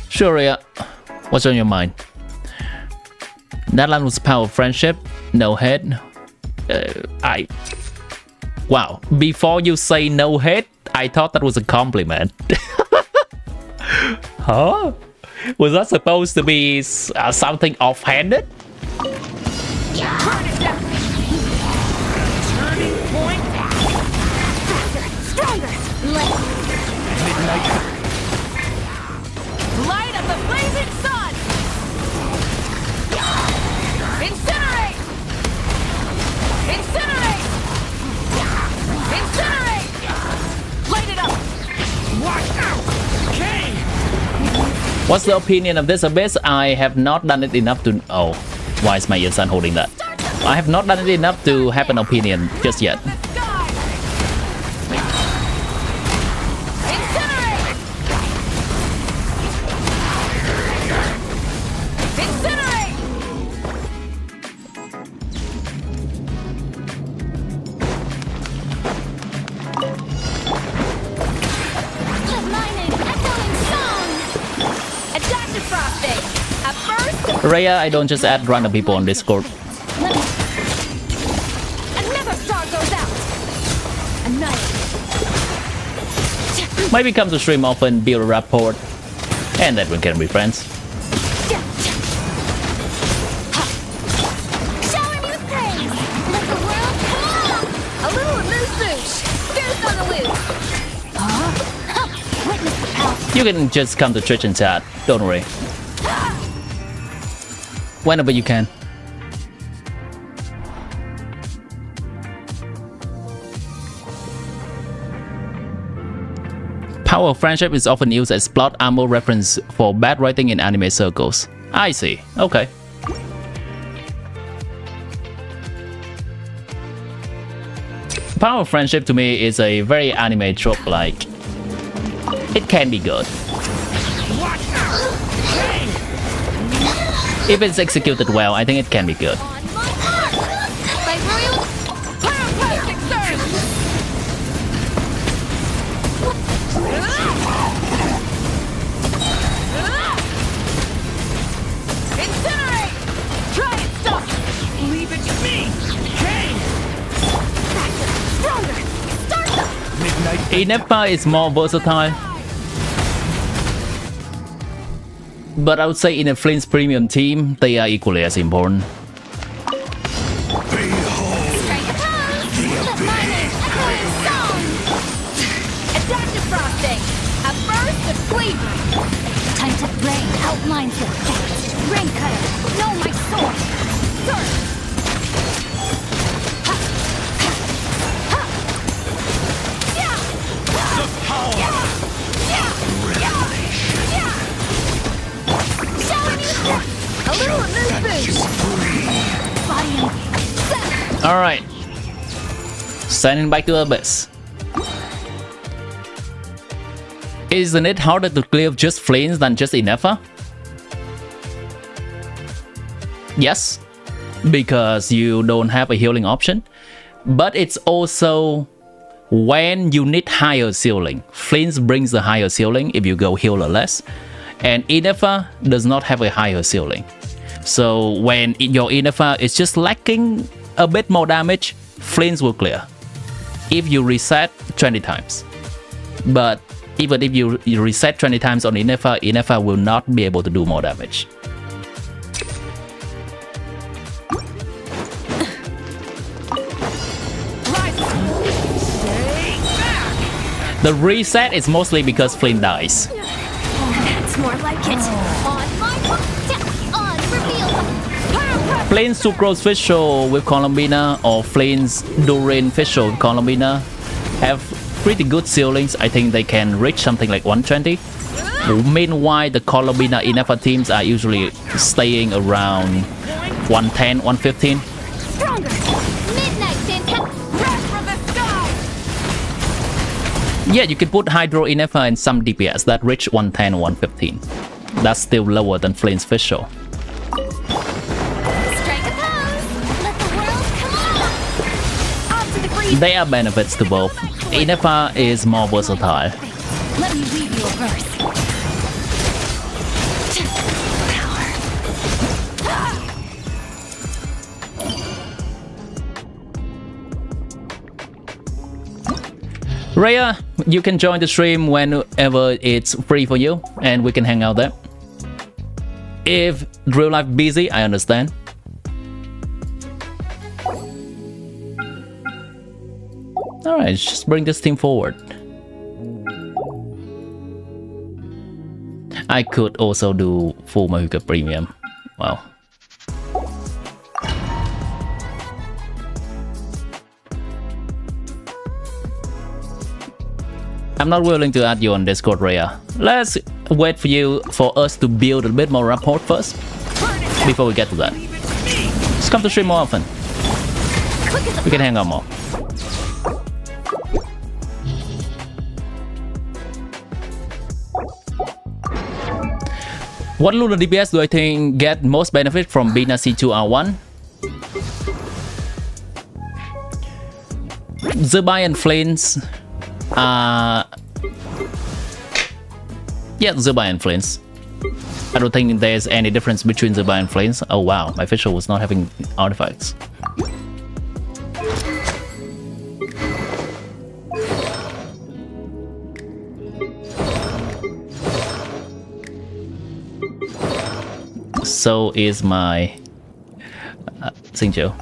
Sure, yeah. What's on your mind? That line was power of friendship. No head. Wow. Before you say no head, I thought that was a compliment. Huh? Was that supposed to be something offhanded? Turning point. Stronger! Light of the blazing sun. Incinerate. Incinerate. Incinerate. Light it up. Watch out! Kane! What's the opinion of this abyss? I have not done it enough to... Oh, why is my son holding that? I have not done it enough to have an opinion just yet. Rhea, I don't just add random people on Discord. Another star goes out. Maybe come to stream often, build a rapport, and then we can be friends. Showing you praise. Let the world come on. A little loose boosh. Goose on the loose. Witness the power. You can just come to Twitch and chat, don't worry. Whenever you can. Power of friendship is often used as plot armor reference for bad writing in anime circles. I see. Okay. Power of friendship to me is a very anime trope like. It can be good. If it's executed well, I think it can be good. By royal pyroclastic surge. Incinerate. Try and stop. Leave it to me! Kane! Stronger. Start them. Midnight. Inepa is more versatile. But I would say in a Flint's premium team, they are equally as important. Strike a pose. Let my name echo in song. Adaptive frosting. A burst of flavor. Time to rain outlines your facts. Rain cutter. Know my sword. Surge. A little loose boosh. Alright. Sending back to Abyss. Isn't it harder to clear just Flames than just Inefa? Yes. Because you don't have a healing option. But it's also when you need higher ceiling. Flames brings the higher ceiling if you go healerless. And Inefa does not have a higher ceiling. So when your Inefa is just lacking a bit more damage, Flames will clear. If you reset 20 times. But even if you reset 20 times on Inefa, Inefa will not be able to do more damage. The reset is mostly because Flame dies. That's more like it. On my on reveal. Flames Sucrose Facial with Columbina or Flames Durin Facial with Columbina have pretty good ceilings. I think they can reach something like 120. Meanwhile, the Columbina Inefa teams are usually staying around 110, 115. Stronger. Midnight intent. Breath from the sky. Yeah, you can put Hydro Infer in some DPS that reach 110 or 115. That's still lower than Flame's Fischl. Strike a pose. Let the world come on. Off to the breeze. There are benefits to both. Infer is more versatile. Let me weave you a verse. Rhea, you can join the stream whenever it's free for you, and we can hang out there. If real life busy, I understand. Alright, just bring this team forward. I could also do full Mahuka Premium. Wow. I'm not willing to add you on Discord, Rhea. Let's wait for us to build a bit more rapport first before we get to that. Just come to stream more often. We can hang out more. What Luna DPS do I think get most benefit from Bina C2R1? Zerbai and Flames. Yeah, Zerbai and Flames. I don't think there's any difference between Zerbai and Flames. Oh wow, my Fischl was not having artifacts. So is my Xingqiu.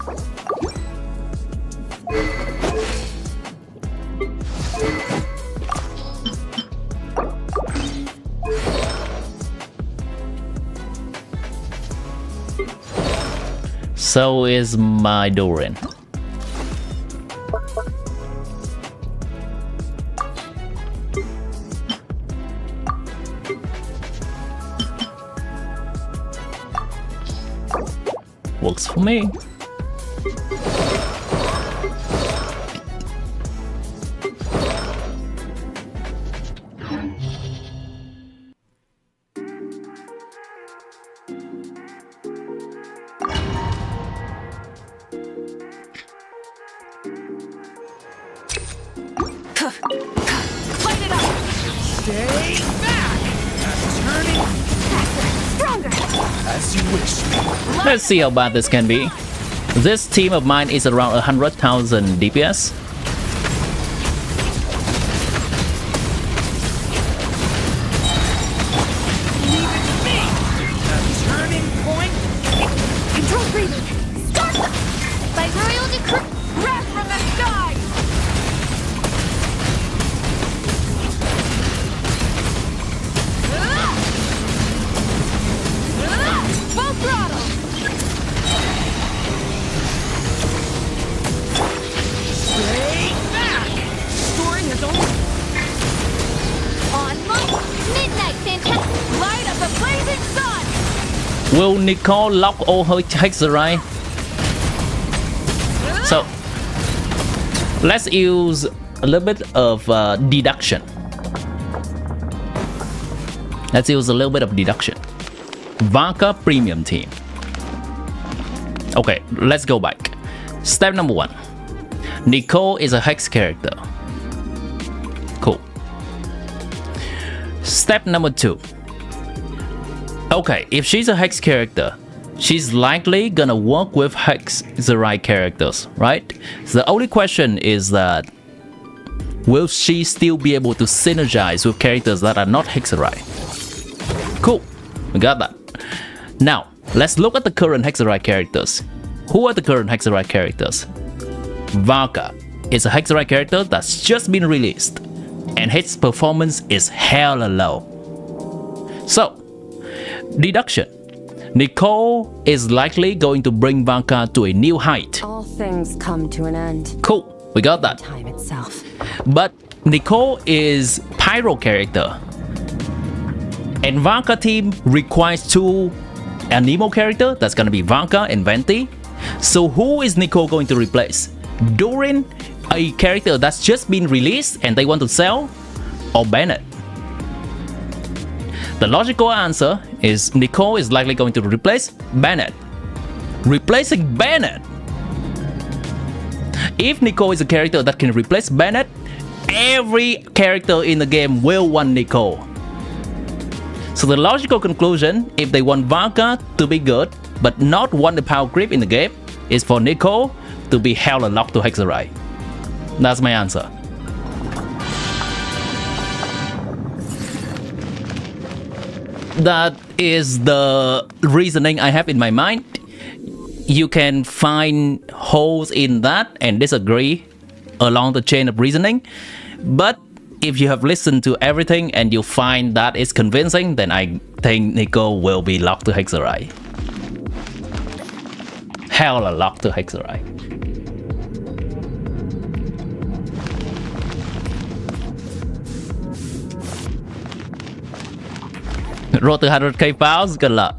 So is my Doran. Works for me. Let's see how bad this can be. This team of mine is around 100,000 DPS. Turning point. Control breathing. Start. By royal decree. Wrath from the sky. Full throttle. Straight back. Story has only On my midnight fantastic. light of the blazing sun. Will Nicole lock all her Hexerite? So let's use a little bit of deduction. Let's use a little bit of deduction. Vanka Premium team. Okay, let's go back. Step number 1. Nicole is a Hex character. Cool. Step number 2. Okay, if she's a Hex character, she's likely gonna work with Hex the right characters, right? So the only question is that will she still be able to synergize with characters that are not Hexerite? Cool, we got that. Now, let's look at the current Hexerite characters. Who are the current Hexerite characters? Varka is a Hexerite character that's just been released, and his performance is hella low. So, deduction. Nicole is likely going to bring Vanka to a new height. All things come to an end. Cool, we got that. Time itself. But Nicole is Pyro character, and Vanka team requires 2 Nemo character. That's gonna be Vanka and Venti. So who is Nicole going to replace? Doran, a character that's just been released and they want to sell, or Bennett? The logical answer is Nicole is likely going to replace Bennett. Replacing Bennett! If Nicole is a character that can replace Bennett, every character in the game will want Nicole. So the logical conclusion, if they want Vanka to be good, but not want the power creep in the game, is for Nicole to be hella locked to Hexerite. That's my answer. That is the reasoning I have in my mind. You can find holes in that and disagree along the chain of reasoning. But if you have listened to everything and you find that is convincing, then I think Nicole will be locked to Hexerite. Hella locked to Hexerite. Road to 100k Fowls, good luck.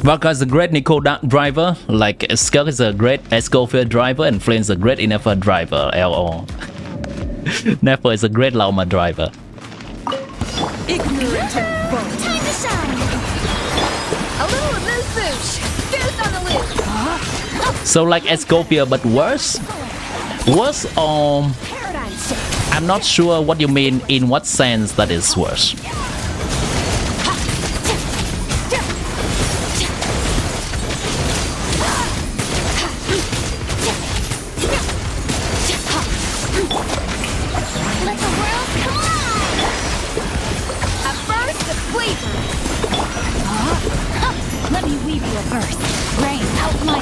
Valka is a great Nicole driver, like Skirk is a great Escoffier driver, and Flynn is a great Nefer driver, LO. Nefer is a great Lauma driver. Ignorant and bold. Time to shine! A little amuse-bouche! Goose on the loose! So like Escoffier but worse? Worse Paradise shift! I'm not sure what you mean, in what sense that is worse. Let the world collide! A burst of flavor! Let me weave you a verse. Rain out my...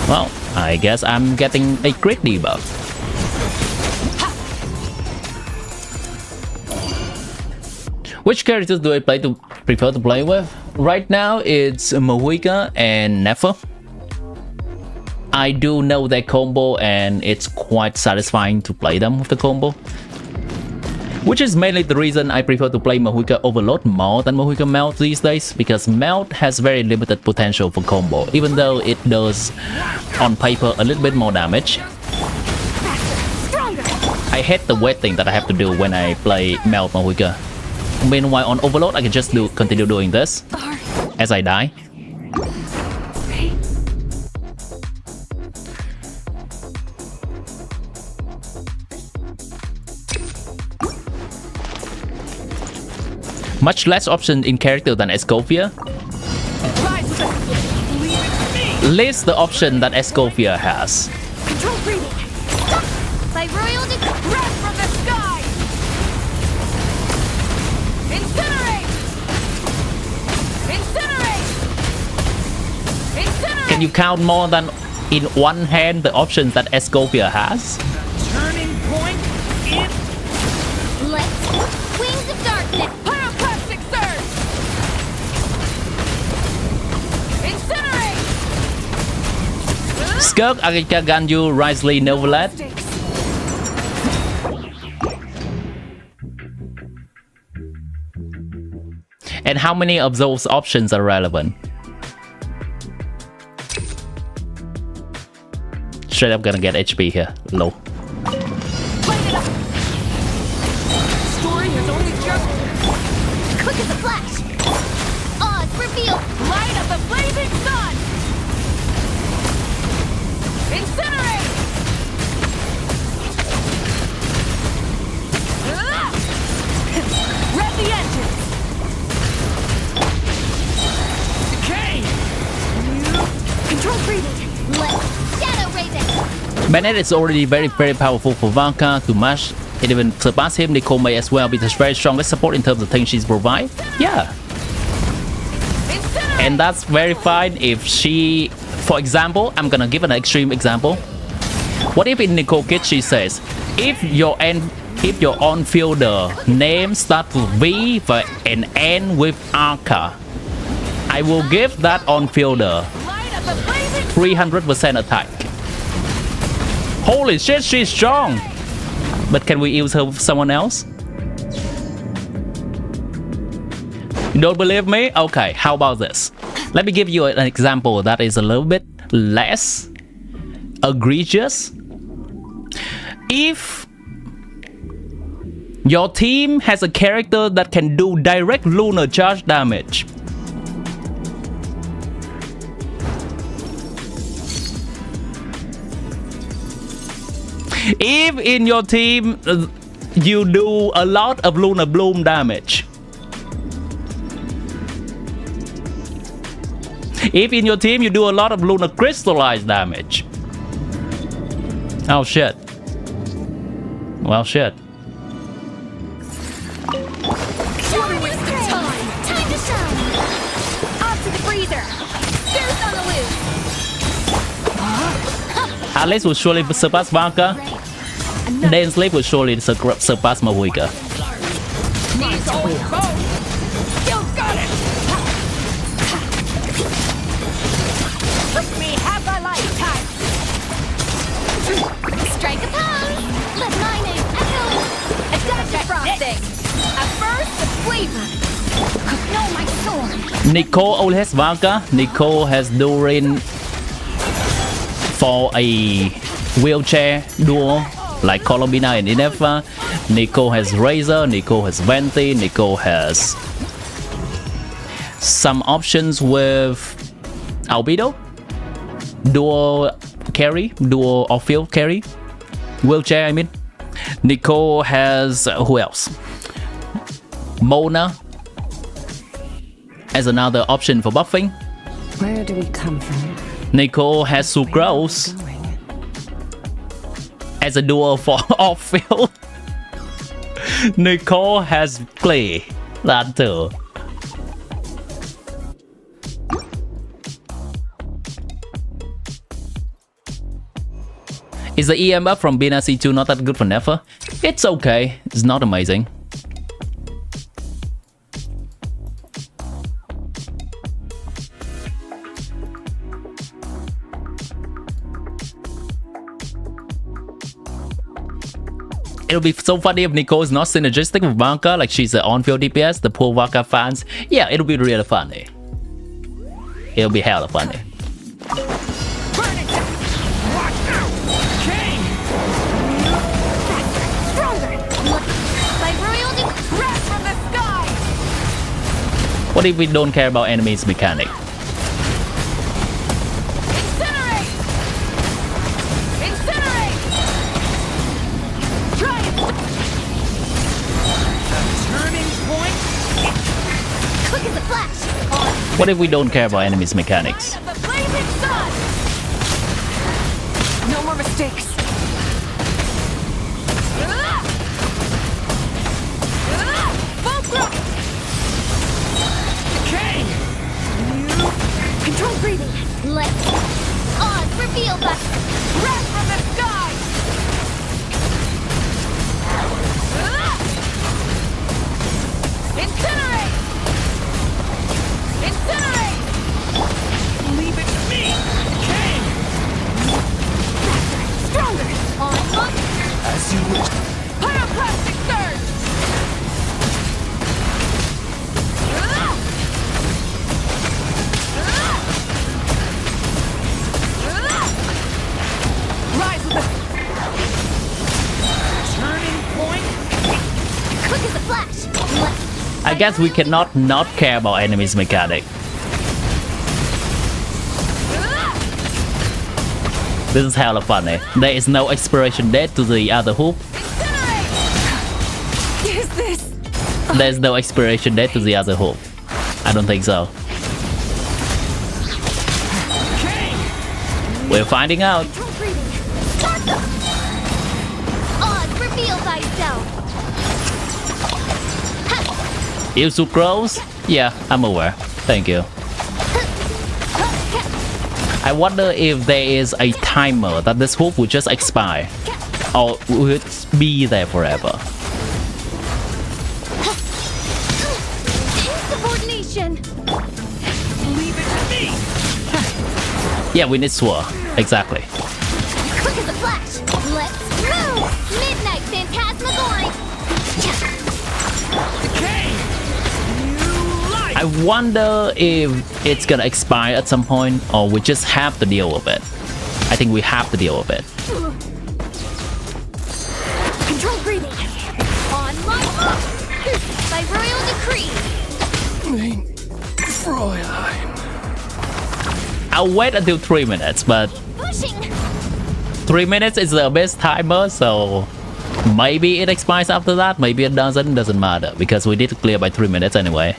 Well, I guess I'm getting a crit debuff. Which characters do I prefer to play with? Right now it's Mohuika and Nefer. I do know their combo and it's quite satisfying to play them with the combo. Which is mainly the reason I prefer to play Mohuika Overload more than Mohuika Melt these days, because Melt has very limited potential for combo, even though it does on paper a little bit more damage. I hate the waiting that I have to do when I play Melt Mohuika. Meanwhile on Overload I can just continue doing this as I die. Much less option in character than Escoffier. List the option that Escoffier has. Control breathing! By royal breath from the sky! Incinerate! Incinerate! Incinerate! Can you count more than in one hand the options that Escoffier has? Turning point in. Let's wings of darkness! Pyroclastic surge! Incinerate! Skirk, Agika, Ganyu, Risley, Novelet. And how many of those options are relevant? Straight up gonna get HP here, low. Story has only just... Quick as a flash! Odds revealed! Light of the blazing sun! Incinerate! Rev the engine! Decay. Control breathing! Let's shadow raise it! Bennett is already very powerful for Vanka to match. It even surpass him. Nicole may as well be the very strongest support in terms of things she's provide. Yeah. And that's very fine if she, for example, I'm gonna give an extreme example. What if in Nicole Kit she says, if your on-fielder name starts with V and end with Arca, I will give that on-fielder 300% attack. Holy shit, she's strong! But can we use her with someone else? You don't believe me? Okay, how about this? Let me give you an example that is a little bit less egregious If your team has a character that can do direct lunar charge damage, if in your team you do a lot of lunar bloom damage, if in your team you do a lot of lunar crystallized damage, oh shit. Well, shit. What a waste of time! Time to shine! Off to the freezer! Skirk on the loose! Alex will surely surpass Vanka. Dan Sleep will surely surpass Mawika. Needs a wheel. Still got it. Took me half a lifetime. Strike a pose! Let my name echo! Attack the frosting. At first, the flavor. Know my sword! Nicole only has Vanka. Nicole has Durin for a wheelchair duel like Colombina and Inefa. Nicole has Razor. Nicole has Venti. Nicole has some options with Albedo. Dual carry. Dual off-field carry. Wheelchair, I mean. Nicole has who else? Mona as another option for buffing. Where do we come from? Nicole has Sucrose as a duel for off-field. Nicole has Clay. That too. Is the EM buff from Bina C2 not that good for Nefer? It's okay. It's not amazing. It'll be so funny if Nicole is not synergistic with Vanka, like she's an on-field DPS, the poor Vanka fans. Yeah, it'll be really funny. It'll be hella funny. What if we don't care about enemies' mechanic? What if we don't care about enemies' mechanics? No more mistakes. Control breathing! Let's... Odds reveal back! Wrath from the sky! Incinerate! Incinerate! Leave it to me! King! Stronger! On foot! As you wish. Pyroclastic surge! Rise with the turning point. Quick as a flash! Let's... I guess we cannot not care about enemies' mechanic. This is hella funny. There is no expiration date to the other hoop. Is this? There's no expiration date to the other hoop. I don't think so. We're finding out. Control breathing! Start them! Odds reveal thyself! You Sucrose? Yeah, I'm aware. Thank you. I wonder if there is a timer that this hoop will just expire. Or will it be there forever? Insubordination! Leave it to me! Yeah, we need Sword. Exactly. Quick as a flash! Let's move! Midnight Phantasmagoria! I wonder if it's gonna expire at some point, or we just have to deal with it. I think we have to deal with it. By royal decree. Fräulein. I'll wait until 3 minutes, but Pushing. 3 minutes is the best timer, so maybe it expires after that, maybe it doesn't matter, because we need to clear by 3 minutes anyway.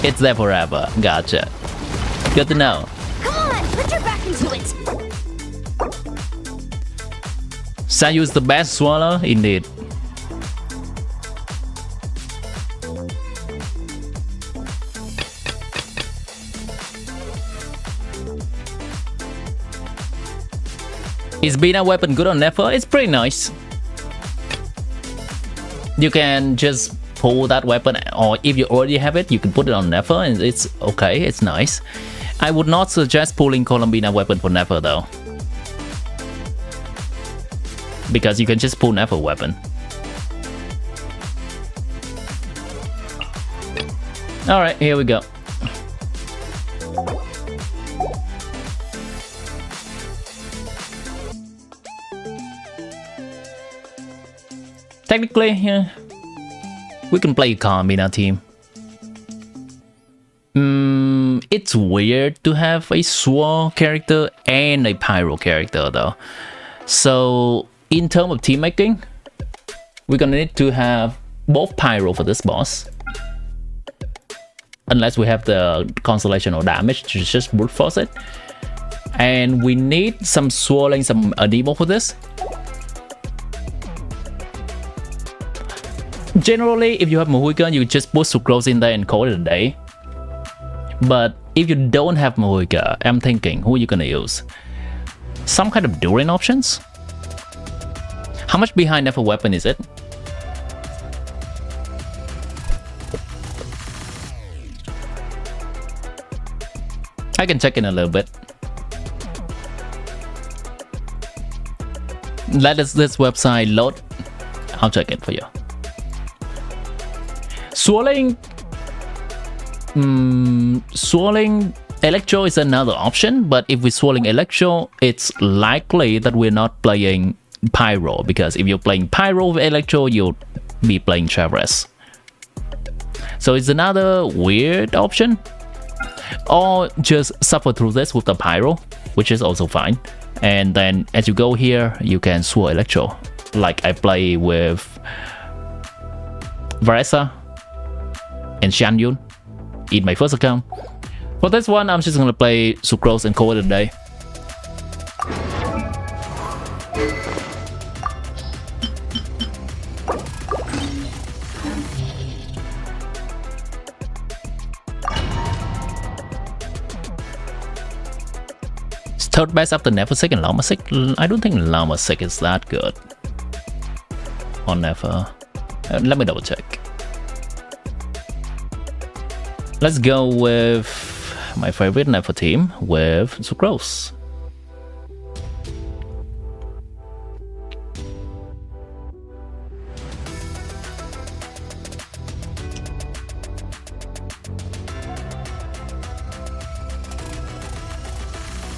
It's there forever. Gotcha. Good to know. Come on, put your back into it. Sayu is the best swallow, indeed. Is Bina weapon good on Nefer? It's pretty nice. You can just pull that weapon, or if you already have it, you can put it on Nefer and it's okay, it's nice. I would not suggest pulling Columbina weapon for Nefer though, because you can just pull Nefer weapon. Alright, here we go. Technically, yeah, we can play Columbina team. It's weird to have a Sword character and a Pyro character though. So in terms of team making, we're gonna need to have both Pyro for this boss. Unless we have the constellation or damage to just brute force it. And we need some swirling, some Anemo for this. Generally, if you have Mohican, you just put Sucrose in there and call it a day. But if you don't have Mohican, I'm thinking, who are you gonna use? Some kind of Durin options? How much behind Nefer weapon is it? I can check in a little bit. Let this website load. I'll check it for you. Swirling Electro is another option, but if we're swirling Electro, it's likely that we're not playing Pyro, because if you're playing Pyro with Electro, you'll be playing Traverse. So it's another weird option. Or just suffer through this with the Pyro, which is also fine. And then as you go here, you can swirl Electro, like I play with Varesa and Shanyun in my first account. For this one, I'm just gonna play Sucrose and call it a day. It's third best after Nephasek and Lamasek. I don't think Lamasek is that good on Nefer. Let me double check. Let's go with my favorite Nefer team with Sucrose.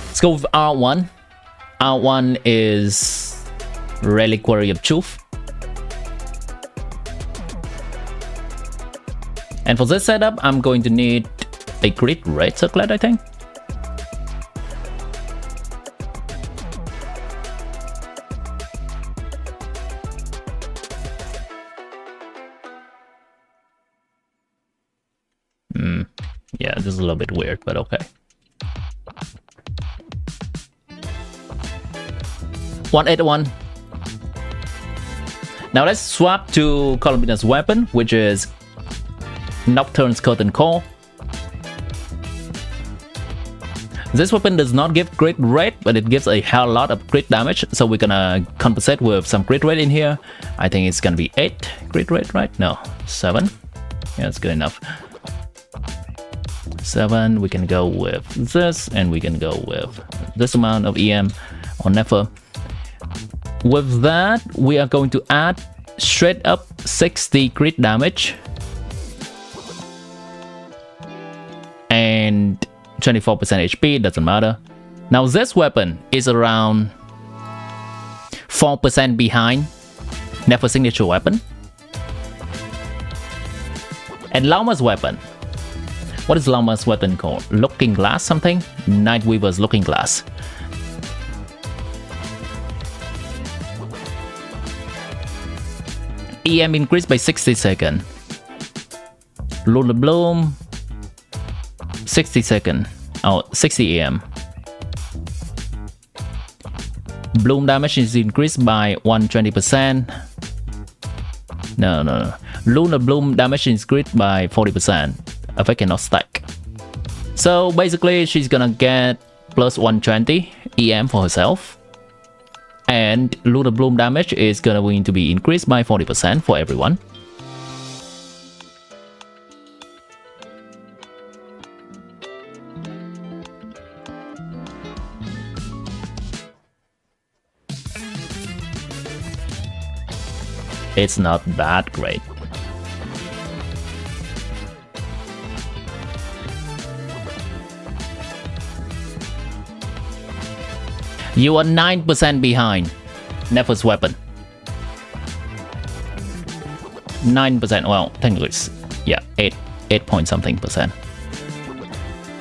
Let's go with R1. R1 is Reliquary of Truth. And for this setup, I'm going to need a crit red circlet, I think. Yeah, this is a little bit weird, but okay. $181. Now let's swap to Columbina's weapon, which is Nocturne's Curtain Call. This weapon does not give crit rate, but it gives a hell lot of crit damage, so we're gonna compensate with some crit rate in here. I think it's gonna be 8 crit rate, right? No, 7. Yeah, that's good enough. 7, we can go with this, and we can go with this amount of EM on Nefer. With that, we are going to add straight up 60 crit damage and 24% HP, doesn't matter. Now this weapon is around 4% behind Nefer signature weapon. And Llama's weapon. What is Llama's weapon called? Looking Glass something? Night Weaver's Looking Glass. EM increased by 60 seconds. Lunar Bloom 60 seconds. Oh, 60 EM. Bloom damage is increased by 120%. No. Lunar Bloom damage is increased by 40%. Effect cannot stack. So basically she's gonna get plus 120 EM for herself. And Lunar Bloom damage is going to be increased by 40% for everyone. It's not that great. You are 9% behind Nephil's weapon. 9%, well, technically it's, yeah, 8 point something percent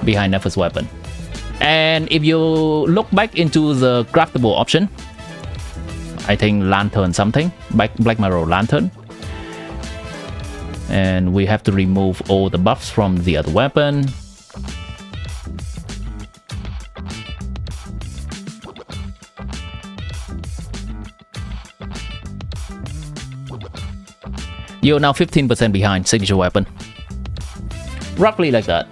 behind Nephil's weapon. And if you look back into the craftable option, I think Lantern something, Black Marrow Lantern. And we have to remove all the buffs from the other weapon. You're now 15% behind signature weapon. Roughly like that.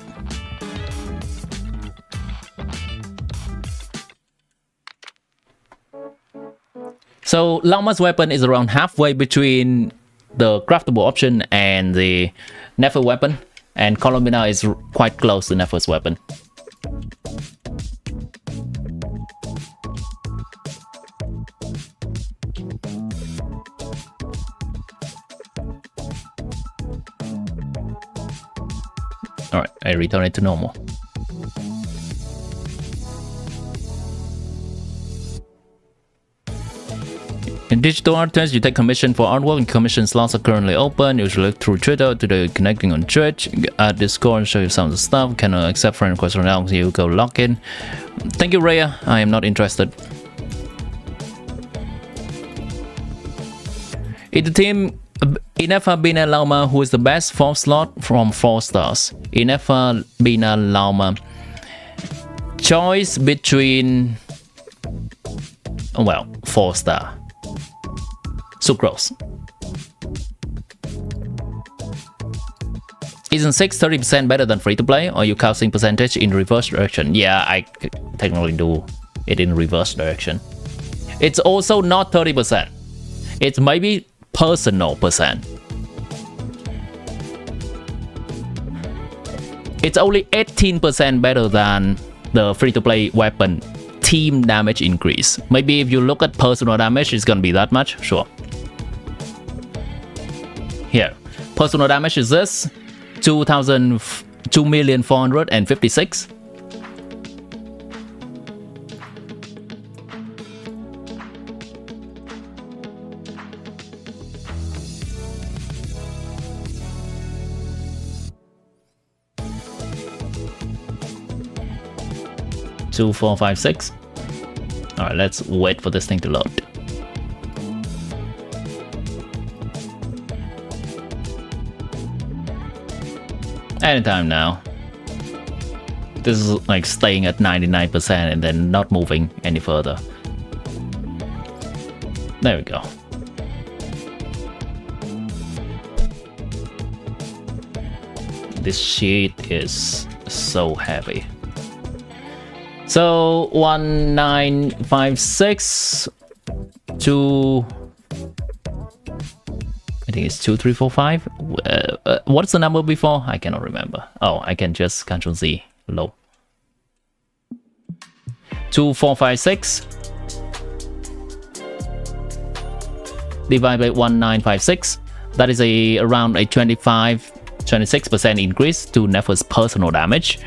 So Llama's weapon is around halfway between the craftable option and the Nephil weapon, and Columbina is quite close to Nephil's weapon. Alright, I return it to normal. In digital art test, you take commission for artwork, and commission slots are currently open. Usually look through Twitter to the connecting on Twitch. Add Discord and show you some of the stuff. Cannot accept friend requests right now, so you go log in. Thank you, Rhea. I am not interested. In the team, Inefa Bina Lauma, who is the best 4th slot from 4 stars. Inefa Bina Lauma. Choice between, well, 4-star. Sucrose. Isn't 30% better than free to play, or you counting percentage in reverse direction? Yeah, I technically do it in reverse direction. It's also not 30%. It's maybe personal percent. It's only 18% better than the free-to-play weapon team damage increase. Maybe if you look at personal damage, it's gonna be that much, sure. Here, personal damage is this, 2,456. Two, 4, 5, 6. All right, let's wait for this thing to load. Anytime now. This is like staying at 99% and then not moving any further. There we go. This sheet is so heavy. So 1956 to, I think it's 2345. What's the number before? I cannot remember. Oh, I can just Ctrl Z low. 2456 divided by 1956. That is around a 26% increase to Nephil's personal damage.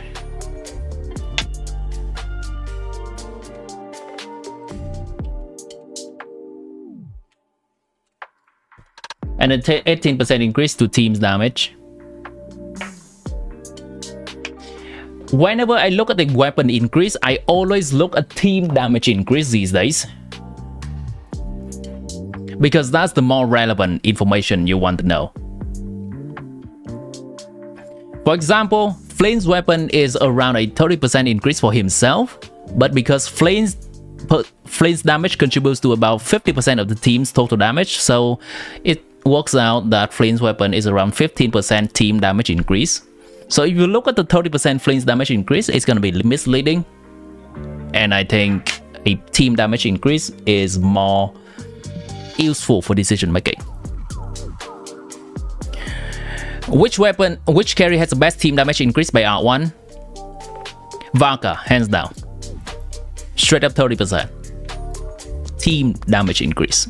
And a 18% increase to team's damage. Whenever I look at the weapon increase, I always look at team damage increase these days, because that's the more relevant information you want to know. For example, Flame's weapon is around a 30% increase for himself, but because Flame's damage contributes to about 50% of the team's total damage, so it works out that Flame's weapon is around 15% team damage increase. So if you look at the 30% Flame's damage increase, it's gonna be misleading, and I think a team damage increase is more useful for decision making. Which carry has the best team damage increase by R1? Vanka, hands down. Straight up 30% team damage increase.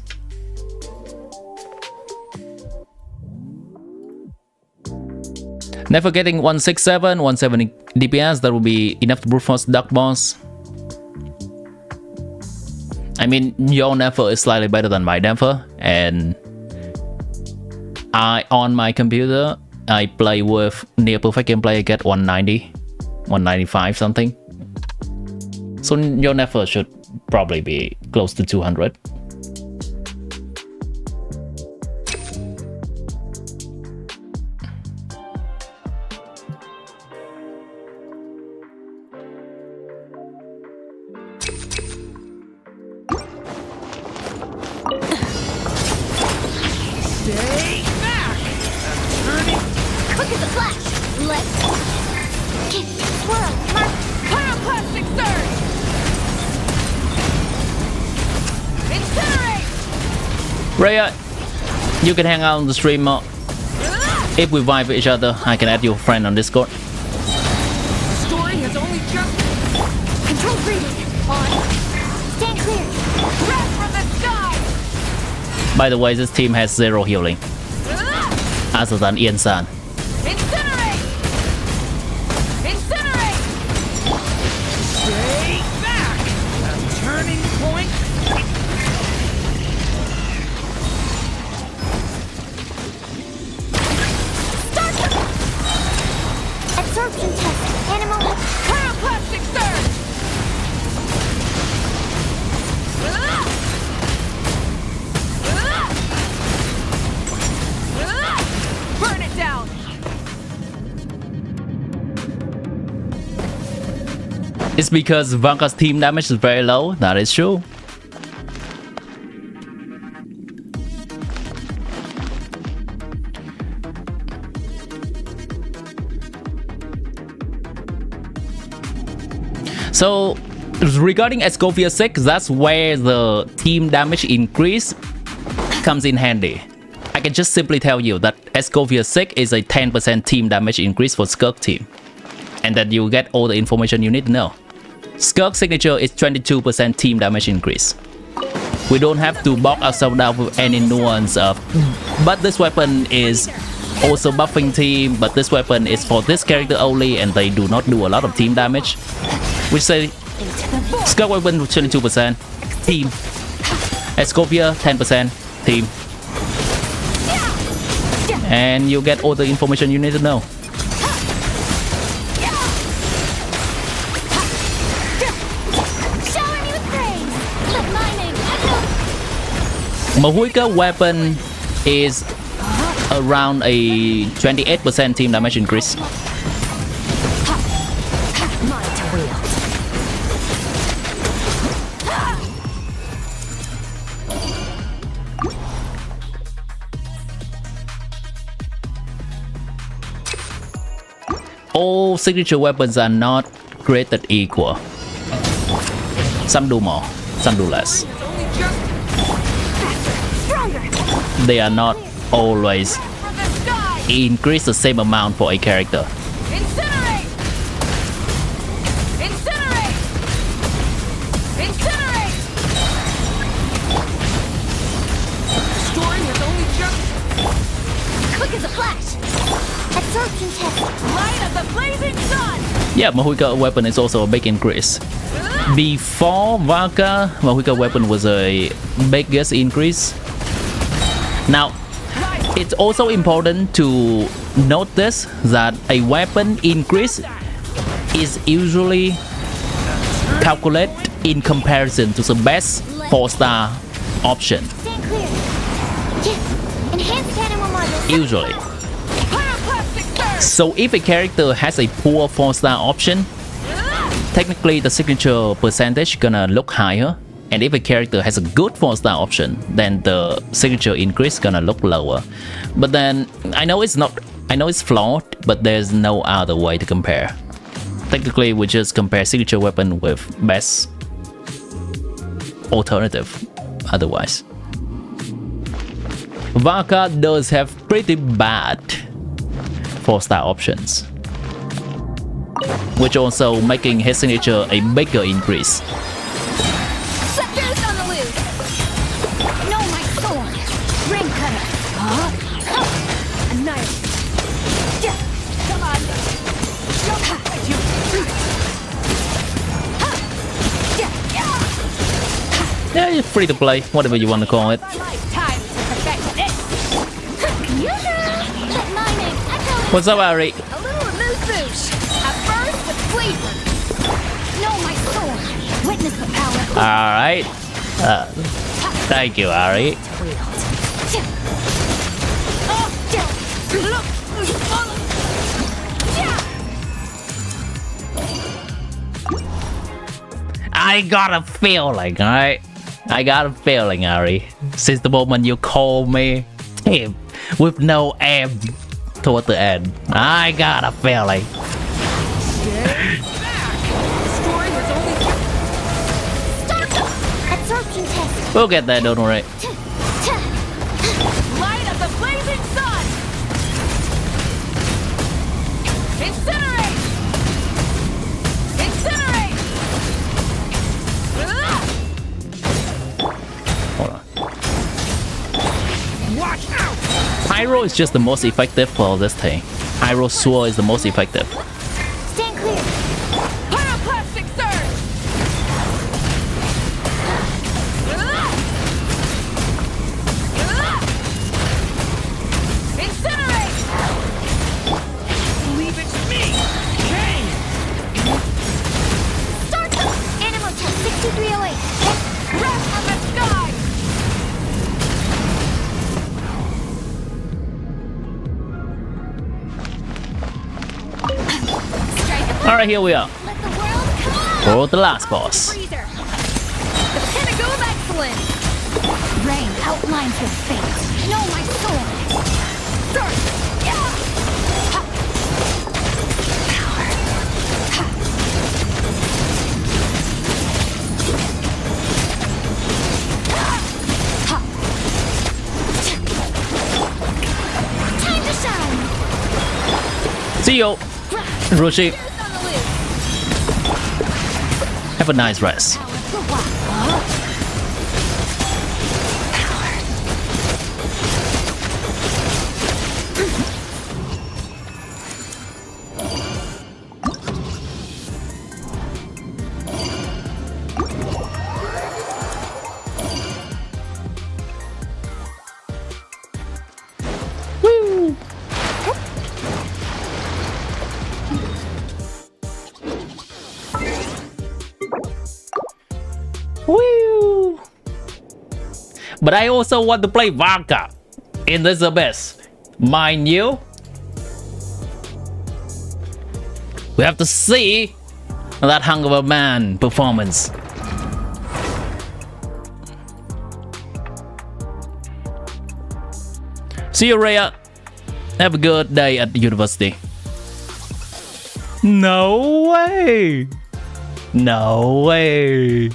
Never getting 167, 170 DPS, that will be enough to brute force Dark Boss. I mean, your Never is slightly better than my Never, and on my computer, I play with near perfect gameplay, I get 190, 195 something. So your Never should probably be close to 200. Raya, you can hang out on the stream more. If we vibe with each other, I can add your friend on Discord. Story has only just Control freezing. On. Stand clear. wrapped from the sky. By the way, this team has 0 healing, other than Ian San. Incinerate! Incinerate! Stay back! A turning point. Absorption test. Animal. Pyroclastic surge! Burn it down! It's because Vanka's team damage is very low, that is true. So regarding Escovia 6, that's where the team damage increase comes in handy. I can just simply tell you that Escovia 6 is a 10% team damage increase for Skirk team, and that you get all the information you need to know. Skirk signature is 22% team damage increase. We don't have to bog ourselves down with any nuance of, but this weapon is also buffing team, but this weapon is for this character only and they do not do a lot of team damage. We say Skirk weapon 22% team, Escovia 10% team, and you get all the information you need to know. Shower me with praise. Let my name echo. Mahuika weapon is around a 28% team damage increase. All signature weapons are not created equal. Some do more, some do less. They are not always increase the same amount for a character. Incinerate! Incinerate! Incinerate! Story has only just Quick as a flash. Absorption test. light of the blazing sun! Yeah, Mahuika weapon is also a big increase. Before Vanka, Mahuika weapon was a biggest increase. Now, it's also important to note this, that a weapon increase is usually calculated in comparison to the best 4-star option. Stand clear. Yes. Enhanced animal module. Usually. So if a character has a poor 4-star option, technically the signature percentage gonna look higher. And if a character has a good 4-star option, then the signature increase gonna look lower. But then I know it's flawed, but there's no other way to compare. Technically we just compare signature weapon with best alternative otherwise. Varka does have pretty bad 4-star options, which also making his signature a bigger increase. Yeah, you're free to play, whatever you want to call it. What's up, Ari? A little amuse-bouche. At first, with flavor. Know my sword. Witness the power. Alright. Thank you, Ari. I got a feeling, alright? I got a feeling, Ari. Since the moment you call me Tim with no M toward the end, I got a feeling. Absorption test. We'll get that, don't worry. Light of the blazing sun! Incinerate! Incinerate! Hold on. Watch out! Pyro is just the most effective for this thing. Pyro Sword is the most effective. Stand clear. Pyroclastic surge! Incinerate! Leave it to me! Chain! Start. Animal test 6308. Wrath of the sky! Alright, here we are. Let the world come on. For the last boss. Freezer. The pinnacle of excellence! Rain outlines your fate. Know my sword. Start! Yeah! Time to shine. See you, Rushi. Have a nice rest. Woo! Woo! But I also want to play Varka in this abyss. Mind you, we have to see that Hung of a Man performance. See you, Rhea. Have a good day at the university. No way! No way!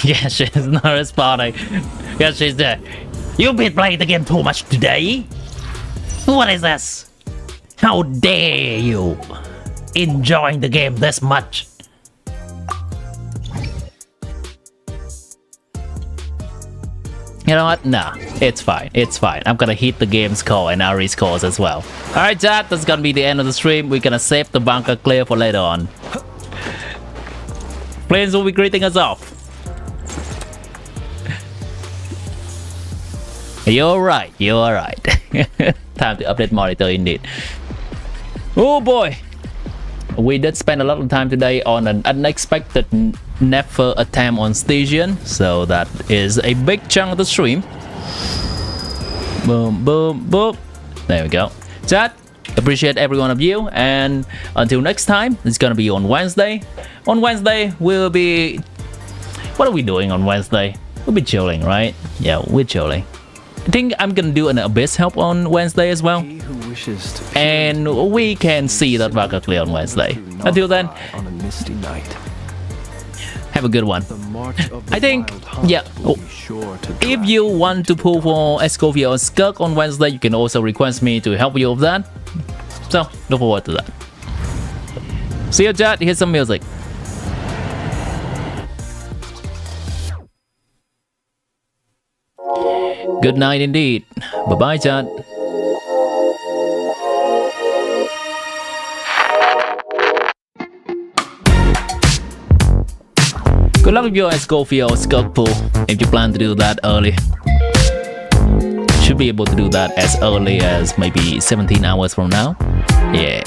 Yeah, she's not responding. Yeah, she's there. You've been playing the game too much today. What is this? How dare you enjoying the game this much? You know what? Nah, it's fine. It's fine. I'm gonna hit the game score and RE scores as well. Alright, chat, that's gonna be the end of the stream. We're gonna save the bunker clear for later on. Planes will be greeting us off. You're right. You're right. Time to update monitor indeed. Oh boy. We did spend a lot of time today on an unexpected never attempt on Stygian, so that is a big chunk of the stream. Boom, boom, boom. There we go. Chat, appreciate every one of you, and until next time, it's gonna be on Wednesday. On Wednesday, we'll be... What are we doing on Wednesday? We'll be chilling, right? Yeah, we're chilling. I think I'm gonna do an Abyss help on Wednesday as well. And we can see that bunker clear on Wednesday. Until then, on a misty night. Have a good one. I think, yeah, if you want to pull for Escovia or Skirk on Wednesday, you can also request me to help you with that. So, look forward to that. See you, chat. Here's some music. Good night indeed. Bye-bye, chat. Good luck with your Escovia or Skirk pull if you plan to do that early. Should be able to do that as early as maybe 17 hours from now. Yeah.